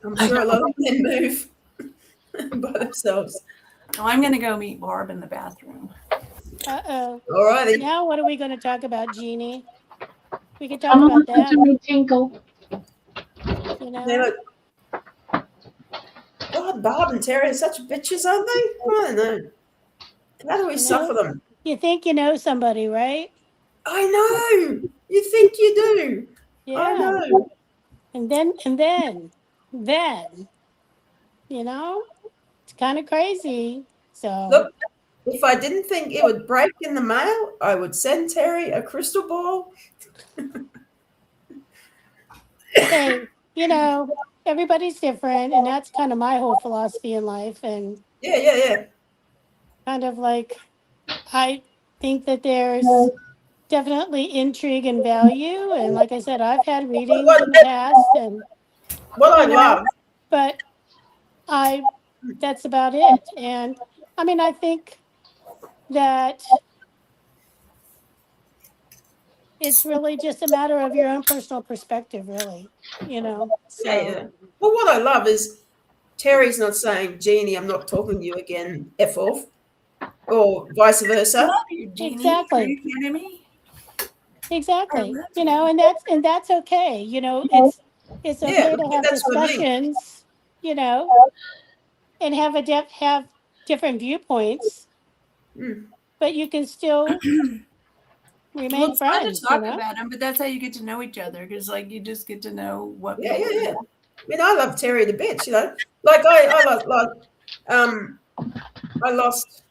I'm sure a lot of men move by themselves. Oh, I'm gonna go meet Barb in the bathroom. Uh-oh. All righty. Now what are we going to talk about, Jeannie? We can talk Come about on to them, me, Tinkle. you know? They look, God, Bob and Terry are such bitches, aren't they? I don't know. How do we You suffer know? them? You think you know somebody, right? I know. You think you do. I Yeah. know. And then, you know, it's kind of crazy. So, Look, if I didn't think it would break in the mail, I would send Terry a crystal ball. hey, you know, everybody's different. And that's kind of my whole philosophy in life. And Yeah. kind of like, I think that there's definitely intrigue and value. And like I said, I've had readings in the past, and, What I you know, love. but that's about it. And I mean, I think that it's really just a matter of your own personal perspective, really, you know. Yeah. Well, what I love is Terry's not saying, Jeannie, I'm not talking to you again, F off, or vice I versa. love you, Jeannie. Exactly. Are you kidding me? Exactly. You know, and that's okay. You know, it's okay to have that's what I mean. discussions, you know, and have have different viewpoints, but you can still remain Well, it's fun to friends, you talk know. about them, but that's how you get to know each other because, like, you just get to know what. Yeah. I mean, I love Terry to bits, you know. Like I lost.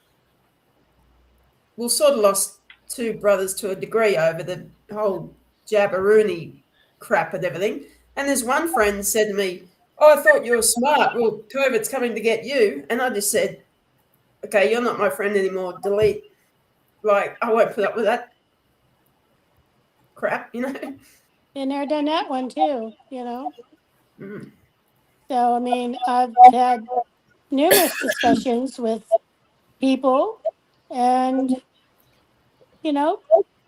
Well, sort of lost two brothers to a degree over the whole jabberoonie crap and everything. And this one friend said to me, "Oh, I thought you were smart. Well, COVID's coming to get you." And I just said, "Okay, you're not my friend anymore. Delete." Like, I won't put up with that crap, you know. Been there, done that one too, you know. Mm. So I mean, I've had numerous discussions with people, and you know,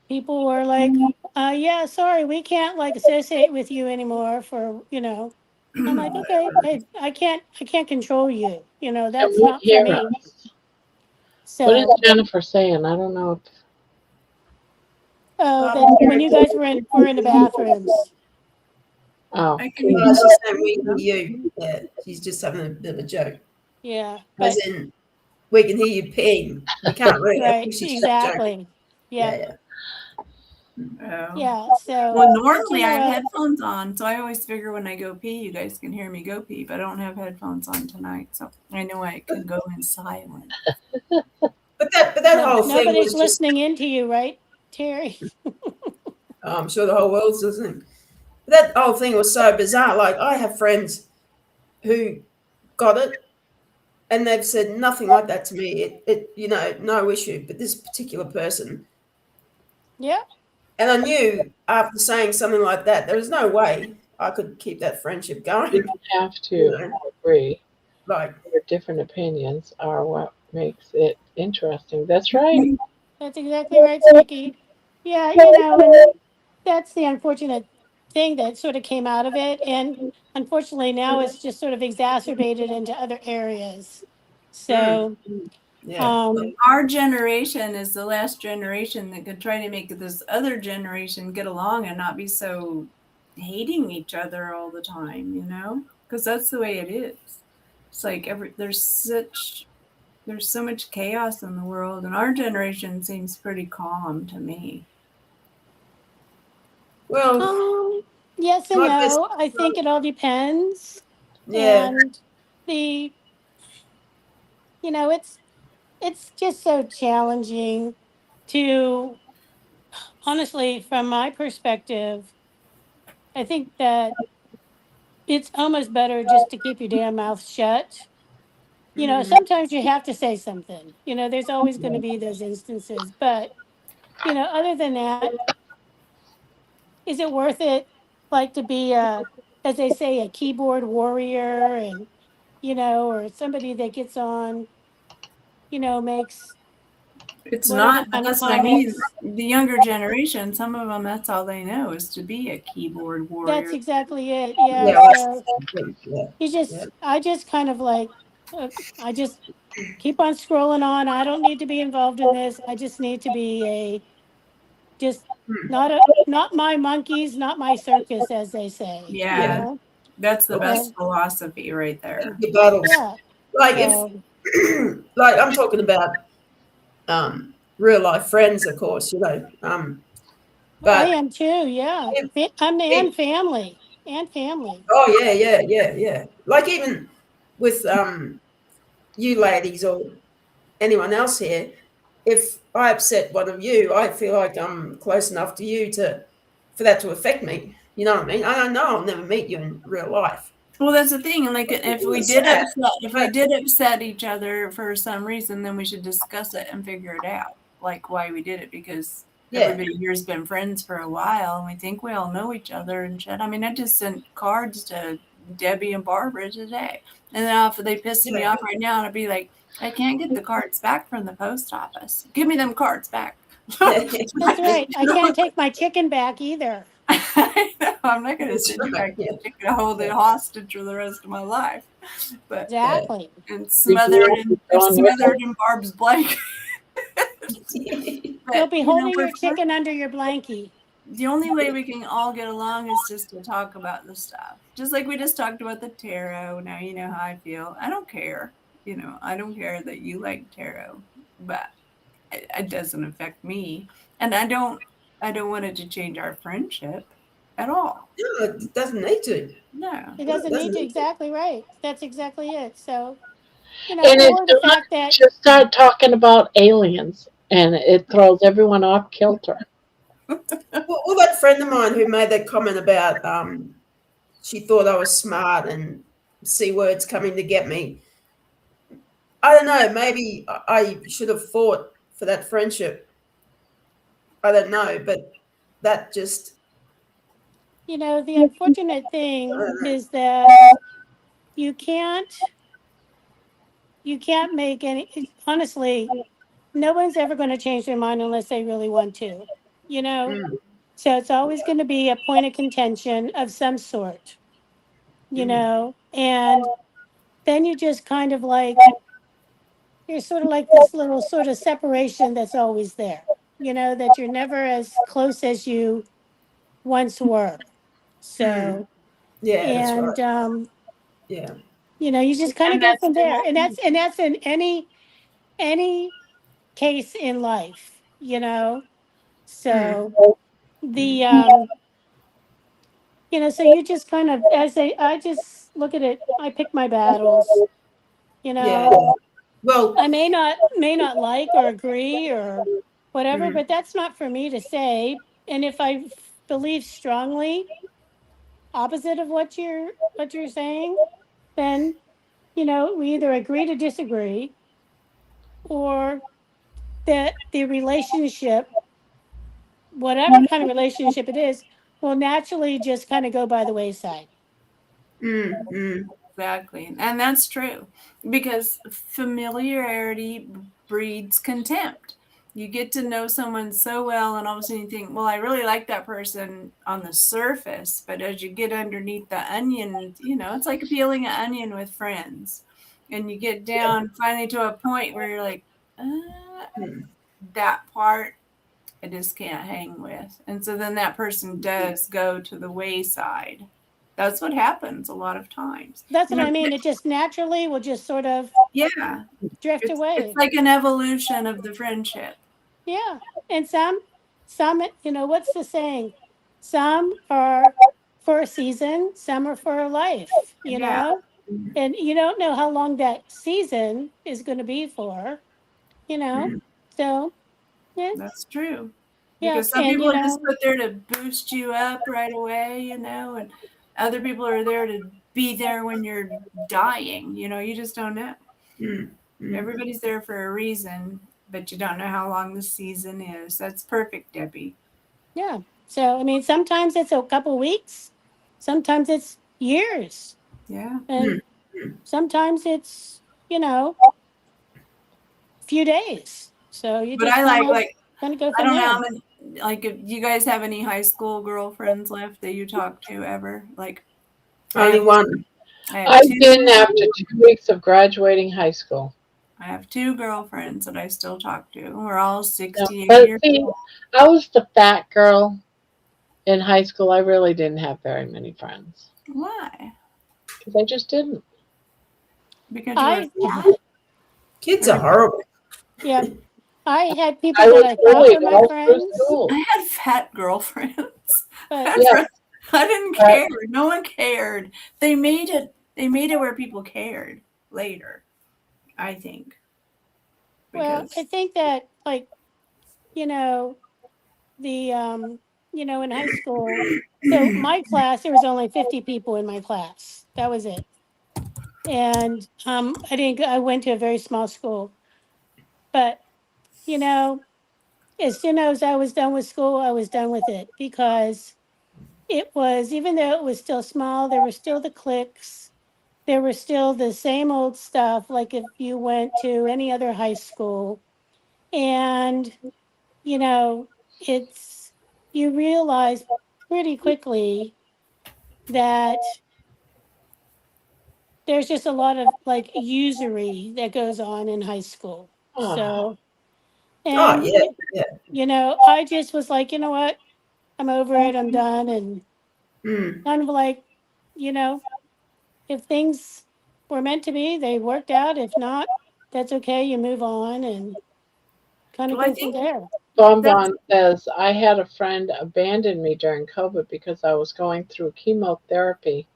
people were like, yeah, sorry, we can't like associate with you anymore for, you know. I'm like, okay, I can't control you. You know, And that's we not for hear me. us. What is So, Jennifer saying? I don't know. oh, that when you guys were in the bathrooms. Oh, I can No, she's saying we can hear you. Yeah, she's just having a bit of a joke. Yeah, but As in, we can hear you peeing. We can't really. right, She's just exactly. joking. Yeah. Oh. Yeah. So, Well, but, normally you I have know, headphones on, so I always figure when I go pee, you guys can hear me go pee, but I don't have headphones on tonight, so I know I can go in silent. But that whole thing nobody's was just. listening into you, right, Terry? I'm sure the whole world's listening. That whole thing was so bizarre. Like, I have friends who got it, and they've said nothing like that to me. It no issue. But this particular person, Yeah. and I knew after saying something like that, there was no way I could keep that friendship going. You don't have to agree. Like, your different opinions are what makes it interesting. That's right. That's exactly right, Sticky. Yeah, you know, and that's the unfortunate thing that sort of came out of it. And unfortunately, now it's just sort of exacerbated into other areas. So, Our generation is the last generation that could try to make this other generation get along and not be so hating each other all the time, you know? Because that's the way it is. It's like there's so much chaos in the world, and our generation seems pretty calm to me. Well, Yes and my best, no. I think it all depends. yeah. And the it's just so challenging to honestly, from my perspective, I think that it's almost better just to keep your damn mouth shut. Sometimes you have to say something. There's always going to be those instances. But, other than that, is it worth it, like, to be as they say, a keyboard warrior and, or somebody that gets on, makes It's whatever not, but kind of that's what I mean. comments? The younger generation, some of them, that's all they know is to be a keyboard warrior. That's exactly it. Yeah. Yeah, So yeah. I just kind of like, I just keep on scrolling on. I don't need to be involved in this. I just need to be just not my monkeys, not my circus, as they say. Yeah, that's the best philosophy right there. The battles. Yeah. Like So, if, like I'm talking about, real life friends, of course, I but am too. Yeah. And family. And family. oh yeah. Like even with you ladies or anyone else here, if I upset one of you, I feel like I'm close enough to you for that to affect me. You know what I mean? I know I'll never meet you in real life. Well, that's the thing. Like, if we did upset each other for some reason, then we should discuss it and figure it out, like why we did it. Because everybody here's been friends for a while, and we think we all know each other and shit. I mean, I just sent cards to Debbie and Barbara today, and then if they piss me off right now, and I'd be like, I can't get the cards back from the post office. Give me them cards back. That's right. I can't take my chicken back either. I know. I'm not going to send you back the chicken to hold it hostage for the rest of my life. But exactly. And smothered in Barb's blanket. You'll be holding your chicken under your blankie. The only way we can all get along is just to talk about the stuff. Just like we just talked about the tarot. Now you know how I feel. I don't care. I don't care that you like tarot, but it doesn't affect me. And I don't want it to change our friendship at all. No, it doesn't need to. No. It doesn't need to. Exactly right. That's exactly it. So, and it's the fact that just start talking about aliens, and it throws everyone off kilter. Well, that friend of mine who made that comment about she thought I was smart and C words coming to get me. I don't know. Maybe I should have fought for that friendship. I don't know, but that just. The unfortunate thing is that you can't make any. Honestly, no one's ever going to change their mind unless they really want to. So it's always going to be a point of contention of some sort. And then you just kind of like, you're sort of like this little sort of separation that's always there, that you're never as close as you once were. So, yeah, and, that's right. Yeah. You just kind of go from there. And that's in any case in life, So the, so you just kind of, I just look at it, I pick my battles, Yeah. Well, I may not like or agree or whatever, but that's not for me to say. And if I believe strongly opposite of what you're saying, then we either agree to disagree, or that the relationship, whatever kind of relationship it is, will naturally just kind of go by the wayside. Exactly. And that's true, because familiarity breeds contempt. You get to know someone so well, and all of a sudden you think, well, I really like that person on the surface, but as you get underneath the onion, it's like peeling an onion with friends. And you get down finally to a point where you're like, that part I just can't hang with. And so then that person does go to the wayside. That's what happens a lot of times. That's what I mean. It just naturally will just sort of drift away. It's like an evolution of the friendship. Yeah. And some, what's the saying? some are for a season, some are for a life, you Yeah. know? And you don't know how long that season is going to be for, you know? So, yeah, That's true. yeah. Because some And, people you are just know, put there to boost you up right away, and other people are there to be there when you're dying. You just don't know. Everybody's there for a reason, but you don't know how long the season is. That's perfect, Debbie. yeah. So, I mean, sometimes it's a couple weeks, sometimes it's years, Yeah. and sometimes it's, you know, a few days. So you But just I kind of go I from don't know there. how many, if you guys have any high school girlfriends left that you talk to ever. Only one. I have I two. didn't after 2 weeks of graduating high school. I have two girlfriends that I still talk to. We're all No, 68 but years see, old. I was the fat girl in high school. I really didn't have very many friends Why? because I just didn't. Because you were I, fat? Kids are horrible. yeah, I had people I that was I thought bullied were my all through friends, school. I had fat girlfriends. I but had Yes, friends. I didn't but care. No one cared. They made it. They made it where people cared later. I think well, I because think that like, you know, the in high school, so my class, there was only 50 people in my class. That was it. And I went to a very small school. But, you know, as soon as I was done with school, I was done with it because it was, even though it was still small, there were still the cliques. There were still the same old stuff, like if you went to any other high school. And, you know, it's, you realize pretty quickly that there's just a lot of like usury that goes on in high school. oh, So, Oh and, yeah, yeah. I just was like, you know what? I'm over it. I'm done. And kind of like, you know, if things were meant to be, they worked out. If not, that's okay. You move on and kind of well, I go from think there. that's Bonbon says I had a friend abandon me during COVID because I was going through chemotherapy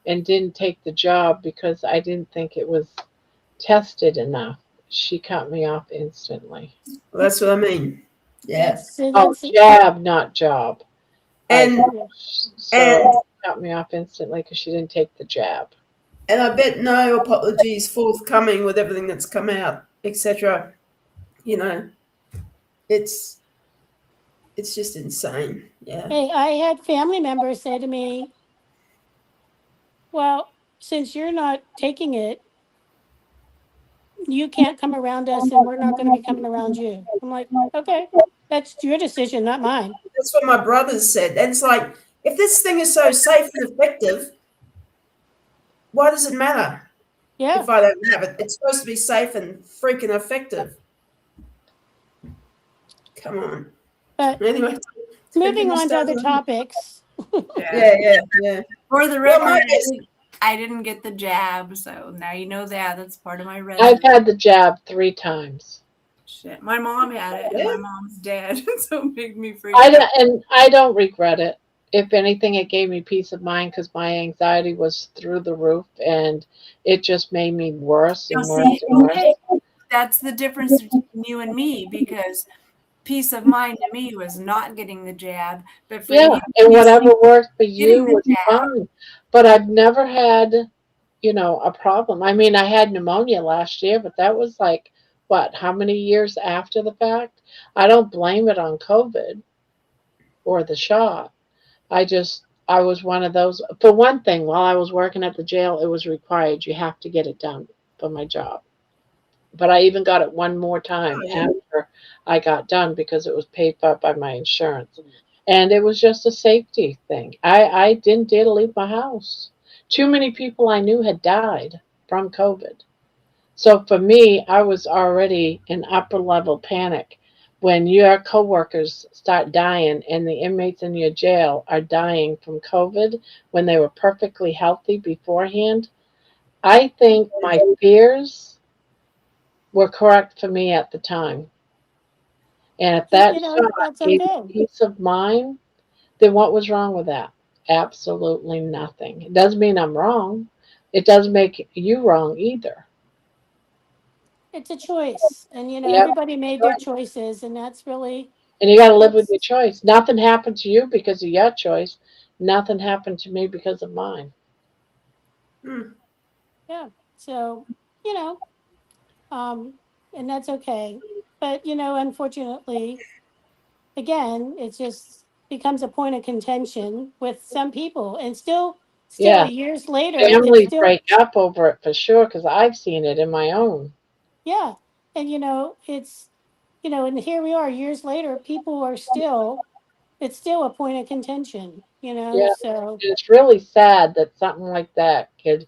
and didn't take the job because I didn't think it was tested enough. She cut me off instantly. Well, that's what I mean. Yeah. Oh, jab, not job. And So she cut me off instantly because she didn't take the jab. and I bet no apologies forthcoming with everything that's come out, etc. You know, it's just insane. Yeah. Hey, I had family members say to me, well, since you're not taking it, you can't come around us and we're not going to be coming around you. I'm like, okay, that's your decision, not mine. That's what my brothers said. And it's like, if this thing is so safe and effective, why does it matter Yeah. if I don't have it? It's supposed to be safe and freaking effective. Come on. But Anyway, moving on to other topics. Yeah. For the Well, record, my I didn't get the jab, so now you know that. That's part of my I've resume. had the jab 3 times. Shit, my mom had it, and my mom's dead, so it made me freak I out. don't, and I don't regret it. If anything, it gave me peace of mind because my anxiety was through the roof, and it just made me worse Now, and worse see, and worse. okay, that's the difference between you and me, because peace of mind to me was not getting the jab, but for Yeah, you, and whatever worked for getting you the was jab. fine. But I've never had, a problem. I mean, I had pneumonia last year, but that was like, what, how many years after the fact? I don't blame it on COVID or the shot. I was one of those. For one thing, while I was working at the jail, it was required. You have to get it done for my job. But I even got it one more time after I got done because it was paid for by my insurance. And it was just a safety thing. I didn't dare to leave my house. Too many people I knew had died from COVID. So for me, I was already in upper level panic. When your coworkers start dying and the inmates in your jail are dying from COVID when they were perfectly healthy beforehand, I think my fears were correct for me at the time. And if that shot That's gave me okay. peace of mind, Then what was wrong with that? Absolutely nothing. It doesn't mean I'm wrong. It doesn't make you wrong either. It's a choice, and Yep. everybody made their choices, and that's really And you got to live with your that's choice. Nothing happened to you because of your choice. Nothing happened to me because of mine. Mm. yeah. So you know, um, and that's okay. But unfortunately, again, it just becomes a point of contention with some people, and still Yeah. years later, it's Families still break up over it for sure because I've seen it in my own. yeah, and it's and here we are years later, people are still it's still a point of contention, Yeah. so And it's really sad that something like that could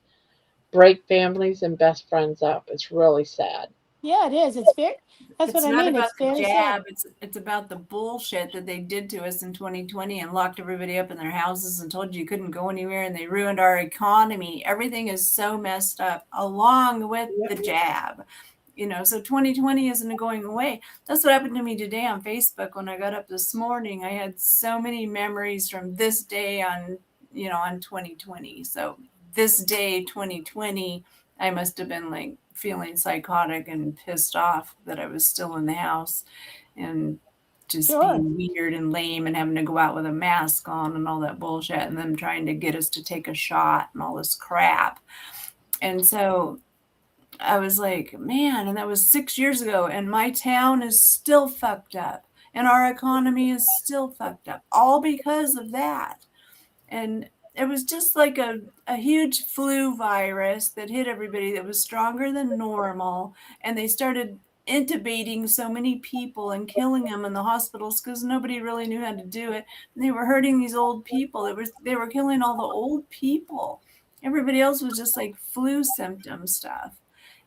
break families and best friends up. It's really sad. yeah, it is. It's very that's what It's I not mean. about It's the very sad. jab. It's about the bullshit that they did to us in 2020 and locked everybody up in their houses and told you couldn't go anywhere, and they ruined our economy. Everything is so messed up along with the jab. So 2020 isn't going away. That's what happened to me today on Facebook when I got up this morning. I had so many memories from this day on 2020. So this day, 2020, I must have been like feeling psychotic and pissed off that I was still in the house and just Sure. being weird and lame and having to go out with a mask on and all that bullshit, and them trying to get us to take a shot and all this crap. And so I was like, man, and that was 6 years ago, and my town is still fucked up, and our economy is still fucked up, all because of that. And it was just like a huge flu virus that hit everybody that was stronger than normal. And they started intubating so many people and killing them in the hospitals because nobody really knew how to do it. And they were hurting these old people. They were killing all the old people. Everybody else was just like flu symptom stuff.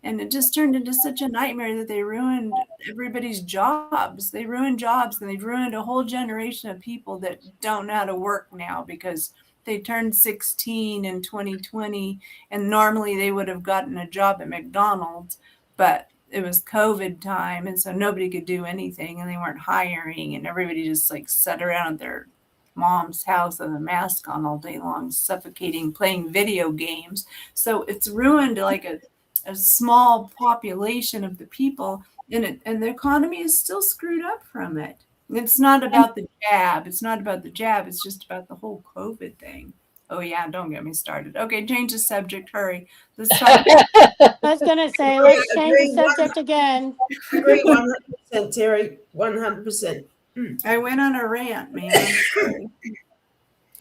And it just turned into such a nightmare that they ruined everybody's jobs. They ruined jobs, and they've ruined a whole generation of people that don't know how to work now because they turned 16 in 2020, and normally they would have gotten a job at McDonald's, but it was COVID time, and so nobody could do anything, and they weren't hiring, and everybody just like sat around at their mom's house with a mask on all day long, suffocating, playing video games. So it's ruined like a small population of the people, and the economy is still screwed up from it. It's not about the jab. It's not about the jab. It's just about the whole COVID thing. Oh yeah, don't get me started. Okay, change the subject. Hurry. Let's talk. I was gonna say, let's change the Agree subject again. Agree 100%, Terry. 100%. I went on a rant, man. I'm sorry.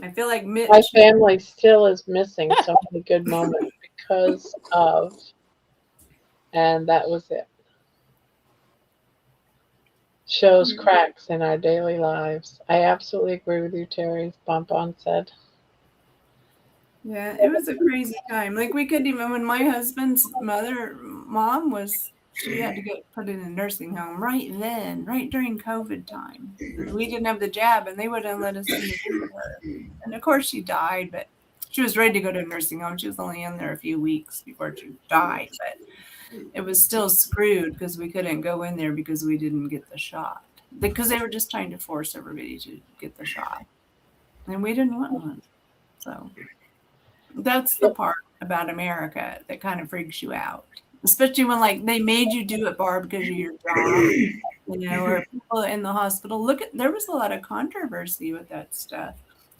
I feel like My Mitch. family still is missing so many good moments because of, and that was it. Shows cracks in our daily lives. I absolutely agree with you, Terry, as Bonbon said. Yeah, it was a crazy time. Like we couldn't even when my husband's mom was she had to get put in a nursing home right then, right during COVID time. And we didn't have the jab and they wouldn't let us in to visit her. And of course she died, but she was ready to go to a nursing home. She was only in there a few weeks before she died, but it was still screwed because we couldn't go in there because we didn't get the shot. Because they were just trying to force everybody to get the shot. And we didn't want one. So that's the part about America that kind of freaks you out, especially when like they made you do it, Barb, because of your job, or people in the hospital. There was a lot of controversy with that stuff,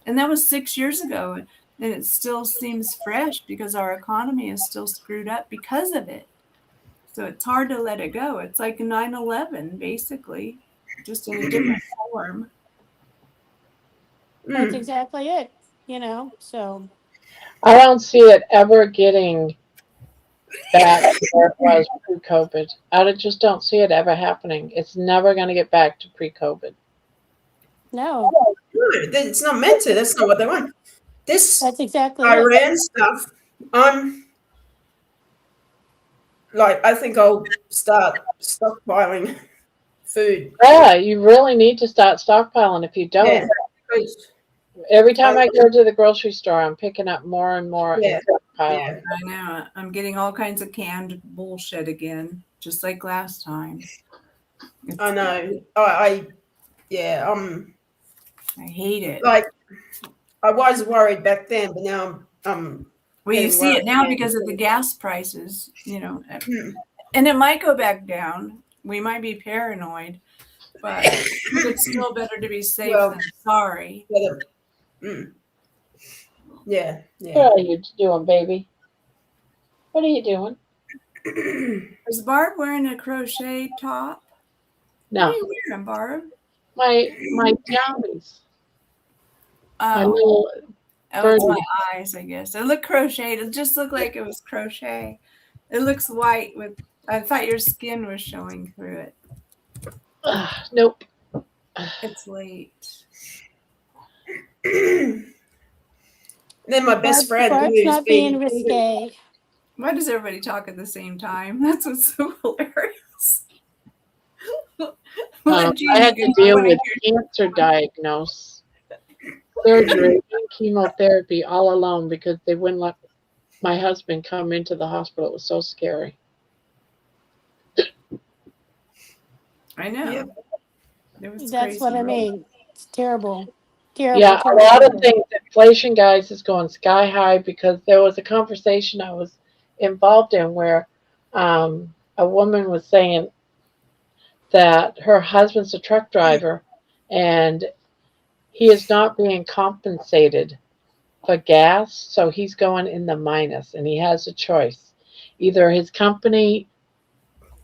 and that was 6 years ago, and it still seems fresh because our economy is still screwed up because of it. So it's hard to let it go. It's like 9/11, basically, just in a different form. That's exactly it. So I don't see it ever getting back to where it was pre-COVID. I just don't see it ever happening. It's never going to get back to pre-COVID. no, It's not meant to. That's not what they want. This that's exactly it. Iran stuff, I'm like, I think I'll start stockpiling food. Yeah, you really need to start stockpiling. If you don't, Yeah, because every time I go to the grocery store, I'm picking up more and more Yeah, and stockpiling. yeah. I know. I'm getting all kinds of canned bullshit again, just like last time. I know. I yeah. I hate it. Like, I was worried back then, but now I'm Well, you getting see it worried now again. because of the gas prices, you know, Hmm. and it might go back down. We might be paranoid, but it's still better to be safe Well, than sorry. Yeah, What are you doing, baby? What are you doing? Is Barb wearing a crochet top? No. What are you wearing, Barb? My jammies. My Oh, little it's my birdie. eyes, I guess. It looked crocheted. It just looked like it was crochet. It looks white with. I thought your skin was showing through it. Nope. It's late. Then my best friend, Barb's who's not been being risque. Why does everybody talk at the same time? That's what's so hilarious. I had to deal with cancer diagnosis, surgery, and chemotherapy all alone because they wouldn't let my husband come into the hospital. It was so scary. I know. Yep. It was That's crazy. what I mean. It's terrible. Terrible. Yeah, a terrible, lot of terrible. things. Inflation, guys, is going sky high because there was a conversation I was involved in where a woman was saying that her husband's a truck driver and he is not being compensated for gas, so he's going in the minus and he has a choice. Either his company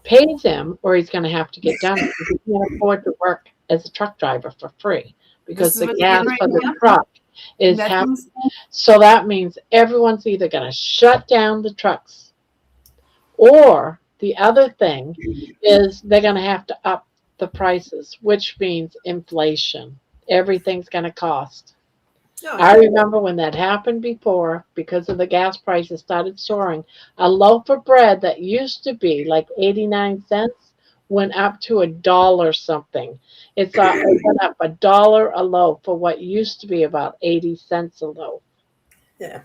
pays him or he's going to have to get done because he can't afford to work as a truck driver for free because This is the what's gas getting right for the now. truck is That half. means- So that means everyone's either going to shut down the trucks or the other thing is they're going to have to up the prices, which means inflation. Everything's going to cost. Oh, I remember when that happened before because of the gas prices started soaring. A loaf of bread that used to be like 89 cents went up to $1 something. It went up $1 a loaf for what used to be about 80 cents a loaf. yeah.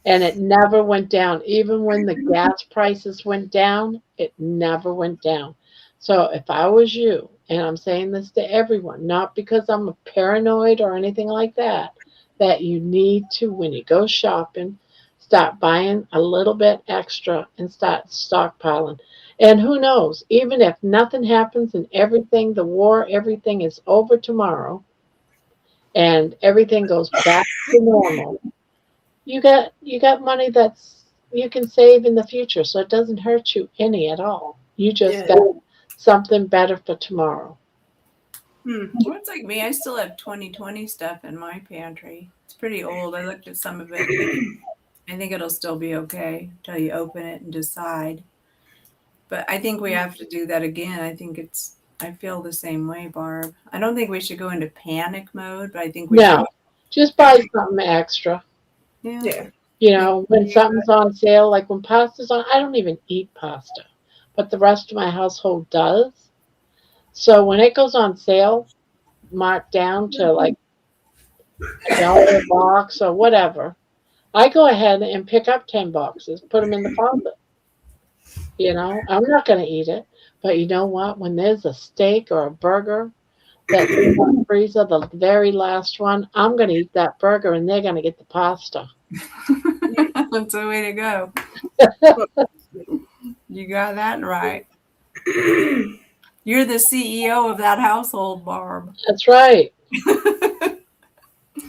And it never went down. Even when the gas prices went down, it never went down. So if I was you, and I'm saying this to everyone, not because I'm a paranoid or anything like that, that you need to, when you go shopping, start buying a little bit extra and start stockpiling. And who knows, even if nothing happens and everything, the war, everything is over tomorrow and everything goes back to normal, you got money that's you can save in the future, so it doesn't hurt you any at all. You just got something better for tomorrow. Well, it's like me. I still have 2020 stuff in my pantry. It's pretty old. I looked at some of it. I think it'll still be okay until you open it and decide. But I think we have to do that again. I feel the same way, Barb. I don't think we should go into panic mode, but I think we No, just buy something extra. should. Yeah. You know, when something's on sale, like when pasta's on, I don't even eat pasta, but the rest of my household does. So when it goes on sale, marked down to like $1 a box or whatever, I go ahead and pick up 10 boxes, put them in the closet. You know, I'm not going to eat it, but you know what? When there's a steak or a burger that's in the freezer, the very last one, I'm going to eat that burger and they're going to get the pasta. That's the way to go. You got that right. You're the CEO of that household, Barb. That's right.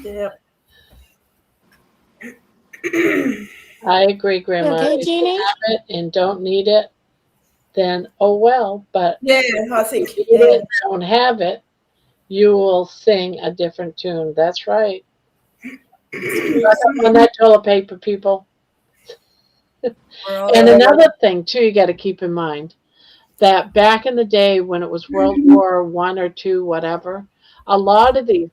Yep. I agree, Grandma. Okay, If Jeannie? you have it and don't need it, then oh well. But Yeah, I think if you need it and don't have it, you will sing a different tune. That's right. Suck up on that toilet paper, people. And another thing too, you got to keep in mind that back in the day when it was World War I or II, whatever, a lot of these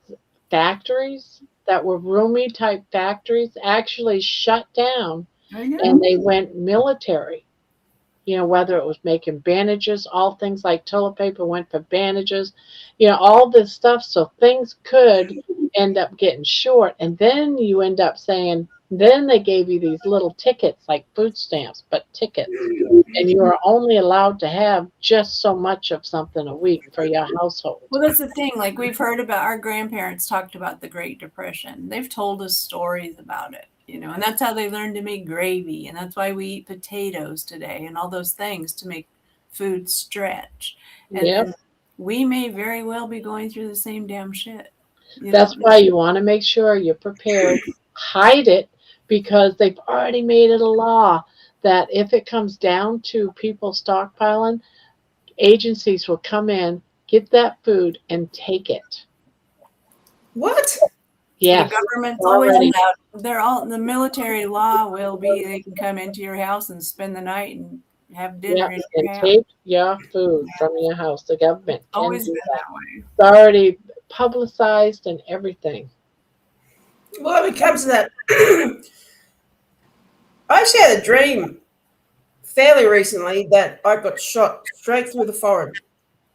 factories that were roomy type factories actually shut down and they went military. You know, whether it was making bandages, all things like toilet paper went for bandages, you know, all this stuff. So things could end up getting short, and then you end up saying, then they gave you these little tickets like food stamps, but tickets, and you are only allowed to have just so much of something a week for your household. Well, that's the thing. Like we've heard about, our grandparents talked about the Great Depression. They've told us stories about it, and that's how they learned to make gravy, and that's why we eat potatoes today and all those things to make food stretch. And then we may very well be going through the same damn shit. That's why you want to make sure you're prepared. Hide it, because they've already made it a law that if it comes down to people stockpiling, agencies will come in, get that food, and take it. What? Yes. The government's always allowed. The military law will be they can come into your house and spend the night and have dinner in your house. Take your food from your house. The government can always do been that. that way. It's already publicized and everything. Well, when it comes to that, I actually had a dream fairly recently that I got shot straight through the forehead.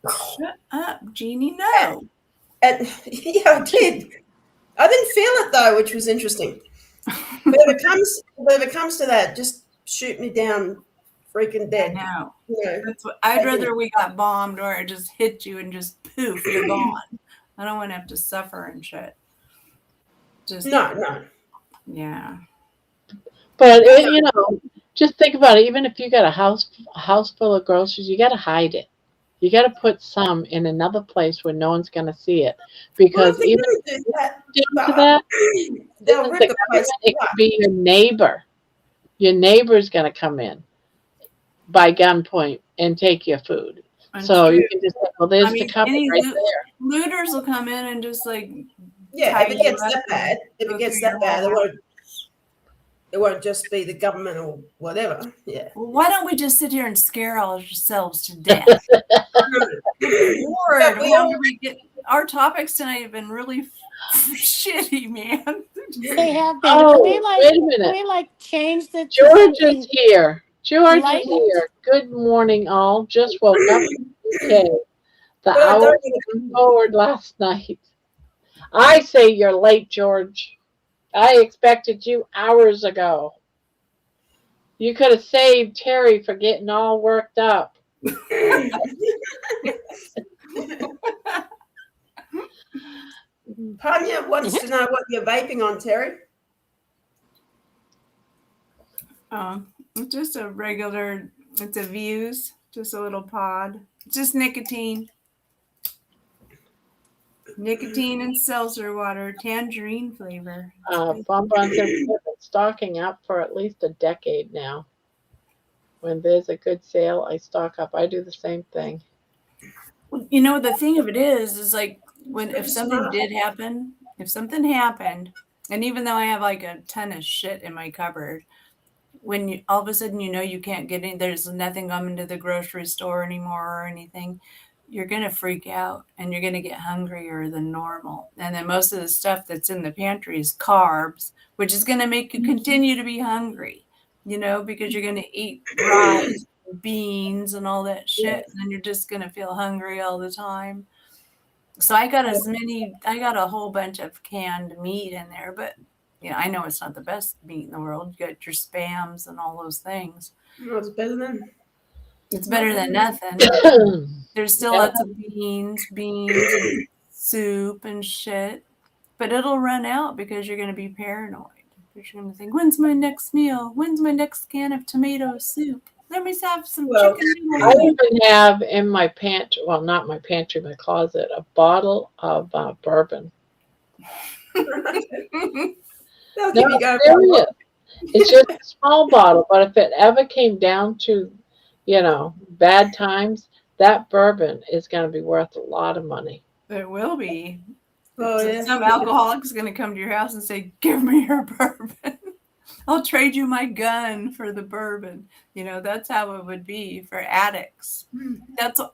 Shut up, Jeannie. No. And yeah, I did. I didn't feel it though, which was interesting. But if it comes to that, just shoot me down, freaking dead. No. That's what I'd rather we got bombed or it just hit you and just poof, you're gone. I don't want to have to suffer and shit. Just no. Yeah. But just think about it. Even if you got a house full of groceries, you got to hide it. You got to put some in another place where no one's going to see it, because even if it could be your neighbor. Your neighbor's going to come in by gunpoint and take your food. So you can just say, well, there's the cupboard right there. Looters will come in and just like if it gets that bad, it won't just be the government or whatever. Yeah. Well, why don't we just sit here and scare ourselves to death? Lord, our topics tonight have been really shitty, man. They have been. Oh, wait a minute. We change the. George is here. George is here. Good morning, all. Just woke up. Okay. The hour went forward last night. I say you're late, George. I expected you hours ago. You could have saved Terry for getting all worked up. Panya wants to know what you're vaping on, Terry. It's just a regular, it's a Views, just a little pod. It's just nicotine. Nicotine and seltzer water, tangerine flavor. Bonbons have been stocking up for at least a decade now. When there's a good sale, I stock up. I do the same thing. Well, the thing of it is like if something happened, and even though I have like a ton of shit in my cupboard, when all of a sudden you can't get in, there's nothing coming to the grocery store anymore or anything, you're going to freak out and you're going to get hungrier than normal. And then most of the stuff that's in the pantry is carbs, which is going to make you continue to be hungry, because you're going to eat rice, beans and all that shit. And then you're just going to feel hungry all the time. So I got a whole bunch of canned meat in there, but I know it's not the best meat in the world. You got your Spams and all those things. It's better than nothing. There's still lots of beans, and soup and shit. But it'll run out because you're going to be paranoid. You're going to think, when's my next meal? When's my next can of tomato soup? Let me have some chicken. I even have in my pantry, well, not my pantry, my closet, a bottle of bourbon. Serious. It's just a small bottle, but if it ever came down to, bad times, that bourbon is going to be worth a lot of money. It will be. Some alcoholic's going to come to your house and say, give me your bourbon. I'll trade you my gun for the bourbon. That's how it would be for addicts.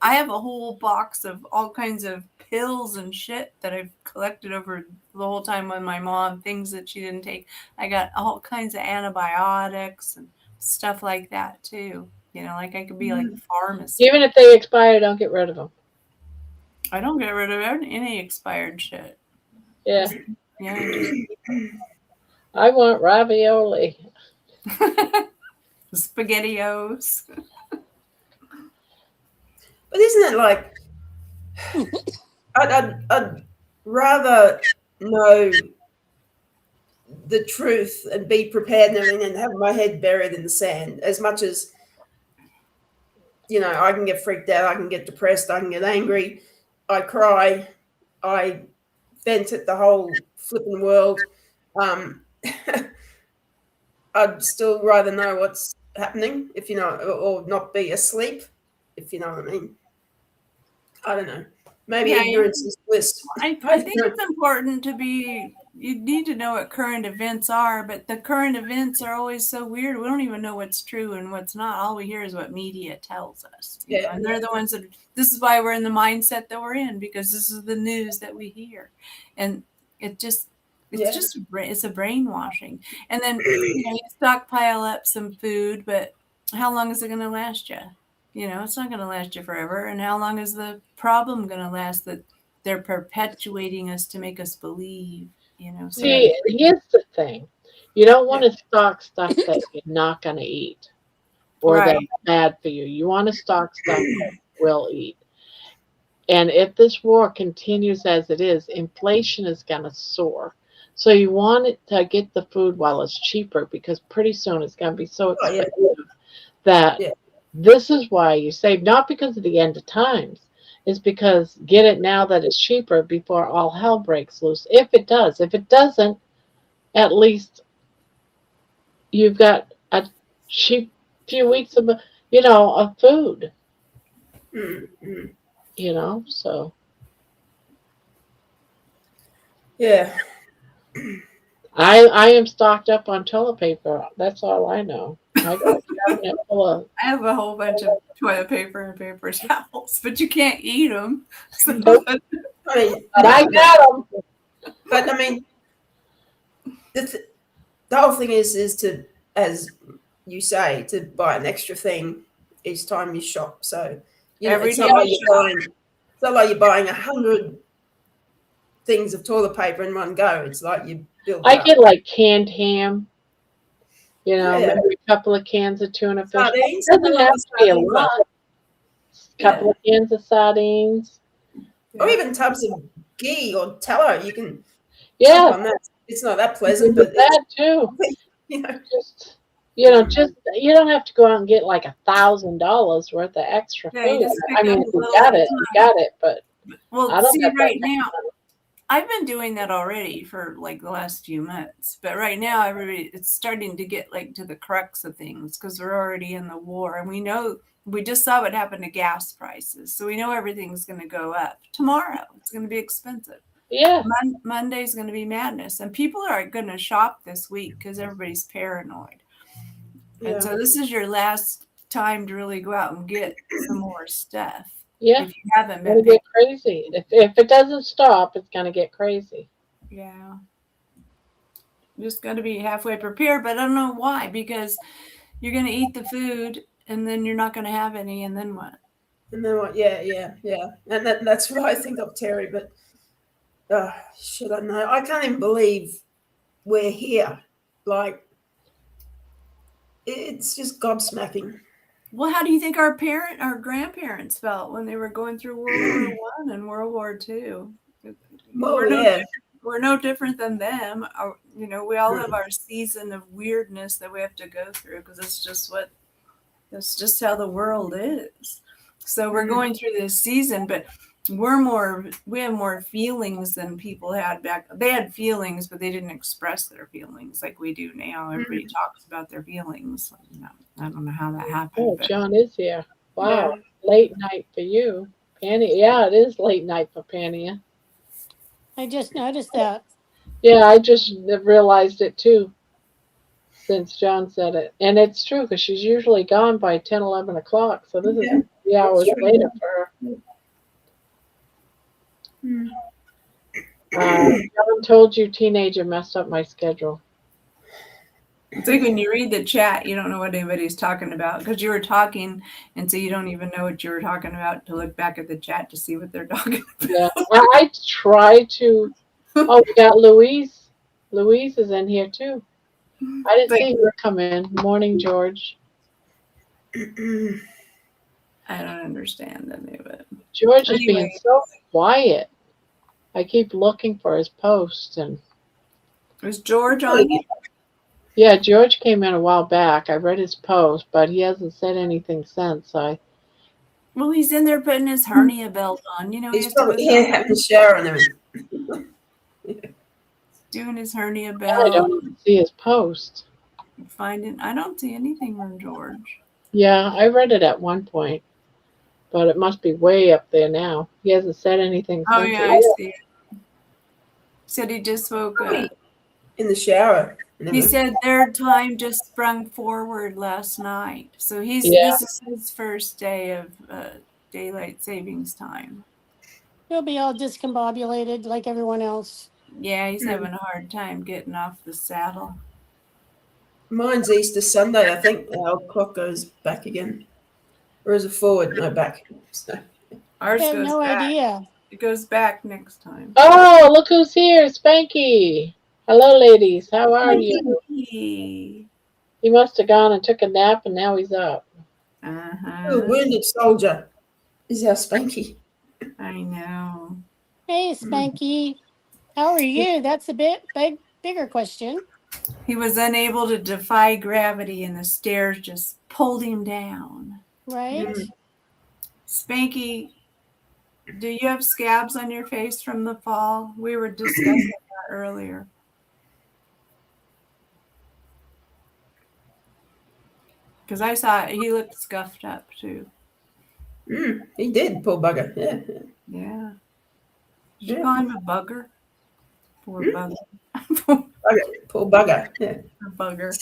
I have a whole box of all kinds of pills and shit that I've collected over the whole time with my mom, things that she didn't take. I got all kinds of antibiotics and stuff like that too. Like I could be like a pharmacist. Even if they expire, don't get rid of them. I don't get rid of any expired shit. Yeah. Yeah. Just I want ravioli. SpaghettiOs. But isn't it like I'd rather know the truth and be prepared and everything and have my head buried in the sand as much as, I can get freaked out, I can get depressed, I can get angry, I cry, I vent at the whole flipping world. I'd still rather know what's happening, if you know, or not be asleep, if you know what I mean. I don't know. Maybe Yeah, ignorance is bliss. I think it's important to be, you need to know what current events are, but the current events are always so weird. We don't even know what's true and what's not. All we hear is what media tells us. You know? And they're the ones that, this is why we're in the mindset that we're in, because this is the news that we hear. And it's a brainwashing. And then you stockpile up some food, but how long is it going to last you? It's not going to last you forever. And how long is the problem going to last that they're perpetuating us to make us believe? See, here's the thing. You don't want to stock stuff that you're not going to eat or that's bad for you. You want to stock stuff that you will eat. And if this war continues as it is, inflation is going to soar. So you want it to get the food while it's cheaper, because pretty soon it's going to be so expensive that this is why you save, not because of the end of times. It's because get it now that it's cheaper before all hell breaks loose. If it does. If it doesn't, at least you've got a cheap few weeks of food. Mm-hmm. So. Yeah. I am stocked up on toilet paper. That's all I know. I got a cabinet full of. I have a whole bunch of toilet paper and paper towels, but you can't eat them. So. Nope. But I got them. But I mean, the whole thing is to, as you say, to buy an extra thing each time you shop. So it's not like you're buying 100 things of toilet paper in one go. It's like you build. I get like canned ham. Maybe a couple of cans of tuna fish. It doesn't have to be a lot. A couple of cans of sardines. Or even tubs of ghee or tallow. You can. Yeah. On that. It's not that pleasant, but that too. Just you don't have to go out and get like $1,000 worth of extra food. I mean, you got it, but I don't have right now. I've been doing that already for like the last few months, but right now it's starting to get like to the crux of things because we're already in the war, and we just saw what happened to gas prices, so we know everything's going to go up tomorrow. It's going to be expensive. Yeah. Monday's going to be madness, and people are going to shop this week because everybody's paranoid. Yeah. And so this is your last time to really go out and get some more stuff. Yeah, if you haven't been, it'll get crazy. If it doesn't stop, it's going to get crazy. Yeah, just got to be halfway prepared, but I don't know why, because you're going to eat the food and then you're not going to have any, and then what? And then what? Yeah. And that's what I think of, Terry. But shit, I know. I can't even believe we're here. Like, it's just gobsmacking. Well, how do you think our grandparents felt when they were going through World War I and World War II? We're no different than them. We all have our season of weirdness that we have to go through because that's just how the world is. So we're going through this season, but we have more feelings than people had back. They had feelings, but they didn't express their feelings like we do now. Everybody talks about their feelings. I don't know how that happened. Oh, John is here. Wow. Yeah. Late night for you. Pania. Yeah, it is late night for Pania. I just noticed that. Yeah, I just realized it too since John said it. And it's true because she's usually gone by 10, 11 o'clock. So this is 3 hours later for her. John told you teenager messed up my schedule. It's like when you read the chat, you don't know what anybody's talking about because you were talking, and so you don't even know what you were talking about to look back at the chat to see what they're talking about. Yeah, I try to Oh, we got Louise. Louise is in here too. I didn't But see her come in. Morning, George. I don't understand any of it. George is being Anyway, so quiet. I keep looking for his post, and was George on here? yeah, George came in a while back. I read his post, but he hasn't said anything since. Well, he's in there putting his hernia belt on. You know, he He's has to go probably here having a shower and everything. doing his hernia I belt, don't even see his post. finding. I don't see anything from George. Yeah, I read it at one point, but it must be way up there now. He hasn't said anything Oh since. yeah, I see it. Said he just woke up. In the shower. and He everything. said their time just sprung forward last night. So Yeah. this is his first day of daylight savings time. He'll be all discombobulated like everyone else. Yeah, he's having a hard time getting off the saddle. Mine's Easter Sunday, I think. Our clock goes back again. Or is it forward? No, back. So, Ours I have goes no back. idea. It goes back next time. Oh, look who's here, Spanky. Hello, ladies. How are you? He. He must have gone and took a nap, and now he's up. oh, wounded soldier is our Spanky. I know. Hey, Spanky. How are you? That's a bigger question. He was unable to defy gravity, and the stairs just pulled him down. Right? Spanky, do you have scabs on your face from the fall? We were discussing that earlier. Because I saw he looked scuffed up too. He did, poor bugger. Yeah. Yeah. Did you call him a bugger? Poor bugger. Poor bugger. Yeah. Bugger.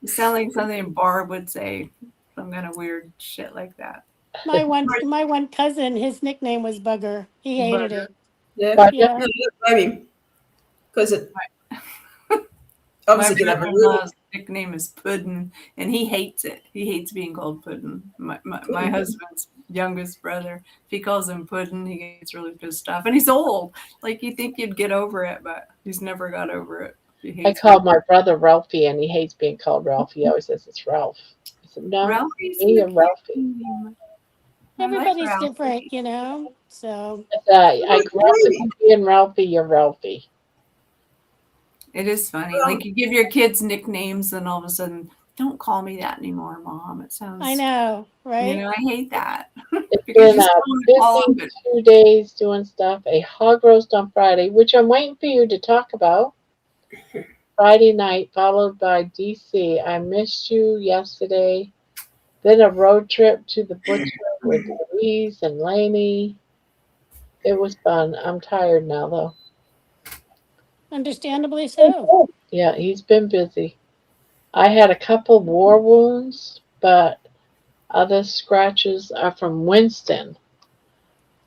You sound like something Barb would say. Some kind of weird shit like that. My one cousin, his nickname was Bugger. He hated Bugger. it. Yeah. Yeah. No, don't blame him. Because it My obviously can have a really brother-in-law's nickname is Puddin', and he hates it. He hates being called Puddin'. My husband's youngest brother, if he calls him Puddin', he gets really pissed off. And he's old. Like, you think you'd get over it, but he's never got over it. He I hates called my brother Ralphie, and he hates being called Ralphie. He always says it's Ralph. I said, no, Ralphie's me a and Ralphie. name. Everybody's Ralphie. different, you know. So I grew up with you being Ralphie, you're Ralphie. It is funny. Like, you give your kids nicknames, and all of a sudden, don't call me that anymore, Mom. It sounds. I know, right? You know, I hate that. It's Because been you still want to call them, busy 2 days doing stuff. A hog roast on Friday, which I'm waiting for you to talk about. Friday night, followed by DC. I missed you yesterday. Then a road trip to the butcher with Louise and Lainey. It was fun. I'm tired now, though. Understandably so. Yeah, he's been busy. I had a couple war wounds, but other scratches are from Winston.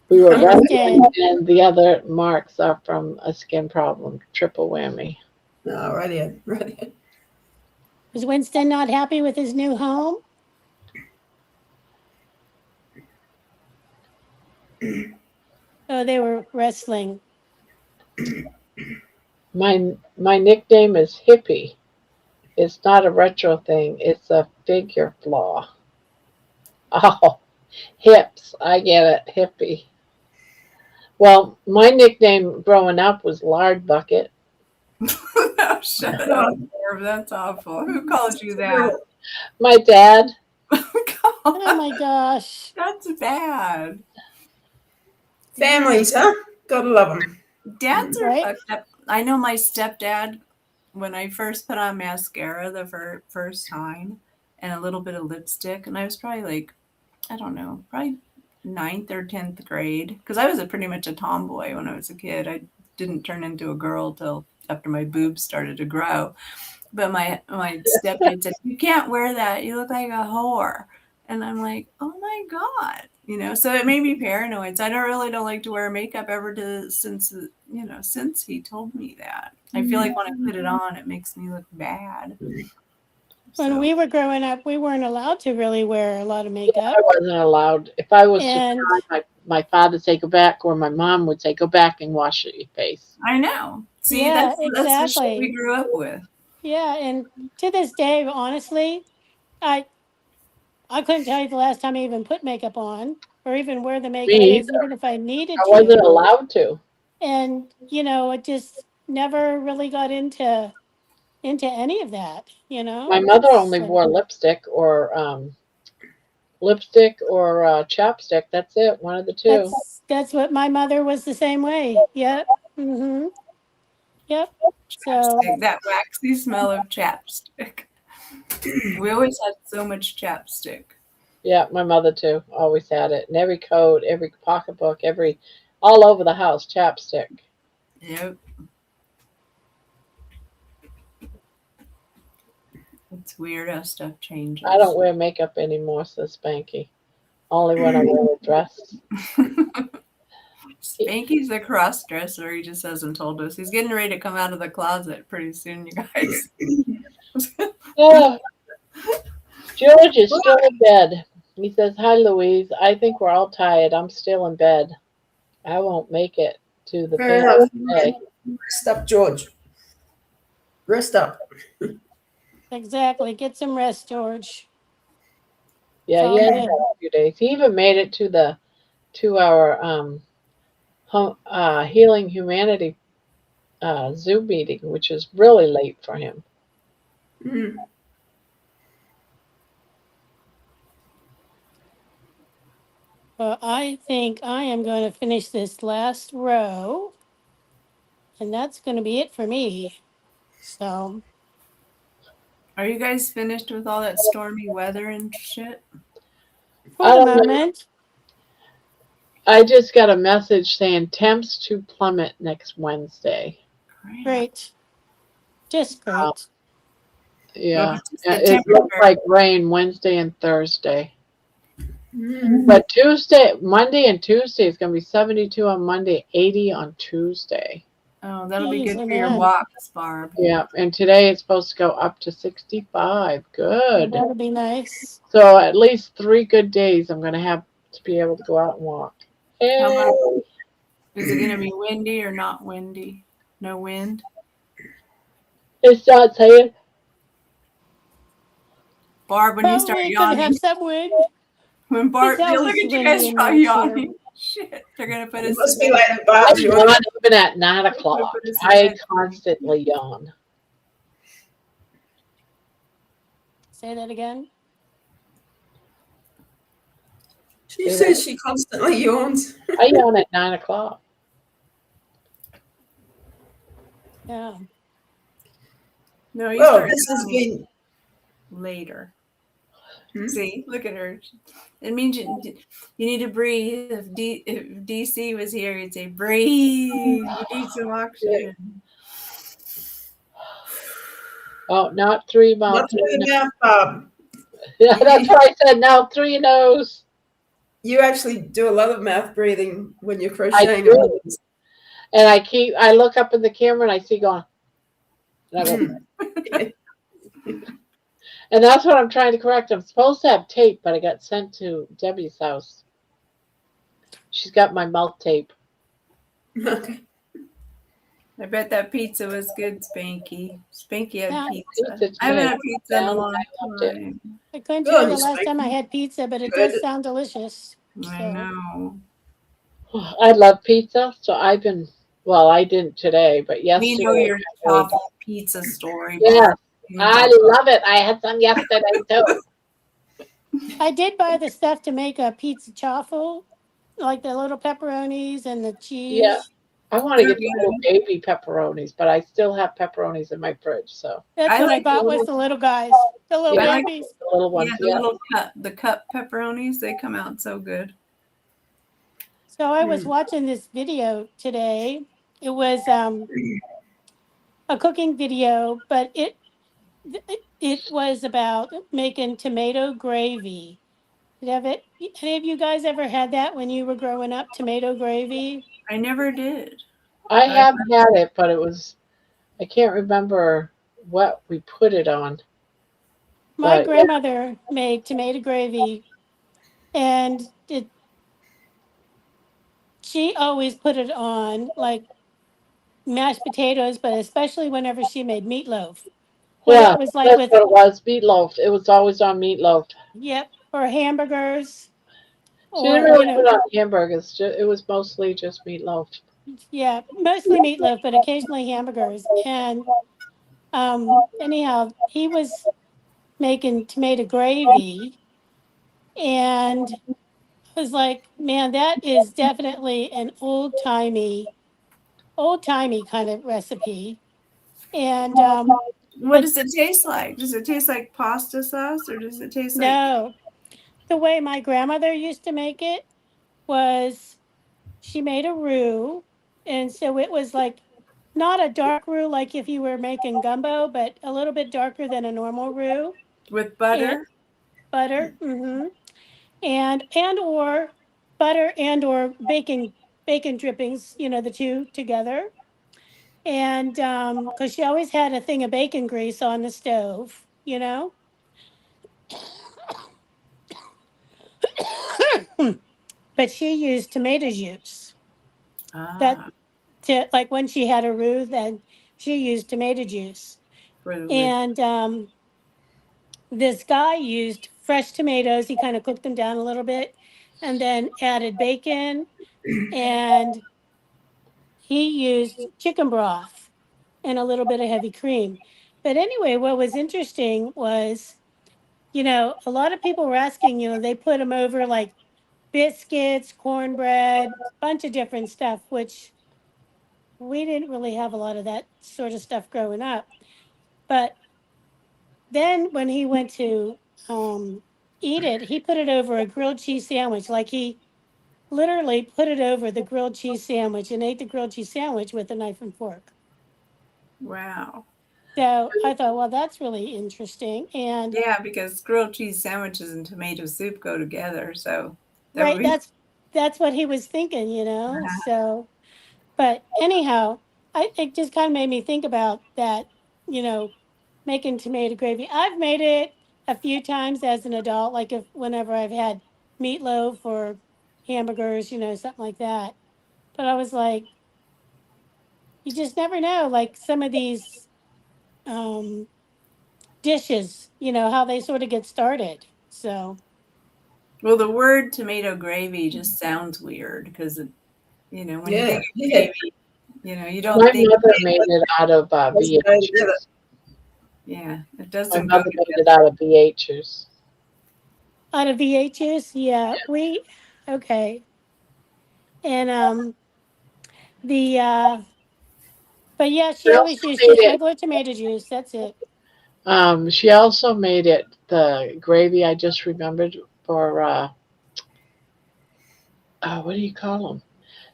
We were wrestling, and the other marks are from a skin problem. Triple whammy. No, right. Is Winston not happy with his new home? Oh, they were wrestling. My nickname is Hippie. It's not a retro thing. It's a figure flaw. Oh, hips. I get it. Hippie. Well, my nickname growing up was Lard Bucket. No, shut up, Barb. That's awful. Who called you that? My dad. Oh my gosh. That's bad. Families, huh? Gotta love them. Dads are Right? fucked up. I know my stepdad, when I first put on mascara the first time and a little bit of lipstick, and I was probably like, I don't know, probably 9th or 10th grade, because I was pretty much a tomboy when I was a kid. I didn't turn into a girl till after my boobs started to grow. But my stepdad said, you can't wear that. You look like a whore. And I'm like, oh my God. You know, so it made me paranoid. So I don't like to wear makeup since he told me that. I feel like when I put it on, it makes me look bad. When So we were growing up, we weren't allowed to really wear a lot of makeup. I wasn't allowed. If I was to And cry, my father would say go back, or my mom would say go back and wash your face. I know. See, yeah, that's the shit we exactly. grew up with. Yeah, and to this day, honestly, I couldn't tell you the last time I even put makeup on or even where the makeup Me is, either. even if I needed I wasn't to. allowed to. And it just never really got into any of that, My mother only So wore lipstick or chapstick. That's it. One of the two. that's what my mother was the same way. Yep. Mhm. Yep. So Chapstick, that waxy smell of chapstick. We always had so much chapstick. Yeah, my mother too. Always had it in every coat, every pocketbook, all over the house. Chapstick. Yep. It's weird how stuff changes. I don't wear makeup anymore, says Spanky. Only when I wear a dress. Spanky's a cross dresser. He just hasn't told us. He's getting ready to come out of the closet pretty soon, you guys. Oh, George is still in bed. He says, "Hi, Louise. I think we're all tired. I'm still in bed. I won't make it to the Fair panel enough. today." Rest up, George. Rest up. exactly. Get some rest, George. Yeah, all he had good. a few days. He even made it to our Healing Humanity Zoom meeting, which is really late for him. Mm. Well, I think I am going to finish this last row, and that's going to be it for me. So, Are you guys finished with all that stormy weather and shit? for I the don't know. moment, I just got a message saying temps to plummet next Wednesday. great. Just great. Yeah, Just the it looks temperature. like rain Wednesday and Thursday. Mm. But Monday and Tuesday is going to be 72 on Monday, 80 on Tuesday. Oh, that'll be Jeez, good for your amen. walks, Barb. Yeah, and today it's supposed to go up to 65. Good. That'll be nice. So at least 3 good days I'm going to have to be able to go out and walk. How Hey. much is it going to be windy or not windy? No wind? It's not saying. Barb, when you start Probably going to yawning, have some wind. when Barb, It's look always at you windy guys in all March here. yawning. Shit, they're going to put It us must to be bed. like Bob. I yawn even at 9 o'clock. Put us to I bed. constantly yawn. Say that again. She says she constantly yawns. I yawn at 9 o'clock. Yeah. No, you Well, start this has yawning been. later. Hmm? See, look at her. It means you need to breathe. If DC was here, he'd say, breathe. You need some oxygen. Oh, not 3 Not mouths. through the mouth, Bob. Yeah, that's what I said. Now 3 your nose. You actually do a lot of mouth breathing when you're I crocheting. do. And I look up in the camera and I see going. And I go, and that's what I'm trying to correct. I'm supposed to have tape, but I got sent to Debbie's house. She's got my mouth tape. Okay. I bet that pizza was good, Spanky. Spanky had Yeah. pizza. I haven't had pizza in a long time. I couldn't Good tell on you you, the last time I Spike. had pizza, but it Good. does sound delicious. I So, know. I love pizza, so I didn't today, but We yesterday. know your chocolate pizza story. Yeah, Barb. I love it. I had some yesterday too. I did buy the stuff to make a pizza chaffle, like the little pepperonis and the cheese. Yeah, I want to They're get the little baby pepperonis, but I still have pepperonis in my fridge. So That's what I like the bought was little, the little guys, the little Yeah. babies. the little ones, yeah, the little cup pepperonis. They come out so good. So I was watching this video today. It was a cooking video, but it was about making tomato gravy. Any of you guys ever had that when you were growing up? Tomato gravy? I never did. I have had it, but I can't remember what we put it on. My But grandmother made tomato gravy, and she always put it on like mashed potatoes, but especially whenever she made meatloaf. Whether yeah, it was like that's with, what it was. Meatloaf. It was always on meatloaf. yep, or hamburgers, She didn't or, really put on hamburgers. It was mostly just meatloaf. yeah, mostly meatloaf, but occasionally hamburgers. And anyhow, he was making tomato gravy, and I was like, man, that is definitely an old timey kind of recipe. And What but does it taste like? Does it taste like pasta sauce or does it taste like no, the way my grandmother used to make it was she made a roux, and so it was like not a dark roux like if you were making gumbo, but a little bit darker than a normal roux. with And butter? butter, and or butter and or bacon drippings, the two together. And because she always had a thing of bacon grease on the stove. But she used tomato juice. That Ah, to like when she had a roux, then she used tomato juice. for the liquid. And this guy used fresh tomatoes. He kind of cooked them down a little bit, and then added bacon, and he used chicken broth and a little bit of heavy cream. But anyway, what was interesting was, a lot of people were asking, they put them over like biscuits, cornbread, bunch of different stuff, which we didn't really have a lot of that sort of stuff growing up. But then when he went to eat it, he put it over a grilled cheese sandwich. Like he literally put it over the grilled cheese sandwich and ate the grilled cheese sandwich with a knife and fork. Wow. So I thought, well, that's really interesting. And Yeah, because grilled cheese sandwiches and tomato soup go together. So that would right, be that's what he was thinking. So, but anyhow, it just kind of made me think about that, you know, making tomato gravy. I've made it a few times as an adult, like if whenever I've had meatloaf or hamburgers, something like that. But I was like, you just never know, like some of these um, dishes, how they sort of get started. So, well, the word tomato gravy just sounds weird because when you Yeah. think of gravy, you don't My think mother made it out of Doesn't go together. VHs. yeah, it My doesn't go mother made together. it out of VHs. out of VHS, yeah, okay. And the but yeah, she She always also used made just it. regular tomato juice. That's it. She also made it the gravy. I just remembered for what do you call them?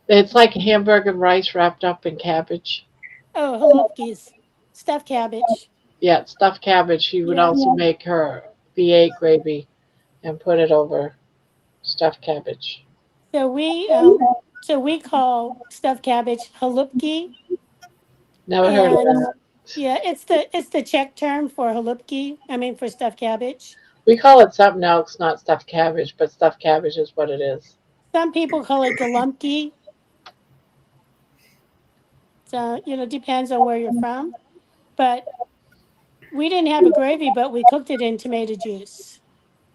It's like hamburger and rice wrapped up in cabbage. Oh, halupkis, stuffed cabbage. Yeah, stuffed cabbage. She would Yeah. also make her V8 gravy and put it over stuffed cabbage. So we call stuffed cabbage halupki, Never heard of and that. yeah, it's the Czech term for halupki. I mean for stuffed cabbage. We call it something else, not stuffed cabbage, but stuffed cabbage is what it is. Some people call it galumpki. So depends on where you're from. But we didn't have a gravy, but we cooked it in tomato juice.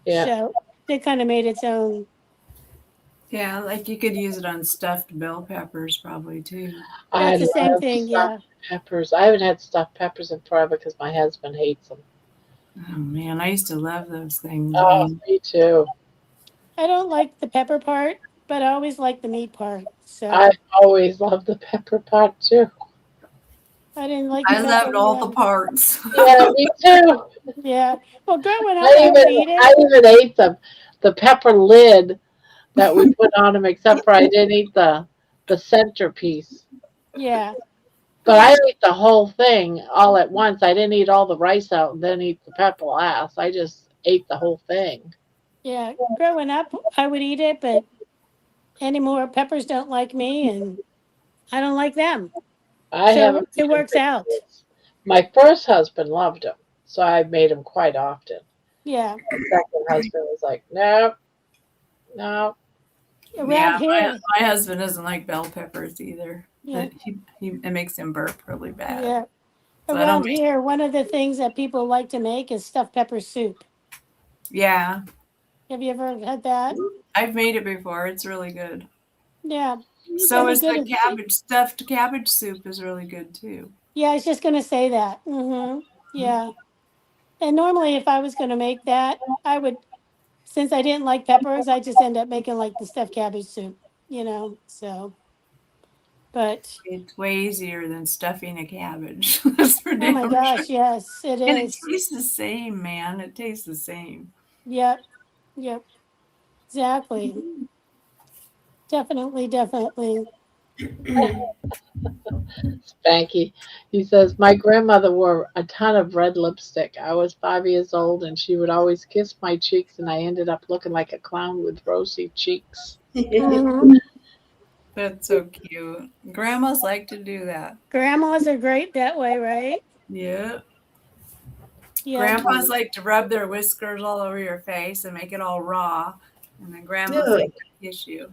Yeah, So it kind of made its own. Yeah, like you could use it on stuffed bell peppers probably too. I That's the same love thing, yeah. stuffed peppers. I haven't had stuffed peppers in forever because my husband hates them. Oh man, I used to love those things. I Oh, mean, me too. I don't like the pepper part, but I always like the meat part. I So always love the pepper pot too. I didn't like the I pepper. loved all Yeah. the parts. Yeah, me too. Yeah. Well, growing up, I would eat I it. even ate the pepper lid that we put on them, except for I didn't eat the centerpiece. Yeah. But I ate the whole thing all at once. I didn't eat all the rice out and then eat the pepper last. I just ate the whole thing. Yeah. Growing up, I would eat it, but anymore, peppers don't like me, and I don't like them. I So haven't it eaten works for out. years. My first husband loved them, so I made them quite often. Yeah. The second husband was like, nope, no. Around here. My husband doesn't like bell peppers either. Yeah. It makes him burp really bad. Yeah. So Around here, one of the things that people like to make is stuffed pepper soup. Yeah. Have you ever had that? I've made it before. It's really good. Yeah. So It's is good. the stuffed cabbage soup is really good too. Yeah, I was just gonna say that. Yeah. And normally, if I was gonna make that, I would, since I didn't like peppers, I just end up making like the stuffed cabbage soup. So. But it's way easier than stuffing a cabbage. That's for oh my damn gosh, sure. yes, it And it is. tastes the same, man. It tastes the same. Yep. Exactly. Definitely. Spanky. He says, my grandmother wore a ton of red lipstick. I was 5 years old and she would always kiss my cheeks and I ended up looking like a clown with rosy cheeks. That's so cute. Grandmas like to do that. Grandmas are great that way, right? Yeah. Yeah. Grandpas like to rub their whiskers all over your face and make it all raw. And then grandmas like to kiss you.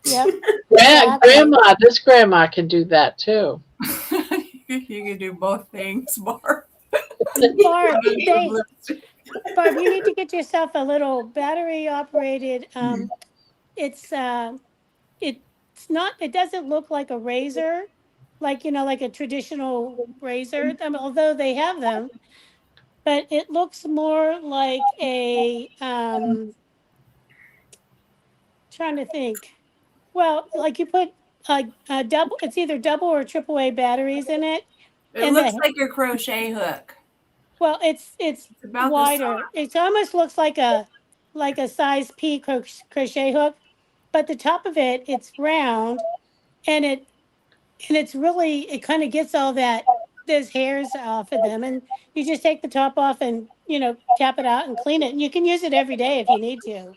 Yep. Grandma, this grandma can do that too. You can do both things, Barb. Barb, you need to get yourself a little battery operated. It doesn't look like a razor, like a traditional razor. Although they have them, but it looks more like a trying to think. Well, like you put a double. It's either double or triple A batteries in it. It looks like your crochet hook. Well, it's about wider. It almost looks like a size P crochet hook, but the top of it's round, and it's really, it kind of gets all those hairs off of them, and you just take the top off and tap it out and clean it, and you can use it every day if you need to.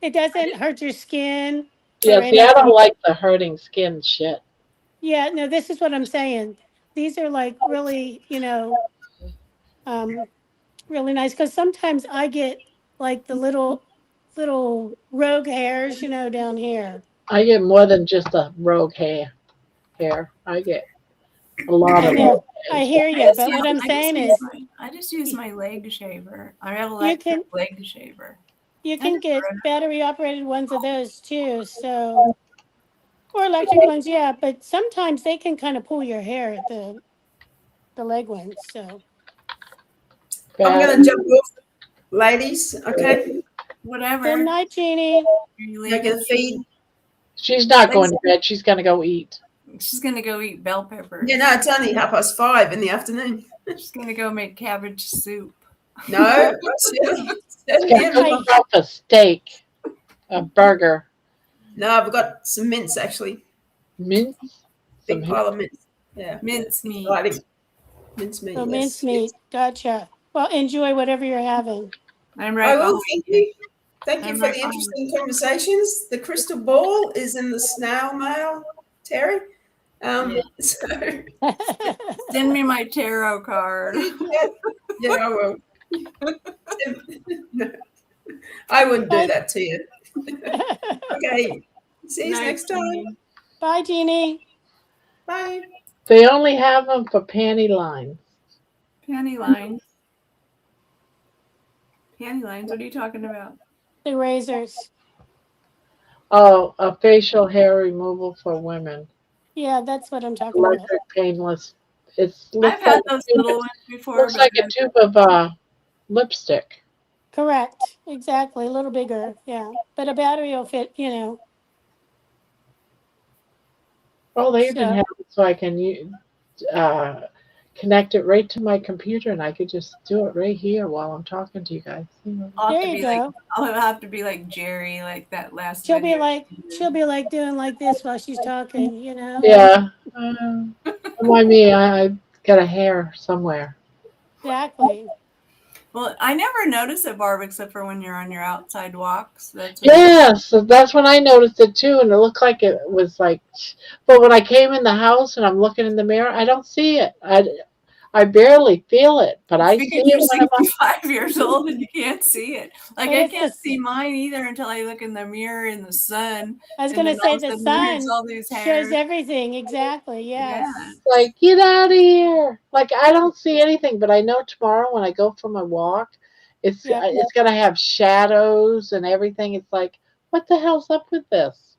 It doesn't hurt your skin. Yeah, see, I don't like the hurting skin shit. Yeah, no, this is what I'm saying. These are like really, really nice, because sometimes I get like the little rogue hairs, down here. I get more than just a rogue hair. I get a lot of rogue I hairs. hear you, but what I'm saying is, I just use my leg shaver. I have electric leg shaver. You can get battery operated ones of those too. So, or electric ones, yeah. But sometimes they can kind of pull your hair, the leg ones. So I'm gonna jump off, ladies. Okay. Whatever. Good night, Jeannie. I can feed. She's not going to bed. She's gonna go eat. She's gonna go eat bell peppers. Yeah, no, it's only 5:30 in the afternoon. She's gonna go make cabbage soup. No, Cook up a steak, a burger. No, I've got some mince actually. Mince? Big pile of mince. Yeah. Mince meat. Mince meat. Oh, mince meat. Gotcha. Well, enjoy whatever you're having. I'm right. I will. Thank you. Thank you for the interesting conversations. The crystal ball is in the snail mail, Terry. So send me my tarot card. Yeah, I will. No, I wouldn't do that to you. Okay. See you next time. Bye, Jeannie. Bye. They only have them for panty lines. Panty lines. Panty lines. What are you talking about? The razors. Oh, a facial hair removal for women. Yeah, that's what I'm talking about. Electric painless. I've had those little ones before. Looks like a tube of lipstick. Correct. Exactly. A little bigger. Yeah. But a battery will fit, Well, they even have it so I can connect it right to my computer, and I could just do it right here while I'm talking to you guys. There you go. I'll have to be like Jerry, like that last. She'll be like doing like this while she's talking, Yeah. Remind me, I got a hair somewhere. Exactly. Well, I never notice it, Barb, except for when you're on your outside walks. So that's when I noticed it too, and it looked like it was like. But when I came in the house and I'm looking in the mirror, I don't see it. I barely feel it, but I see Because it you're when I'm 65 years old and you can't see it. Like But I it's can't the- see mine either until I look in the mirror in the sun. I was And going to then all say of a the sudden there's sun all these shows hairs. everything. Exactly. Yes. Yeah. like, get out of here. Like, I don't see anything, but I know tomorrow when I go for my walk, Yep. it's going to have shadows and everything. It's like, what the hell's up with this?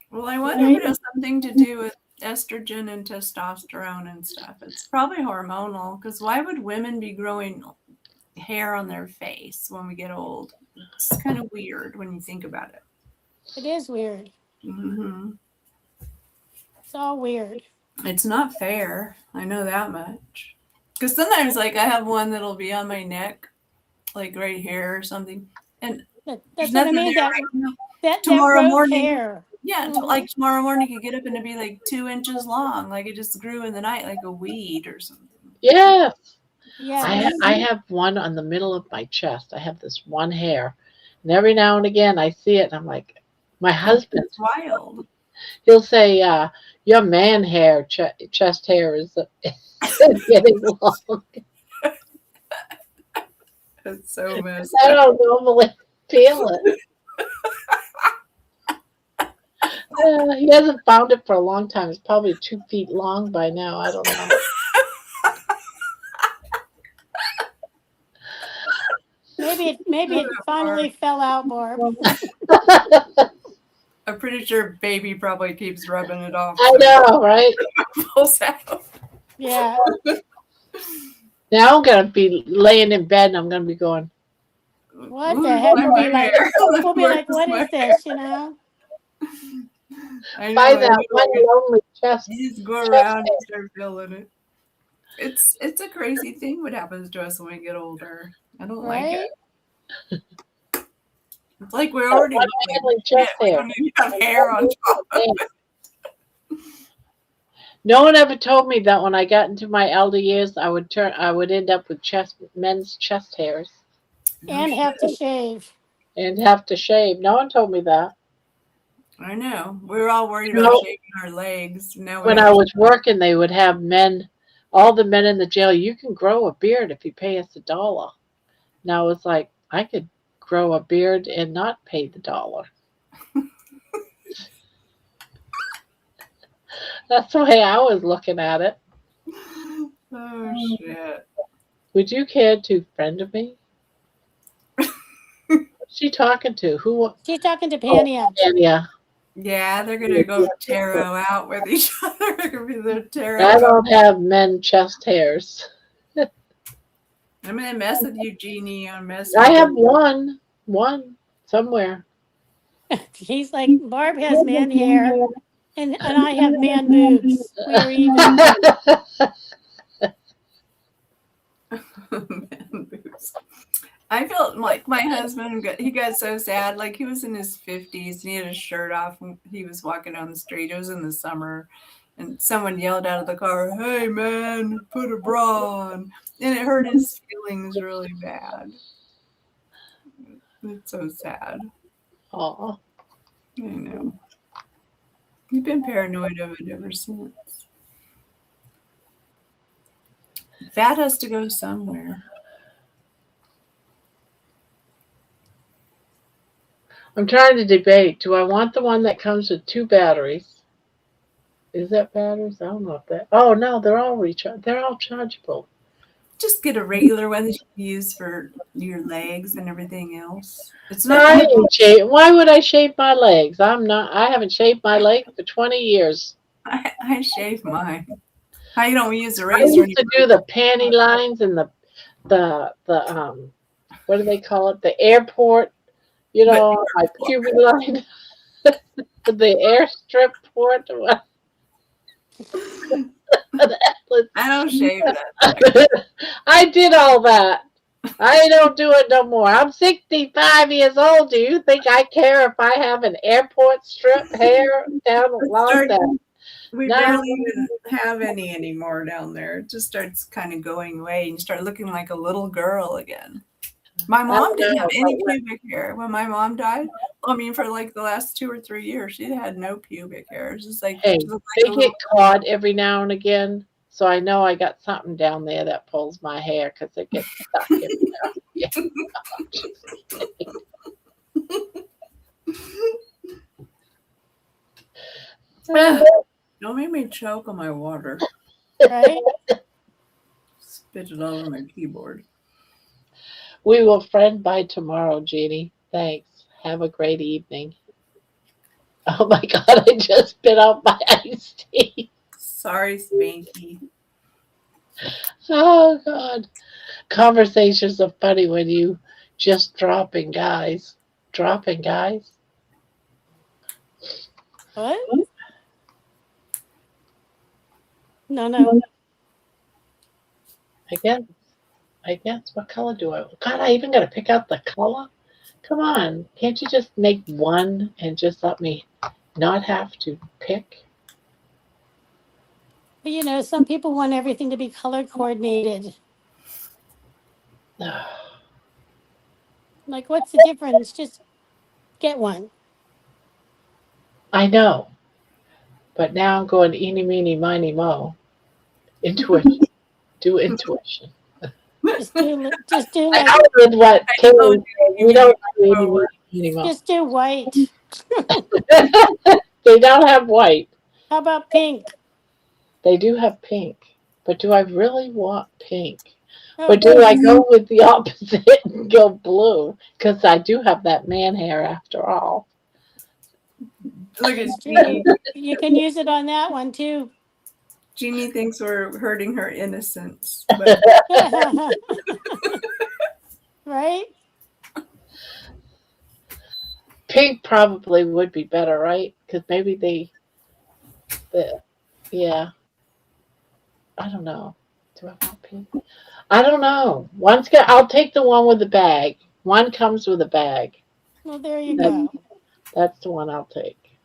Well, I wonder if it has something to do with estrogen and testosterone and stuff. It's probably hormonal, because why would women be growing hair on their face when we get old? It's kind of weird when you think about it. It is weird. Hmm. It's all weird. It's not fair. I know that much. Because sometimes, like, I have one that'll be on my neck, like right here or something, and That's there's what I nothing mean. there That right now. that Tomorrow growth morning, hair. yeah, Mhm. like tomorrow morning, you get up and it'd be like 2 inches long, like it just grew in the night, like a weed or something. Yes. Yes. I have one on the middle of my chest. I have this one hair. And every now and again I see it and I'm like, my husband, It's wild. he'll say, your man hair, chest hair is getting long. That's so messed I up. don't normally feel it. He hasn't found it for a long time. It's probably 2 feet long by now. I don't know. Maybe it finally fell out, Barb. I'm pretty sure baby probably keeps rubbing it off. I know, right? Pulls out. Yeah. Now I'm going to be laying in bed and I'm going to be going, What Ooh, the heck? my We'll be like, hair. we'll be like, Where's what my is this? You know? I by know. that one lonely chest. You just go around and start feeling it. It's a crazy thing what happens to us when we get older. I don't like Right? it. It's like we're already One like, lonely chest we hair. don't need to have hair on top of it. No one ever told me that when I got into my elder years, I would end up with men's chest hairs And have to shave. and have to shave. No one told me that. I know. We were all worried You about know, shaving our legs. Now we when have I was working, they would have all the men in the jail, you can grow a beard if you pay us $1. Now it's like, I could grow a beard and not pay the $1. That's the way I was looking at it. Oh shit. Would you care to friend me? Who's she talking to? Who? She's talking to Pania. Yeah. Yeah, they're gonna go tarot out with each other. They're gonna be the tarot. I don't have men chest hairs. I'm gonna mess with you, Jeannie, on message. I have one somewhere. He's like, Barb has man hair, and I have man boobs. We are even. Man boobs. I felt like my husband he got so sad. Like he was in his 50s and he had his shirt off and he was walking down the street. It was in the summer. And someone yelled out of the car, "Hey man, put a bra on." And it hurt his feelings really bad. It's so sad. Aw. I know. We've been paranoid of it ever since. That has to go somewhere. I'm trying to debate. Do I want the one that comes with 2 batteries? Is that batteries? I don't know if that. Oh no, they're all chargeable. Just get a regular one that you can use for your legs and everything else. It's No, not. why would I shave my legs? I haven't shaved my legs for 20 years. I shave mine. I don't use a I razor. used to do the panty lines and the what do they call it? The airport, my pubic line, the airstrip port. I don't shave that. I did all that. I don't do it no more. I'm 65 years old. Do you think I care if I have an airport strip hair down along that? We No. barely even have any anymore down there. It just starts kind of going away and you start looking like a little girl again. My mom didn't have any pubic hair when my mom died. I mean, for like the last 2 or 3 years, she had no pubic hair. It's just like, Hey, she looked they like a get caught every now and again. So I know I got something down there that pulls my hair because it gets stuck in there. Yeah, I'm just kidding. Don't make me choke on my water. Right? Spit it all over my keyboard. We will friend by tomorrow, Jeannie. Thanks. Have a great evening. Oh my God, I just spit out my iced tea. Sorry, Spanky. Oh God. Conversations are funny when you just dropping guys. Dropping guys? What? No. I guess. What color do I want? God, I even got to pick out the color? Come on. Can't you just make one and just let me not have to pick? But you know, some people want everything to be color coordinated. Like, what's the difference? Just get one. I know. But now I'm going eeny, meeny, miny, mo. Intuition. Do intuition. Just do I like, did what I Kaylee told said. you We don't do eeny, forward. meeny, mo. just do white. They don't have white. How about pink? They do have pink. But do I really want pink? Oh, Or do I go with the opposite and go blue? Because I do have that man hair after all. Look at it's Jeannie. true. You can use it on that one too. Jeannie thinks we're hurting her innocence. But Right? Pink probably would be better, right? Because maybe yeah. I don't know. Do I want pink? I don't know. I'll take the one with the bag. One comes with a bag. Well, there you go. That's the one I'll take.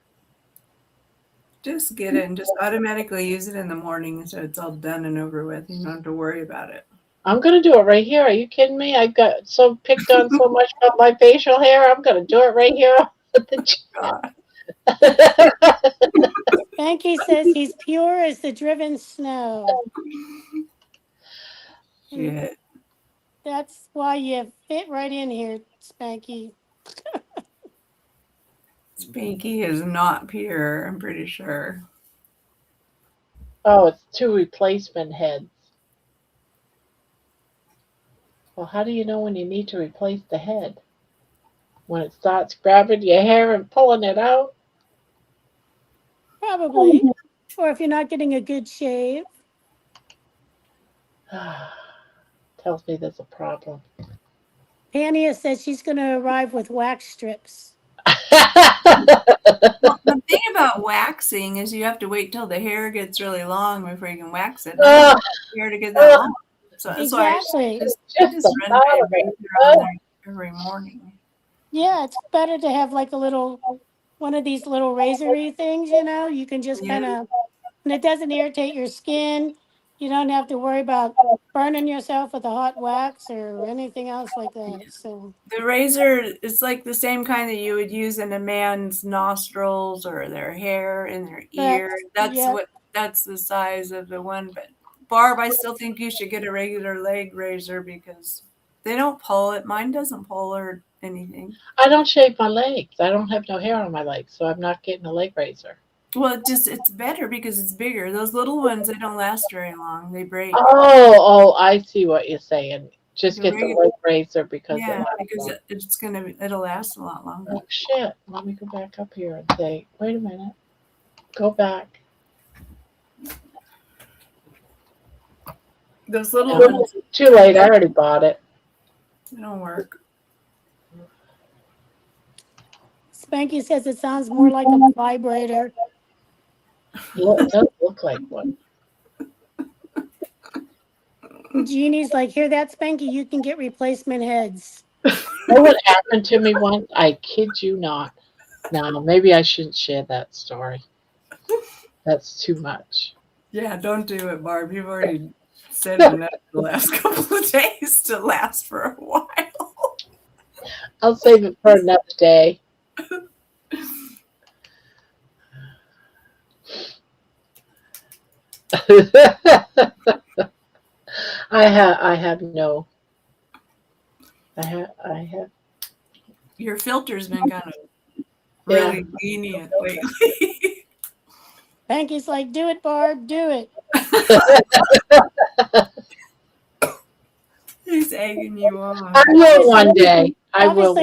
just get it and just automatically use it in the morning so it's all done and over with. You don't have to worry about it. I'm gonna do it right here. Are you kidding me? I got so picked on so much about my facial hair. I'm gonna do it right here at the God. Spanky says he's pure as the driven snow. Shit. That's why you fit right in here, Spanky. Spanky is not pure, I'm pretty sure. Oh, it's 2 replacement heads. Well, how do you know when you need to replace the head? When it starts grabbing your hair and pulling it out? Probably. Or if you're not getting a good shave. Tells me there's a problem. Pania says she's going to arrive with wax strips. Well, the thing about waxing is you have to wait till the hair gets really long before you can wax it. I don't want the hair to get that long. So that's Exactly. why I just run by a razor on there every morning. Yeah, it's better to have like one of these little razory things, you know? You can just kind of, and it doesn't irritate your skin. You don't have to worry about burning yourself with a hot wax or anything else like that. So The razor is like the same kind that you would use in a man's nostrils or their hair in their ear. That's the size of the one. But Barb, I still think you should get a regular leg razor because they don't pull it. Mine doesn't pull or anything. I don't shave my legs. I don't have no hair on my legs, so I'm not getting a leg razor. Well, it's better because it's bigger. Those little ones, they don't last very long. They break. Oh, I see what you're saying. Just The get the regular- leg razor because it'll last a lot longer. Oh shit! Let me go back up here and say, wait a minute. Go back. Those little No, ones, too late. I already bought it. they don't work. Spanky says it sounds more like a vibrator. It does look like one. Jeannie's like, hear that, Spanky? You can get replacement heads. You know what happened to me once? I kid you not. No, maybe I shouldn't share that story. That's too much. Yeah, don't do it, Barb. You've already said enough the last couple of days to last for a while. I'll save it for another day. I have no. I have. Your filter's been kind of Yeah. really lenient lately. Panky's like, do it, Barb, do it. He's egging you on. I will one day. I will.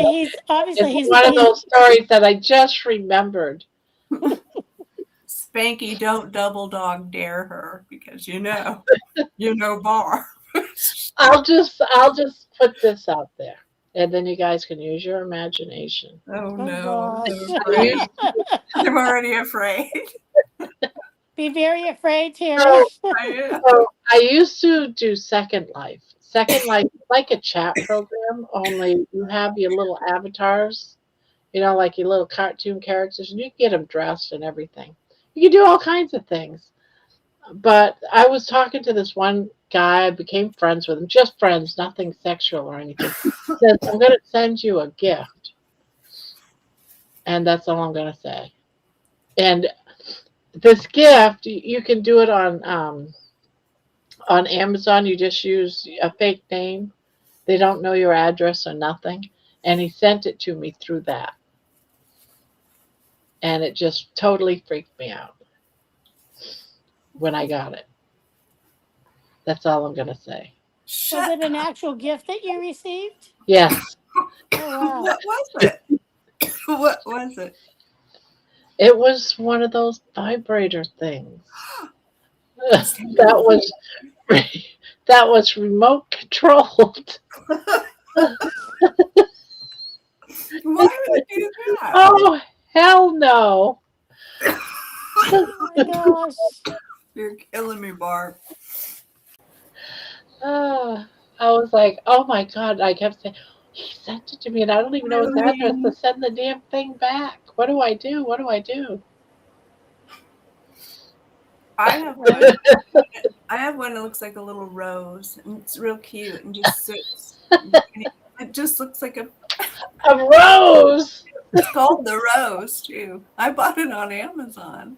Obviously It's one of those stories that I just remembered. Spanky, don't double dog dare her because you know Barb. I'll just put this out there, and then you guys can use your imagination. Oh no! gosh. I'm already afraid. Be very afraid, Terry. So I used to do Second Life. Second Life is like a chat program, only you have your little avatars, like your little cartoon characters, and you can get them dressed and everything. You can do all kinds of things. But I was talking to this one guy, I became friends with him, just friends, nothing sexual or anything. He says, I'm going to send you a gift. And that's all I'm going to say. And this gift, you can do it on Amazon. You just use a fake name. They don't know your address or nothing. And he sent it to me through that. And it just totally freaked me out when I got it. That's all I'm going to say. Was it an actual gift that you received? Yes. Oh, wow. What was it? What was it? It was one of those vibrator things. that was remote controlled. Why would you do that? Oh, hell no. Oh my gosh. You're killing me, Barb. I was like, oh my God. I kept saying, he sent it to me and I don't even know his address to send the damn thing back. What do I do? What do I do? I have one that looks like a little rose, and it's real cute, and just sits. It just looks like a rose. It's called the Rose too. I bought it on Amazon.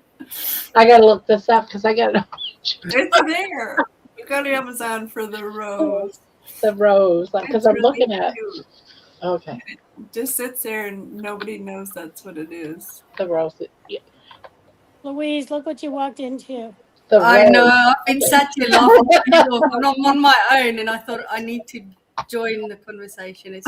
I gotta look this up because I got It's there. You got Amazon for the Rose. The rose, because I'm really looking at. cute. Okay. It just sits there, and nobody knows that's what it is. The rose. Yeah. Louise, look what you walked into. I know, I've been sat here laughing and I'm on my own, and I thought I need to join the conversation. It's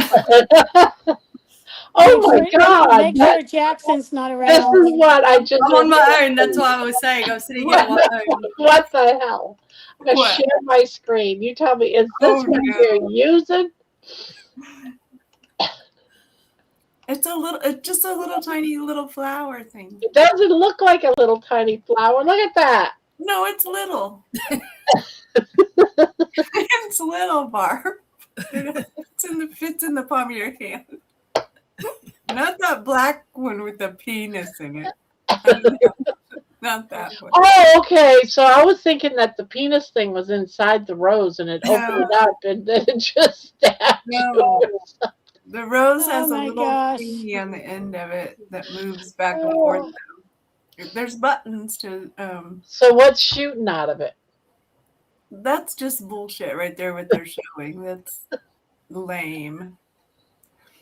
Oh my God! Make sure Jackson's not around. This is what I just. I'm on my own. That's why I was saying I'm sitting here on my own. What the hell? I'm gonna share my screen. You tell me, is this what you're using? It's just a little tiny little flower thing. It doesn't look like a little tiny flower. Look at that. No, it's little. It's little, Barb. It fits in the palm of your hand. Not that black one with the penis in it. Not that one. Oh, okay. So I was thinking that the penis thing was inside the rose and it opened up and then it just stabbed No. you. The rose has a my little gosh. thingy on the end of it that moves back and forth. There's buttons to. So what's shooting out of it? That's just bullshit right there. What they're showing. That's lame.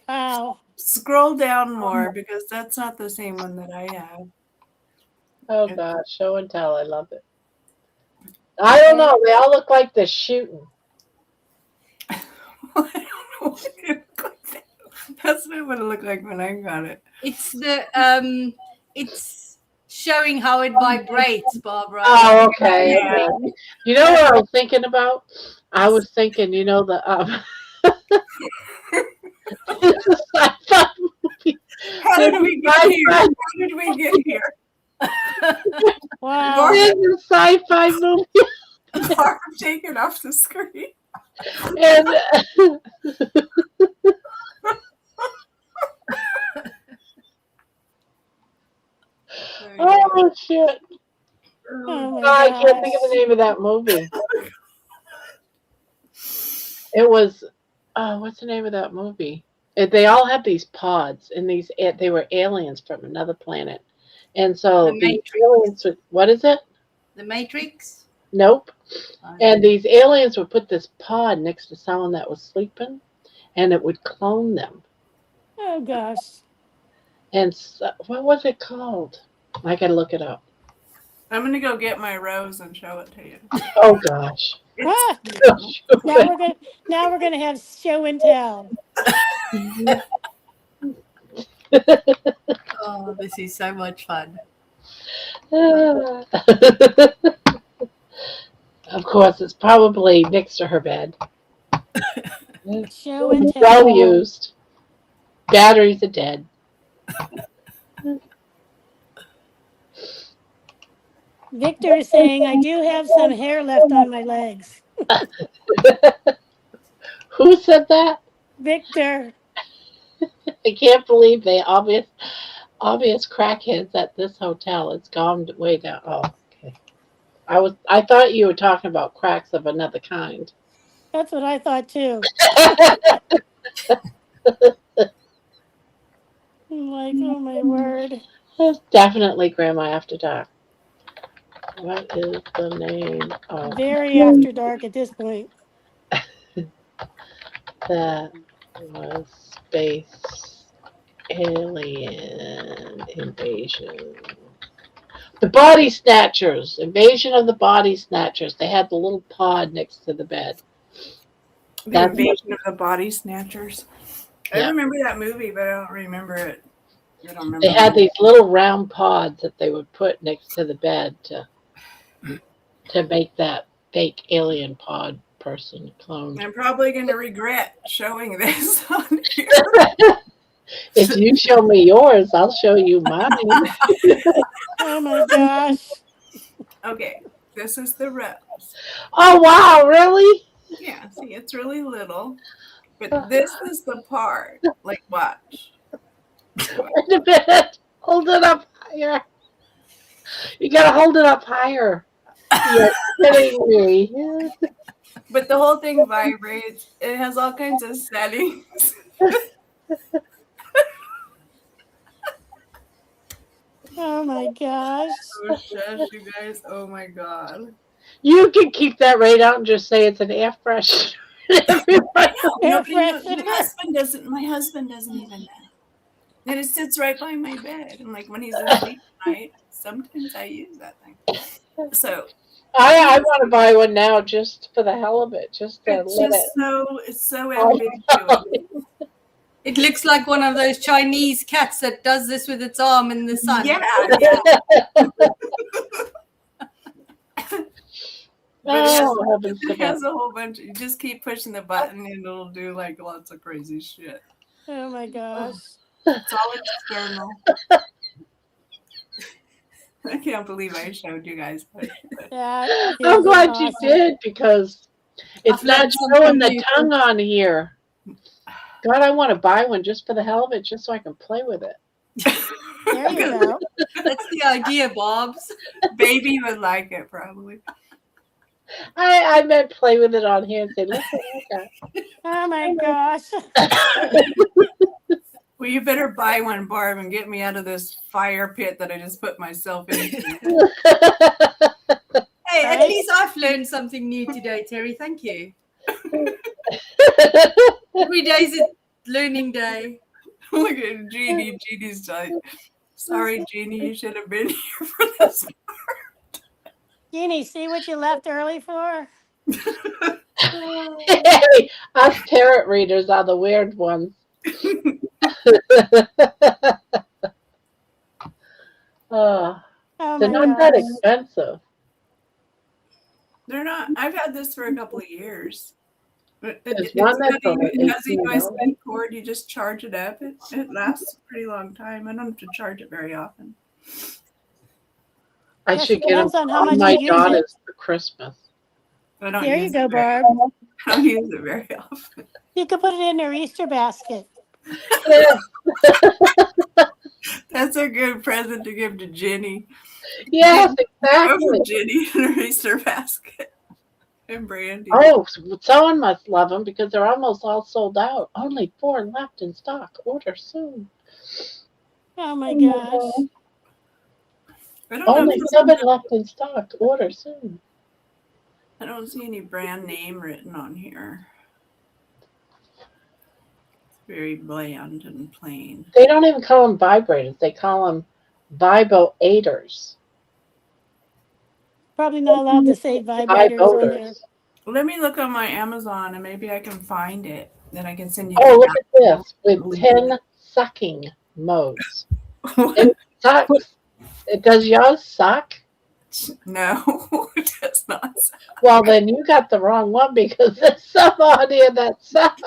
Wow. Scroll down more because that's not the same one that I have. Oh God, show and tell. I love it. I don't know. They all look like they're shooting. That's not what it looked like when I got it. It's it's showing how it vibrates, Barbara. Oh, okay. Okay. You know what I was thinking about? I was thinking, the it's a sci-fi movie. How did we get here? How did we get here? Wow. It's a sci-fi movie. Barb, take it off the screen. And oh shit! Oh my I can't gosh. think of the name of that movie. It was, what's the name of that movie? They all had these pods, and they were aliens from another planet, and so The the Matrix. aliens. What is it? The Matrix. Nope. And these aliens would put this pod next to someone that was sleeping, and it would clone them. Oh gosh. And so, what was it called? I gotta look it up. I'm gonna go get my rose and show it to you. Oh gosh. Ah, It's now we're gonna have show and tell. Oh, this is so much fun. Of course, it's probably next to her bed. Show and tell. Well used. Batteries are dead. Victor is saying, I do have some hair left on my legs. Who said that? Victor. I can't believe they obvious crackheads at this hotel. It's gone way down. Oh, okay. I thought you were talking about cracks of another kind. That's what I thought too. I'm like, oh my word. It's definitely Grandma After Dark. What is the name of Very after dark at this point. that was space alien invasion? The Body Snatchers. Invasion of the Body Snatchers. They had the little pod next to the bed. The Invasion of the Body Snatchers. I Yeah. remember that movie, but I don't remember it. I don't remember. They had these little round pods that they would put next to the bed to make that fake alien pod person clone. I'm probably going to regret showing this on here. If you show me yours, I'll show you mine. Oh my gosh. Okay, this is the rose. Oh wow, really? Yeah, see, it's really little. But this is the part. Like, watch. Wait a minute. Hold it up higher. You gotta hold it up higher. You're kidding me. But the whole thing vibrates. It has all kinds of settings. Oh my gosh. Oh, shush, you guys. Oh, my God. You can keep that right out and just say it's an air freshener. My husband doesn't even know. And it sits right by my bed. And like when he's asleep at night, sometimes I use that thing. So I want to buy one now just for the hell of it. Just to it's so ambiguous. It looks like one of those Chinese cats that does this with its arm in the sun. Yeah. It has a whole bunch. You just keep pushing the button and it'll do like lots of crazy shit. Oh my gosh. It's all external. I can't believe I showed you guys. Yeah, I'm glad you did because it's not showing the tongue on here. God, I want to buy one just for the hell of it, just so I can play with it. There you go. That's the idea, Bobs. Baby would like it, probably. I meant play with it on here and say, listen, okay. Oh my gosh. Well, you better buy one, Barb, and get me out of this fire pit that I just put myself in. Hey, at least I've learned something new today, Terry. Thank you. Every day is a learning day. Look at Jeannie. Jeannie's like, sorry, Jeannie, you should have been here for this part. Jeannie, see what you left early for? Hey, us tarot readers are the weird ones. Oh they're not that expensive. They're not. I've had this for a couple of years. There's one that's it has a USB cord. You just charge it up. It lasts a pretty long time. I don't have to charge it very often. I should get them on how much my you use daughters for Christmas. There you go, Barb. I don't use it very often. You could put it in their Easter basket. That's a good present to give to Jenny. Yes, exactly. Jenny in her Easter basket. And Brandy. Oh, someone must love them because they're almost all sold out. Only 4 left in stock. Order soon. Oh my gosh. Only 7 left in stock. Order soon. I don't see any brand name written on here. It's very bland and plain. They don't even call them vibrators. They call them vibo-aiders. Probably not allowed to say vibrators on there. Let me look on my Amazon and maybe I can find it. Then I can send you. Oh, look at this with 10 sucking modes. It sucks. Does yours suck? No, it does not suck. Well, then you got the wrong one because there's some on here that suck.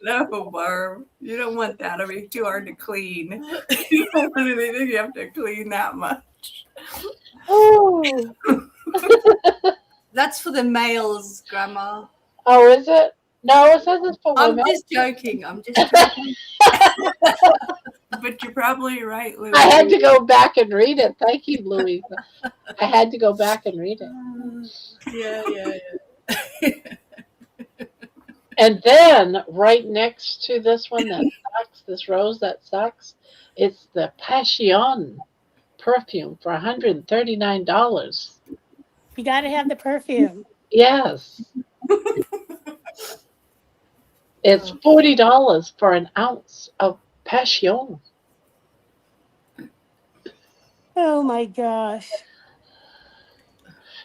No, Barb. You don't want that. It'll be too hard to clean. You don't want anything you have to clean that much. Oh. That's for the males, Grandma. Oh, is it? No, it says it's for I'm women. just joking. I'm just joking. But you're probably right, Louise. I had to go back and read it. Thank you, Louisa. I had to go back and read it. Yeah. And then right next to this one that sucks, this rose that sucks, it's the Passion perfume for $139. You got to have the perfume. Yes. It's $40 for an ounce of Passion. Oh my gosh.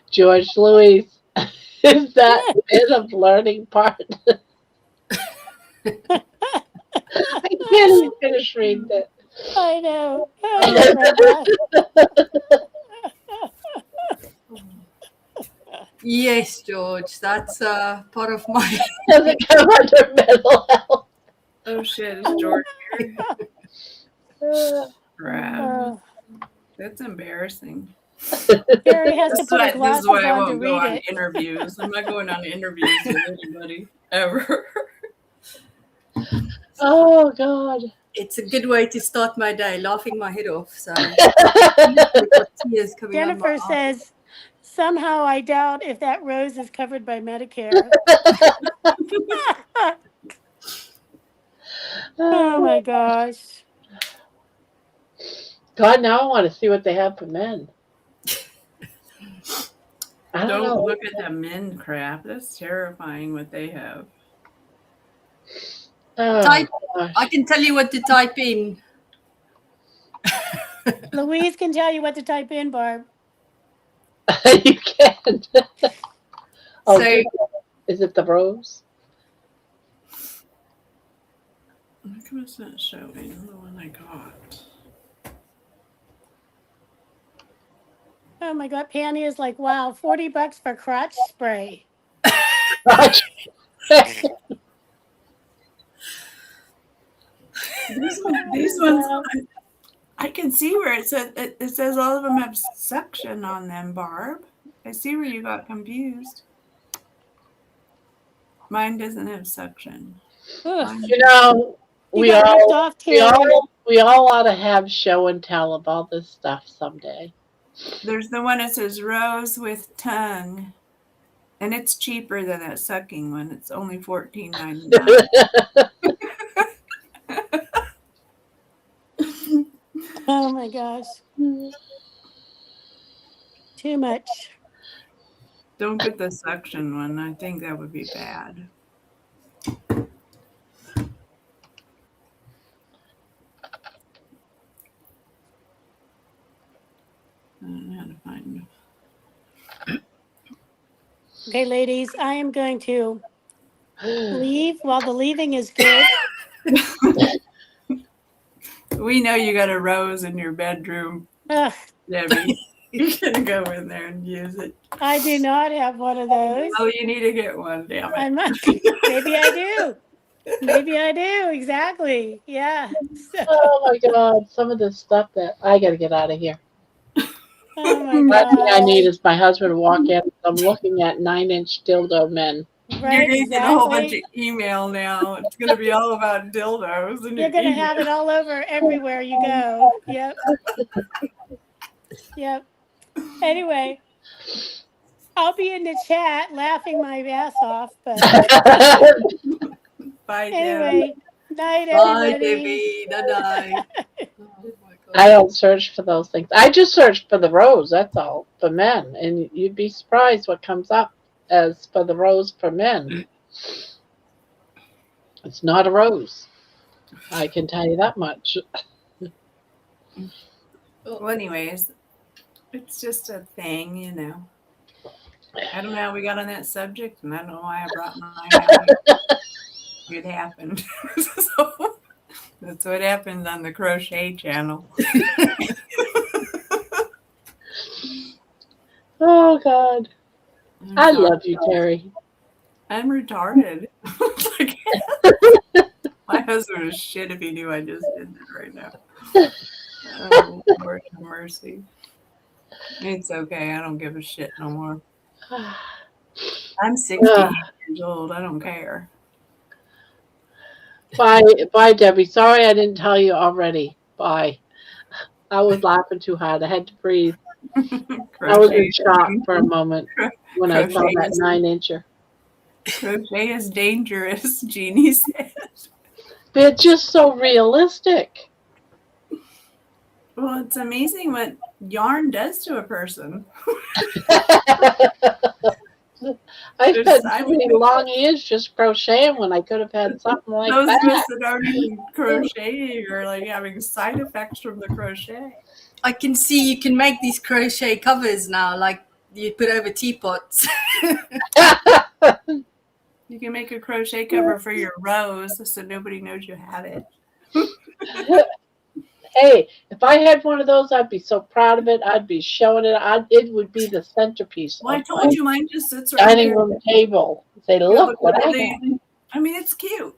George Louis, is that bit of learning part? I can't even finish reading it. I know. Oh my gosh. Yes, George. That's part of my. Does it come under mental health? Oh shit, is George here? Crap. That's embarrassing. Gary has to put his This glasses is why I on to won't go read on it. interviews. I'm not going on interviews with anybody ever. Oh God. It's a good way to start my day, laughing my head off. So tears coming Jennifer out my eyes. says, somehow I doubt if that rose is covered by Medicare. Oh my gosh. God, now I want to see what they have for men. I don't know. Look at the men crap. That's terrifying what they have. Oh, Type. gosh. I can tell you what to type in. Louise can tell you what to type in, Barb. You can't. Oh, So- is it the rose? How come it's not showing the one I got? Oh my God, Panny is like, wow, $40 for crotch spray. These ones, I can see where it says all of them have suction on them, Barb. I see where you got confused. Mine doesn't have suction. You know, we all ought to have show and tell of all this stuff someday. There's the one that says rose with tongue, and it's cheaper than that sucking one. It's only $14.99. Oh my gosh. Too much. Don't get the suction one. I think that would be bad. I don't know how to find them. Okay, ladies, I am going to leave while the leaving is good. We know you got a rose in your bedroom, Ugh, Debbie. You're gonna go in there and use it. I do not have one of those. Oh, you need to get one, damn it. I must. Maybe I do. Maybe I do. Exactly. Yeah. So, Oh my God, some of this stuff that I got to get out of here. oh my Last thing I God. need is my husband to walk in. I'm looking at 9-inch dildo men. Right, You're getting a whole bunch of exactly. email now. It's gonna be all about dildos. And You're going to have it all over everywhere you go. Yep. Yep. Anyway, I'll be in the chat laughing my ass off. But Bye, anyway, night, Bye, everybody. Debbie. Bye-bye. I don't search for those things. I just search for the rose, that's all, for men. And you'd be surprised what comes up. as for the rose for men. It's not a rose. I can tell you that much. Well, anyways, it's just a thing, you know. I don't know how we got on that subject, and I don't know why I brought mine out. It happened. So that's what happens on the Crochet channel. Oh, God. I love you, Terry. I'm retarded. My husband would shit if he knew I just did that right now. Oh, Lord have mercy. It's okay. I don't give a shit no more. I'm 68 years old. I don't care. Bye, Debbie. Sorry I didn't tell you already. Bye. I was laughing too hard. I had to breathe. I was in shock for a moment when I saw that 9-incher. Crochet is dangerous, Jeannie said. They're just so realistic. Well, it's amazing what yarn does to a person. I spent so many long years just crocheting when I could have had something like Those that. of us that aren't even crocheting are like having side effects from the crochet. I can see you can make these crochet covers now, like you put over teapots. You can make a crochet cover for your rose so nobody knows you have it. Hey, if I had one of those, I'd be so proud of it. I'd be showing it. It would be the centerpiece. Well, I told you mine just sits right dining there. room table. Say, look what I have. I mean, it's cute.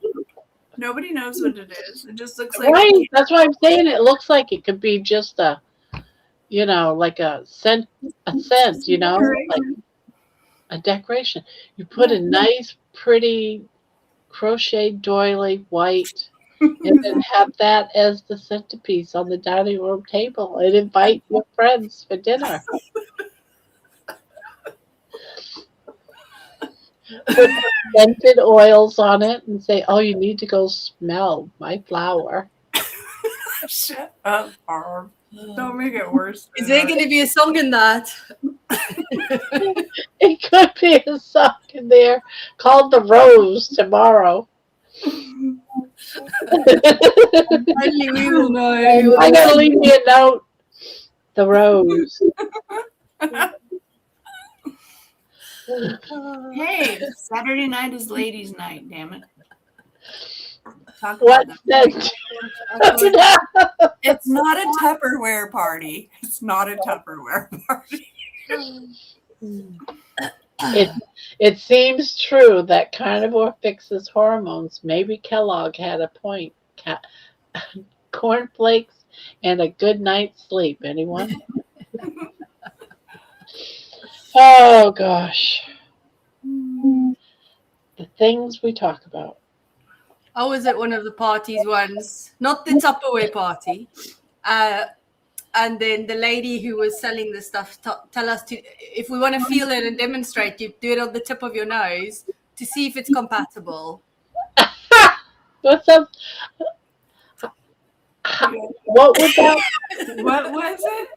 Nobody knows what it is. It just looks like Right. That's why I'm saying it looks like it could be just a, like a scent, like a decoration. You put a nice, pretty crochet doily white, and then have that as the centerpiece on the dining room table, and invite your friends for dinner. Put scented oils on it and say, "Oh, you need to go smell my flower." Shut up, Barb. Don't make it worse. Is there going to be a song in that? It could be a song in there called "The Rose" tomorrow. Only we will know. I gotta leave me a note. The Rose. Hey, Saturday night is ladies' night, damn it. What's that? It's not a Tupperware party. It's not a Tupperware party. It seems true that carnivore fixes hormones. Maybe Kellogg had a point. Cornflakes and a good night's sleep. Anyone? Oh, gosh. The things we talk about. I was at one of the parties once, not the Tupperware party. And then the lady who was selling the stuff tell us if we want to feel it and demonstrate, you do it on the tip of your nose to see if it's compatible. What's up? What was that? What was it?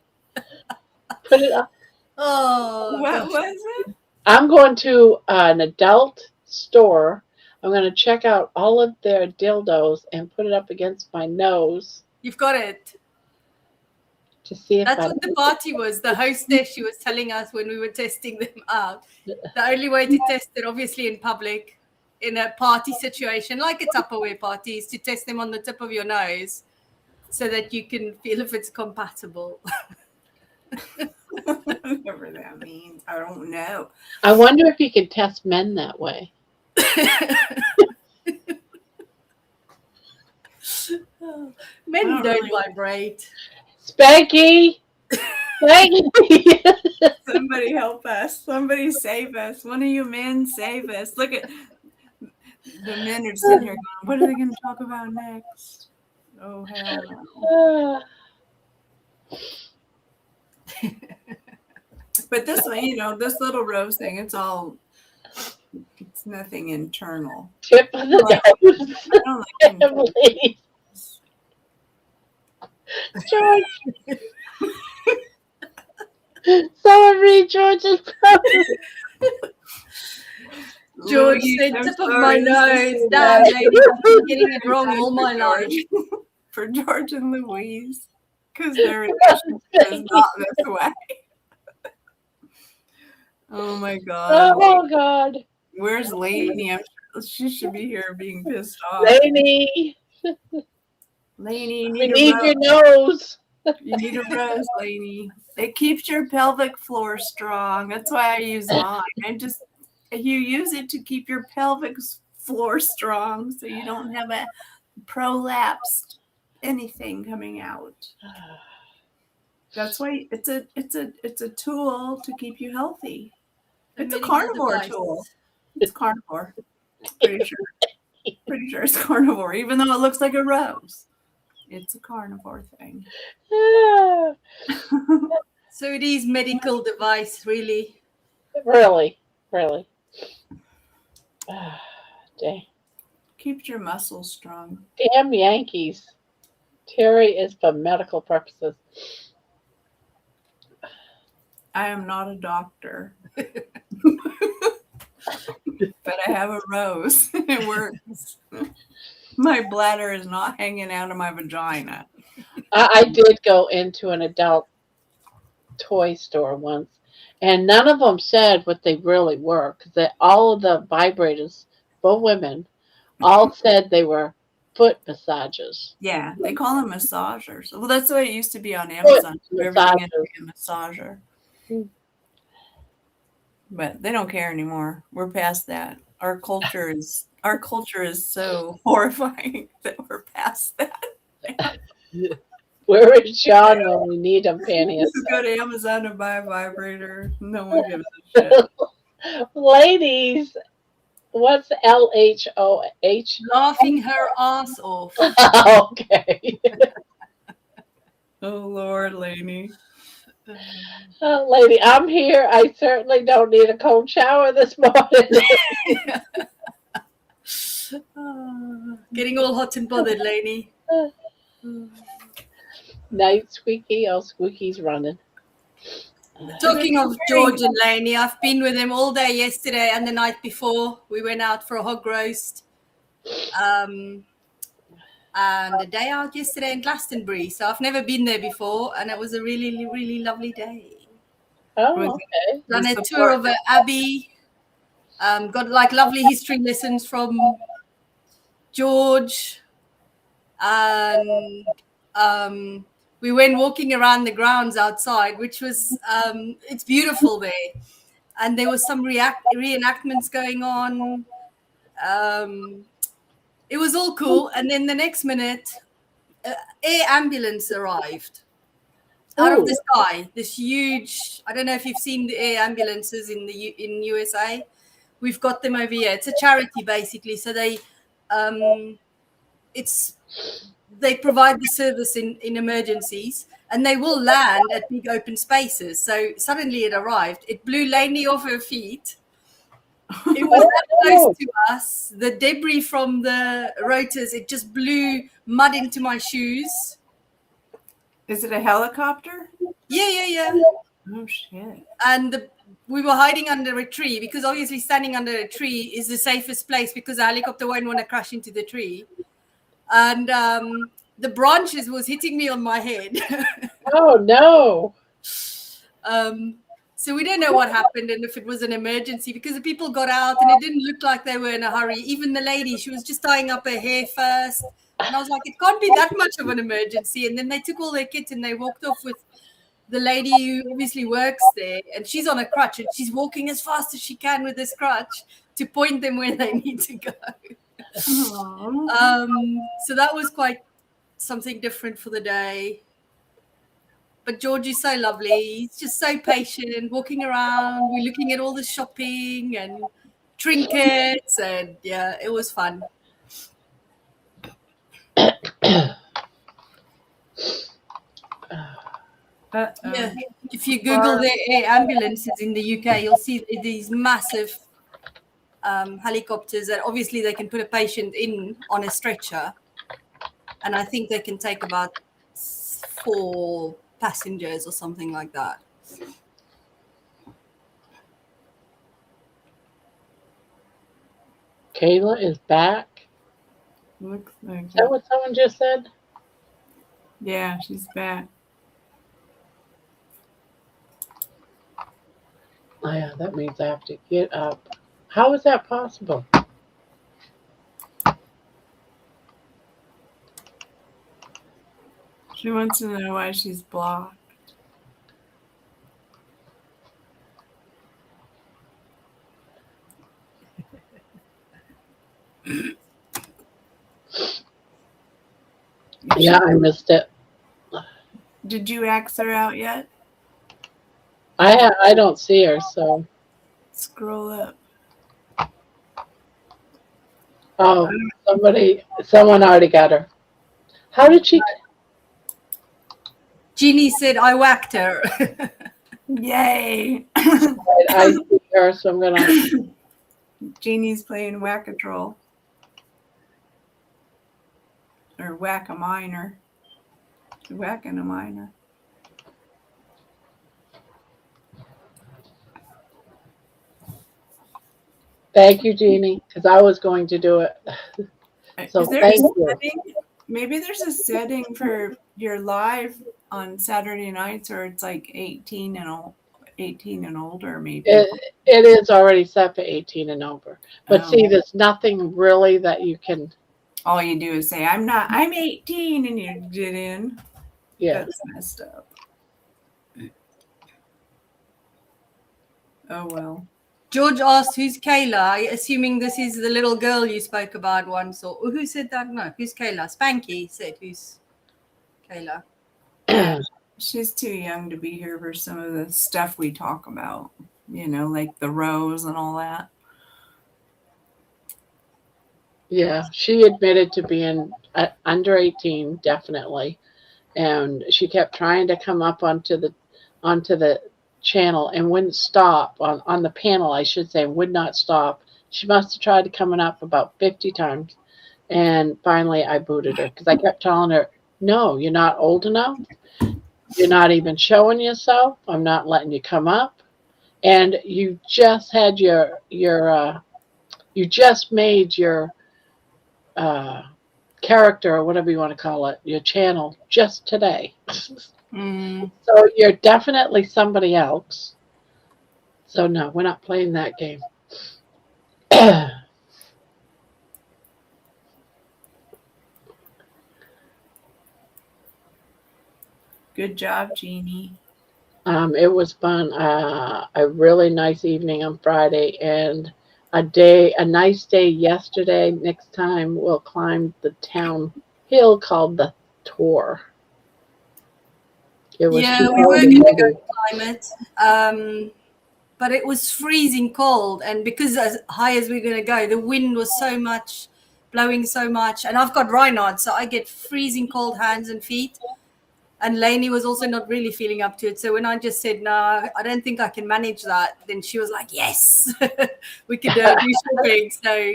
Put it up. Oh, what was it? I'm going to an adult store. I'm going to check out all of their dildos and put it up against my nose. You've got it. To see if That's what the party was. The hostess, she was telling us when we were testing them out. The only way to test it, obviously in public, in a party situation, like a Tupperware party, is to test them on the tip of your nose so that you can feel if it's compatible. Whatever that means. I don't know. I wonder if you can test men that way. Men don't vibrate. Spanky! Spanky! Somebody help us. Somebody save us. One of you men save us. Look at the men are sitting here going, what are they going to talk about next? Oh, hell no. But this way, this little rose thing, it's nothing internal. Tip of the nose. I don't like George. Someone read George's post. George Louise, said, I'm tip of my sorry, this is nose. so Damn, bad. lady, I've been getting it wrong Bad all for my life. George. For George and Louise, because their relationship is not this way. Oh my God. Oh God. Where's Lainey? She should be here being pissed off. Lainey, Lainey, you we need a need rose. your nose. You need a rose, Lainey. It keeps your pelvic floor strong. That's why I use mine. You use it to keep your pelvic floor strong, so you don't have a prolapsed anything coming out. That's why it's a tool to keep you healthy. It's a carnivore tool. It's carnivore. Pretty sure it's carnivore, even though it looks like a rose. It's a carnivore thing. So it is medical device, really. Really. Dang. Keeps your muscles strong. Damn Yankees. Terry is for medical purposes. I am not a doctor. But I have a rose. It works. My bladder is not hanging out of my vagina. I did go into an adult toy store once, and none of them said what they really were, because all of the vibrators for women all said they were foot massages. Yeah, they call them massagers. Well, that's the way it used to be on Amazon. Everything had to be a massager. But they don't care anymore. We're past that. Our culture is so horrifying that we're past that. Where is Sean when we need him, panties? Just go to Amazon and buy a vibrator. No one gives a shit. Ladies, what's LHOH? Laughing her ass off. Okay. Oh Lord, Lainey. Lady, I'm here. I certainly don't need a cold shower this morning. Getting all hot and bothered, Lainey. Night squeaky. Oh, squeaky's running. Talking of George and Lainey, I've been with them all day yesterday and the night before. We went out for a hog roast. And the day out yesterday in Glastonbury. So I've never been there before, and it was a really, really lovely day. Oh, okay. Done a tour of an abbey. Got like lovely history lessons from George. And we went walking around the grounds outside, which was, it's beautiful there. And there was some reenactments going on. It was all cool. And then the next minute, air ambulance arrived out of the sky. This huge, I don't know if you've seen the air ambulances in USA. We've got them over here. It's a charity basically. So they provide the service in emergencies, and they will land at big open spaces. So suddenly it arrived. It blew Lainey off her feet. It was that close to us. The debris from the rotors, it just blew mud into my shoes. Is it a helicopter? Yeah. Oh shit. And we were hiding under a tree, because obviously standing under a tree is the safest place, because a helicopter won't want to crash into the tree. And the branches was hitting me on my head. Oh no. So we don't know what happened and if it was an emergency, because the people got out and it didn't look like they were in a hurry. Even the lady, she was just tying up her hair first. And I was like, it can't be that much of an emergency. And then they took all their kit and they walked off with the lady who obviously works there. And she's on a crutch and she's walking as fast as she can with this crutch to point them where they need to go. So that was quite something different for the day. But George is so lovely. He's just so patient, walking around. We're looking at all the shopping and trinkets, and yeah, it was fun. Yeah. If you Google the air ambulances in the UK, you'll see these massive helicopters that obviously they can put a patient in on a stretcher, and I think they can take about 4 passengers or something like that. Kayla is back. Looks like Is that it. what someone just said? Yeah, she's back. Oh, yeah, that means I have to get up. How is that possible? She wants to know why she's blocked. Yeah, I missed it. Did you X her out yet? I don't see her, so. Scroll up. Oh, someone already got her. How did she? Jeannie said I whacked her. Yay! I see her, so I'm gonna. Jeannie's playing Whack-A-Troll. Or Whack-A-Minor. Whacking a minor. Thank you, Jeannie, because I was going to do it. So Is there thank a you. setting? Maybe there's a setting for your live on Saturday nights, or it's like 18 and older, maybe. It is already set for 18 and over. But Oh. see, there's nothing really that you can. All you do is say, I'm 18, and you get in. Yeah. That's messed up. Oh, well. George asked, who's Kayla? Assuming this is the little girl you spoke about once. Or who said that? No, who's Kayla? Spanky said, who's Kayla? She's too young to be here for some of the stuff we talk about, like the rows and all that. Yeah, she admitted to being under 18, definitely. And she kept trying to come up onto the channel and wouldn't stop on the panel, I should say, would not stop. She must have tried to coming up about 50 times. And finally I booted her because I kept telling her, no, you're not old enough. You're not even showing yourself. I'm not letting you come up. And you just had you just made your character, or whatever you want to call it, your channel just today. So you're definitely somebody else. So no, we're not playing that game. Good job, Jeannie. It was fun. A really nice evening on Friday, and a nice day yesterday. Next time we'll climb the town hill called the Tor. It was Yeah, we were going to go climb it. But it was freezing cold. And because as high as we're going to go, the wind was so much, blowing so much. And I've got Reinhard, so I get freezing cold hands and feet. And Lainey was also not really feeling up to it. So when I just said, no, I don't think I can manage that, then she was like, yes, we could do shopping. So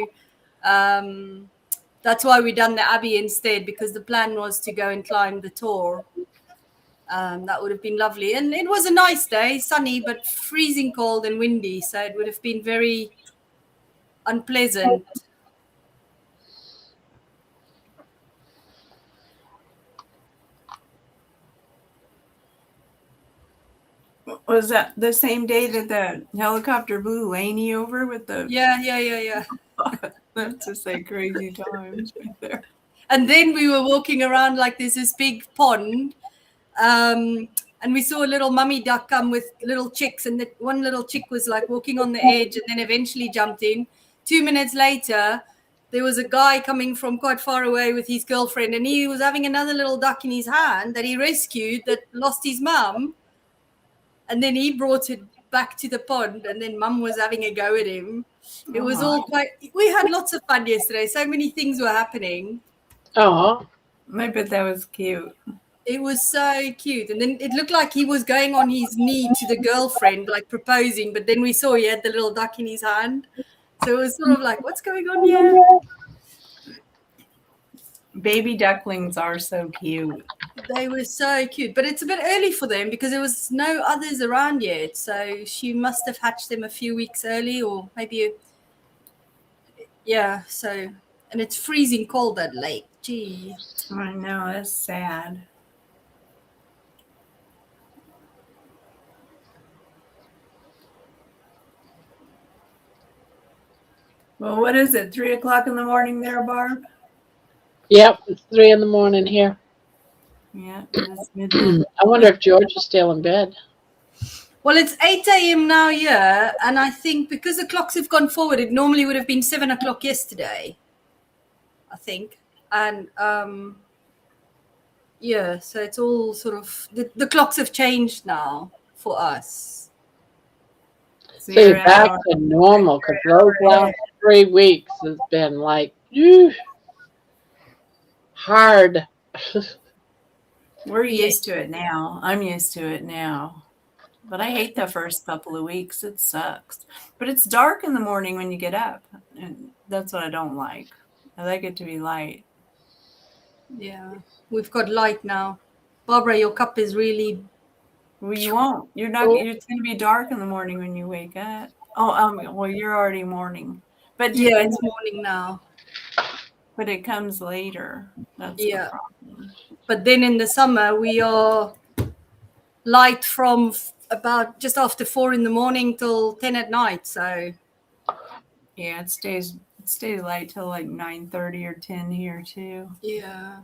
that's why we done the Abbey instead, because the plan was to go and climb the Tor. That would have been lovely. And it was a nice day, sunny, but freezing cold and windy. So it would have been very unpleasant. Was that the same day that the helicopter blew Lainey over with the... Yeah. That's just like crazy times right there. And then we were walking around like there's this big pond. And we saw a little mummy duck come with little chicks. And one little chick was like walking on the edge and then eventually jumped in. 2 minutes later, there was a guy coming from quite far away with his girlfriend. And he was having another little duck in his hand that he rescued that lost his mum. And then he brought it back to the pond, and then Mum was having a go at him. It was all we had lots of fun yesterday. So many things were happening. Oh, I bet that was cute. It was so cute. And then it looked like he was going on his knee to the girlfriend, like proposing. But then we saw he had the little duck in his hand. So it was sort of like, what's going on here? Baby ducklings are so cute. They were so cute, but it's a bit early for them because there was no others around yet. So she must have hatched them a few weeks early, or maybe Yeah, so, and it's freezing cold that lake. Gee. I know, that's sad. Well, what is it? 3 o'clock in the morning there, Barb? Yep, it's 3 in the morning here. Yeah, it's midnight. I wonder if George is still in bed. Well, it's 8 a.m. now, yeah, and I think because the clocks have gone forward, it normally would have been 7 o'clock yesterday, I think. And yeah, so it's all sort of, the clocks have changed now for us. So you're back to normal, because those last 3 weeks has been like, hard. We're used to it now. I'm used to it now. But I hate the first couple of weeks. It sucks. But it's dark in the morning when you get up. And that's what I don't like. I like it to be light. Yeah, we've got light now. Barbara, your cup is really... Well, you won't. You're not. It's going to be dark in the morning when you wake up. Oh, well, you're already morning. But yeah, it's morning now. But it comes later. That's the problem. But then in the summer, we are light from about just after 4 in the morning till 10 at night. So yeah, it stays light till like 9:30 or 10 here too. Yeah,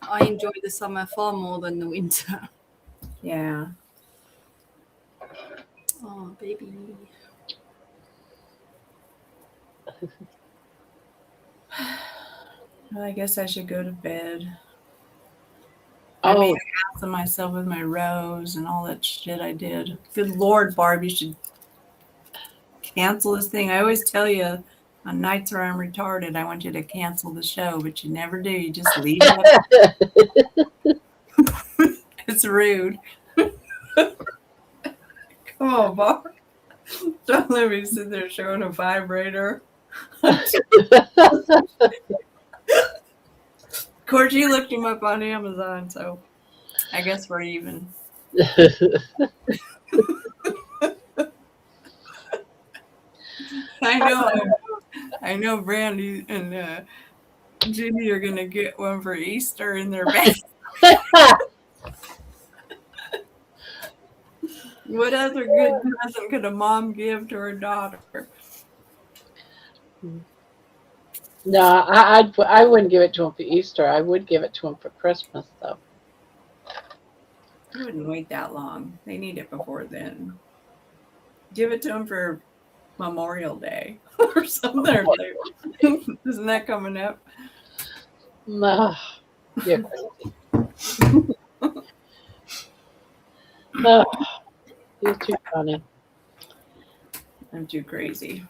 I enjoy the summer far more than the winter. Yeah. Oh, baby. Well, I guess I should go to bed. I made a ass of myself with my rose and all that shit I did. Good Lord, Barb, you should cancel this thing. I always tell you on nights where I'm retarded, I want you to cancel the show, but you never do. You just leave it. It's rude. Come on, Barb. Don't let me sit there showing a vibrator. Of course, you looked him up on Amazon, so I guess we're even. I know Brandy and Ginny are gonna get one for Easter in their bag. What other good present could a mom give to her daughter? No, I wouldn't give it to him for Easter. I would give it to him for Christmas, though. I wouldn't wait that long. They need it before then. Give it to them for Memorial Day or something. Isn't that coming up? No, you're crazy. No, you're too funny. I'm too crazy.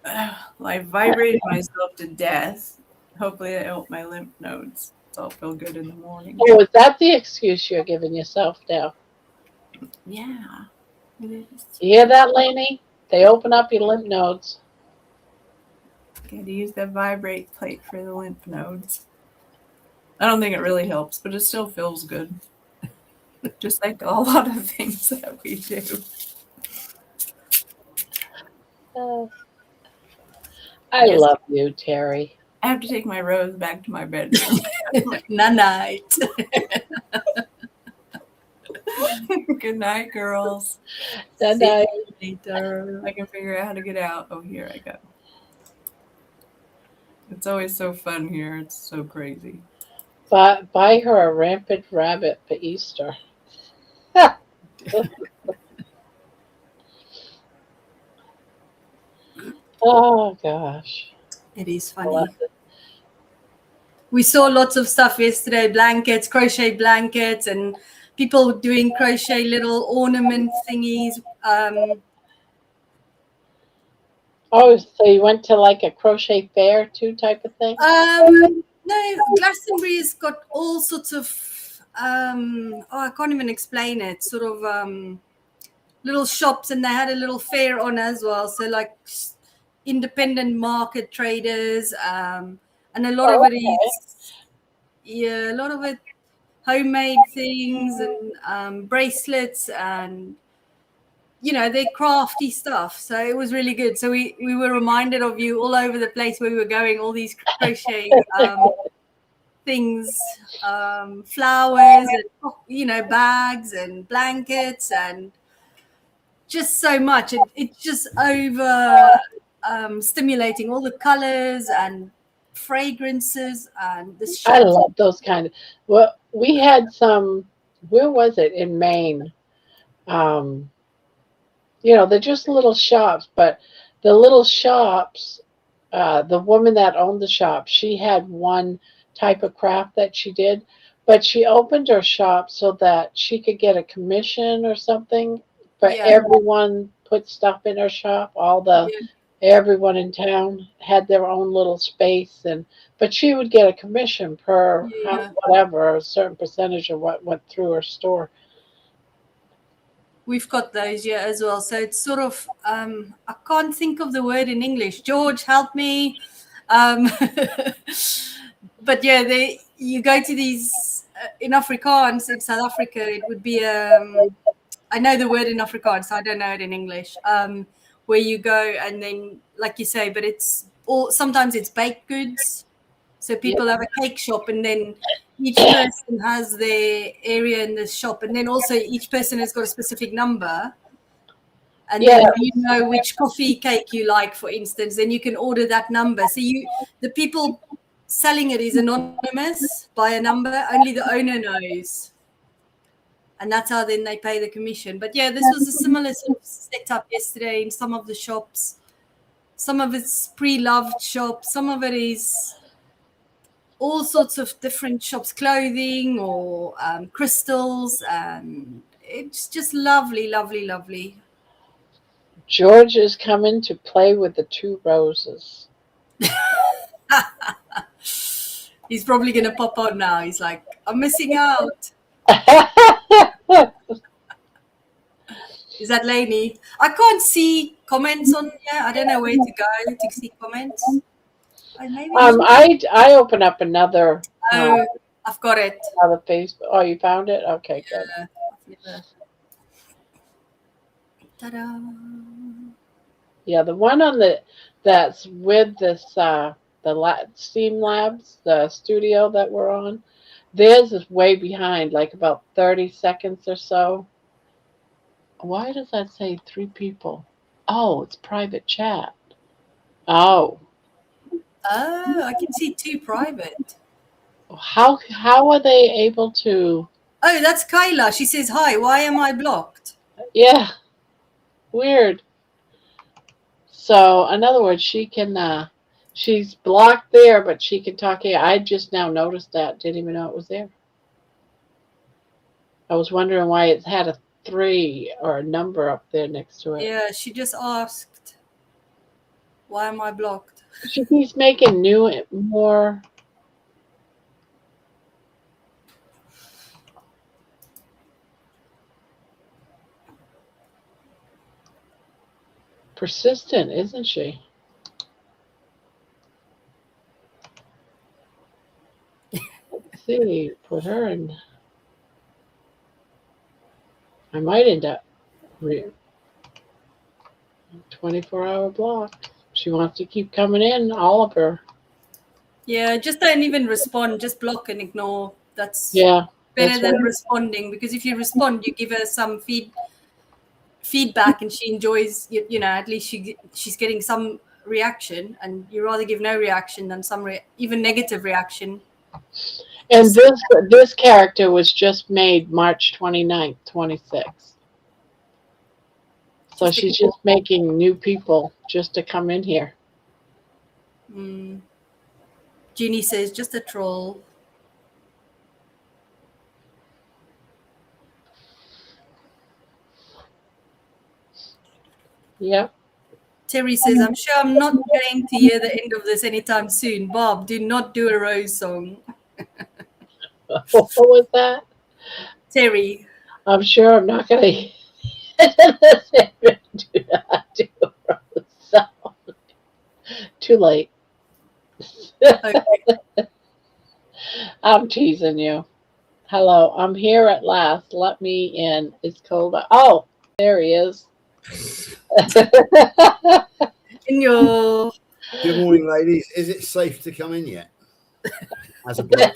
I vibrated myself to death. Hopefully, that helped my lymph nodes, so I'll feel good in the morning. Oh, is that the excuse you're giving yourself now? Yeah, it is. You hear that, Lainey? They open up your lymph nodes. Got to use that vibrate plate for the lymph nodes. I don't think it really helps, but it still feels good. Just like a lot of things that we do. I love you, Terry. I have to take my rose back to my bedroom. Night. Good night, girls. Good night. I can figure out how to get out. Oh, here I go. It's always so fun here. It's so crazy. Buy her a rampant rabbit for Easter. Oh, gosh. It is funny. We saw lots of stuff yesterday, blankets, crochet blankets, and people doing crochet little ornament thingies. Oh, so you went to like a crochet fair too type of thing? No, Glastonbury's got all sorts of, I can't even explain it, sort of little shops, and they had a little fair on as well. So like independent market traders, and a lot of it is, yeah, a lot of it homemade things and bracelets and you know, they're crafty stuff. So it was really good. So we were reminded of you all over the place where we were going, all these crochet things, flowers, and, you know, bags and blankets and just so much. It's just over stimulating, all the colors and fragrances and the I shops. love those kind of. Well, we had some. Where was it in Maine? Um, you know, they're just little shops, but the little shops. The woman that owned the shop, she had one type of craft that she did, but she opened her shop so that she could get a commission or something. But Yeah, everyone put stuff in her shop. yeah, Everyone in town had their own little space, and but she would get a commission per yeah. whatever, a certain percentage of what went through her store. We've got those, yeah, as well. So it's sort of, I can't think of the word in English. George, help me. Um, but yeah, you go to these, in Afrikaans, in South Africa, it would be, I know the word in Afrikaans, so I don't know it in English, where you go and then, like you say, but it's all, sometimes it's baked goods. So people have a cake shop, and then each person has their area in the shop, and then also each person has got a specific number. And then you know which coffee cake you like, for instance, then you can order that number. So the people selling it is anonymous by a number, only the owner knows. And that's how then they pay the commission. But yeah, this was a similar sort of setup yesterday in some of the shops. Some of it's pre-loved shops, some of it is all sorts of different shops, clothing or crystals, and it's just lovely, lovely, lovely. George is coming to play with the two roses. He's probably going to pop on now. He's like, I'm missing out. Is that Lainey? I can't see comments on here. I don't know where to go to see comments. Maybe I open up another. I've got it. Another Facebook. Oh, you found it? Okay, good. Ta-da. Yeah, the one on that's with this Steam Labs, the studio that we're on. Theirs is way behind, like about 30 seconds or so. Why does that say 3 people? Oh, it's private chat. Oh. Oh, I can see 2 private. How are they able to? Oh, that's Kyla. She says, hi, why am I blocked? Yeah. Weird. So, in other words, she can, she's blocked there, but she can talk here. I just now noticed that. Didn't even know it was there. I was wondering why it had a 3 or a number up there next to it. Yeah, she just asked, why am I blocked? She keeps making more. Persistent, isn't she? Let's see, put her in. I might end up 24-hour block. She wants to keep coming in, all of her. Yeah, just don't even respond. Just block and ignore. That's better than responding, because if you respond, you give her some feedback, and she enjoys. You know, at least she's getting some reaction, and you rather give no reaction than some even negative reaction. And this character was just made March 29th, 26. So she's just making new people just to come in here. Jeannie says, just a troll. Yep. Terry says, I'm sure I'm not going to hear the end of this anytime soon. Bob, do not do a Rose song. What was that? Terry. I'm sure I'm not going to do not do a Rose song. Too late. Okay. I'm teasing you. Hello, I'm here at last. Let me in. It's cold. Oh, there he is. In your Good morning, ladies. Is it safe to come in yet? As a bloke.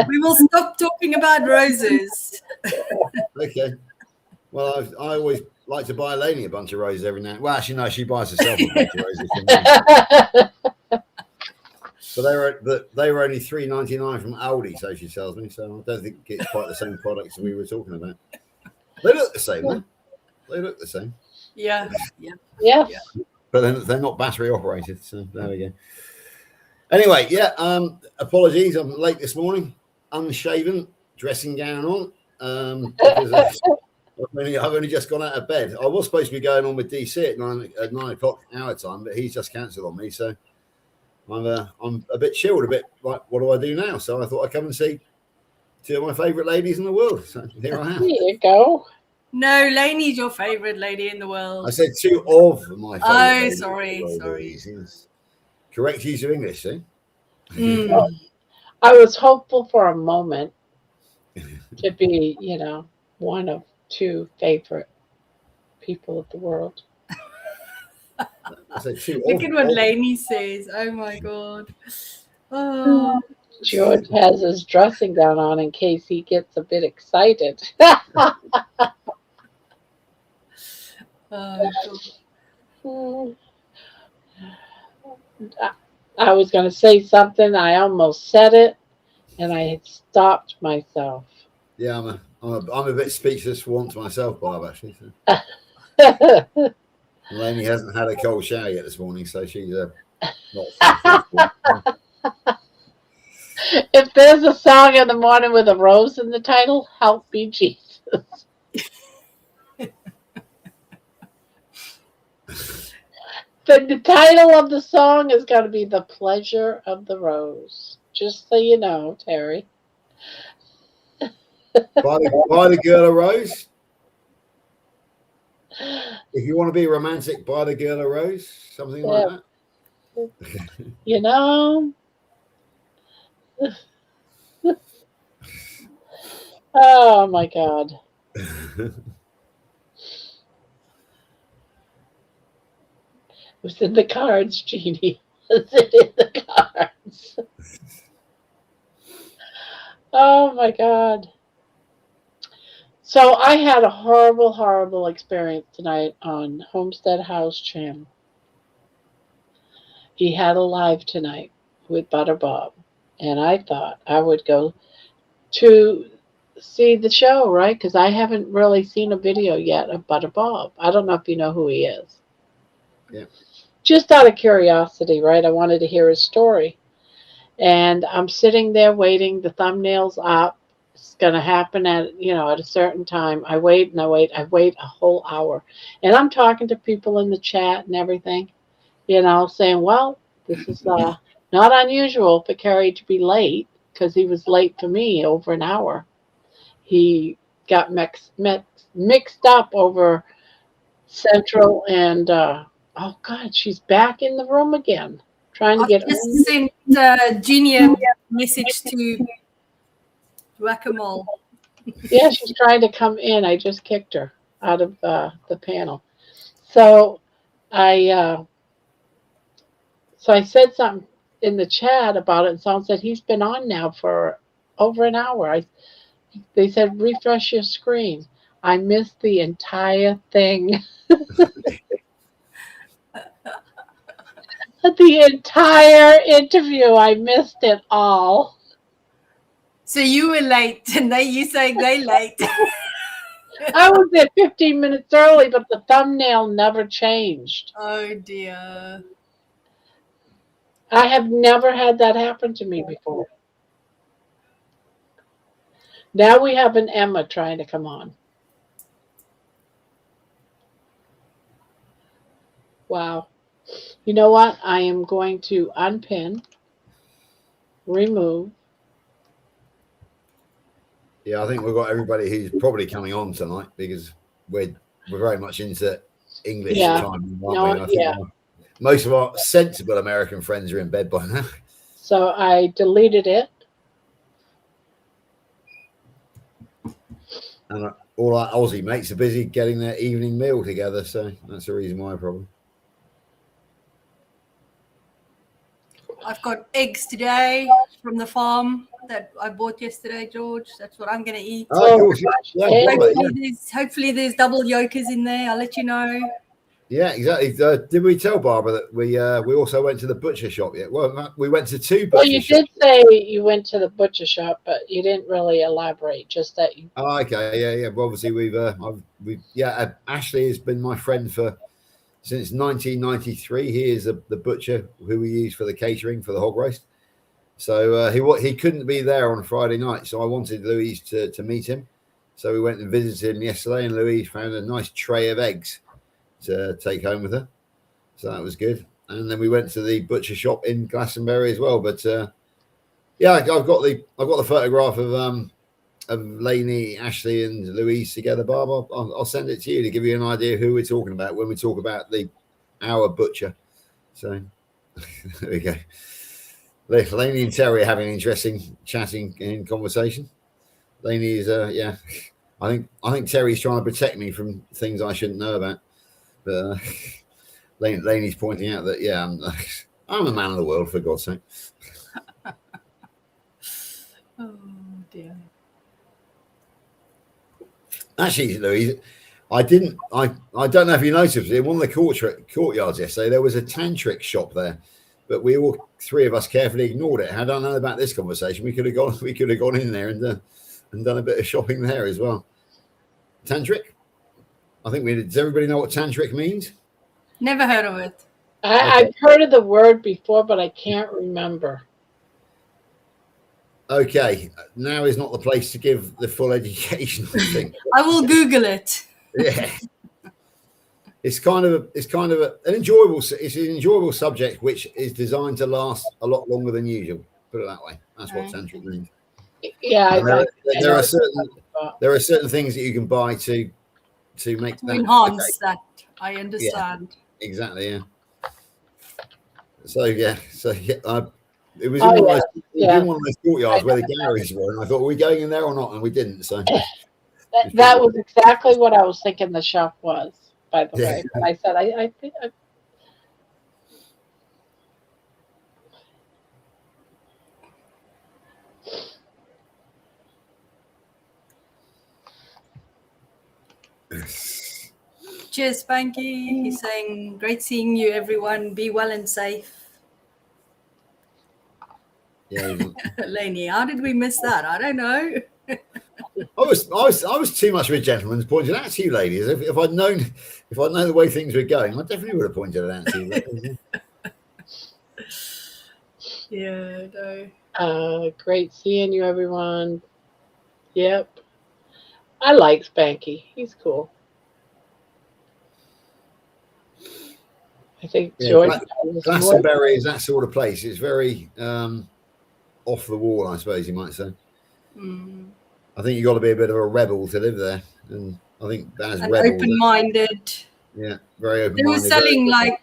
we will stop talking about roses. Okay. Well, I always like to buy Lainey a bunch of roses every now. Well, actually, no, she buys herself a bunch of roses for me. But they were only $3.99 from Aldi, so she tells me. So I don't think it's quite the same products we were talking about. They look the same, though. They look the same. Yeah. But they're not battery operated. So there we go. Anyway, yeah. Apologies, I'm late this morning. Unshaven, dressing gown on. Because I've only just gone out of bed. I was supposed to be going on with DC at 9 o'clock our time, but he's just cancelled on me. So I'm a bit chilled, a bit like, what do I do now? So I thought I'd come and see two of my favourite ladies in the world. So here I am. There you go. No, Lainey's your favorite lady in the world. I said two of my favourite ladies. Sorry. Yes. Correct use of English, see? I was hopeful for a moment to be, one of two favorite people of the world. I said two Look at what Lainey says. Oh my God. Oh. George has his dressing gown on in case he gets a bit excited. I was going to say something. I almost said it, and I had stopped myself. Yeah, I'm a bit speechless for once myself, Bob, actually. So. Lainey hasn't had a cold shower yet this morning, so she's not. If there's a song in the morning with a rose in the title, help me, Jesus. The title of the song is going to be The Pleasure of the Rose. Just so you know, Terry. Buy the girl a rose. If you want to be romantic, buy the girl a rose. Something like that. You know. Oh my God. Was in the cards, Jeannie. Was it in the cards? Oh my God. So I had a horrible, horrible experience tonight on Homestead House channel. He had a live tonight with Butter Bob, and I thought I would go to see the show, right? Because I haven't really seen a video yet of Butter Bob. I don't know if you know who he is. Yeah. Just out of curiosity, right? I wanted to hear his story. And I'm sitting there waiting, the thumbnail's up. It's going to happen at a certain time. I wait and I wait. I wait a whole hour. And I'm talking to people in the chat and everything, saying, well, this is not unusual for Carrie to be late, because he was late for me over an hour. He got mixed up over Central and, oh God, she's back in the room again, trying to get. I just sent Jeannie a message to Whack-A-Mole. Yeah, she's trying to come in. I just kicked her out of the panel. So I said something in the chat about it, and someone said he's been on now for over an hour. They said refresh your screen. I missed the entire thing. The entire interview, I missed it all. So you were late, and you saying they late. I was there 15 minutes early, but the thumbnail never changed. Oh dear. I have never had that happen to me before. Now we have an Emma trying to come on. Wow. You know what? I am going to unpin, remove. Yeah, I think we've got everybody who's probably coming on tonight, because we're very much into English time. Most of our sensible American friends are in bed by now. So I deleted it. And all our Aussie mates are busy getting their evening meal together, so that's the reason why, probably. I've got eggs today from the farm that I bought yesterday, George. That's what I'm going to eat. Oh, of course. Yeah, Hopefully there's double yolkers in there. I'll let you know. Yeah, exactly. Did we tell Barbara that we also went to the butcher shop yet? Well, we went to 2 butcher Well, you shops. did say you went to the butcher shop, but you didn't really elaborate. Just that you. Oh, okay, yeah. Well, obviously, Ashley has been my friend since 1993. He is the butcher who we use for the catering for the hog roast. So he couldn't be there on Friday night, so I wanted Louise to meet him. So we went and visited him yesterday, and Louise found a nice tray of eggs to take home with her. So that was good. And then we went to the butcher shop in Glastonbury as well. But yeah, I've got the photograph of Lainey, Ashley, and Louise together. Barb, I'll send it to you to give you an idea who we're talking about when we talk about our butcher. So there we go. Lainey and Terry are having an interesting chatting in conversation. Lainey is I think Terry's trying to protect me from things I shouldn't know about. But Lainey's pointing out that I'm a man of the world, for God's sake. Oh dear. Actually, Louise, I don't know if you noticed, in one of the courtyards yesterday, there was a tantric shop there, but three of us carefully ignored it. Had I known about this conversation, we could have gone in there and done a bit of shopping there as well. Tantric? I think does everybody know what tantric means? Never heard of it. I've heard of the word before, but I can't remember. Okay, now is not the place to give the full education, I think. I will Google it. Yeah. It's kind of an enjoyable subject which is designed to last a lot longer than usual. Put it that way. That's what tantric means. Yeah, there are certain things that you can buy to make to that enhance that. I understand. Yeah, exactly. Yeah. So it was in one of those courtyards where the galleries were, and I thought, are we going in there or not? And we didn't. So that was exactly what I was thinking the shop was. By the way, but I said I think. Cheers, Spanky. He's saying, great seeing you, everyone. Be well and safe. Yeah. Lainey, how did we miss that? I don't know. I was too much of a gentleman pointing out to you ladies. If I'd known the way things were going, I definitely would have pointed it out to you ladies. Yeah, no. Great seeing you, everyone. Yep. I like Spanky. He's cool. I think George. Glastonbury is that sort of place. It's very off the wall, I suppose you might say. Mm. I think you've got to be a bit of a rebel to live there, and I think that's open-minded. Yeah, very open-minded. They were selling like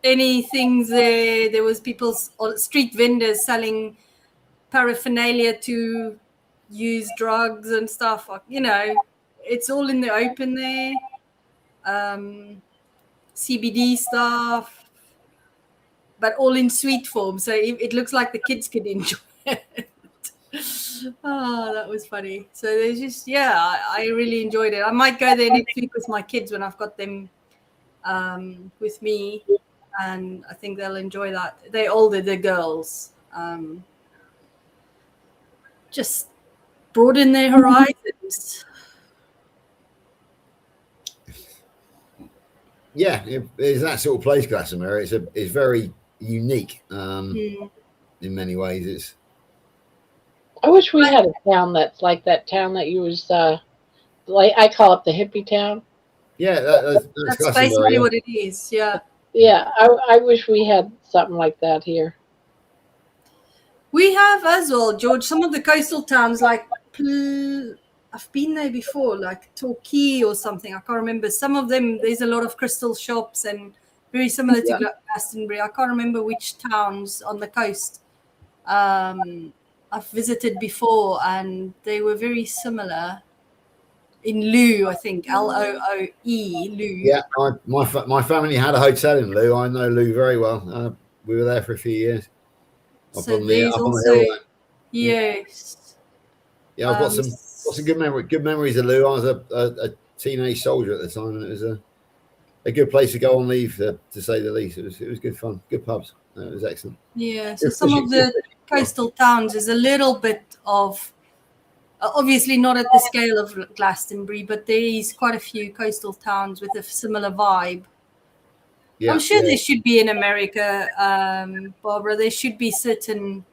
anything there. There was people, street vendors selling paraphernalia to use drugs and stuff. You know, it's all in the open there. CBD stuff, but all in sweet form. So it looks like the kids could enjoy it. Oh, that was funny. So there's just, I really enjoyed it. I might go there next week with my kids when I've got them with me, and I think they'll enjoy that. They're older, the girls. Just broaden their horizons. Yeah, it's that sort of place, Glastonbury. It's very unique in many ways. I wish we had a town that's like that town that you was like I call it the hippie town. Yeah, that's basically what it is. Yeah. Yeah, I wish we had something like that here. We have as well, George. Some of the coastal towns, like I've been there before, like Torquay or something. I can't remember. Some of them, there's a lot of crystal shops and very similar to Glastonbury. I can't remember which towns on the coast I've visited before, and they were very similar. in Loo, I think, Looe, Loo. Yeah, my family had a hotel in Loo. I know Loo very well. We were there for a few years. So there's also, hill. yes. Yeah, I've got some good memories of Loo. I was a teenage soldier at the time, and it was a good place to go on leave, to say the least. It was good fun, good pubs. It was excellent. Yeah, so some of the coastal towns is a little bit of, obviously not at the scale of Glastonbury, but there is quite a few coastal towns with a similar vibe. Yeah, I'm sure there should be in America, Barbara. There should be certain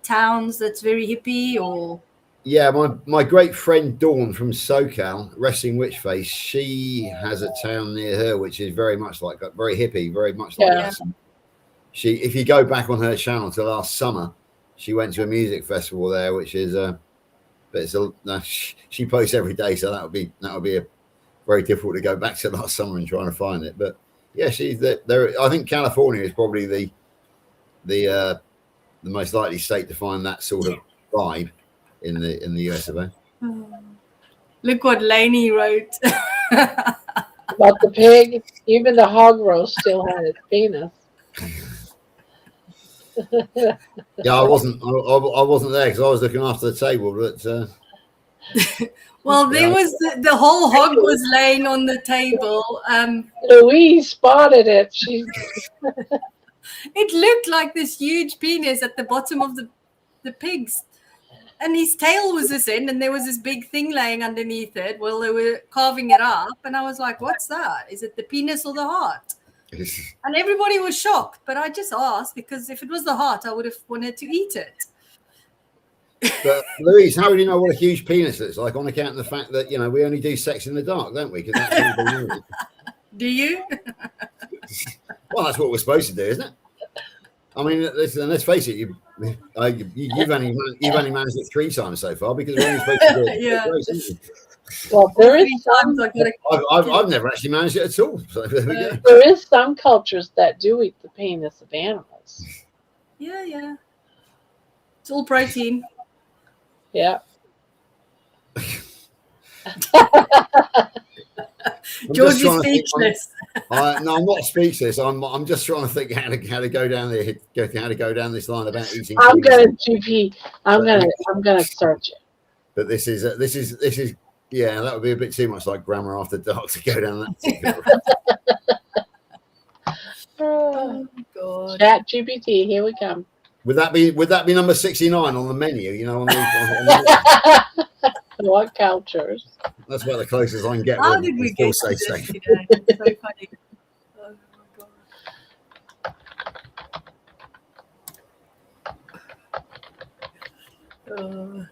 towns that's very hippie, or yeah. My great friend Dawn from SoCal, Wrestling Witchface, she has a town near her which is very much like very hippie, very much like that. She, if you go back on her channel to last summer, she went to a music festival there, which is but it's she posts every day, so that would be very difficult to go back to last summer and trying to find it. But yeah, she's there. I think California is probably the most likely state to find that sort of vibe in the US of A. Look what Lainey wrote about the pig. Even the hog roast still had its penis. Yeah, I wasn't there because I was looking after the table, but well, there was the whole hog was laying on the table. Louise spotted it. It looked like this huge penis at the bottom of the pigs, and his tail was this end, and there was this big thing laying underneath it. Well, they were carving it up, and I was like, "What's that? Is it the penis or the heart?" And everybody was shocked, but I just asked because if it was the heart, I would have wanted to eat it. But Louise, how do you know what a huge penis looks like on account of the fact that we only do sex in the dark, don't we? Because that's do you? Well, that's what we're supposed to do, isn't it? I mean, let's face it, you've only managed it 3 times so far because we're only supposed to do it. Yeah. Well, there is some. I've never actually managed it at all. So there we go. There is some cultures that do eat the penis of animals. Yeah. It's all protein. Yeah. George is speechless. No, I'm not speechless. I'm just trying to think how to go down this line about eating. I'm gonna search it. But this is yeah, that would be a bit too much like Gramma After Dark to go down that. Oh God. Chat GPT, here we come. Would that be number 69 on the menu? On what cultures? That's about the closest I can get. How did we get to this today? It's so funny. Oh my God.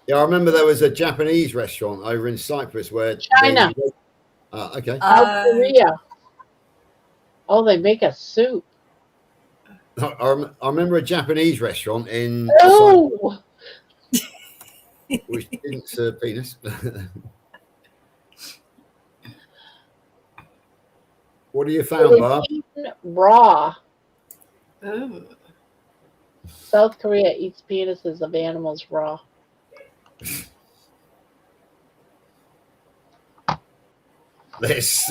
Yeah, I remember there was a Japanese restaurant over in Cyprus where China. Okay. South Korea. Oh, they make a soup. I remember a Japanese restaurant in Cyprus, which didn't serve penis. What have you found, Barb? Raw. Oh. South Korea eats penises of animals raw. There's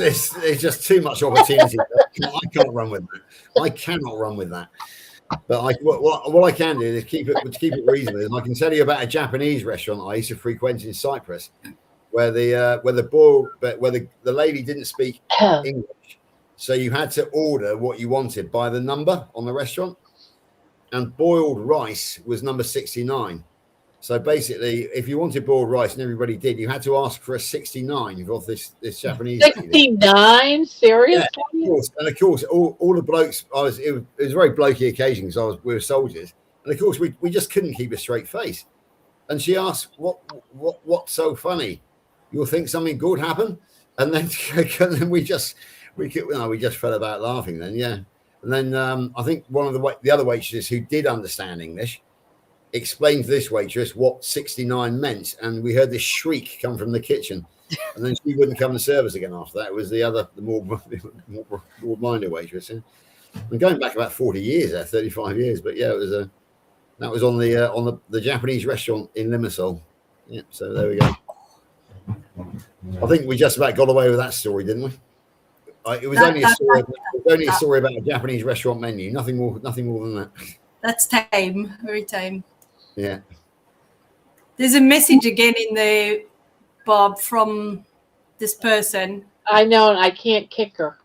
just too much opportunity. I can't run with that. I cannot run with that. But what I can do is keep it reasonable. And I can tell you about a Japanese restaurant I used to frequent in Cyprus, where the lady didn't speak English, so you had to order what you wanted by the number on the restaurant, and boiled rice was number 69. So basically, if you wanted boiled rice, and everybody did, you had to ask for a 69 of this Japanese. 69? Seriously? Yeah, of course, all the blokes. It was a very blokey occasion because we were soldiers, and of course we just couldn't keep a straight face. And she asked, "What's so funny? You'll think something good happened?" And then we just fell about laughing. Then and then I think one of the other waitresses who did understand English explained to this waitress what 69 meant, and we heard this shriek come from the kitchen, and then she wouldn't come and serve us again after that. It was the more minor waitress. Yeah? I'm going back about 40 years 35 years, but yeah, it was That was on the Japanese restaurant in Limassol. Yeah, so there we go. I think we just about got away with that story, didn't we? It was only a story. It was only a story about a Japanese restaurant menu. Nothing more than that. That's tame, very tame. Yeah. There's a message again in there, Bob, from this person. I know, and I can't kick her.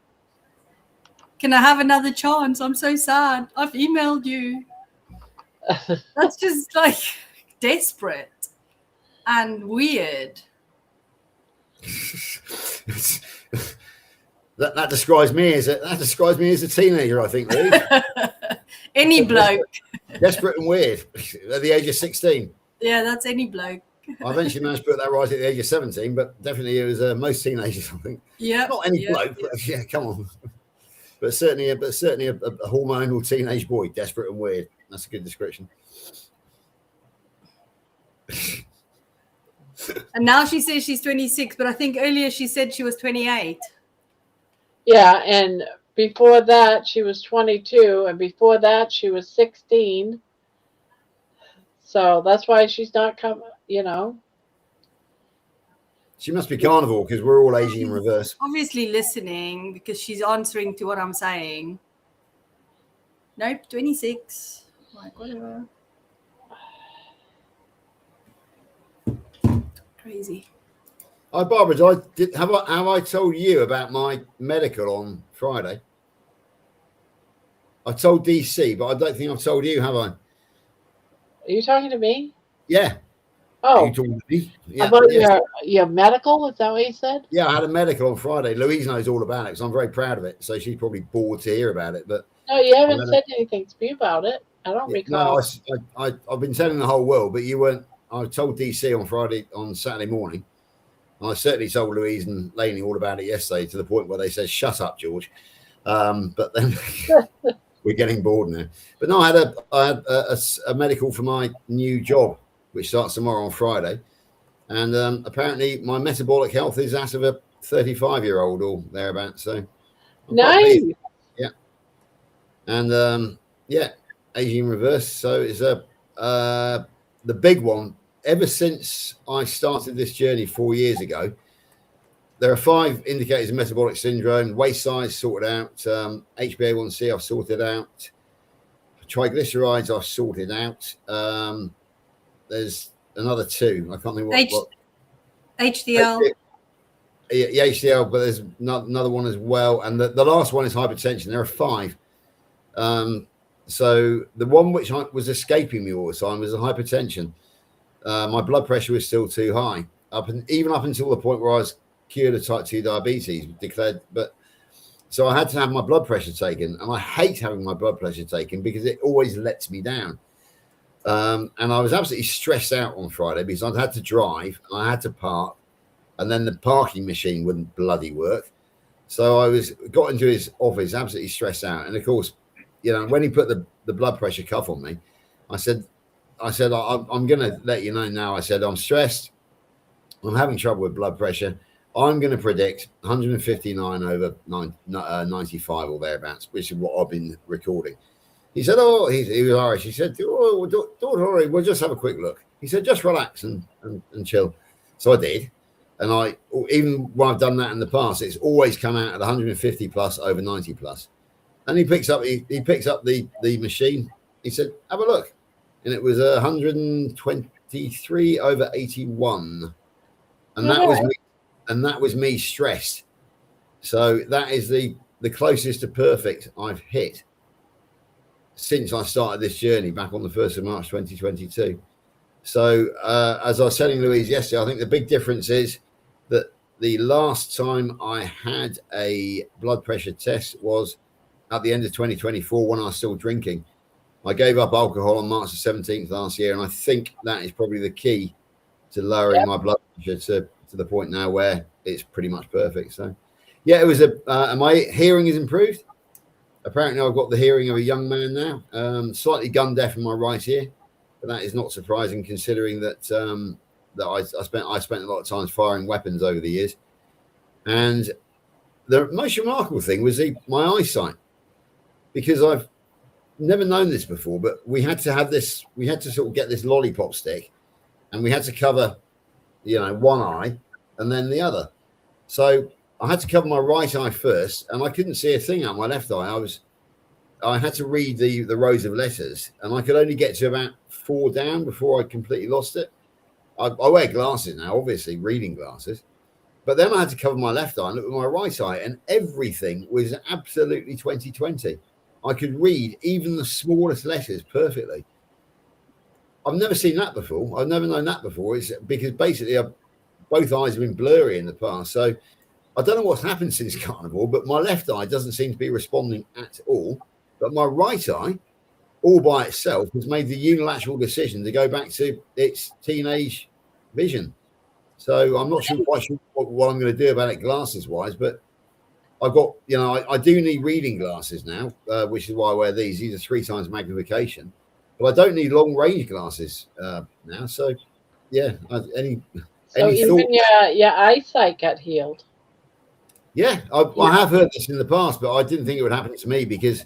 Can I have another chance? I'm so sad. I've emailed you. That's just like desperate and weird. That describes me as a teenager, I think, Lee. Any bloke. Desperate and weird at the age of 16. Yeah, that's any bloke. I eventually managed to put that right at the age of 17, but definitely it was most teenagers, I think. Yeah. Not any bloke, but yeah, come on. But certainly a hormonal teenage boy, desperate and weird. That's a good description. And now she says she's 26, but I think earlier she said she was 28. Yeah, and before that she was 22, and before that she was 16. So that's why she's not coming, you know. She must be carnivore because we're all aging in reverse. Obviously listening because she's answering to what I'm saying. Nope, 26. Like, whatever. Crazy. Hi, Barbara. Have I told you about my medical on Friday? I told DC, but I don't think I've told you, have I? Are you talking to me? Yeah. Oh. Are you talking to me? Yeah. About Yes. your medical? Is that what you said? Yeah, I had a medical on Friday. Louise knows all about it, so I'm very proud of it. So she's probably bored to hear about it. But No, you haven't said anything to me about it. I don't recall. No, I've been telling the whole world, but you weren't. I told DC on Saturday morning. And I certainly told Louise and Lainey all about it yesterday, to the point where they said, "Shut up, George." But then we're getting bored now. But no, I had a medical for my new job, which starts tomorrow on Friday. And apparently my metabolic health is that of a 35-year-old or thereabouts. So nice. Yeah. And aging in reverse. So it's the big one. Ever since I started this journey 4 years ago, there are 5 indicators of metabolic syndrome. Waist size sorted out. HbA1c I've sorted out. Triglycerides I've sorted out. There's another 2. I can't think what. HDL. Yeah, HDL, but there's another one as well. And the last one is hypertension. There are 5. So the one which was escaping me all the time was the hypertension. My blood pressure was still too high, even up until the point where I was cured of type 2 diabetes, declared. But so I had to have my blood pressure taken, and I hate having my blood pressure taken because it always lets me down. And I was absolutely stressed out on Friday because I'd had to drive and I had to park, and then the parking machine wouldn't bloody work. So I got into his office absolutely stressed out. And of course, you know, when he put the blood pressure cuff on me, I said, I'm going to let you know now. I said, I'm stressed. I'm having trouble with blood pressure. I'm going to predict 159 over 95 or thereabouts, which is what I've been recording. He said, he was Irish. He said, don't worry, we'll just have a quick look. He said, just relax and chill. So I did. And even when I've done that in the past, it's always come out at 150 plus over 90 plus. And he picks up the machine. He said, have a look. And it was 123 over 81. And that was me stressed. So that is the closest to perfect I've hit since I started this journey back on the 1st of March 2022. So as I was telling Louise yesterday, I think the big difference is that the last time I had a blood pressure test was at the end of 2024 when I was still drinking. I gave up alcohol on March the 17th last year, and I think that is probably the key to lowering my blood pressure to the point now where it's pretty much perfect. So, yeah, it was my hearing is improved. Apparently, I've got the hearing of a young man now. Slightly gun deaf in my right ear, but that is not surprising considering that I spent a lot of times firing weapons over the years. And the most remarkable thing was my eyesight, because never known this before, but we had to have this. We had to sort of get this lollipop stick, and we had to cover, one eye and then the other. So I had to cover my right eye first, and I couldn't see a thing out my left eye. I had to read the rows of letters, and I could only get to about 4 down before I completely lost it. I wear glasses now, obviously reading glasses, but then I had to cover my left eye and look at my right eye, and everything was absolutely 20/20. I could read even the smallest letters perfectly. I've never seen that before. I've never known that before. It's because basically both eyes have been blurry in the past. So I don't know what's happened since carnivore, but my left eye doesn't seem to be responding at all. But my right eye, all by itself, has made the unilateral decision to go back to its teenage vision. So I'm not quite sure what I'm going to do about it glasses wise, but I've got, I do need reading glasses now, which is why I wear these. These are 3 times magnification, but I don't need long range glasses now. So yeah, any even thought? your eyesight got healed. Yeah, I have heard this in the past, but I didn't think it would happen to me because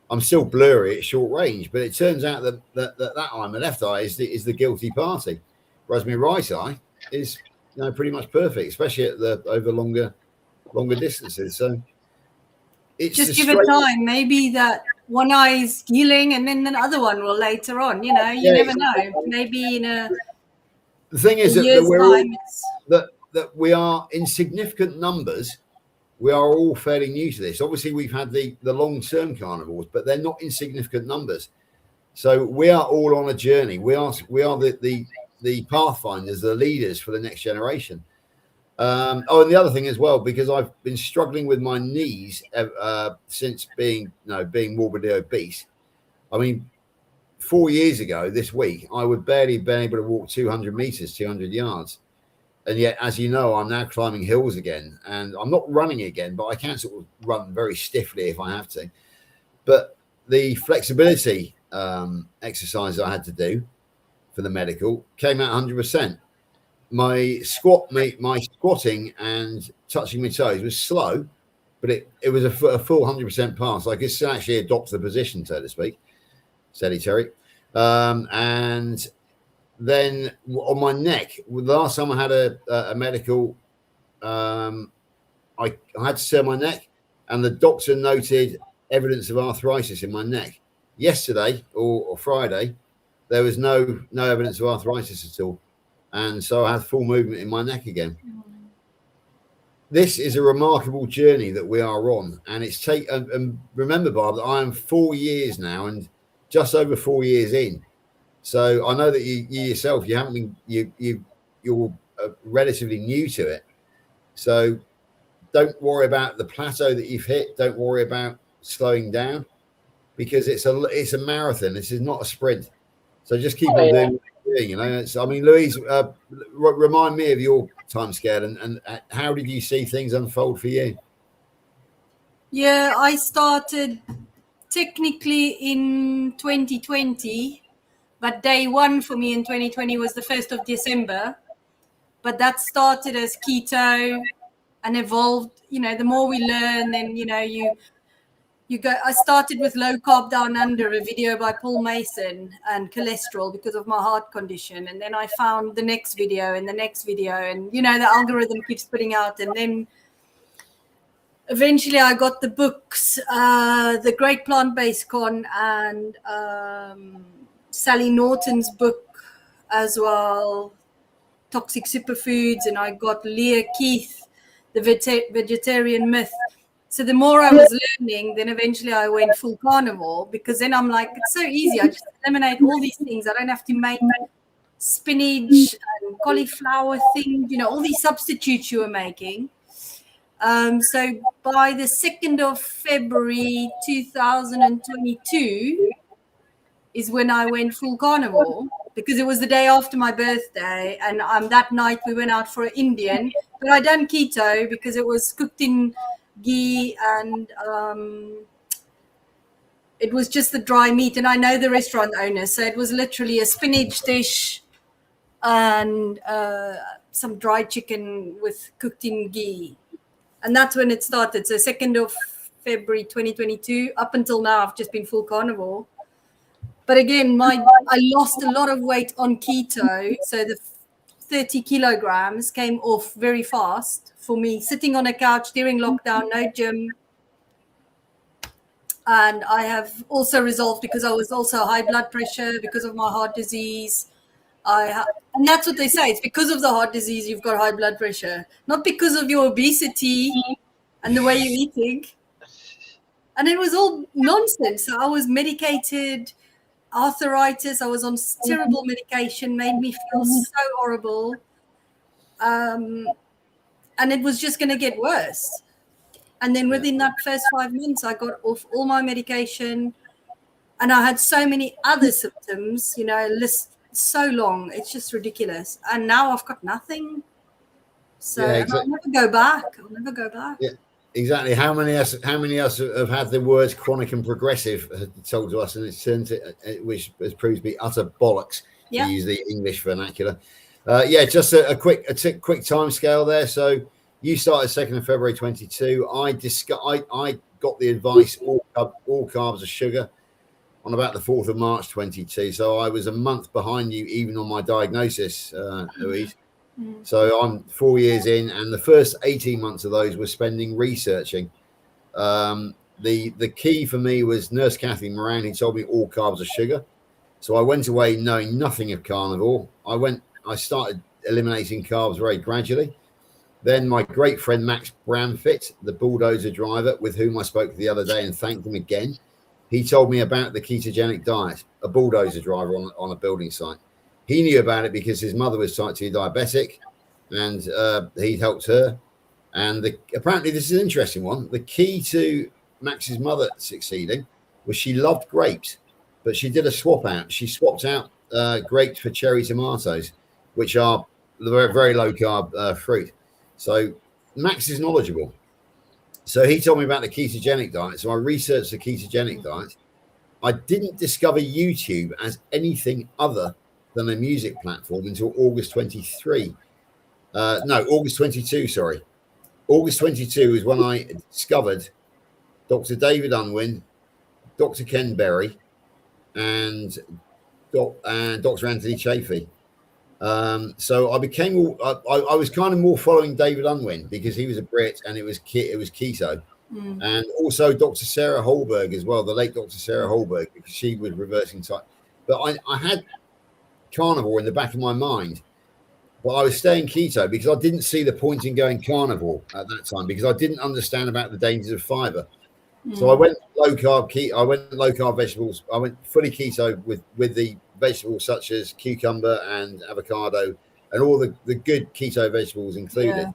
I'm still blurry at short range. But it turns out that eye, my left eye, is the guilty party, whereas my right eye is pretty much perfect, especially over longer distances. So it's just give it time. Maybe that one eye is healing, and then the other one will later on. You never know. Maybe in the thing is that we are in significant numbers. We are all fairly new to this. Obviously, we've had the long-term carnivores, but they're not in significant numbers. So we are all on a journey. We are the pathfinders, the leaders for the next generation. And the other thing as well, because I've been struggling with my knees since being morbidly obese. I mean, 4 years ago this week, I would barely been able to walk 200 meters, 200 yards. And yet, as you know, I'm now climbing hills again, and I'm not running again, but I can sort of run very stiffly if I have to. But the flexibility exercise I had to do for the medical came out 100%. My squatting and touching my toes was slow, but it was a full 100% pass. I could still actually adopt the position, so to speak. Steady, Terry. And then on my neck, the last time I had a medical, I had to turn my neck, and the doctor noted evidence of arthritis in my neck. Yesterday or Friday, there was no evidence of arthritis at all, and so I had full movement in my neck again. This is a remarkable journey that we are on, and it's and remember, Barb, that I am 4 years now, and just over 4 years in. So I know that you yourself, you haven't been, you're relatively new to it. So don't worry about the plateau that you've hit. Don't worry about slowing down, because it's a marathon. This is not a sprint. So just keep on doing what you're doing. Louise, remind me of your time scale and how did you see things unfold for you? Yeah, I started technically in 2020. But day one for me in 2020 was the 1st of December. But that started as keto and evolved. The more we learn, then, you go. I started with low carb down under, a video by Paul Mason, and cholesterol because of my heart condition. And then I found the next video and the next video. And, the algorithm keeps putting out. And then eventually I got the books, The Great Plant-Based Con, and Sally Norton's book as well, Toxic Superfoods, and I got Leah Keith, The Vegetarian Myth. So the more I was learning, then eventually I went full carnivore, because then I'm like, it's so easy. I just eliminate all these things. I don't have to make spinach and cauliflower things, all these substitutes you were making. So by the 2nd of February 2022, is when I went full carnivore, because it was the day after my birthday, and that night we went out for an Indian, but I done keto because it was cooked in ghee, and it was just the dry meat, and I know the restaurant owner, so it was literally a spinach dish and some dried chicken cooked in ghee, and that's when it started. So 2nd of February 2022, up until now, I've just been full carnivore. But again, I lost a lot of weight on keto, so the 30 kilograms came off very fast for me, sitting on a couch during lockdown, no gym. And I have also resolved, because I was also high blood pressure because of my heart disease. And that's what they say. It's because of the heart disease you've got high blood pressure, not because of your obesity and the way you're eating. And it was all nonsense. So I was medicated, arthritis. I was on terrible medication, made me feel so horrible. And it was just going to get worse. And then within that first 5 months, I got off all my medication, and I had so many other symptoms, you know, a list so long. It's just ridiculous. And now I've got nothing. So Yeah, and I'll never go back. I'll never go back. Yeah, exactly. How many of us have had the words chronic and progressive told to us, and it's turned to, which has proved to be utter bollocks, to use the English vernacular. Yeah, just a quick time scale there. So you started 2nd of February 22. I got the advice all carbs are sugar on about the 4th of March 22. So I was a month behind you even on my diagnosis, Louise. So I'm 4 years in, and the first 18 months of those were spending researching. The key for me was Nurse Kathy Moran, who told me all carbs are sugar. So I went away knowing nothing of carnivore. I started eliminating carbs very gradually. Then my great friend Max Bramfitt, the bulldozer driver with whom I spoke the other day and thanked him again, he told me about the ketogenic diet, a bulldozer driver on a building site. He knew about it because his mother was type 2 diabetic, and he helped her. And apparently this is an interesting one. The key to Max's mother succeeding was she loved grapes, but she did a swap out. She swapped out grapes for cherry tomatoes, which are very low carb fruit. So Max is knowledgeable. So he told me about the ketogenic diet. So I researched the ketogenic diet. I didn't discover YouTube as anything other than a music platform until August 23. August 22, sorry. August 22 is when I discovered Dr. David Unwin, Dr. Ken Berry, and Dr. Anthony Chafee. So I became I was kind of more following David Unwin because he was a Brit and it was keto, and also Dr. Sarah Holberg as well, the late Dr. Sarah Holberg, because she was reversing type. But I had carnivore in the back of my mind, but I was staying keto because I didn't see the point in going carnivore at that time because I didn't understand about the dangers of fiber. So I went low carb I went low carb vegetables. I went fully keto with the vegetables such as cucumber and avocado and all the good keto vegetables included. Yeah.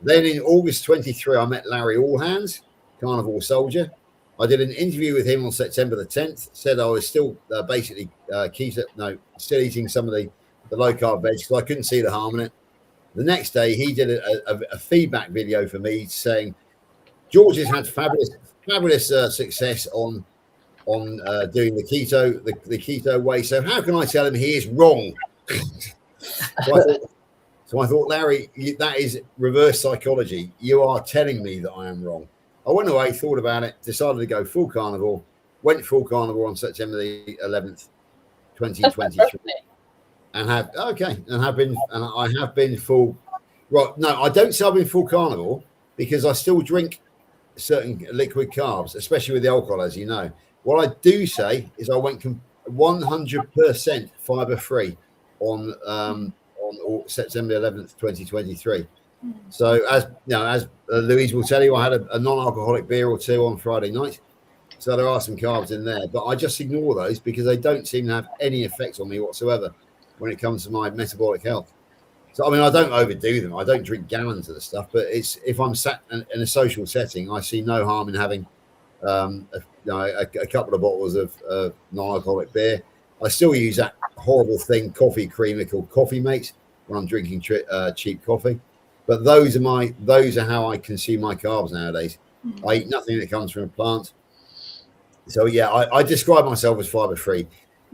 Then in August 23, I met Larry Allhands, carnivore soldier. I did an interview with him on September the 10th, said I was still basically still eating some of the low carb veg because I couldn't see the harm in it. The next day, he did a feedback video for me saying, George has had fabulous success on doing the keto way. So how can I tell him he is wrong? So I thought, Larry, that is reverse psychology. You are telling me that I am wrong. I went away, thought about it, decided to go full carnivore, went full carnivore on September the 11th, 2023. And I have been full. Right. No, I don't say I've been full carnivore because I still drink certain liquid carbs, especially with the alcohol, as you know. What I do say is I went 100% fiber free on September 11th, 2023. So as Louise will tell you, I had a non-alcoholic beer or two on Friday night. So there are some carbs in there, but I just ignore those because they don't seem to have any effect on me whatsoever when it comes to my metabolic health. So, I mean, I don't overdo them. I don't drink gallons of the stuff, but if I'm sat in a social setting, I see no harm in having a couple of bottles of non-alcoholic beer. I still use that horrible thing, coffee creamer called Coffee Mate when I'm drinking cheap coffee. But those are how I consume my carbs nowadays. I eat nothing that comes from a plant. So yeah, I describe myself as fiber free.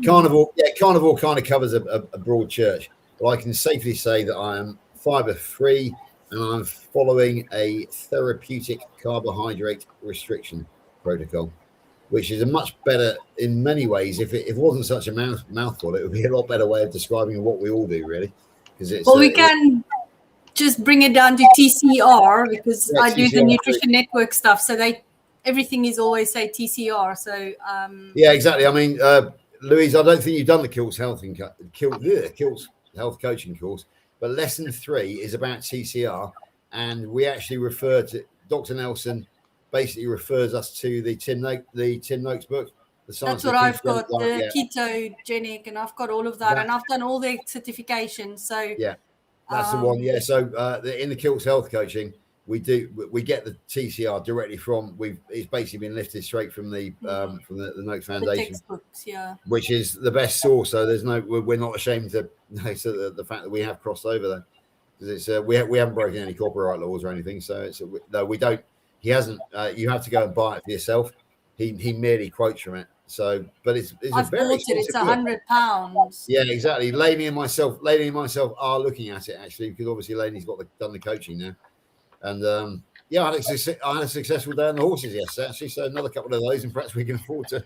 Carnivore kind of covers a broad church. But I can safely say that I am fiber free and I'm following a therapeutic carbohydrate restriction protocol. which is a much better, in many ways. If it wasn't such a mouthful, it would be a lot better way of describing what we all do, really. Because it's Well, we can just bring it down to TCR because I do the TCR, Nutrition Network stuff. So everything is always say TCR. So yeah, exactly. I mean, Louise, I don't think you've done the Kilts Health Coaching course, but lesson 3 is about TCR, and we actually refer to Dr. Nelson. Basically, refers us to the Tim Noakes book. That's what I've got, the ketogenic, and I've got all of that, and I've done all the certifications. So yeah, that's the one. Yeah, so in the Kilts Health Coaching, we get the TCR directly from. It's basically been lifted straight from the Noakes Foundation, the textbooks, yeah, which is the best source. So we're not ashamed to so the fact that we have crossed over there, because it's we haven't broken any copyright laws or anything. So it's no, we don't. He hasn't. You have to go and buy it for yourself. He merely quotes from it. So, but it's I've a very bought it. It's £100. Yeah, exactly. Lainey and myself are looking at it actually, because obviously Lainey's done the coaching now, and yeah, I had a successful day on the horses yesterday actually. So another couple of those, and perhaps we can afford to.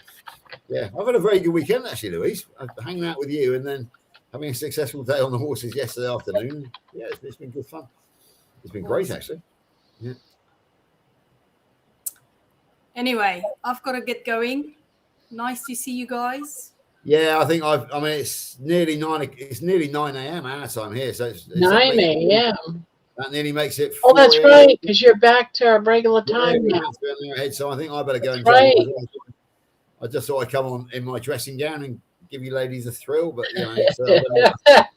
Yeah, I've had a very good weekend actually, Louise. Hanging out with you and then having a successful day on the horses yesterday afternoon. Yeah, it's been good fun. It's been great actually. Yeah. Anyway, I've got to get going. Nice to see you guys. Yeah, I think I mean, it's nearly 9 a.m. our time here, so it's 9 a.m. That nearly makes it. Oh, that's right, because you're back to our regular time now. So I think I better go and right. I just thought I'd come on in my dressing gown and give you ladies a thrill, but you know, so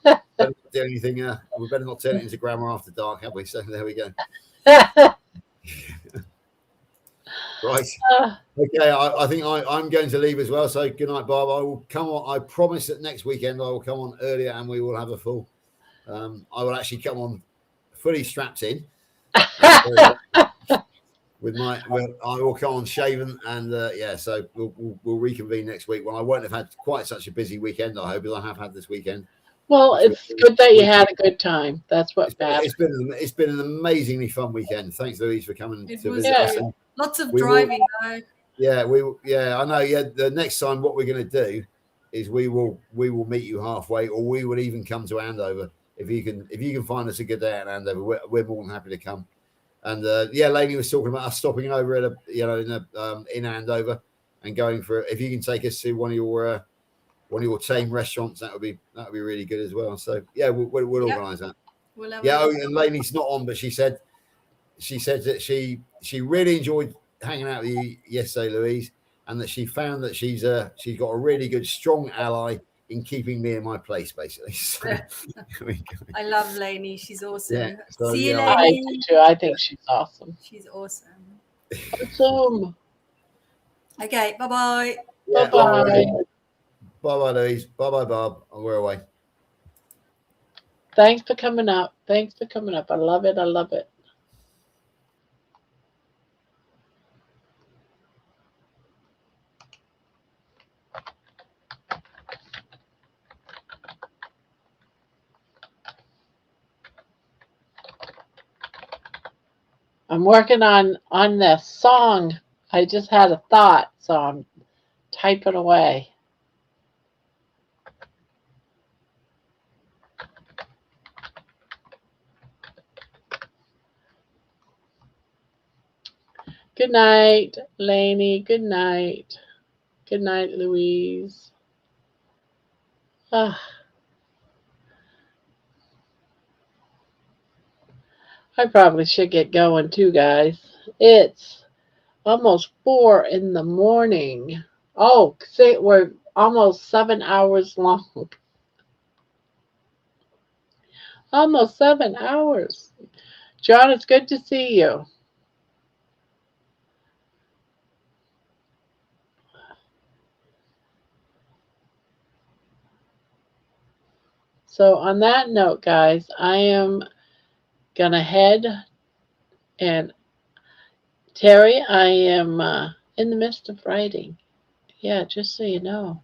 better not do anything. We better not turn it into Gramma after dark, have we? So there we go. Right. Okay. I think I'm going to leave as well. So good night, Bob. I will come on. I promise that next weekend I will come on earlier and we will have a full. I will actually come on fully strapped in. With I will come on shaven and yeah. So we'll reconvene next week when I won't have had quite such a busy weekend. I hope as I have had this weekend. Well, it's good that you had a good time. That's what matters. It's been an amazingly fun weekend. Thanks, Louise, for coming to visit us. Lots of driving, though. Yeah, I know. Yeah, the next time what we're going to do is we will meet you halfway, or we will even come to Andover if you can find us a good day at Andover. We're more than happy to come. And yeah, Lainey was talking about us stopping over at in Andover and going for, if you can take us to one of your tame restaurants, that would be really good as well. So yeah, we'll organise that. And Lainey's not on, but she said that she really enjoyed hanging out with you yesterday, Louise, and that she found that she's got a really good, strong ally in keeping me in my place, basically. So, I love Lainey. She's awesome. Yeah, so, see you, yeah, Lainey. I do too. I think she's awesome. She's awesome. Awesome. Okay, bye-bye. Yeah, bye-bye. Bye-bye, Louise. Bye-bye, Bob. We're away. Thanks for coming up. I love it. I love it. I'm working on the song. I just had a thought, so I'm typing away. Good night, Lainey. Good night. Good night, Louise. I probably should get going too, guys. It's almost 4 in the morning. Oh, see, we're almost 7 hours long. Almost 7 hours. John, it's good to see you. So on that note, guys, I am going to head, and Terry, I am in the midst of writing. Yeah, just so you know.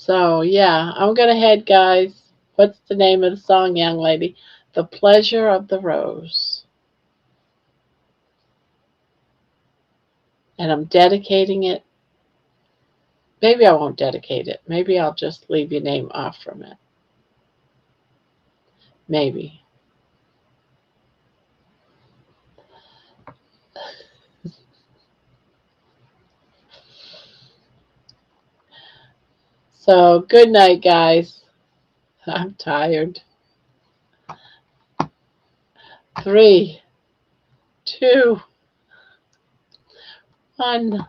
So, yeah, I'm going to head, guys. What's the name of the song, young lady? The Pleasure of the Rose. And I'm dedicating it. Maybe I won't dedicate it. Maybe I'll just leave your name off from it. Maybe. So, good night, guys. I'm tired. 3, 2, 1.